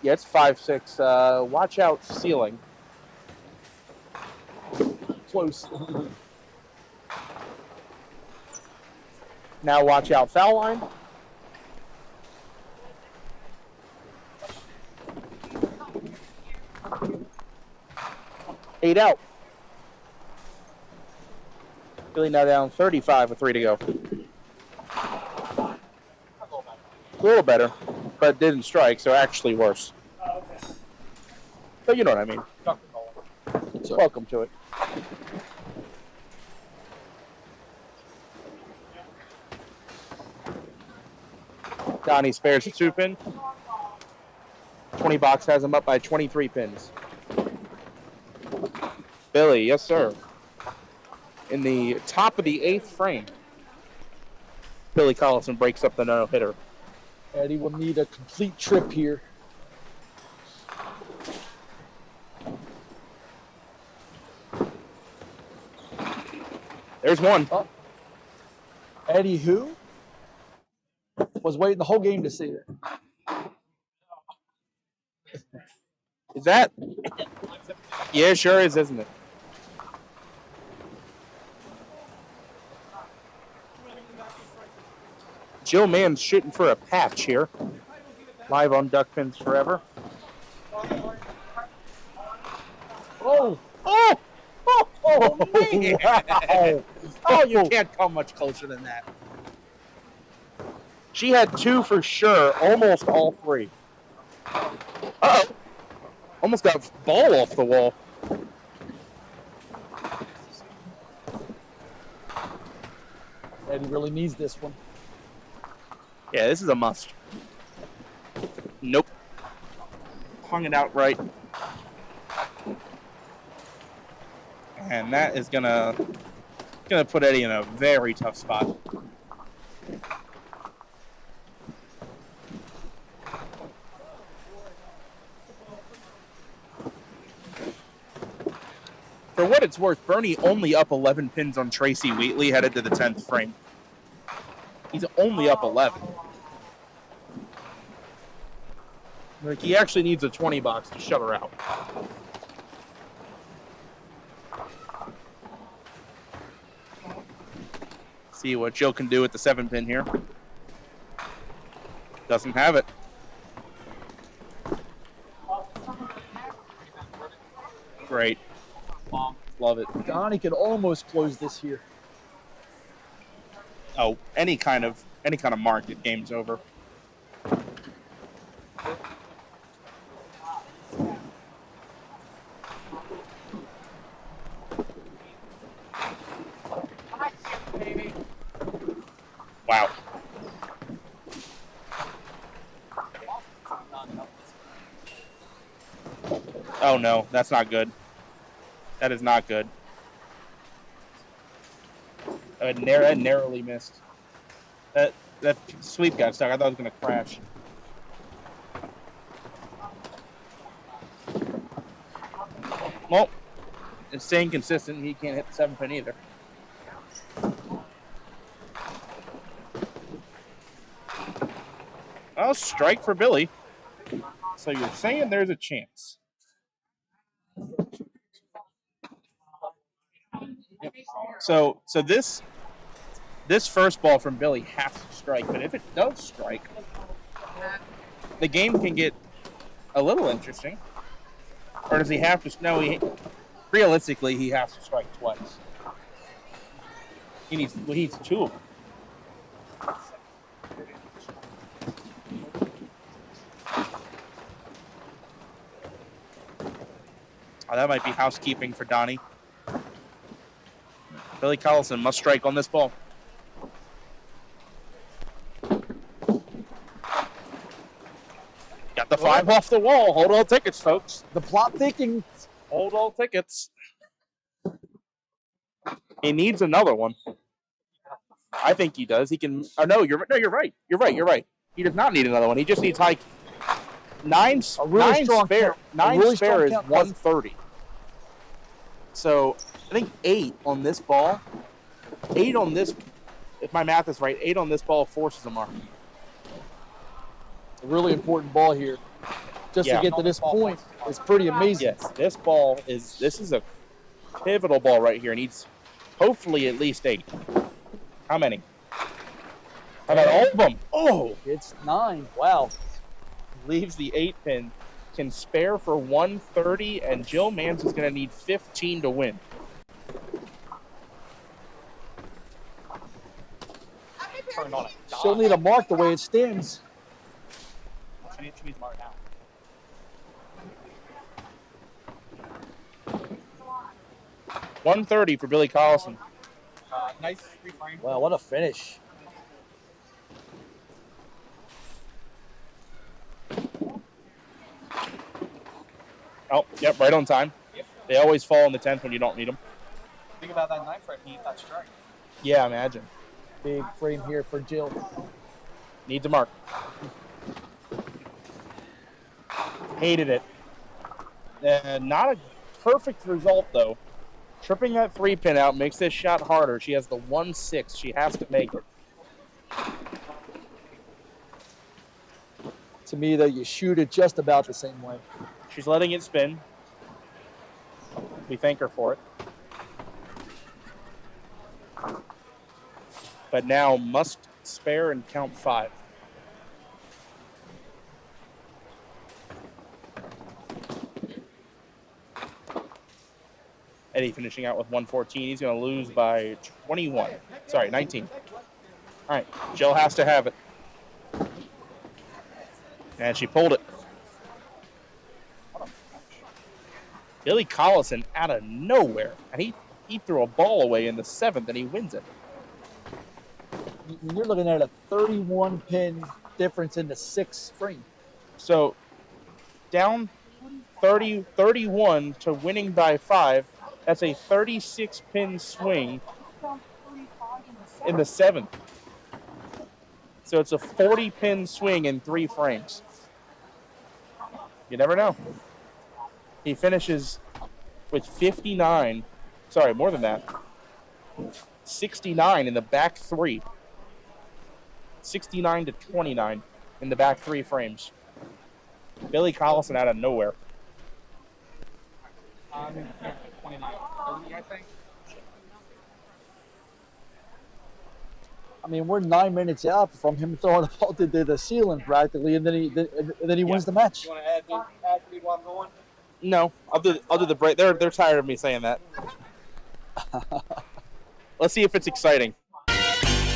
Yeah, it's 5-6. Watch out, ceiling. Close. Now watch out, foul line. Eight out. Billy now down 35 with 3 to go. A little better, but didn't strike, so actually worse. But you know what I mean. So welcome to it. Donnie spares a 2-pin. 20 box has him up by 23 pins. Billy, yes sir. In the top of the 8th frame, Billy Collison breaks up the no-hitter. Eddie will need a complete trip here. There's one. Oh. Eddie who? Was waiting the whole game to see it. Is that? Yeah, it sure is, isn't it? Jill Mann's shooting for a patch here. Live on Duck Pins Forever. Oh! Oh! Oh, man! Wow. Oh, you can't come much closer than that. She had 2 for sure, almost all 3. Uh-oh. Almost got a ball off the wall. Eddie really needs this one. Yeah, this is a must. Nope. Hung it out right. And that is gonna put Eddie in a very tough spot. For what it's worth, Bernie only up 11 pins on Tracy Wheatley headed to the 10th frame. He's only up 11. Like, he actually needs a 20 box to shut her out. See what Joe can do with the 7-pin here. Doesn't have it. Great. Love it. Donnie can almost close this here. Oh, any kind of market, game's over. Wow. Oh no, that's not good. That is not good. I narrowly missed. That sweep got stuck. I thought it was going to crash. Well, it's staying consistent. He can't hit the 7-pin either. Well, strike for Billy. So you're saying there's a chance. So this first ball from Billy has to strike, but if it does strike, the game can get a little interesting. Or does he have to? No, realistically, he has to strike twice. He needs 2 of them. Oh, that might be housekeeping for Donnie. Billy Collison must strike on this ball. Got the 5 off the wall. Hold all tickets, folks. The plot thickens. Hold all tickets. He needs another one. I think he does. He can. Oh no, you're right. You're right. He does not need another one. He just needs high. Nine spare is 130. So I think 8 on this ball. 8 on this. If my math is right, 8 on this ball forces a mark. A really important ball here. Just to get to this point is pretty amazing. Yes, this is a pivotal ball right here. It needs hopefully at least 8. How many? How about all of them? Oh, it's 9. Wow. Leaves the 8 pin. Can spare for 130, and Jill Mans is going to need 15 to win. She'll need a mark the way it stands. She needs mark now. $130 for Billy Collison. Nice reframe. Wow, what a finish. Oh, yep, right on time. Yep. They always fall in the 10th when you don't need them. Think about that 9 frame. He needs that strike. Yeah, imagine. Big frame here for Jill. Needs a mark. Hated it. Not a perfect result, though. Tripping that 3 pin out makes this shot harder. She has the 1-6. She has to make it. To me, though, you shoot it just about the same way. She's letting it spin. We thank her for it. But now must spare and count 5. Eddie finishing out with 114. He's going to lose by 21. Sorry, 19. All right, Jill has to have it. And she pulled it. Billy Collison out of nowhere. And he threw a ball away in the 7th, and he wins it. You're looking at a 31 pin difference in the 6th frame. So down 31 to winning by 5. That's a 36 pin swing in the 7th. So it's a 40 pin swing in 3 frames. You never know. He finishes with 59. Sorry, more than that. 69 in the back 3. 69 to 29 in the back 3 frames. Billy Collison out of nowhere. 29, 30, I think. I mean, we're 9 minutes out from him throwing a ball to the ceiling practically, and then he wins the match. You want to add me while I'm going? No, I'll do the break. They're tired of me saying that. Let's see if it's exciting.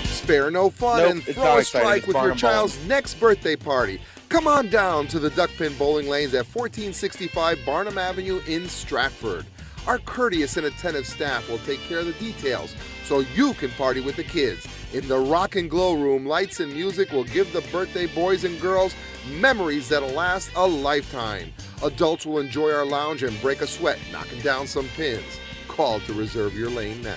Spare no fun Nope, and it's throw not a exciting. strike It's with your Barnum child's next birthday party. Come on down to the Duckpin Bowling Lanes at 1465 Barnum Avenue in Stratford. Our courteous and attentive staff will take care of the details so you can party with the kids. In the Rock and Glow Room, lights and music will give the birthday boys and girls memories that'll last a lifetime. Adults will enjoy our lounge and break a sweat knocking down some pins. Call to reserve your lane now.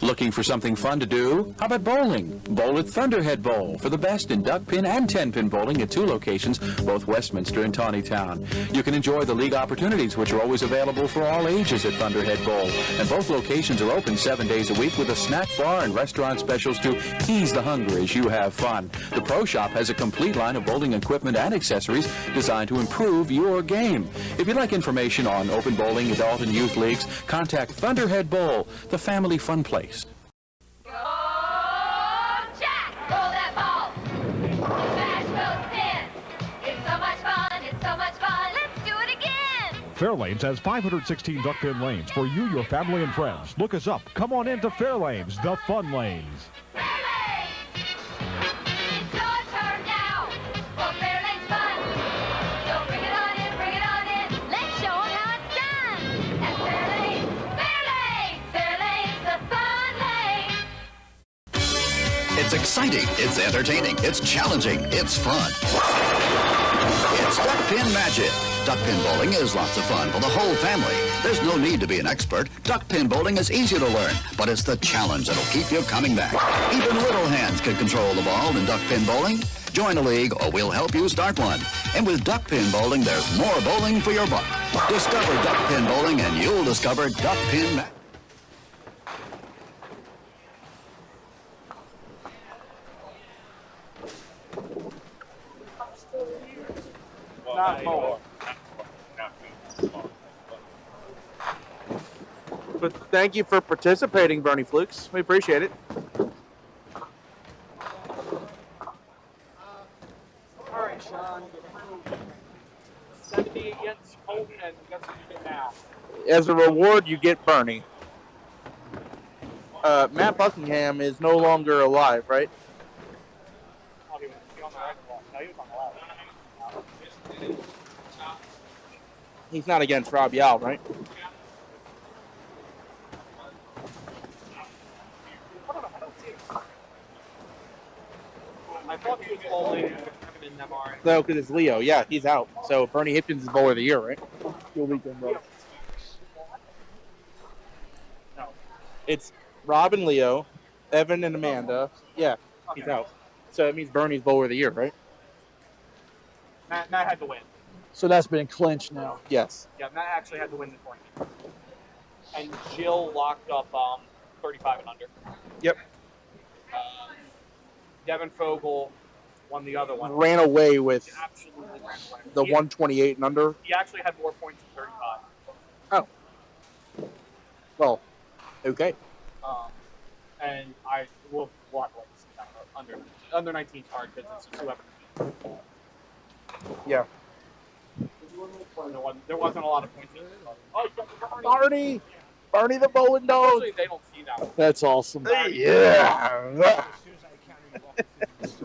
Looking for something fun to do? How about bowling? Bowl at Thunderhead Bowl for the best in duck pin and 10-pin bowling at 2 locations, both Westminster and Tawnytown. You can enjoy the league opportunities, which are always available for all ages at Thunderhead Bowl. And both locations are open 7 days a week with a snack bar and restaurant specials to ease the hunger as you have fun. The Pro Shop has a complete line of bowling equipment and accessories designed to improve your game. If you'd like information on open bowling, adult and youth leagues, contact Thunderhead Bowl, the family fun place. Fairlanes has 516 duck pin lanes for you, your family, and friends. Look us up. Come on into Fairlanes, the fun lanes. exciting, it's entertaining, it's challenging, it's fun. It's Duck Pin Magic. Duck pin bowling is lots of fun for the whole family. There's no need to be an expert. Duck pin bowling is easy to learn, but it's the challenge that'll keep you coming back. Even little hands can control the ball in duck pin bowling. Join a league or we'll help you start one. And with duck pin bowling, there's more bowling for your buck. Discover duck pin bowling and you'll discover duck pin magic. Not more. But thank you for participating, Bernie Flukes. We appreciate it. All right, Sean. 70 against Colton, and guess what you get now? As a reward, you get Bernie. Matt Buckingham is no longer alive, right? Oh, he was on the right wall. No, he was on the left. He's not against Rob Yao, right? I thought he was bowling in MR. No, because it's Leo. Yeah, he's out. So Bernie Hipkins is bowler of the year, right? Good weekend, bro. No. It's Rob and Leo, Evan and Amanda. Yeah, he's out. So it means Bernie's bowler of the year, right? Matt had to win. So that's been clinched now. Yes. Yeah, Matt actually had to win the tournament. And Jill locked up 35 and under. Yep. Devin Fogel won the other one. Ran away with He absolutely ran away. the 128 and under. He actually had more points than 35. Well, okay. And I will walk away under 19 card because it's just whoever. Yeah. There wasn't a lot of points. Oh, Barney the bowling dog. Usually they don't see that one. That's awesome. Yeah.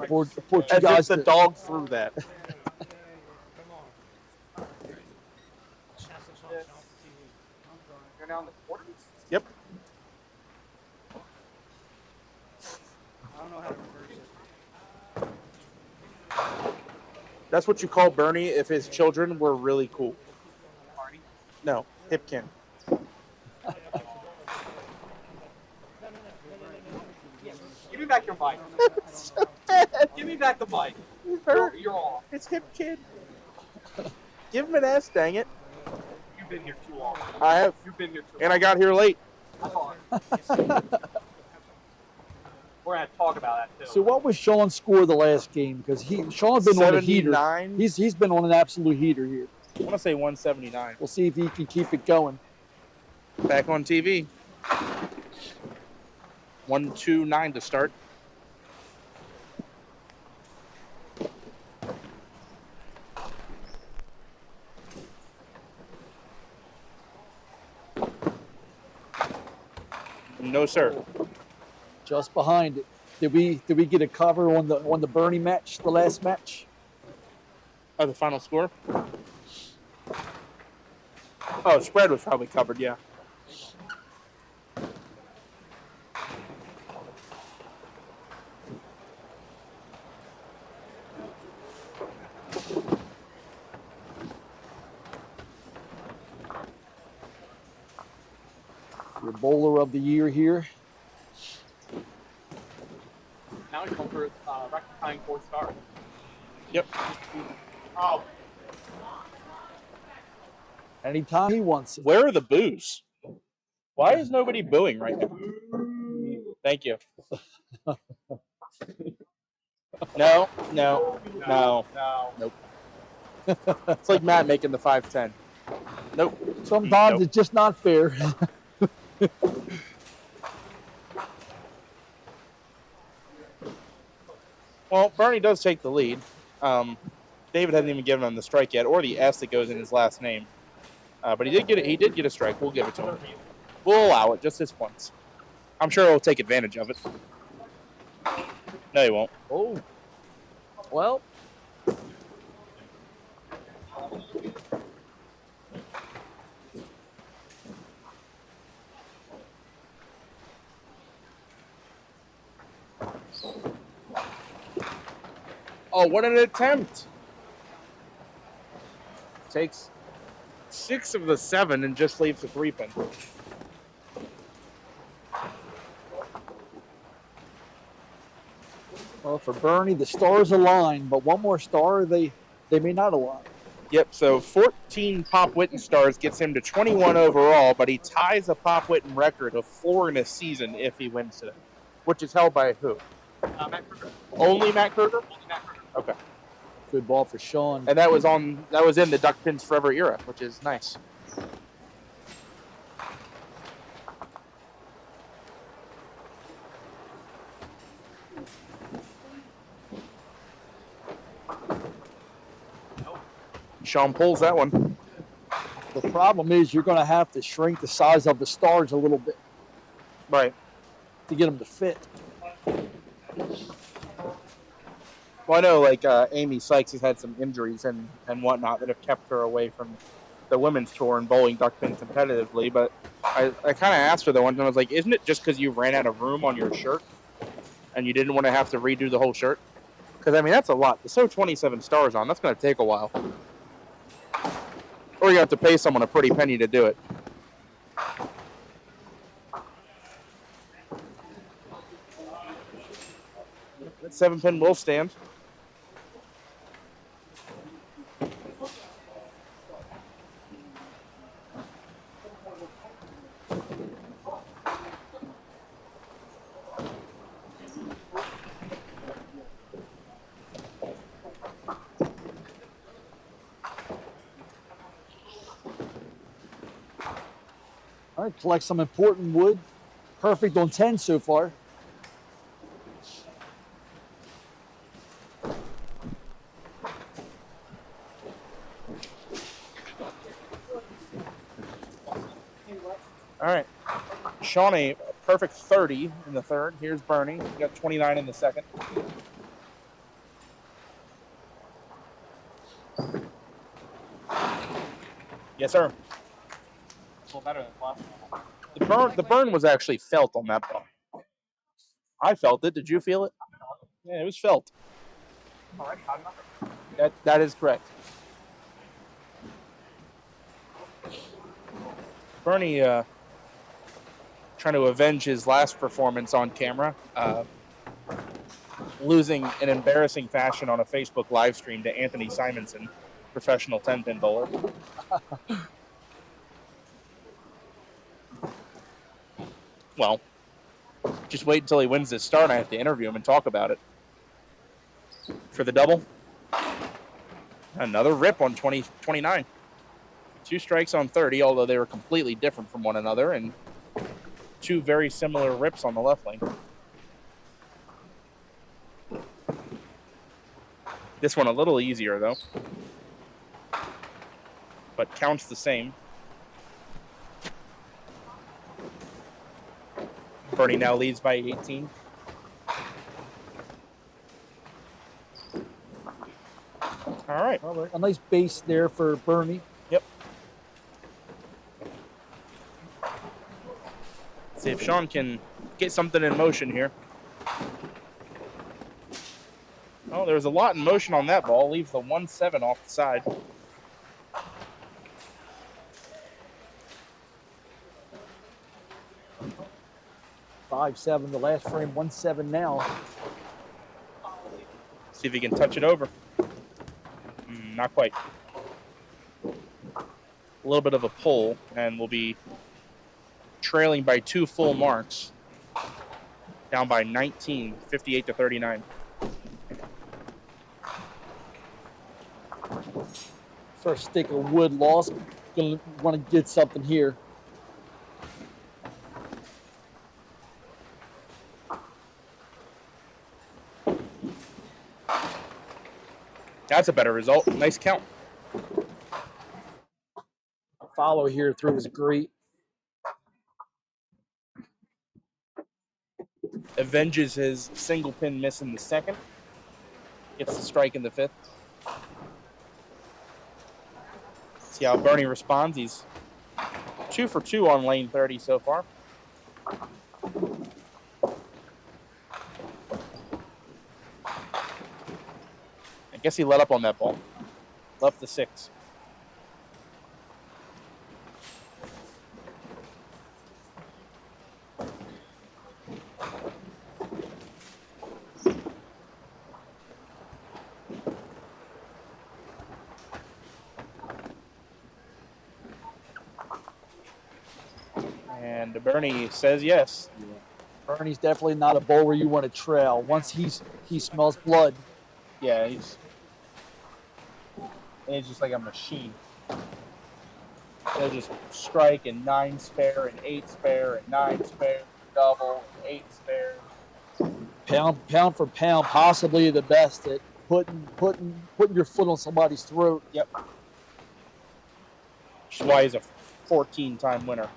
For you As guys if the to- dog threw that. You're now in the quarters? Yep. I don't know how to reverse it. That's what you call Bernie if his children were really cool. Barney? No, Hipkin. Give me back your mic. Give me back the mic. You're off. It's Hipkin. Give him an S, dang it. You've been here too long. I have. You've been here too long. And I got here late. We're going to talk about that too. So what was Sean's score the last game? Because Sean's been on a heater. 79. He's been on an absolute heater here. I want to say 179. We'll see if he can keep it going. Back on TV. 129 to start. No, sir. Just behind it. Did we get a cover on the Bernie match, the last match? Oh, the final score? Oh, spread was probably covered, yeah. Your bowler of the year here. Now he's going for rectifying 4 stars. Yep. Oh, Anytime he wants it. Where are the boos? Why is nobody booing right now? Thank you. No. no. Nope. It's like Matt making the 5-10. Nope. Sometimes Nope. it's just not fair. Well, Bernie does take the lead. David hasn't even given him the strike yet, or the S that goes in his last name. But he did get it. He did get a strike. We'll give it to him. We'll allow it just this once. I'm sure he'll take advantage of it. No, he won't. Oh. Well. Oh, what an attempt! Takes 6 of the 7 and just leaves the 3-pin. Well, for Bernie, the stars align, but one more star, they may not align. Yep, so 14 Pop Whitten stars gets him to 21 overall, but he ties a Pop Whitten record of 4 in a season if he wins today, which is held by who? Matt Kruger. Only Matt Kruger? Only Matt Kruger. Okay. Good ball for Sean. And that was in the Duck Pins Forever era, which is nice. Sean pulls that one. The problem is you're going to have to shrink the size of the stars a little bit. Right. To get them to fit. Well, I know, like, Amy Sykes has had some injuries and whatnot that have kept her away from the women's tour and bowling duck pin competitively, but I kind of asked her the one time, I was like, isn't it just because you ran out of room on your shirt and you didn't want to have to redo the whole shirt? Because, I mean, that's a lot. To sew 27 stars on, that's going to take a while. Or you have to pay someone a pretty penny to do it. That 7-pin will stand. All right, collect some important wood. Perfect on 10 so far. All right. Shawnee, a perfect 30 in the third. Here's Bernie. He got 29 in the second. Yes, sir. A little better than last one. The burn was actually felt on that ball. I felt it. Did you feel it? Yeah, it was felt. Already hot enough. That is correct. Bernie trying to avenge his last performance on camera, losing in embarrassing fashion on a Facebook live stream to Anthony Simonson, professional 10-pin bowler. Well, just wait until he wins this start. I have to interview him and talk about it. For the double, another rip on 29. 2 strikes on 30, although they were completely different from one another, and 2 very similar rips on the left lane. This one a little easier, though, but counts the same. Bernie now leads by 18. All right. A nice base there for Bernie. Yep. See if Sean can get something in motion here. Oh, there's a lot in motion on that ball. Leaves the 1-7 off the side. Five, 7, the last frame, 1-7 now. See if he can touch it over. Not quite. A little bit of a pull, and we'll be trailing by 2 full marks. Down by 19, 58-39. First stick of wood lost. Gonna want to get something here. That's a better result. Nice count. Follow here through was great. Avenges his single pin miss in the second. Gets the strike in the 5th. See how Bernie responds. He's 2 for 2 on lane 30 so far. Guess he let up on that ball. Left the 6. And Bernie says yes. Bernie's definitely not a bowler you want to trail. Once he smells blood. Yeah, he's just like a machine. He'll just strike and 9 spare and 8 spare and 9 spare, double, 8 spare. Pound for pound, possibly the best at putting your foot on somebody's throat. Yep. Which is why he's a 14-time winner.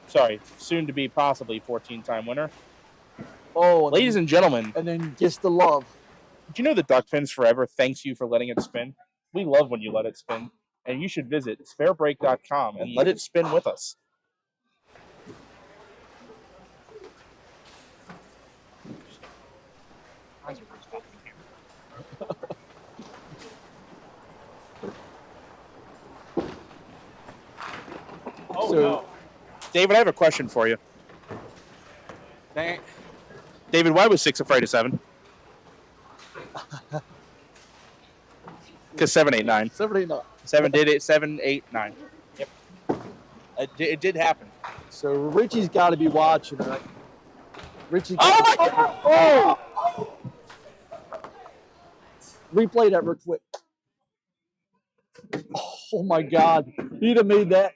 Sorry, soon to be possibly 14-time winner. Oh, ladies and gentlemen. And then just the love. Did you know that Duck Pins Forever thanks you for letting it spin? We love when you let it spin. And you should visit spairebreak.com and let it spin with us. Oh, So, no. David, I have a question for you. Dang. David, why was 6 afraid of 7? Because 7, 8, 9. 7, 8, 9. 7 did it. 7, 8, 9. Yep. It did happen. So Richie's got to be watching, right? Richie. Oh my God! Oh! Replay that real quick. Oh my God! He'd have made that.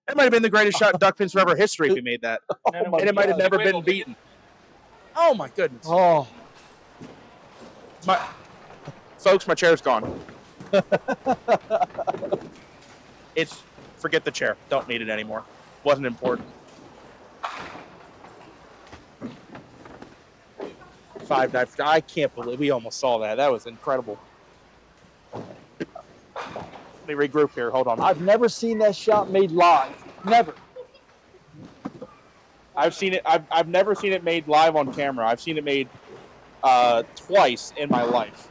That might have been the greatest shot in Duck Pins Forever history if he made that. Oh my and it might have God. never been beaten. Oh my goodness. Oh. Folks, my chair's gone. Forget the chair. Don't need it anymore. Wasn't important. 5 dive. I can't believe we almost saw that. That was incredible. Let me regroup here. Hold on. I've never seen that shot made live. Never. I've seen it. I've never seen it made live on camera. I've seen it made twice in my life.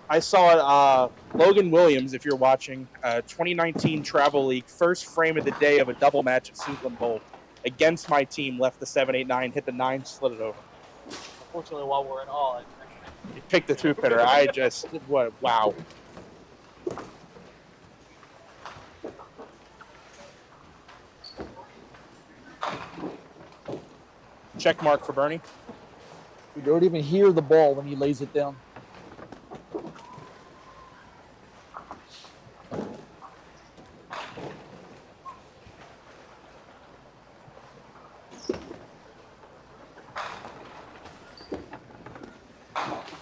I saw it, Logan Williams, if you're watching, 2019 Travel League, first frame of the day of a double match at Suitland Bowl. Against my team, left the 7, 8, 9, hit the 9, slid it over. Unfortunately, while we're in all, He picked the 2-pitter. Wow. Check mark for Bernie. You don't even hear the ball when he lays it down.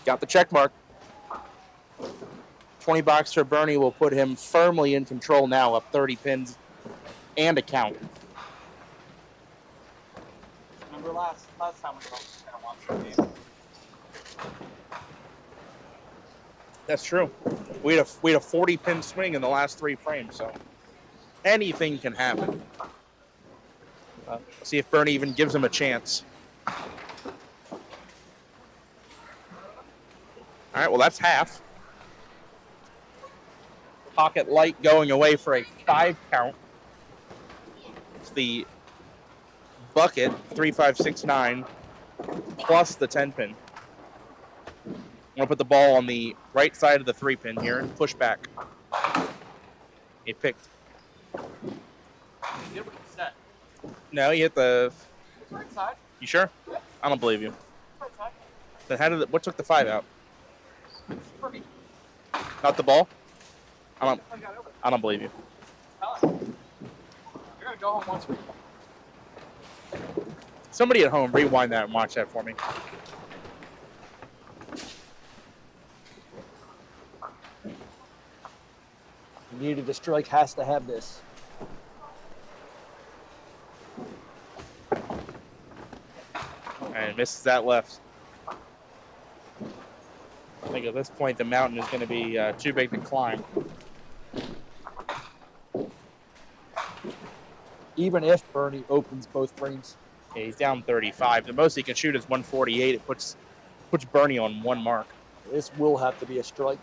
Got the check mark. 20 box for Bernie will put him firmly in control now, up 30 pins and a count. Remember last time we watched the game? That's true. We had a 40 pin swing in the last 3 frames, so anything can happen. See if Bernie even gives him a chance. All right, well, that's half. Pocket light going away for a 5 count. It's the bucket, 3, 5, 6, 9, plus the 10 pin. I'm going to put the ball on the right side of the 3 pin here and push back. He picked. Did what you said. No, he hit the... Right side. You sure? Yeah. I don't believe you. Right side. Then what took the 5 out? Pretty. Not the ball? I don't believe you. You're gonna go home once. Somebody at home, rewind that and watch that for me. Needed a strike, has to have this. And misses that left. I think at this point the mountain is going to be too big to climb. Even if Bernie opens both frames. Yeah, he's down 35. The most he can shoot is 148. It puts Bernie on 1 mark. This will have to be a strike.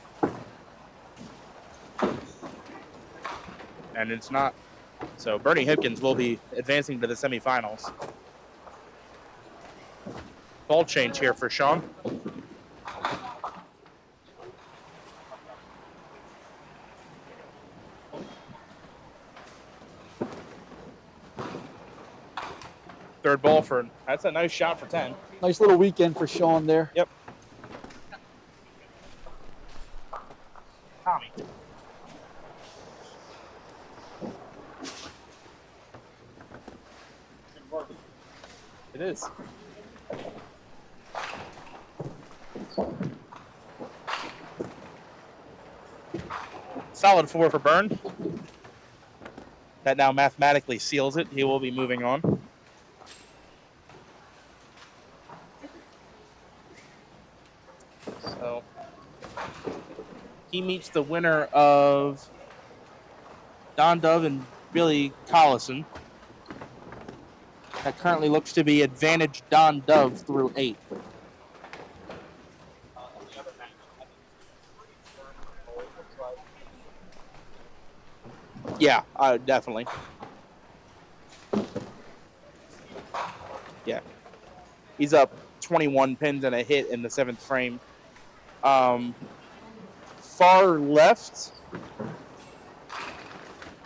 And it's not. So Bernie Hipkins will be advancing to the semifinals. Ball change here for Sean. Third ball for, that's a nice shot for 10. Nice little weekend for Sean there. Yep. Tommy. It is. Solid 4 for Byrne. That now mathematically seals it. He will be moving on. So he meets the winner of Don Dove and Billy Collison. That currently looks to be advantage Don Dove through 8. Yeah, definitely. Yeah. He's up 21 pins and a hit in the 7th frame. Far left,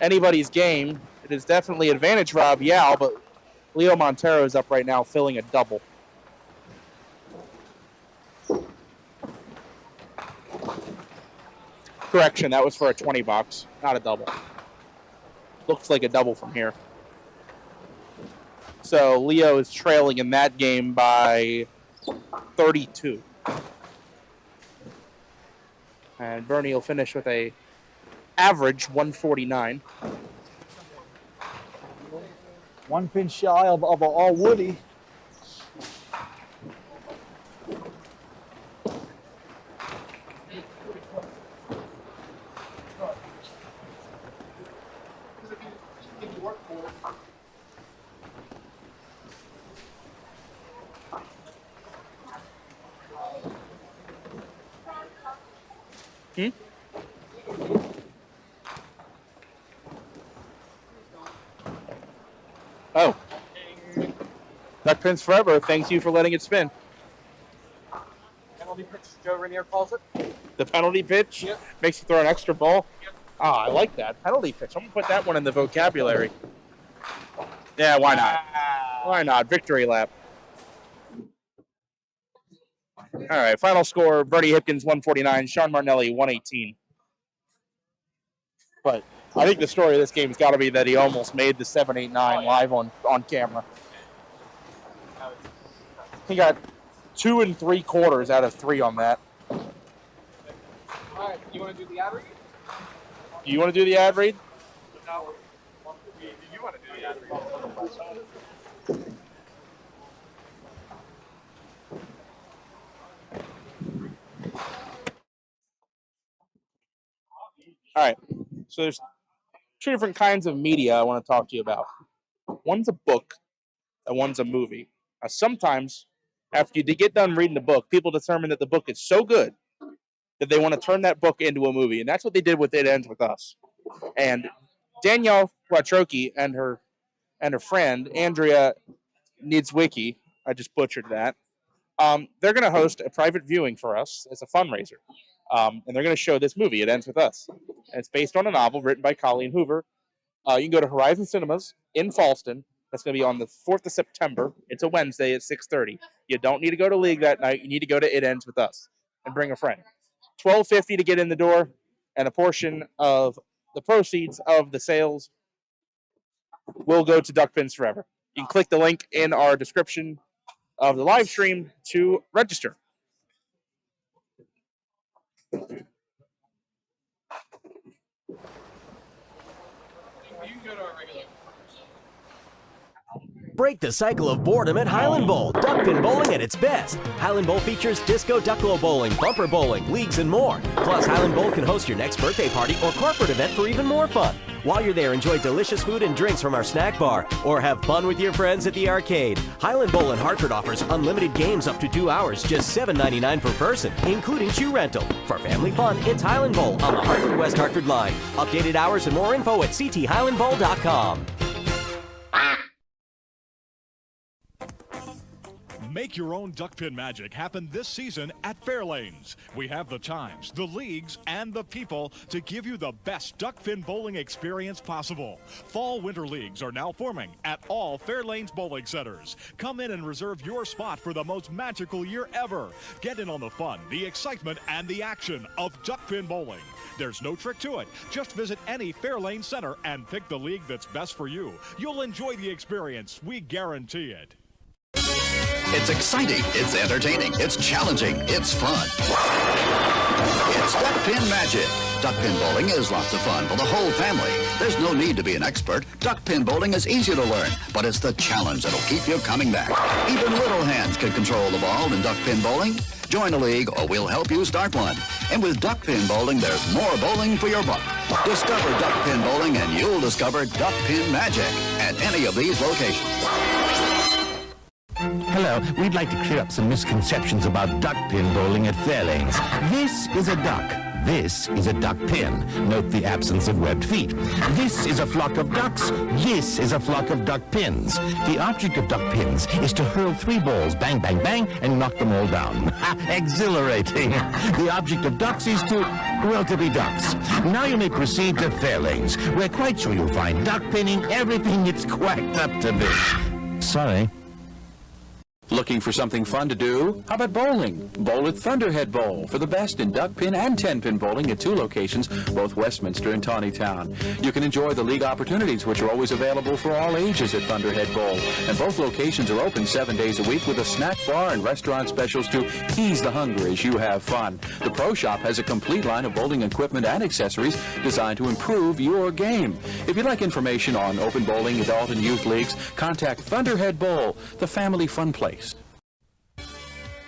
anybody's game. It is definitely advantage Rob Yao, but Leo Montero is up right now filling a double. Correction, that was for a 20 box, not a double. Looks like a double from here. So Leo is trailing in that game by 32. And Bernie will finish with a average 149. 1 pin shy of all Woody. Oh. Duck Pins Forever, thanks you for letting it spin. Penalty pitch, Joe Rainier calls it. The penalty pitch makes you throw an extra ball. Ah, I like that. Penalty pitch. I'm going to put that one in the vocabulary. Yeah, why not? Why not? Victory lap. All right, final score, Bernie Hipkins 149, Sean Martinelli 118. But I think the story of this game has got to be that he almost made the 7-8-9 live on camera. He got 2 3/4 out of 3 on that. All right, you want to do the ad read? Do you want to do the ad read? No. Do you want to do the ad read? All right. So there's 2 different kinds of media I want to talk to you about. One's a book and one's a movie. Now, sometimes after you get done reading the book, people determine that the book is so good that they want to turn that book into a movie. And that's what they did with It Ends With Us. And Danielle Quattrochi and her friend, Andrea Niedzwicki, I just butchered that, they're going to host a private viewing for us as a fundraiser. And they're going to show this movie, It Ends With Us. And it's based on a novel written by Colleen Hoover. You can go to Horizon Cinemas in Falston. That's going to be on the 4th of September. It's a Wednesday at 6:30. You don't need to go to League that night. You need to go to It Ends With Us and bring a friend. $12.50 to get in the door, and a portion of the proceeds of the sales will go to Duck Pins Forever. You can click the link in our description of the live stream to register. You can go to our regular. Break the cycle of boredom at Highland Bowl. Duckpin bowling at its best. Highland Bowl features disco ducklo bowling, bumper bowling, leagues, and more. Plus, Highland Bowl can host your next birthday party or corporate event for even more fun. While you're there, enjoy delicious food and drinks from our snack bar, or have fun with your friends at the arcade. Highland Bowl in Hartford offers unlimited games up to 2 hours, just $7.99 per person, including shoe rental. For family fun, it's Highland Bowl on the Hartford West Hartford line. Updated hours and more info at cthighlandbowl.com. Make your own duckpin magic happen this season at Fairlanes. We have the times, the leagues, and the people to give you the best duckpin bowling experience possible. Fall-winter leagues are now forming at all Fairlanes bowling centers. Come in and reserve your spot for the most magical year ever. Get in on the fun, the excitement, and the action of duckpin bowling. There's no trick to it. Just visit any Fairlane center and pick the league that's best for you. You'll enjoy the experience. We guarantee it. It's exciting, it's entertaining, it's challenging, it's fun. It's Duckpin Magic. Duckpin bowling is lots of fun for the whole family. There's no need to be an expert. Duckpin bowling is easy to learn, but it's the challenge that'll keep you coming back. Even little hands can control the ball in duckpin bowling. Join a league or we'll help you start one. And with duckpin bowling, there's more bowling for your buck. Discover duckpin bowling and you'll discover Duckpin Magic at any of these locations. Hello, we'd like to clear up some misconceptions about duckpin bowling at Fairlanes. This is a duck. This is a duck pin. Note the absence of webbed feet. This is a flock of ducks. This is a flock of duck pins. The object of duck pins is to hurl 3 balls, bang, bang, bang, and knock them all down. Exhilarating. The object of ducks is to be ducks. Now you may proceed to Fairlanes. We're quite sure you'll find duck pinning everything it's quacked up to be. Sorry. Looking for something fun to do? How about bowling? Bowl at Thunderhead Bowl for the best in duckpin and 10-pin bowling at 2 locations, both Westminster and Tawnytown. You can enjoy the league opportunities, which are always available for all ages at Thunderhead Bowl. And both locations are open 7 days a week with a snack bar and restaurant specials to ease the hunger as you have fun. The Pro Shop has a complete line of bowling equipment and accessories designed to improve your game. If you'd like information on open bowling, adult and youth leagues, contact Thunderhead Bowl, the family fun place.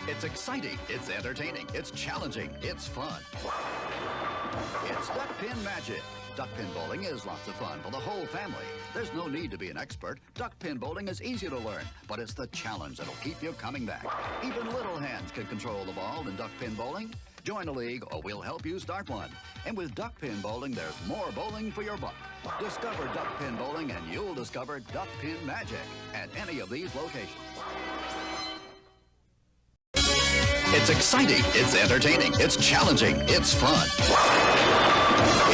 It's exciting, it's entertaining, it's challenging, it's fun. It's Duckpin Magic. Duckpin bowling is lots of fun for the whole family. There's no need to be an expert. Duckpin bowling is easy to learn, but it's the challenge that'll keep you coming back. Even little hands can control the ball in duckpin bowling. Join a league or we'll help you start one. And with duckpin bowling, there's more bowling for your buck. Discover duckpin bowling and you'll discover Duckpin Magic at any of these locations. It's exciting, it's entertaining, it's challenging, it's fun.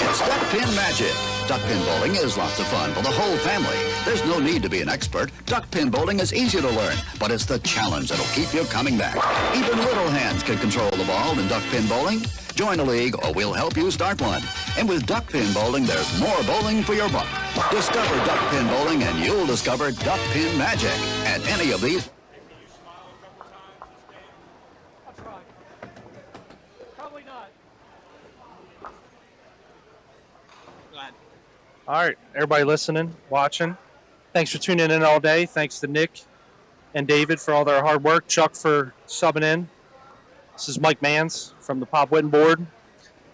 It's Duckpin Magic. Duckpin bowling is lots of fun for the whole family. There's no need to be an expert. Duckpin bowling is easy to learn, but it's the challenge that'll keep you coming back. Even little hands can control the ball in duckpin bowling. Join a league or we'll help you start one. And with duckpin bowling, there's more bowling for your buck. Discover duckpin bowling and you'll discover Duckpin Magic at any of these. All right, everybody listening, watching, thanks for tuning in all day. Thanks to Nick and David for all their hard work. Chuck for subbing in. This is Mike Mans from the Pop Whitten board.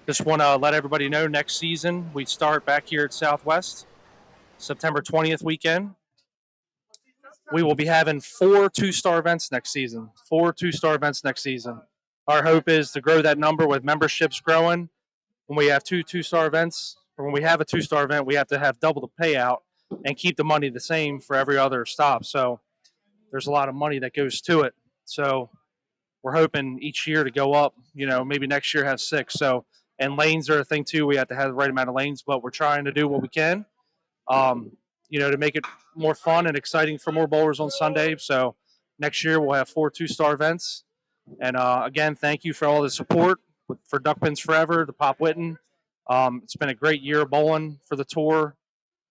Just want to let everybody know next season we start back here at Southwest, September 20th weekend. We will be having 4 2-star events next season. 4 2-star events next season. Our hope is to grow that number with memberships growing. When we have 2 2-star events, or when we have a 2-star event, we have to have double the payout and keep the money the same for every other stop. So there's a lot of money that goes to it. So we're hoping each year to go up, maybe next year have 6. So, and lanes are a thing too. We have to have the right amount of lanes, but we're trying to do what we can, to make it more fun and exciting for more bowlers on Sunday. So next year we'll have 4 2-star events. And again, thank you for all the support for Duckpins Forever, the Pop Whitten. It's been a great year of bowling for the tour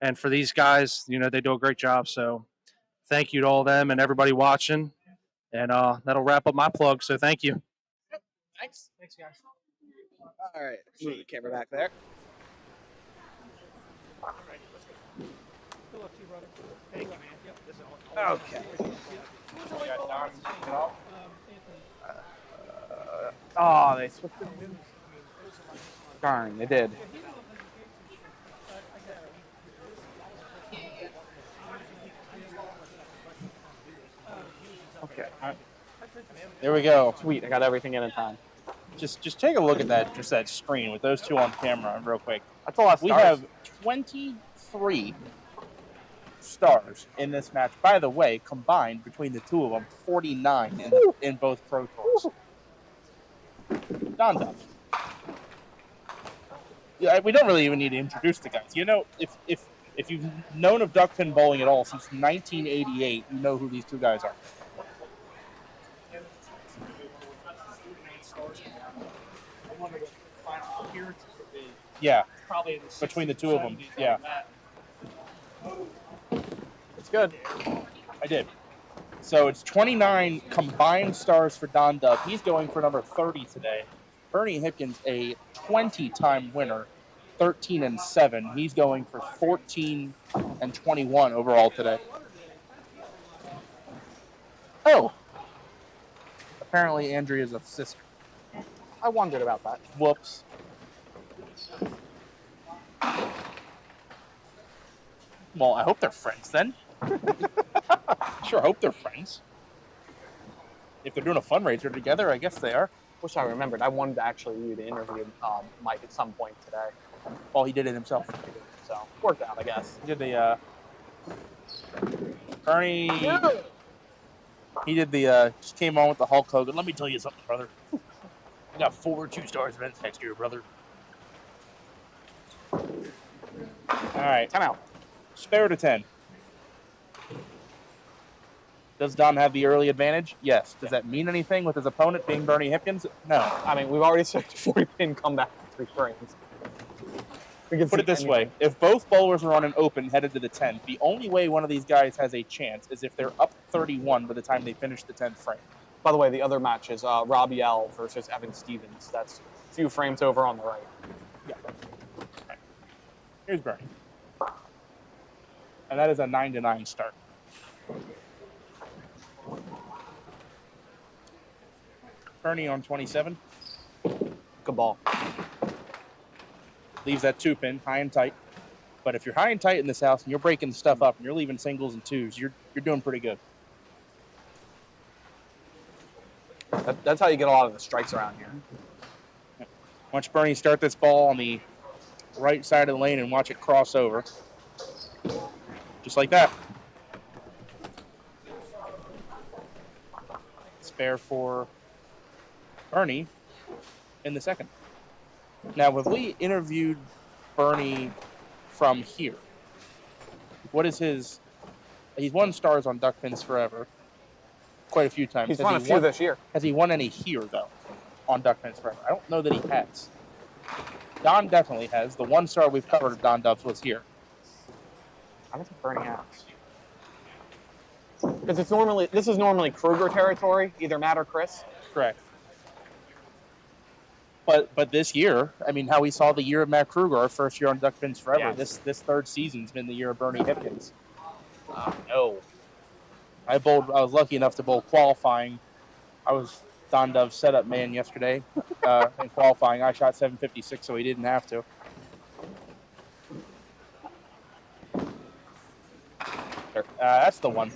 and for these guys. They do a great job. So thank you to all of them and everybody watching. And that'll wrap up my plug. So thank you. Thanks, guys. All right, move the camera back there. All right, let's go. Okay. Oh, they switched it. Darn, they did. Okay. There we go. Sweet, I got everything in time. Just take a look at that screen with those two on camera real quick. That's a lot of We stars. have 23 stars in this match. By the way, combined between the two of them, 49 in both Pro Tours. Don Duff. Yeah, we don't really even need to introduce the guys. You know, if you've known of duck pin bowling at all since 1988, you know who these two guys are. Yeah, between the two of them. Yeah. It's good. I did. So it's 29 combined stars for Don Dove. He's going for number 30 today. Bernie Hipkins, a 20-time winner, 13-7. He's going for 14-21 overall today. Oh. Apparently Andrea's a sister. I wondered about that. Whoops. Well, I hope they're friends then. Sure, hope they're friends. If they're doing a fundraiser together, I guess they are. Wish I remembered. I wanted to actually you to interview Mike at some point today. Well, he did it himself. So, worked out, I guess. He did the, Bernie... Yeah. He did the, just came on with the Hulk Hogan. Let me tell you something, brother. I got 4 2-star events next year, brother. All right. 10 out. Spare to 10. Does Don have the early advantage? Yes. Does that mean anything with his opponent being Bernie Hipkins? No. I mean, we've already seen 40-pin comeback in 3 frames. Put it this way. If both bowlers are on an open headed to the 10th, the only way one of these guys has a chance is if they're up 31 by the time they finish the 10th frame. By the way, the other match is Robbie L versus Evan Stevens. That's a few frames over on the right. Yeah. Right. Here's Bernie. And that is a 9-9 start. Bernie on 27. Good ball. Leaves that 2-pin high and tight. But if you're high and tight in this house and you're breaking stuff up and you're leaving singles and twos, you're doing pretty good. That's how you get a lot of the strikes around here. Watch Bernie start this ball on the right side of the lane and watch it cross over. Just like that. Spare for Bernie in the second. Now, have we interviewed Bernie from here? What is his... He's won stars on Duck Pins Forever quite a few times. He's won a few this year. Has he won any here, though, on Duck Pins Forever? I don't know that he has. Don definitely has. The one star we've covered of Don Dubs was here. I don't think Bernie has. Because this is normally Kruger territory, either Matt or Chris. Correct. But this year, I mean, how we saw the year of Matt Kruger, our first year on Duck Pins Forever. Yes. This third season's been the year of Bernie Hipkins. No. I was lucky enough to bowl qualifying. I was Don Dove's setup man yesterday in qualifying. I shot 756, so he didn't have to. That's the one.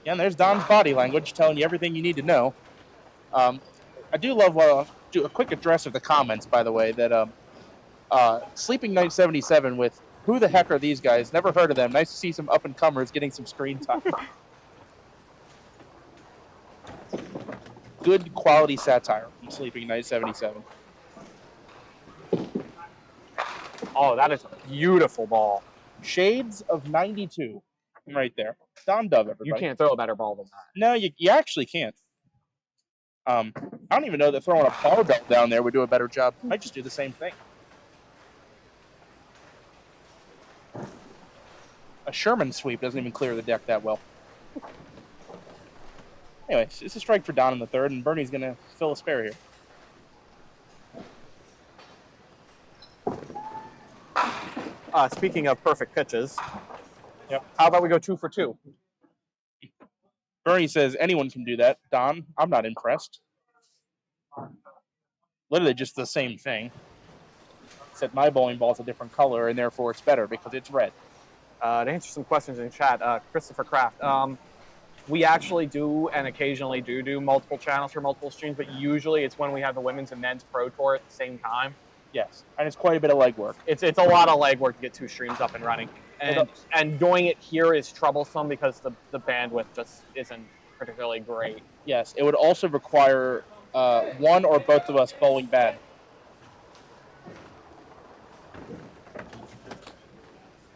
Yeah, and there's Don's body language telling you everything you need to know. I do love do a quick address of the comments, by the way, that Sleeping Night 77 with who the heck are these guys? Never heard of them. Nice to see some up-and-comers getting some screen time. Good quality satire from Sleeping Night 77. Oh, that is a beautiful ball. Shades of 92 right there. Don Dove, everybody. You can't throw a better ball than that. No, you actually can't. I don't even know that throwing a barbell down there would do a better job. I just do the same thing. A Sherman sweep doesn't even clear the deck that well. Anyway, it's a strike for Don in the third, and Bernie's going to fill a spare here. Speaking of perfect pitches, Yep. How about we go 2 for 2? Bernie says anyone can do that. Don, I'm not impressed. Literally just the same thing. Except my bowling ball is a different color, and therefore it's better because it's red. To answer some questions in chat, Christopher Kraft. We actually do and occasionally do multiple channels for multiple streams, but usually it's when we have the women's and men's pro tour at the same time. Yes, and it's quite a bit of legwork. It's a lot of legwork to get 2 streams up and running, and doing it here is troublesome because the bandwidth just isn't particularly great. Yes, it would also require one or both of us bowling bad.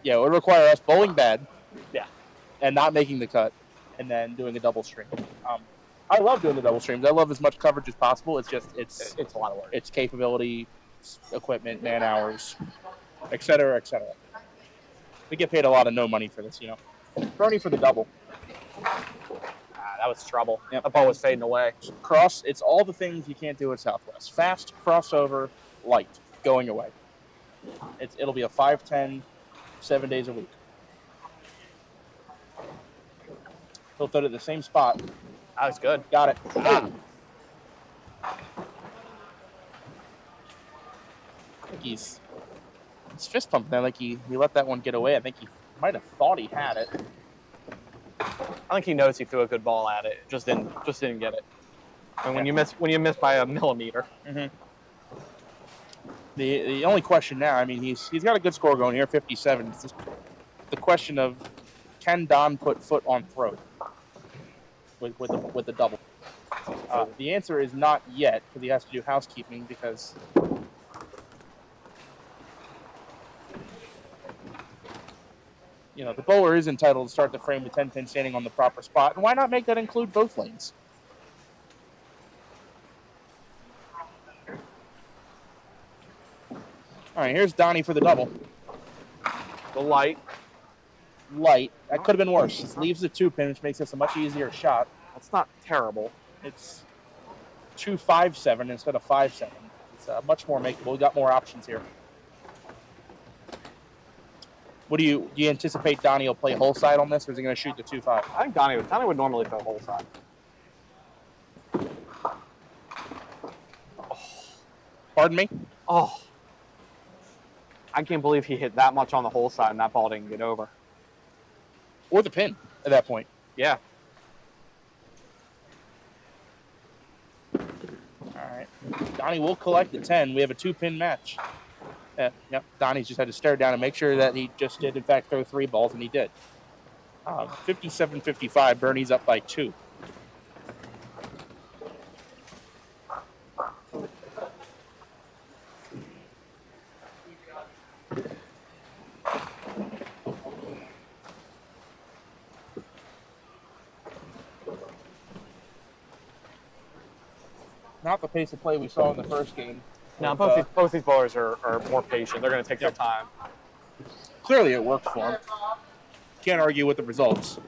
Yeah, it would require us bowling bad. Yeah. And not making the cut, and then doing a double stream. I love doing the double streams. I love as much coverage as possible. It's just it's a lot of work. It's capability, equipment, man hours, et cetera, et cetera. We get paid a lot of no money for this, you know. Bernie for the double. That was trouble. Yep. The ball was fading away. Cross. It's all the things you can't do at Southwest. Fast, crossover, light, going away. It'll be a 5-10, 7 days a week. He'll throw it at the same spot. That was good. Got it. Ah. I think he's fist pumping there like he let that one get away. I think he might have thought he had it. I think he knows he threw a good ball at it. Just didn't get it. And when you miss by a millimeter. Mm-hmm. The only question now, I mean, he's got a good score going here, 57. It's just the question of, can Don put foot on throat with the double? The answer is not yet, because he has to do housekeeping because you know the bowler is entitled to start the frame with 10 pin standing on the proper spot, and why not make that include both lanes? All right, here's Donnie for the double. The light. That could have been worse. This leaves the 2-pin, which makes this a much easier shot. That's not terrible. It's 2-5-7 instead of 5-7. It's much more makeable. We got more options here. What do you anticipate Donnie will play whole side on this, or is he going to shoot the 2-5? I think Donnie would normally play whole side. Oh. Pardon me? Oh. I can't believe he hit that much on the whole side and that ball didn't get over. Or the pin at that point. Yeah. All right. Donnie will collect the 10. We have a 2-pin match. Yep. Donnie's just had to stare down and make sure that he just did, in fact, throw 3 balls, and he did. 57-55. Bernie's up by 2. Not the pace of play we saw in the first game. No, both these bowlers are more patient. They're going to take their time. Clearly it worked for them. Can't argue with the results.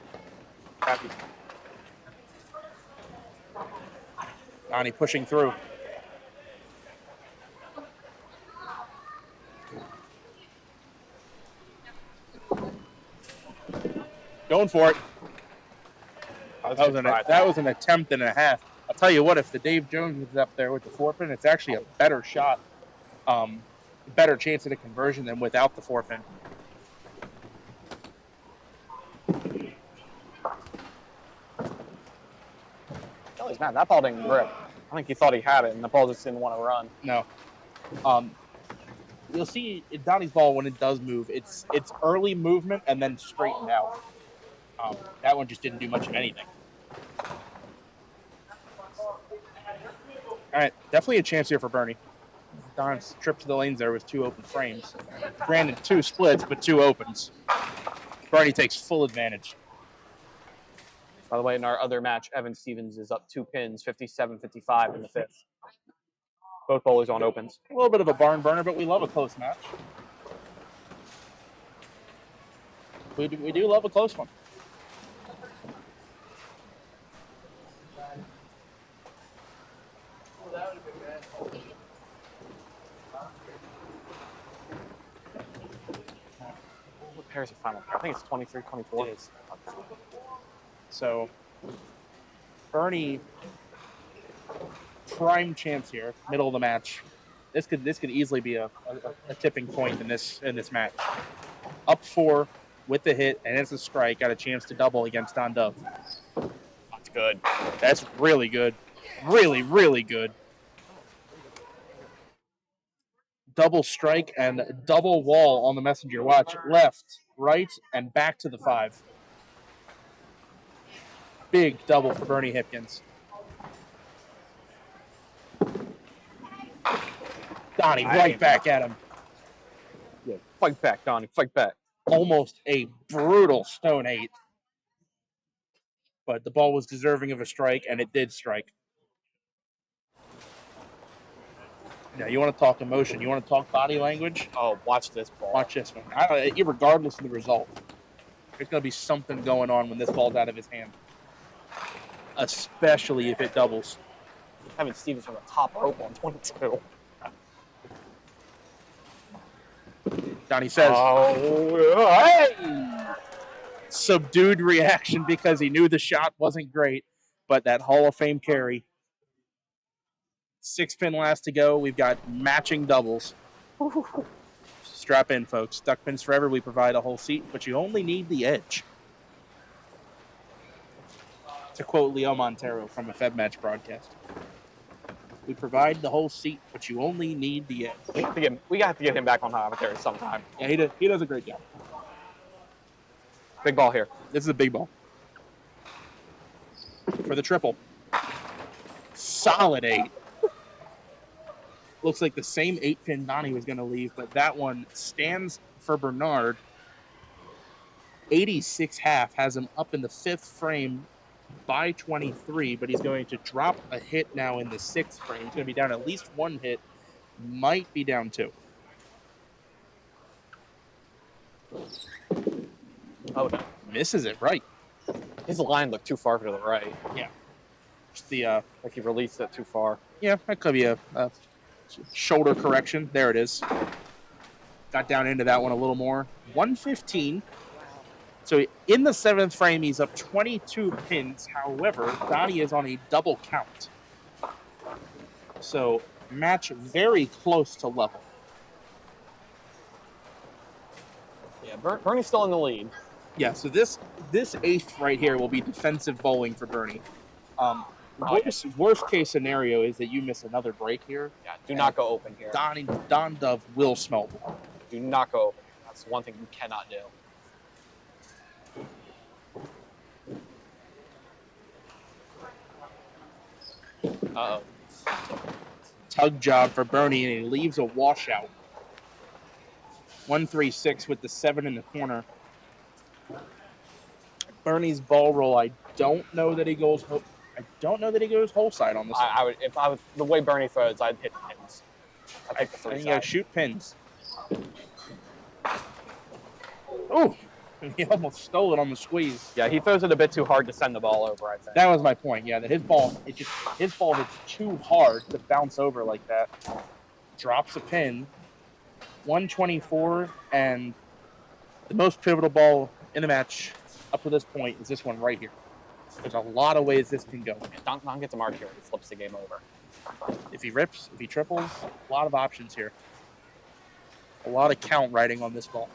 Donnie pushing through. Going for it. That was an attempt and a half. I'll tell you what, if the Dave Jones is up there with the 4-pin, it's actually a better shot, better chance at a conversion than without the 4-pin. Kelly's mad. That ball didn't grip. I think he thought he had it, and the ball just didn't want to run. No. You'll see in Donnie's ball when it does move, it's early movement and then straightened out. That one just didn't do much of anything. All right, definitely a chance here for Bernie. Don's trip to the lanes there with 2 open frames. Granted, 2 splits, but 2 opens. Bernie takes full advantage. By the way, in our other match, Evan Stevens is up 2 pins, 57-55 in the 5th. Both bowlers on opens. A little bit of a barn burner, but we love a close match. We do love a close one. pairs of final pair? I think it's 23, 24. It is. So, Bernie, prime chance here, middle of the match. This could easily be a tipping point in this match. Up 4 with the hit, and it's a strike. Got a chance to double against Don Dove. That's good. That's really good. Really, really good. Double strike and double wall on the messenger. Watch left, right, and back to the 5. Big double for Bernie Hipkins. Donnie right back at him. Yeah, fight back, Donnie. Fight back. Almost a brutal stone 8. But the ball was deserving of a strike, and it did strike. Yeah, you want to talk emotion. You want to talk body language? Oh, watch this ball. Watch this one. Regardless of the result, there's going to be something going on when this ball's out of his hand. Especially if it doubles. Having Stevens from the top rope on 22. Donnie says, "Oh, hey!" Subdued reaction because he knew the shot wasn't great, but that Hall of Fame carry. 6 pin last to go. We've got matching doubles. Strap in, folks. Duck pins forever. We provide a whole seat, but you only need the edge. To quote Leo Montero from a Fed match broadcast. We provide the whole seat, but you only need the edge. We got to get him back on commentary sometime. Yeah, he does a great job. Big ball here. This is a big ball. For the triple. Solid 8. Looks like the same 8-pin Donnie was going to leave, but that one stands for Bernard. 86 half has him up in the 5th frame by 23, but he's going to drop a hit now in the 6th frame. He's going to be down at least 1 hit, might be down 2. Oh, no. Misses it right. His line looked too far to the right. Yeah. Just the like he released it too far. Yeah, that could be a shoulder correction. There it is. Got down into that one a little more. 115. So in the 7th frame, he's up 22 pins. However, Donnie is on a double count. So match very close to level. Yeah, Bernie's still in the lead. Yeah, so this 8th right here will be defensive bowling for Bernie. Worst case scenario is that you miss another break here. Yeah, do not go open here. Don Dove will smell ball. Do not go open. That's one thing you cannot do. Uh-oh. Tug job for Bernie, and he leaves a washout. 1-3-6 with the 7 in the corner. Bernie's ball roll, I don't know that he goes whole side on this one. I would, if I was the way Bernie throws, I'd hit pins. I'd take the 3 think you side. shoot pins. Oh, he almost stole it on the squeeze. Yeah, he throws it a bit too hard to send the ball over, I think. That was my point. Yeah, that his ball hits too hard to bounce over like that. Drops a pin. 124, and the most pivotal ball in the match up to this point is this one right here. There's a lot of ways this can go. Don gets a mark here. He flips the game over. If he rips, if he triples, a lot of options here. A lot of count riding on this ball.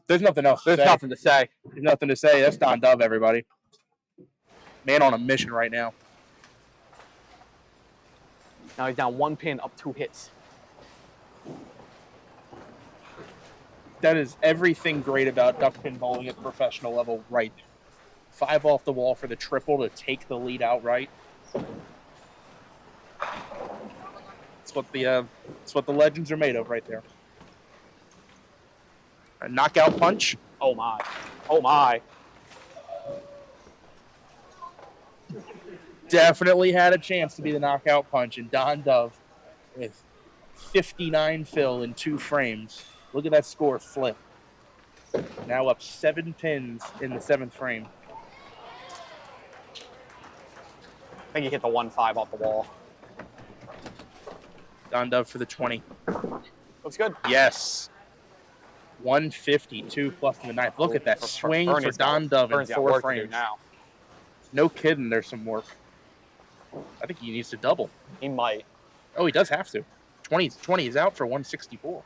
There's nothing else. There's nothing to say. There's nothing to say. That's Don Dove, everybody. Man on a mission right now. Now he's down 1 pin, up 2 hits. That is everything great about duck pin bowling at the professional level right there. 5 off the wall for the triple to take the lead outright. It's what the legends are made of right there. A knockout punch. Oh my. Oh my. Definitely had a chance to be the knockout punch, and Don Dove with 59 fill in 2 frames. Look at that score flip. Now up 7 pins in the 7th frame. I think he hit the 1-5 off the wall. Don Dove for the 20. Looks good. Yes. 152 plus in the ninth. Look at that swing for Bernie's Don Dove in Bernie's got 4 work to do frames. now. No kidding, there's some work. I think he needs to double. He might. Oh, he does have to. 20 is out for 164.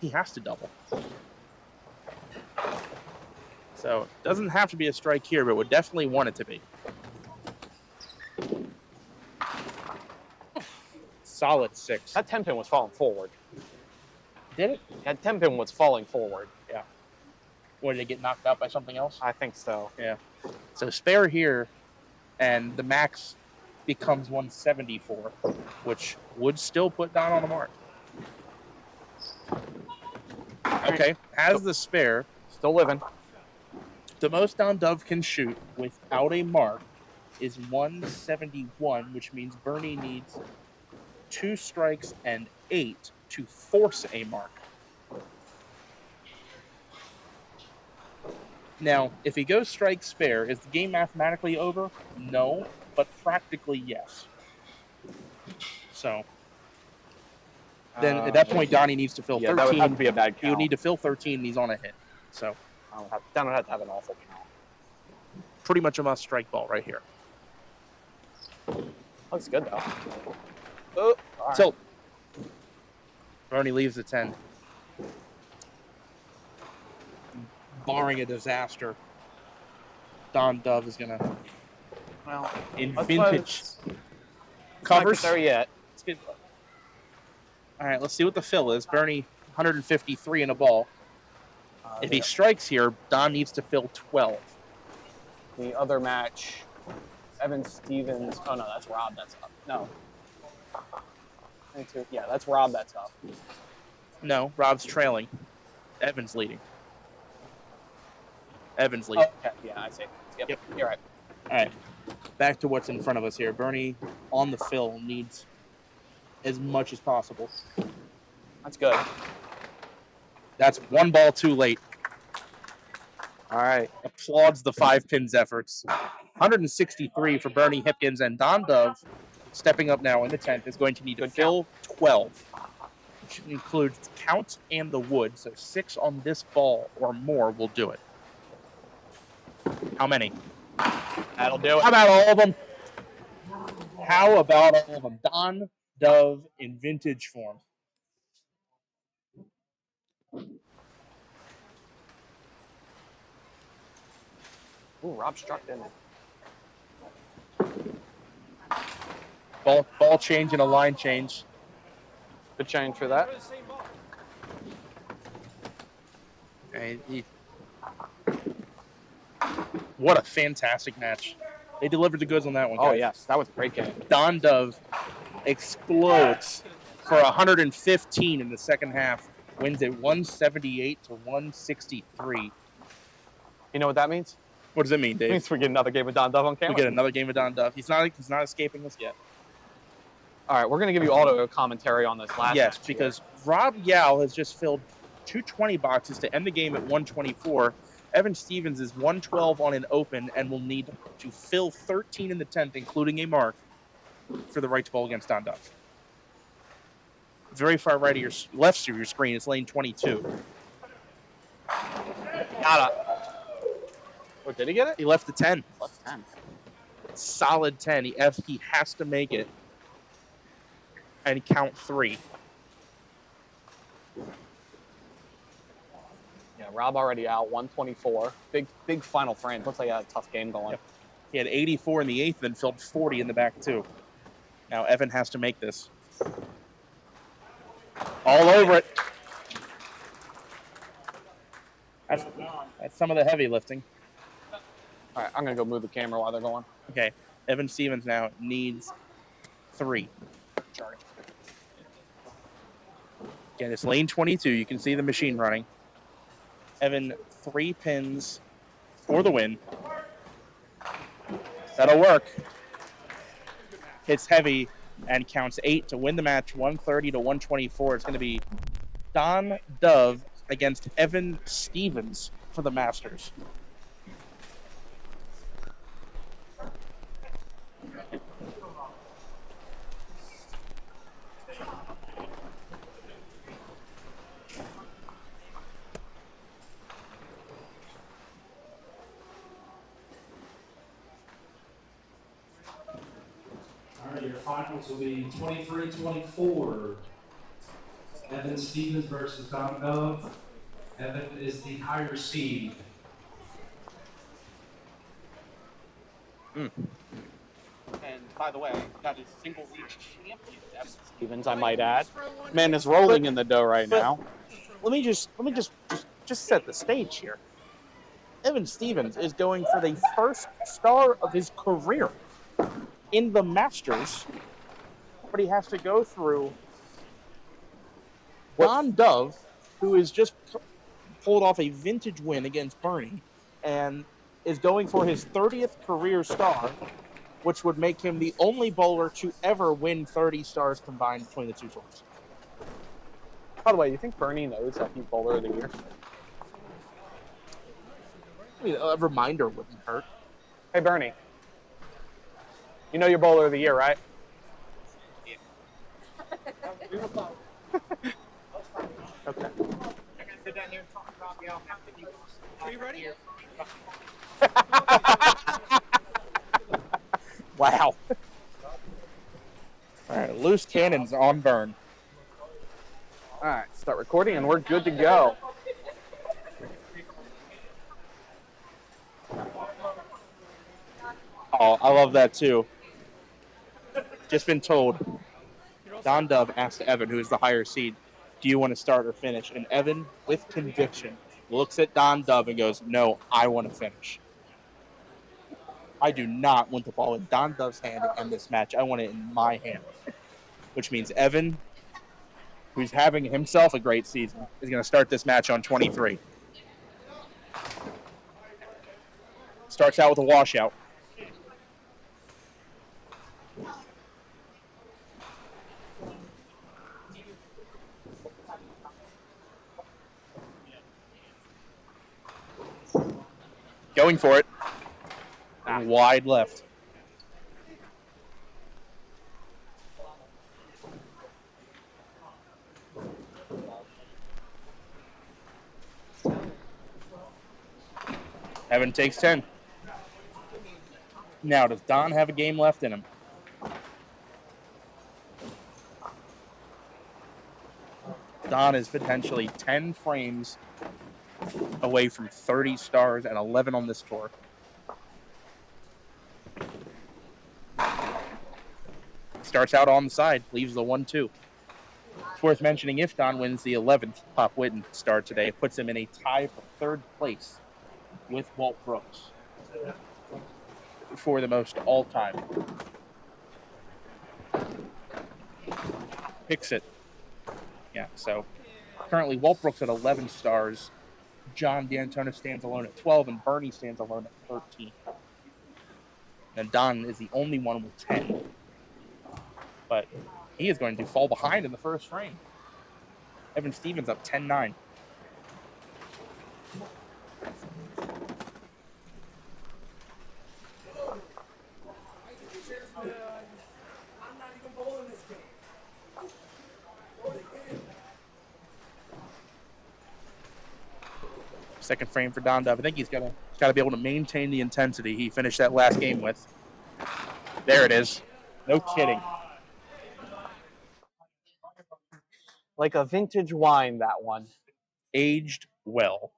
He has to double. So it doesn't have to be a strike here, but would definitely want it to be. Solid 6. That 10-pin was falling forward. Did it? That 10-pin was falling forward. Yeah. Or did it get knocked out by something else? I think so. Yeah. So spare here, and the max becomes 174, which would still put Don on the mark. Okay, has the spare. Still living. The most Don Dove can shoot without a mark is 171, which means Bernie needs 2 strikes and 8 to force a mark. Now, if he goes strike spare, is the game mathematically over? No, but practically yes. So then at that point, Donnie needs to fill 13. That would have to be a bad count. He would need to fill 13, and he's on a hit. So Don would have to have an awful count. Pretty much a must strike ball right here. Looks good though. Oh, all right. Tilt. Bernie leaves the 10. Barring a disaster, Don Dove is gonna. Well, in let's vintage covers. covers. Not there yet. All right, let's see what the fill is. Bernie 153 in a ball. If he strikes here, Don needs to fill 12. The other match, Evan Stevens. Oh no, that's Rob. That's up. No. 22. Yeah, that's Rob. That's up. No, Rob's trailing. Evan's leading. Evan's leading. Oh, okay. Yeah, I see. Yep. You're right. All right, back to what's in front of us here. Bernie on the fill needs as much as possible. That's good. That's 1 ball too late. All right. Applauds the 5 pins efforts. 163 for Bernie Hipkins, and Don Dove, stepping up now in the 10th, is going to need to fill 12, which includes count and the wood. So 6 on this ball or more will do it. How many? That'll do it. How about all of them? How about all of them? Don Dove in vintage form. Ooh, Rob struck, didn't it? Ball change and a line change. Good change for that. Okay, what a fantastic match. They delivered the goods on that one, guys. Oh, yes. That was a great game. Don Dove explodes for 115 in the second half. Wins it 178 to 163. You know what that means? What does it mean, Dave? It means we get another game of Don Dove on camera. We get another game of Don Dove. He's not escaping us yet. All right, we're going to give you auto commentary on this last Yes, match because Rob Yao has just filled 220 boxes to end the game at 124. Evan Stevens is 112 on an open and will need to fill 13 in the 10th, including a mark, for the right to bowl against Don Dove. Very far right of your left of your screen, it's lane 22. Got it. Oh, did he get it? He left the 10. Left 10. Solid 10. He has to make it. And count 3. Yeah, Rob already out, 124. Big final frame. Looks like he had a tough game going. Yep. He had 84 in the 8th and filled 40 in the back, too. Now Evan has to make this. All over it. That's some of the heavy lifting. All right, I'm going to go move the camera while they're going. Okay, Evan Stevens now needs 3. Charge. Again, it's lane 22. You can see the machine running. Evan, 3 pins for the win. That'll work. Hits heavy and counts 8 to win the match, 130 to 124. It's going to be Don Dove against Evan Stevens for the Masters. finals will be 23-24. Evan Stevens versus Don Dove. Evan is the higher seed. And by the way, got his single league champion, Evan Stevens, I might add. Man is rolling in the dough right now. Let me just set the stage here. Evan Stevens is going for the first star of his career in the Masters, but he has to go through Don Dove, who has just pulled off a vintage win against Bernie, and is going for his 30th career star, which would make him the only bowler to ever win 30 stars combined between the two tours. By the way, you think Bernie knows that he's bowler of the year? I mean, a reminder wouldn't hurt. Hey, Bernie. You know you're bowler of the year, right? Okay. Are you ready? Wow. All right, loose cannons on burn. All right, start recording and we're good to go. Oh, I love that too. Just been told. Don Dove asked Evan, who is the higher seed, do you want to start or finish? And Evan, with conviction, looks at Don Dove and goes, no, I want to finish. I do not want the ball in Don Dove's hand to end this match. I want it in my hand. Which means Evan, who's having himself a great season, is going to start this match on 23. Starts out with a washout. Going for it. Wide left. Evan takes 10. Now, does Don have a game left in him? Don is potentially 10 frames away from 30 stars and 11 on this tour. Starts out on the side, leaves the 1-2. It's worth mentioning if Don wins the 11th Pop Whitten star today, it puts him in a tie for third place with Walt Brooks for the most all-time. Picks it. Yeah, so currently Walt Brooks at 11 stars. John D'Antona stands alone at 12, and Bernie stands alone at 13. And Don is the only one with 10. But he is going to fall behind in the first frame. Evan Stevens up 10-9. Second frame for Don Dove. I think he's got to be able to maintain the intensity he finished that last game with. There it is. No kidding. Like a vintage wine, that one. Aged well.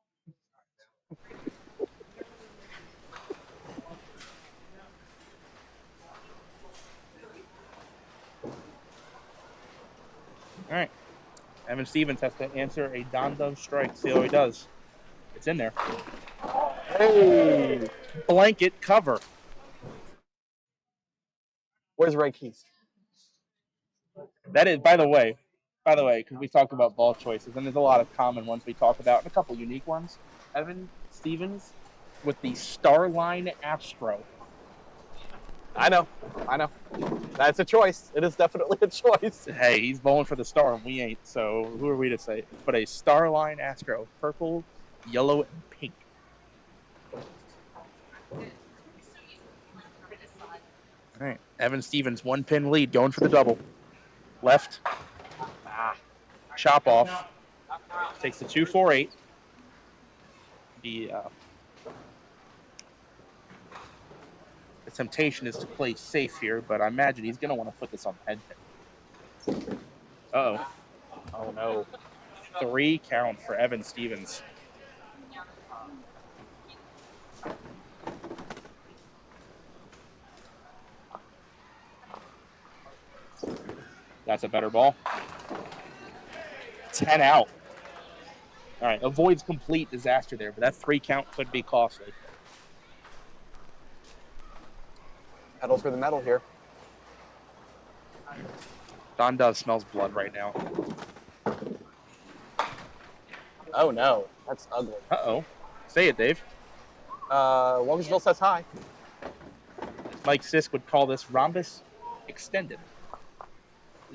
All right. Evan Stevens has to answer a Don Dove strike. See how he does. It's in there. Oh, blanket cover. Where's Ray Keith? That is, by the way, because we talk about ball choices, and there's a lot of common ones we talk about, and a couple unique ones. Evan Stevens with the Starline Astro. I know. That's a choice. It is definitely a choice. Hey, he's bowling for the star, and we ain't, so who are we to say? But a Starline Astro, purple, yellow, and pink. All right, Evan Stevens, 1-pin lead, going for the double. Left. Chop off. Takes the 2-4-8. The temptation is to play safe here, but I imagine he's going to want to put this on head pin. Uh-oh. Oh, no. 3 count for Evan Stevens. That's a better ball. 10 out. All right, avoids complete disaster there, but that 3 count could be costly. Pedal for the metal here. Don Dove smells blood right now. Oh, no. That's ugly. Uh-oh. Say it, Dave. Walkersville says hi. Mike Sisk would call this rhombus extended.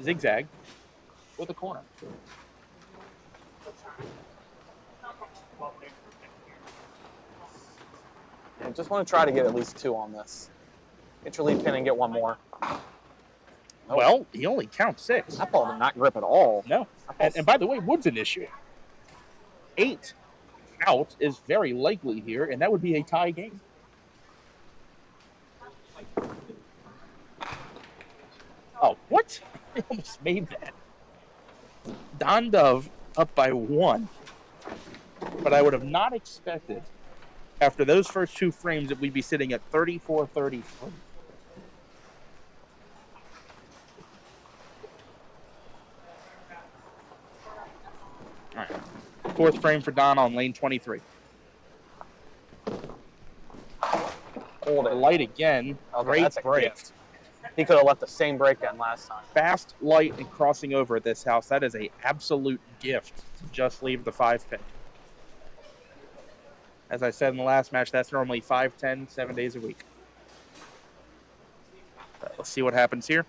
Zigzag with a corner. I just want to try to get at least 2 on this. Get your lead pin and get 1 more. Oh. Well, he only counts 6. That ball did not grip at all. No. And by the way, wood's an issue. 8 out is very likely here, and that would be a tie game. Oh, what? I almost made that. Don Dove up by 1. But I would have not expected, after those first 2 frames, that we'd be sitting at 34-33. All right. 4th frame for Don on lane 23. Hold it. Light again. Okay, Great that's a break. gift. He could have left the same breakdown last time. Fast, light, and crossing over at this house. That is an absolute gift to just leave the 5 pin. As I said in the last match, that's normally 5-10, 7 days a week. Let's see what happens here.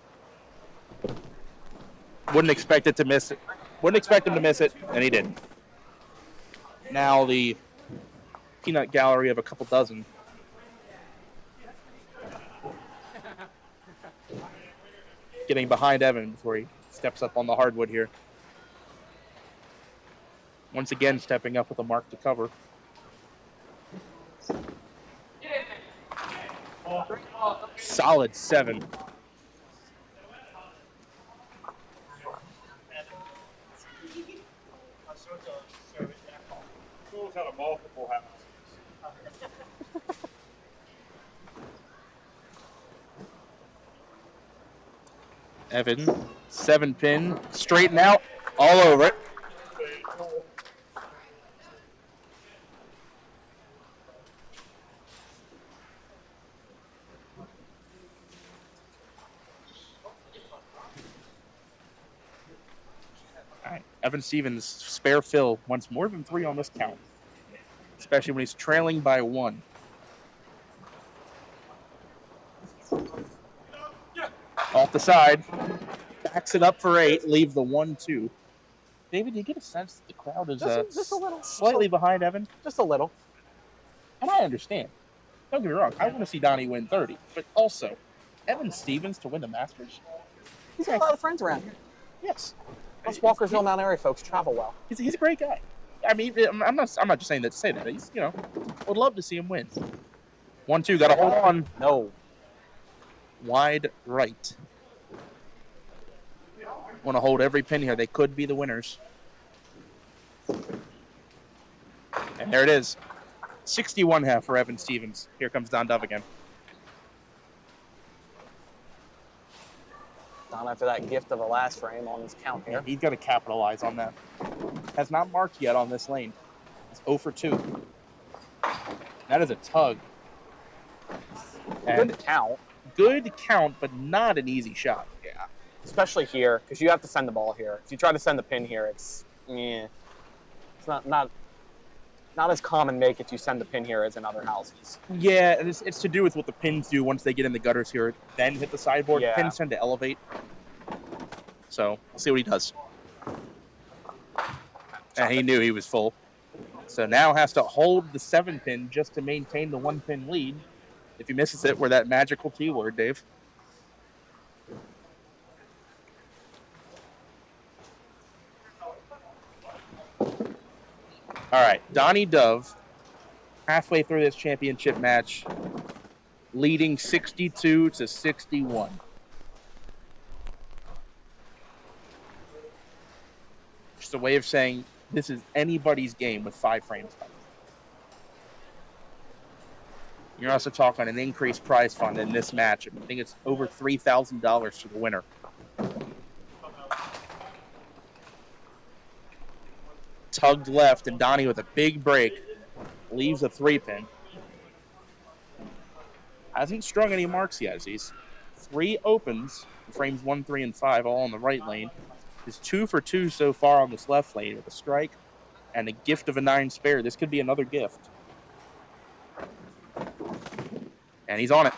Wouldn't expect it to miss it. Wouldn't expect him to miss it, and he did. Now the peanut gallery of a couple dozen. Getting behind Evan before he steps up on the hardwood here. Once again, stepping up with a mark to cover. Solid 7. Out of multiple houses. Evan, 7 pin, straighten out, all over it. All right, Evan Stevens, spare fill, wants more than 3 on this count, especially when he's trailing by 1. Off the side, backs it up for 8, leave the 1-2. David, do you get a sense that the crowd is just a little, slightly behind Evan? Just a little. And I understand. Don't get me wrong. I want to see Donnie win 30. But also, Evan Stevens to win the Masters? He's got a lot of friends around here. Yes. Us Walkersville Mount area folks travel well. He's a great guy. I mean, I'm not just saying that to say that. He's, would love to see him win. 1-2, got to hold on. No. Wide right. Want to hold every pin here. They could be the winners. And there it is. 61.5 for Evan Stevens. Here comes Don Dove again. Don after that gift of the last frame on his count here. He's got to capitalize on that. Has not marked yet on this lane. It's 0 for 2. That is a tug. And good count. Good count, but not an easy shot. Yeah. Especially here, because you have to send the ball here. If you try to send the pin here, it's not as common make if you send the pin here as in other houses. Yeah, and it's to do with what the pins do once they get in the gutters here, then hit the sideboard. Yeah. Pins tend to elevate. So we'll see what he does. And he knew he was full. So now has to hold the 7 pin just to maintain the 1 pin lead. If he misses it, we're that magical T word, Dave. All right, Donnie Dove, halfway through this championship match, leading 62-61. Just a way of saying this is anybody's game with 5 frames left. You're also talking an increased prize fund in this match. I think it's over $3,000 for the winner. Tugged left, and Donnie with a big break leaves a 3-pin. Hasn't strung any marks yet. He's 3 opens, frames 1, 3, and 5, all on the right lane. He's 2 for 2 so far on this left lane with a strike and a gift of a 9 spare. This could be another gift. And he's on it.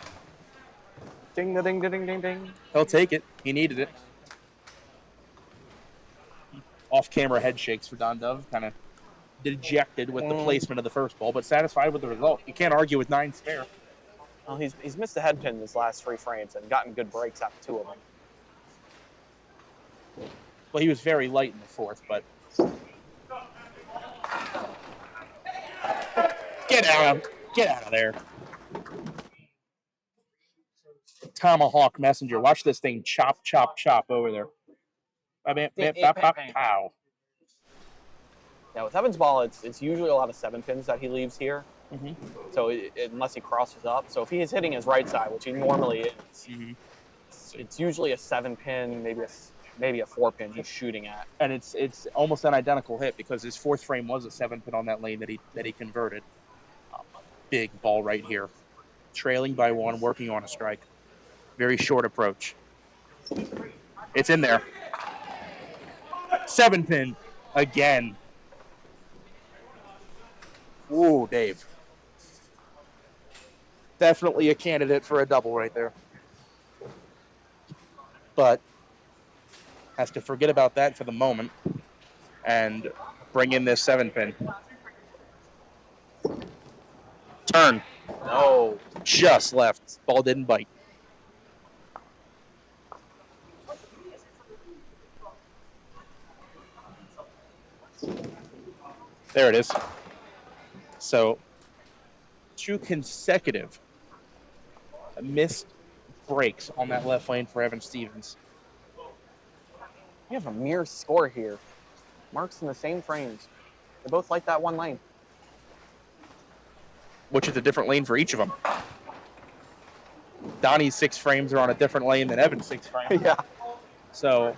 Ding, ding, ding, ding, ding, ding. He'll take it. He needed it. Off-camera head shakes for Don Dove. Kind of dejected with the placement of the first ball, but satisfied with the result. You can't argue with 9 spare. Well, he's missed a head pin in his last 3 frames and gotten good breaks after 2 of them. Well, he was very light in the 4th, but... Get out of there. Tomahawk Messenger. Watch this thing chop, chop, chop over there. Pow. Yeah, with Evan's ball, it's usually a lot of 7 pins that he leaves here. Mm-hmm. So unless he crosses up. So if he is hitting his right side, which he normally is, it's usually a 7 pin, maybe a 4 pin he's shooting at. And it's almost an identical hit because his 4th frame was a 7 pin on that lane that he converted. Big ball right here. Trailing by 1, working on a strike. Very short approach. It's in there. 7 pin again. Ooh, Dave. Definitely a candidate for a double right there. But has to forget about that for the moment and bring in this 7 pin. Turn. No. Just left. Ball didn't bite. There it is. So, 2 consecutive missed breaks on that left lane for Evan Stevens. You have a mirror score here. Marks in the same frames. They both like that 1 lane. Which is a different lane for each of them. Donnie's 6 frames are on a different lane than Evan's 6 frames. Yeah. So,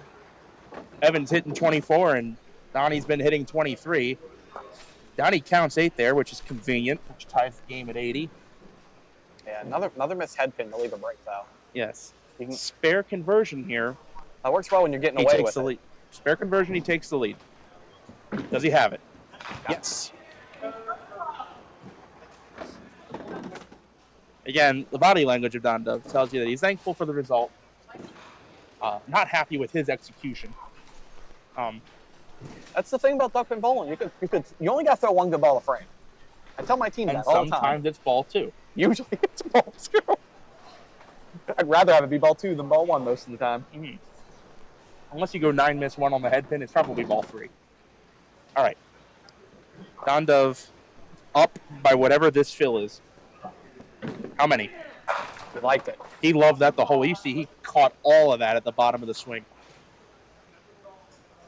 Evan's hitting 24 and Donnie's been hitting 23. Donnie counts 8 there, which is convenient, which ties the game at 80. Yeah, another missed head pin to leave a break, though. Yes. Spare conversion here. That works well when you're getting away with the it. lead. Spare conversion, he takes the lead. Does he have it? Yes. Again, the body language of Don Dove tells you that he's thankful for the result. Not happy with his execution. That's the thing about duck pin bowling. You only got to throw 1 good ball a frame. I tell my team that all the time. Sometimes it's ball 2. Usually it's ball 2. I'd rather have it be ball 2 than ball 1 most of the time. Mm-hmm. Unless you go 9, miss 1 on the head pin, it's probably ball 3. All right. Don Dove up by whatever this fill is. How many? He liked it. He loved that the whole. You see, he caught all of that at the bottom of the swing.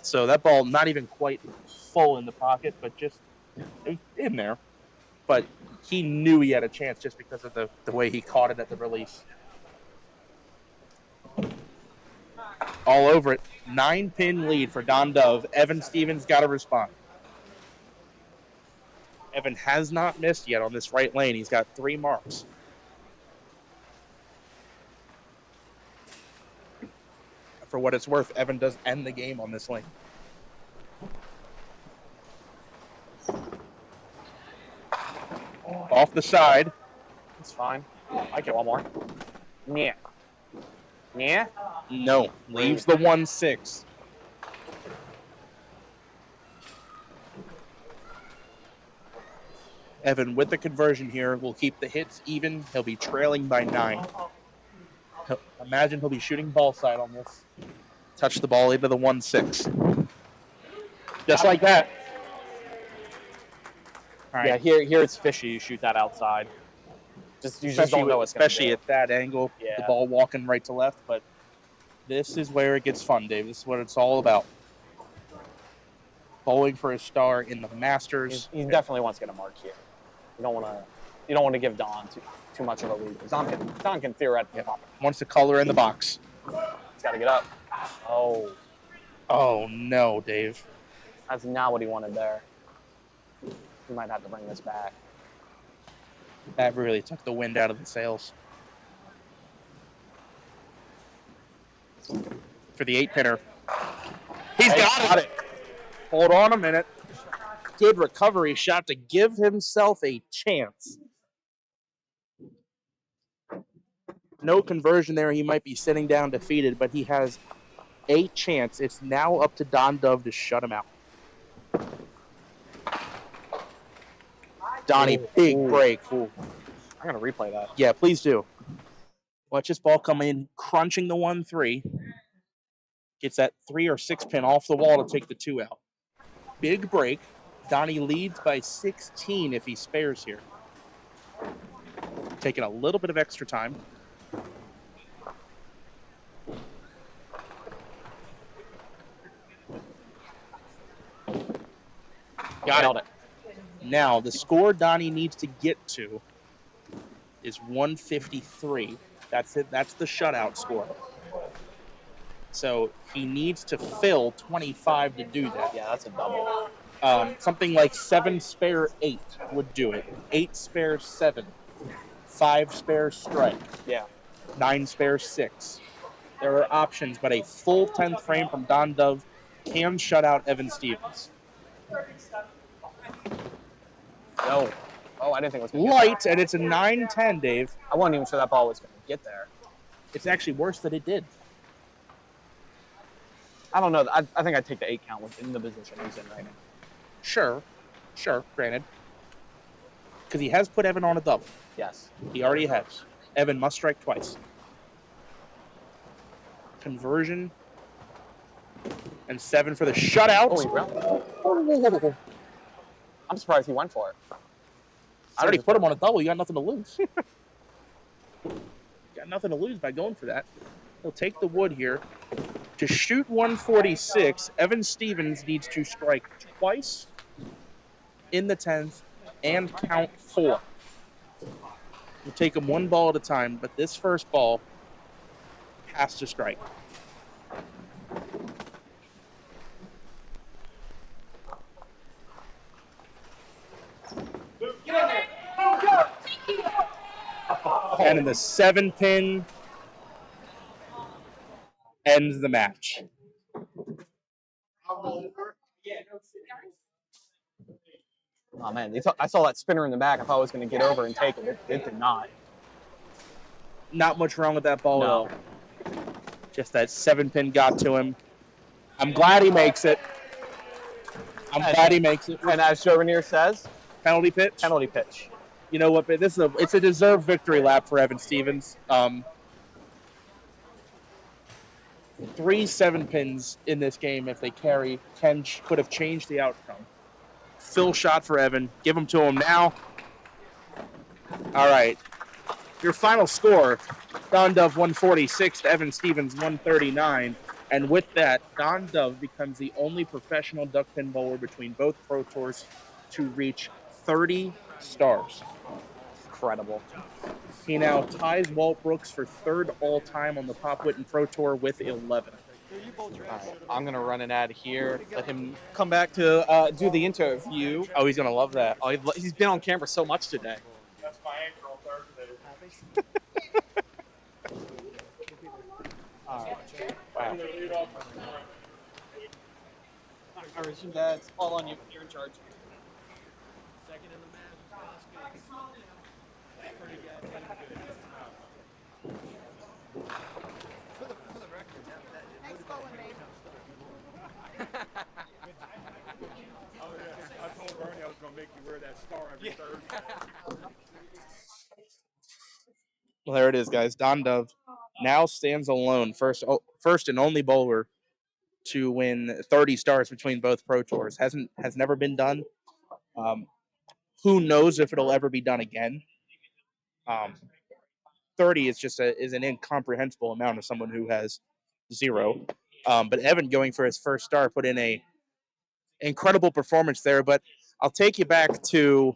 So that ball not even quite full in the pocket, but just in there. But he knew he had a chance just because of the way he caught it at the release. All over it. 9-pin lead for Don Dove. Evan Stevens got to respond. Evan has not missed yet on this right lane. He's got 3 marks. For what it's worth, Evan does end the game on this lane. Off the side. It's fine. I get 1 more. Yeah. Yeah? No. Leaves the 1-6. Evan, with the conversion here, will keep the hits even. He'll be trailing by 9. Imagine he'll be shooting ball side on this. Touch the ball into the 1-6. Just like that. All right. Yeah, here it's fishy. You shoot that outside. You just don't know what's going to especially at that angle, the Yeah. ball walking right to left. But this is where it gets fun, Dave. This is what it's all about. Bowling for a star in the Masters. He definitely wants to get a mark here. You don't want to give Don too much of a lead. Don can theoretically pop it. Wants to color in the box. He's got to get up. Oh. Oh no, Dave. That's not what he wanted there. He might have to bring this back. That really took the wind out of the sails. For the 8-pinner. He's got it. Hold on a minute. Good recovery shot to give himself a chance. No conversion there. He might be sitting down defeated, but he has a chance. It's now up to Don Dove to shut him out. Donnie, big break. I'm going to replay that. Yeah, please do. Watch this ball come in, crunching the 1-3. Gets that 3 or 6 pin off the wall to take the 2 out. Big break. Donnie leads by 16 if he spares here. Taking a little bit of extra time. Got it. Now, the score Donnie needs to get to is 153. That's it. That's the shutout score. So he needs to fill 25 to do that. Yeah, that's a double. Something like 7 spare 8 would do it. 8 spare 7. 5 spare strikes. Yeah. 9 spare 6. There are options, but a full 10th frame from Don Dove can shut out Evan Stevens. No. Oh, I didn't think it was going to Light, and it's a 9-10, Dave. I wasn't even sure that ball was going to get there. It's actually worse that it did. I don't know. I think I'd take the 8 count within the position he's in right now. Sure, granted. Because he has put Evan on a double. Yes. He already has. Evan must strike twice. Conversion. And 7 for the shutout. Oh, I'm surprised he went for it. I already put him on a double. You got nothing to lose. Got nothing to lose by going for that. He'll take the wood here. To shoot 146, Evan Stevens needs to strike twice in the 10th and count 4. We'll take him one ball at a time, but this first ball has to strike. And in the 7-pin ends the match. Oh, man. I saw that spinner in the back. I thought I was going to get over and take it. It did not. Not much wrong with that ball at all. Just that 7-pin got to him. I'm glad he makes it. And as Joe Renier says, penalty pitch. Penalty pitch. You know what? It's a deserved victory lap for Evan Stevens. 3 7-pins in this game, if they carry, could have changed the outcome. Fill shot for Evan. Give him to him now. All right. Your final score, Don Dove 146 to Evan Stevens 139. And with that, Don Dove becomes the only professional duck pin bowler between both Pro Tours to reach 30 stars. Incredible. He now ties Walt Brooks for 3rd all-time on the Pop Whitten Pro Tour with 11. Right, I'm going to run an ad here. Let him come back to do the interview. Oh, he's going to love that. Oh, he's been on camera so much today. That's my anchor on Thursday. All right. Wow. I resume that. It's all on you. You're in charge. Second in the match. Pretty good. For the record, I told Bernie I was going to make you wear that star every Thursday. Well, there it is, guys. Don Dove now stands alone, first and only bowler to win 30 stars between both Pro Tours. Has never been done. Who knows if it'll ever be done again? Um, 30 is just is an incomprehensible amount of someone who has 0. But Evan going for his first star put in a incredible performance there. But I'll take you back to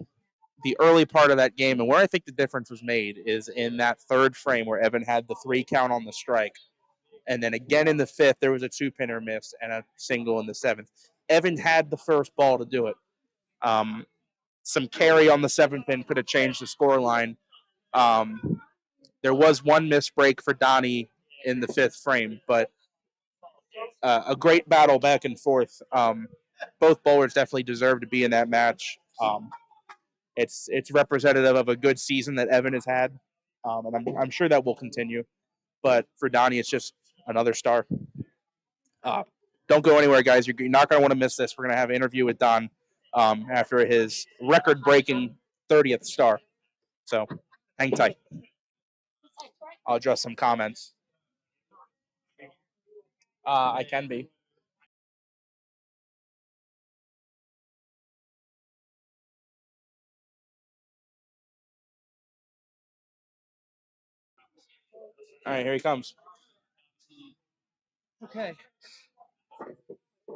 the early part of that game, and where I think the difference was made is in that third frame where Evan had the 3 count on the strike. And then again in the 5th, there was a 2-pinner miss and a single in the 7th. Evan had the first ball to do it. Some carry on the 7th pin could have changed the score line. There was one missed break for Donnie in the 5th frame, but a great battle back and forth. Both bowlers definitely deserve to be in that match. It's representative of a good season that Evan has had, and I'm sure that will continue. But for Donnie, it's just another star. Don't go anywhere, guys. You're not going to want to miss this. We're going to have an interview with Don after his record-breaking 30th star. So hang tight. I'll address some comments. I can be. All right, here he comes. Okay.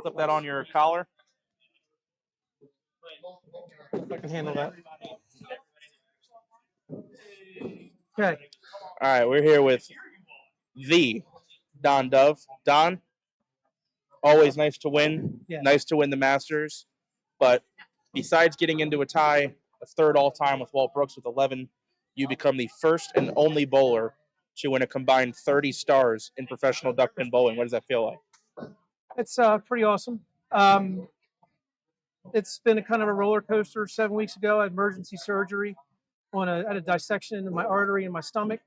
Flip that on your collar. I can handle that. Okay. All right, we're here with the Don Dove. Don, always nice to win. Yeah. Nice to win the Masters. But besides getting into a tie, a third all-time with Walt Brooks with 11, you become the first and only bowler to win a combined 30 stars in professional duck pin bowling. What does that feel like? It's pretty awesome. It's been a kind of a roller coaster. 7 weeks ago, I had emergency surgery I had a dissection in my artery in my stomach,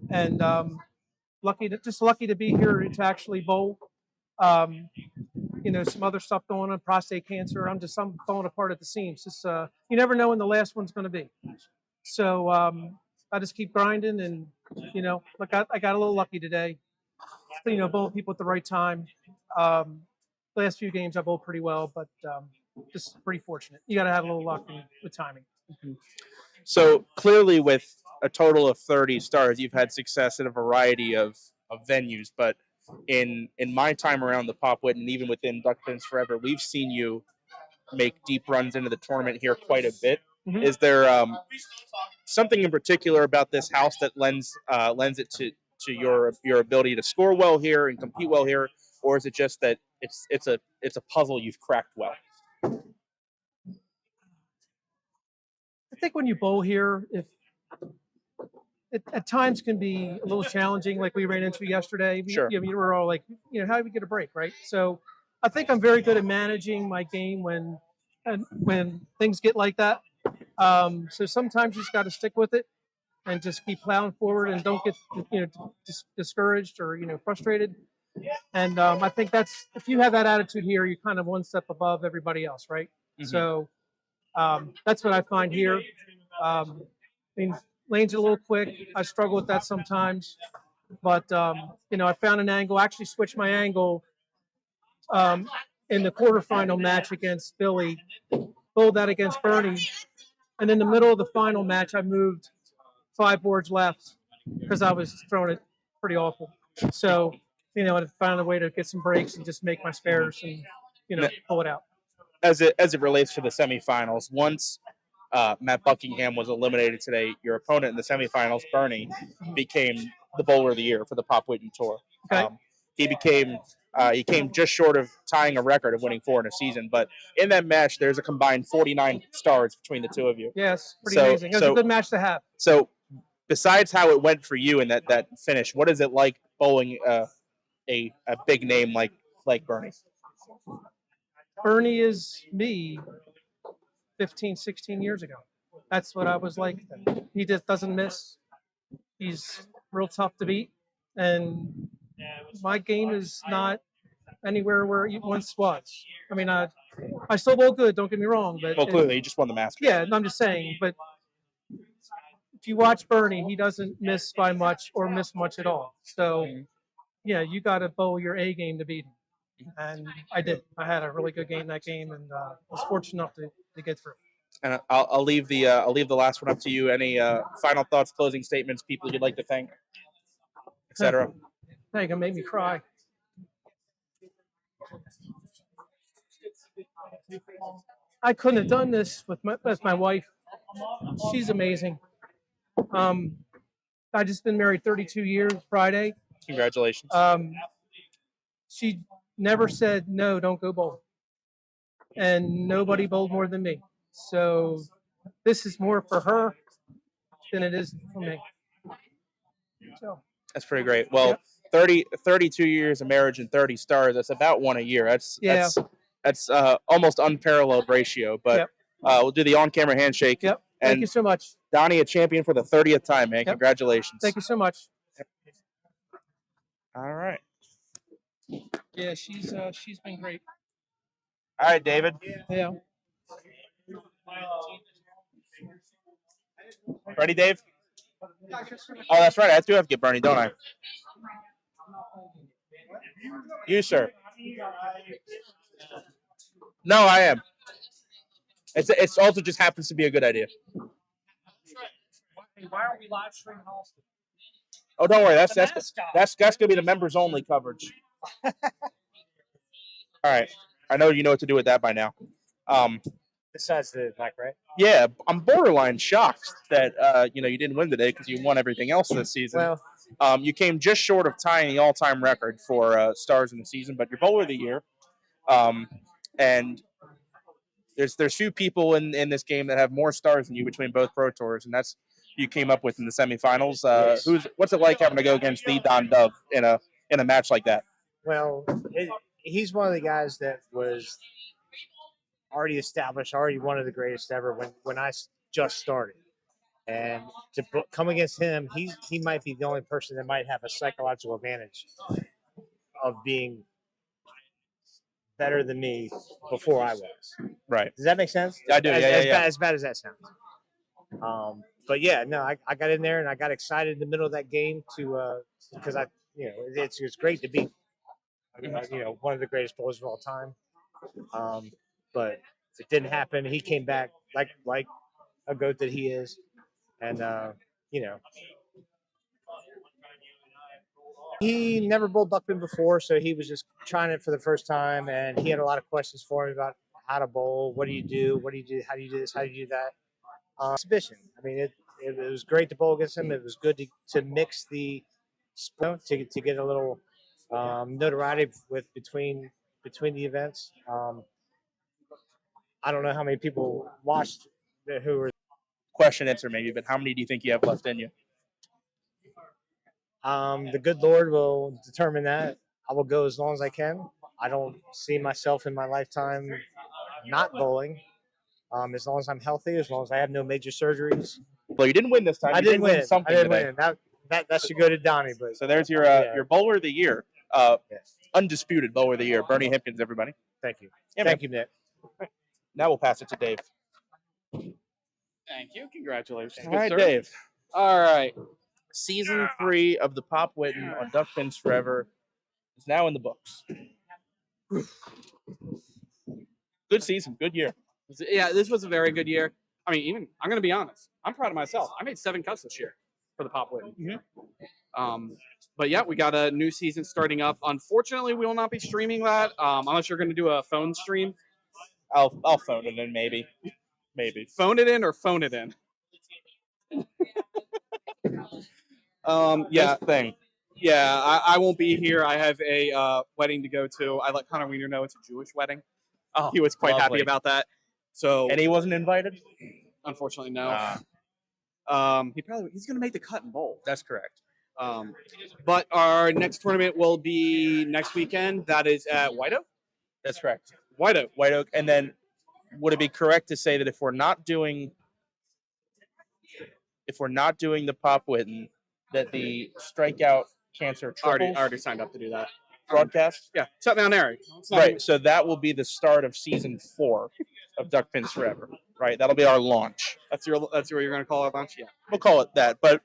and lucky to be here to actually bowl. Some other stuff going on, prostate cancer. I'm falling apart at the seams. Just you never know when the last one's going to be. So I just keep grinding, and I got a little lucky today. Bowling people at the right time. Last few games I bowled pretty well, but just pretty fortunate. You got to have a little luck with timing. So clearly, with a total of 30 stars, you've had success in a variety of venues. But in my time around the Pop Whitten, and even within Duck Pins Forever, we've seen you make deep runs into the tournament here quite a bit. Mhm. Is there something in particular about this house that lends it to your ability to score well here and compete well here, or is it just that it's a puzzle you've cracked well? I think when you bowl here, if it at times can be a little challenging, like we ran into yesterday. Sure. We were all like, how do we get a break, right? So I think I'm very good at managing my game when things get like that. So sometimes you just got to stick with it and just keep plowing forward and don't get discouraged or frustrated. And I think if you have that attitude here, you're kind of one step above everybody else, right? Mhm. So that's what I find here. I mean, lanes are a little quick. I struggle with that sometimes, but I found an angle. Actually, switched my angle in the quarterfinal match against Billy. Bowled that against Bernie, and in the middle of the final match, I moved 5 boards left because I was throwing it pretty awful. So I found a way to get some breaks and just make my spares and pull it out. As it relates to the semifinals, once Matt Buckingham was eliminated today, your opponent in the semifinals, Bernie, became the bowler of the year for the Pop Whitten Tour. Okay. He came just short of tying a record of winning 4 in a season, but in that match, there's a combined 49 stars between the two of you. Yes, pretty amazing. It was a good match to have. So, besides how it went for you in that finish, what is it like bowling a big name like Bernie? Bernie is me 15, 16 years ago. That's what I was like then. He just doesn't miss. He's real tough to beat. And my game is not anywhere where it once was. I mean, I still bowl good, don't get me wrong. But Well, clearly, you just won the Masters. Yeah, I'm just saying. But if you watch Bernie, he doesn't miss by much or miss much at all. So, yeah, you got to bowl your A game to beat him. And I did. I had a really good game that game and was fortunate enough to get through. And I'll leave the last one up to you. Any final thoughts, closing statements, people you'd like to thank, etc. Hey, gonna make me cry. I couldn't have done this with my wife. She's amazing. I just been married 32 years Friday. Congratulations. She never said no, don't go bowl. And nobody bowled more than me. So this is more for her than it is for me. So That's pretty great. Well, 32 years of marriage and 30 stars. That's about one a year. That's almost unparalleled ratio. But we'll do the on-camera handshake. Yep. And Thank you so much. Donnie, a champion for the 30th time, man. Congratulations. Thank you so much. All right. Yeah, she's been great. All right, David. Yeah. Ready, Dave? Oh, that's right. I do have to get Bernie, don't I? You, sir. No, I am. It's also just happens to be a good idea. Why aren't we live streaming Austin? Oh, don't worry. That's gonna be the members only coverage. All right. I know you know what to do with that by now. Besides the back, right? Yeah, I'm borderline shocked that you didn't win today because you won everything else this season. Well, you came just short of tying the all-time record for stars in the season, but you're bowler of the year. And there's few people in this game that have more stars than you between both pro tours, and that's you came up with in the semifinals. What's it like having to go against the Don Dove in a match like that? Well, he's one of the guys that was already established, already one of the greatest ever when I just started. And to come against him, he might be the only person that might have a psychological advantage of being better than me before I was. Right. Does that make sense? I do. As bad as that sounds. But yeah, no, I got in there and I got excited in the middle of that game because it's great to beat one of the greatest bowlers of all time. But it didn't happen. He came back like a goat that he is, and he never bowled duckpin before, so he was just trying it for the first time, and he had a lot of questions for me about how to bowl. What do you do? What do you do? How do you do this? How do you do that? Exhibition. I mean, it was great to bowl against him. It was good to mix the to get a little notoriety between the events. I don't know how many people watched who were. Question answer maybe, but how many do you think you have left in you? The good Lord will determine that. I will go as long as I can. I don't see myself in my lifetime not bowling. As long as I'm healthy, as long as I have no major surgeries. Well, you didn't win this time. I didn't win something I didn't today. win. That should go to Donnie. But so there's your bowler of the year, undisputed bowler of the year, Bernie Hipkins. Everybody. Thank you. Yeah, Thank you, Nick. Now we'll pass it to Dave. Thank you. Congratulations. All right, sir. Dave. All right. Season 3 of the Pop Whitten on Duck Pins Forever is now in the books. Good season, good year. Yeah, this was a very good year. I mean, I'm going to be honest. I'm proud of myself. I made 7 cuts this year for the Pop Whitten. But yeah, we got a new season starting up. Unfortunately, we will not be streaming that unless you're going to do a phone stream. I'll phone it in, maybe. Phone it in or phone it in. Yeah. Thing. Yeah, I won't be here. I have a wedding to go to. I let Connor Wiener know it's a Jewish wedding. Oh, he was quite happy lovely. about that. So, and he wasn't invited? Unfortunately, no. He's going to make the cut and bowl. That's correct. But our next tournament will be next weekend. That is at White Oak. That's correct. White Oak. And then would it be correct to say that if we're not doing the Pop Whitten, that the strikeout cancer triples already signed up to do that broadcast? Yeah, shut down Eric. Right. So that will be the start of season 4 of Duck Pins Forever. Right. That'll be our launch. That's what you're going to call our launch. Yeah, we'll call it that. But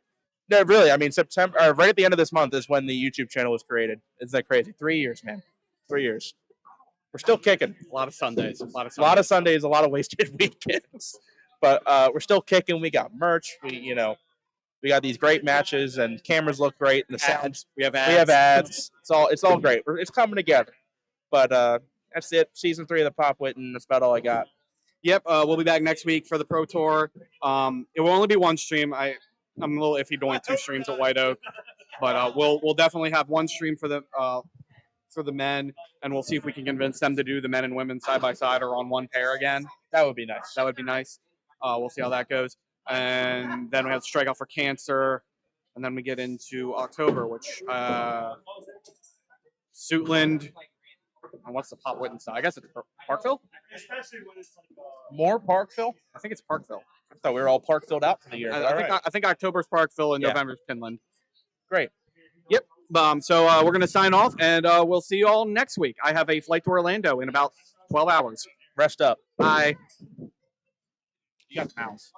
no, really, I mean, September, right at the end of this month is when the YouTube channel was created. Isn't that crazy? 3 years, man. 3 years. We're still kicking. A lot of Sundays. A lot of Sundays. A lot of wasted weekends. but we're still kicking. We got merch. We got these great matches, and cameras look great, and the sounds. We have We have ads. It's all great. It's coming together. But that's it. Season 3 of the Pop Whitten. That's about all I got. Yep, we'll be back next week for the Pro Tour. It will only be one stream. I'm a little iffy doing 2 streams at White Oak, but we'll definitely have one stream for the men, and we'll see if we can convince them to do the men and women side by side or on one pair again. That would be nice. That would be nice. We'll see how that goes, and then we have to strike out for cancer, and then we get into October, which Suitland. And what's the Pop Whitten style? I guess it's Parkville. More Parkville? I think it's Parkville. I thought we were all Parkville out for the year. I think October's Parkville and Yeah. November's Finland. Great. Yep. So we're gonna sign off, and we'll see you all next week. I have a flight to Orlando in about 12 hours. Rest up. Bye. You got the mouse.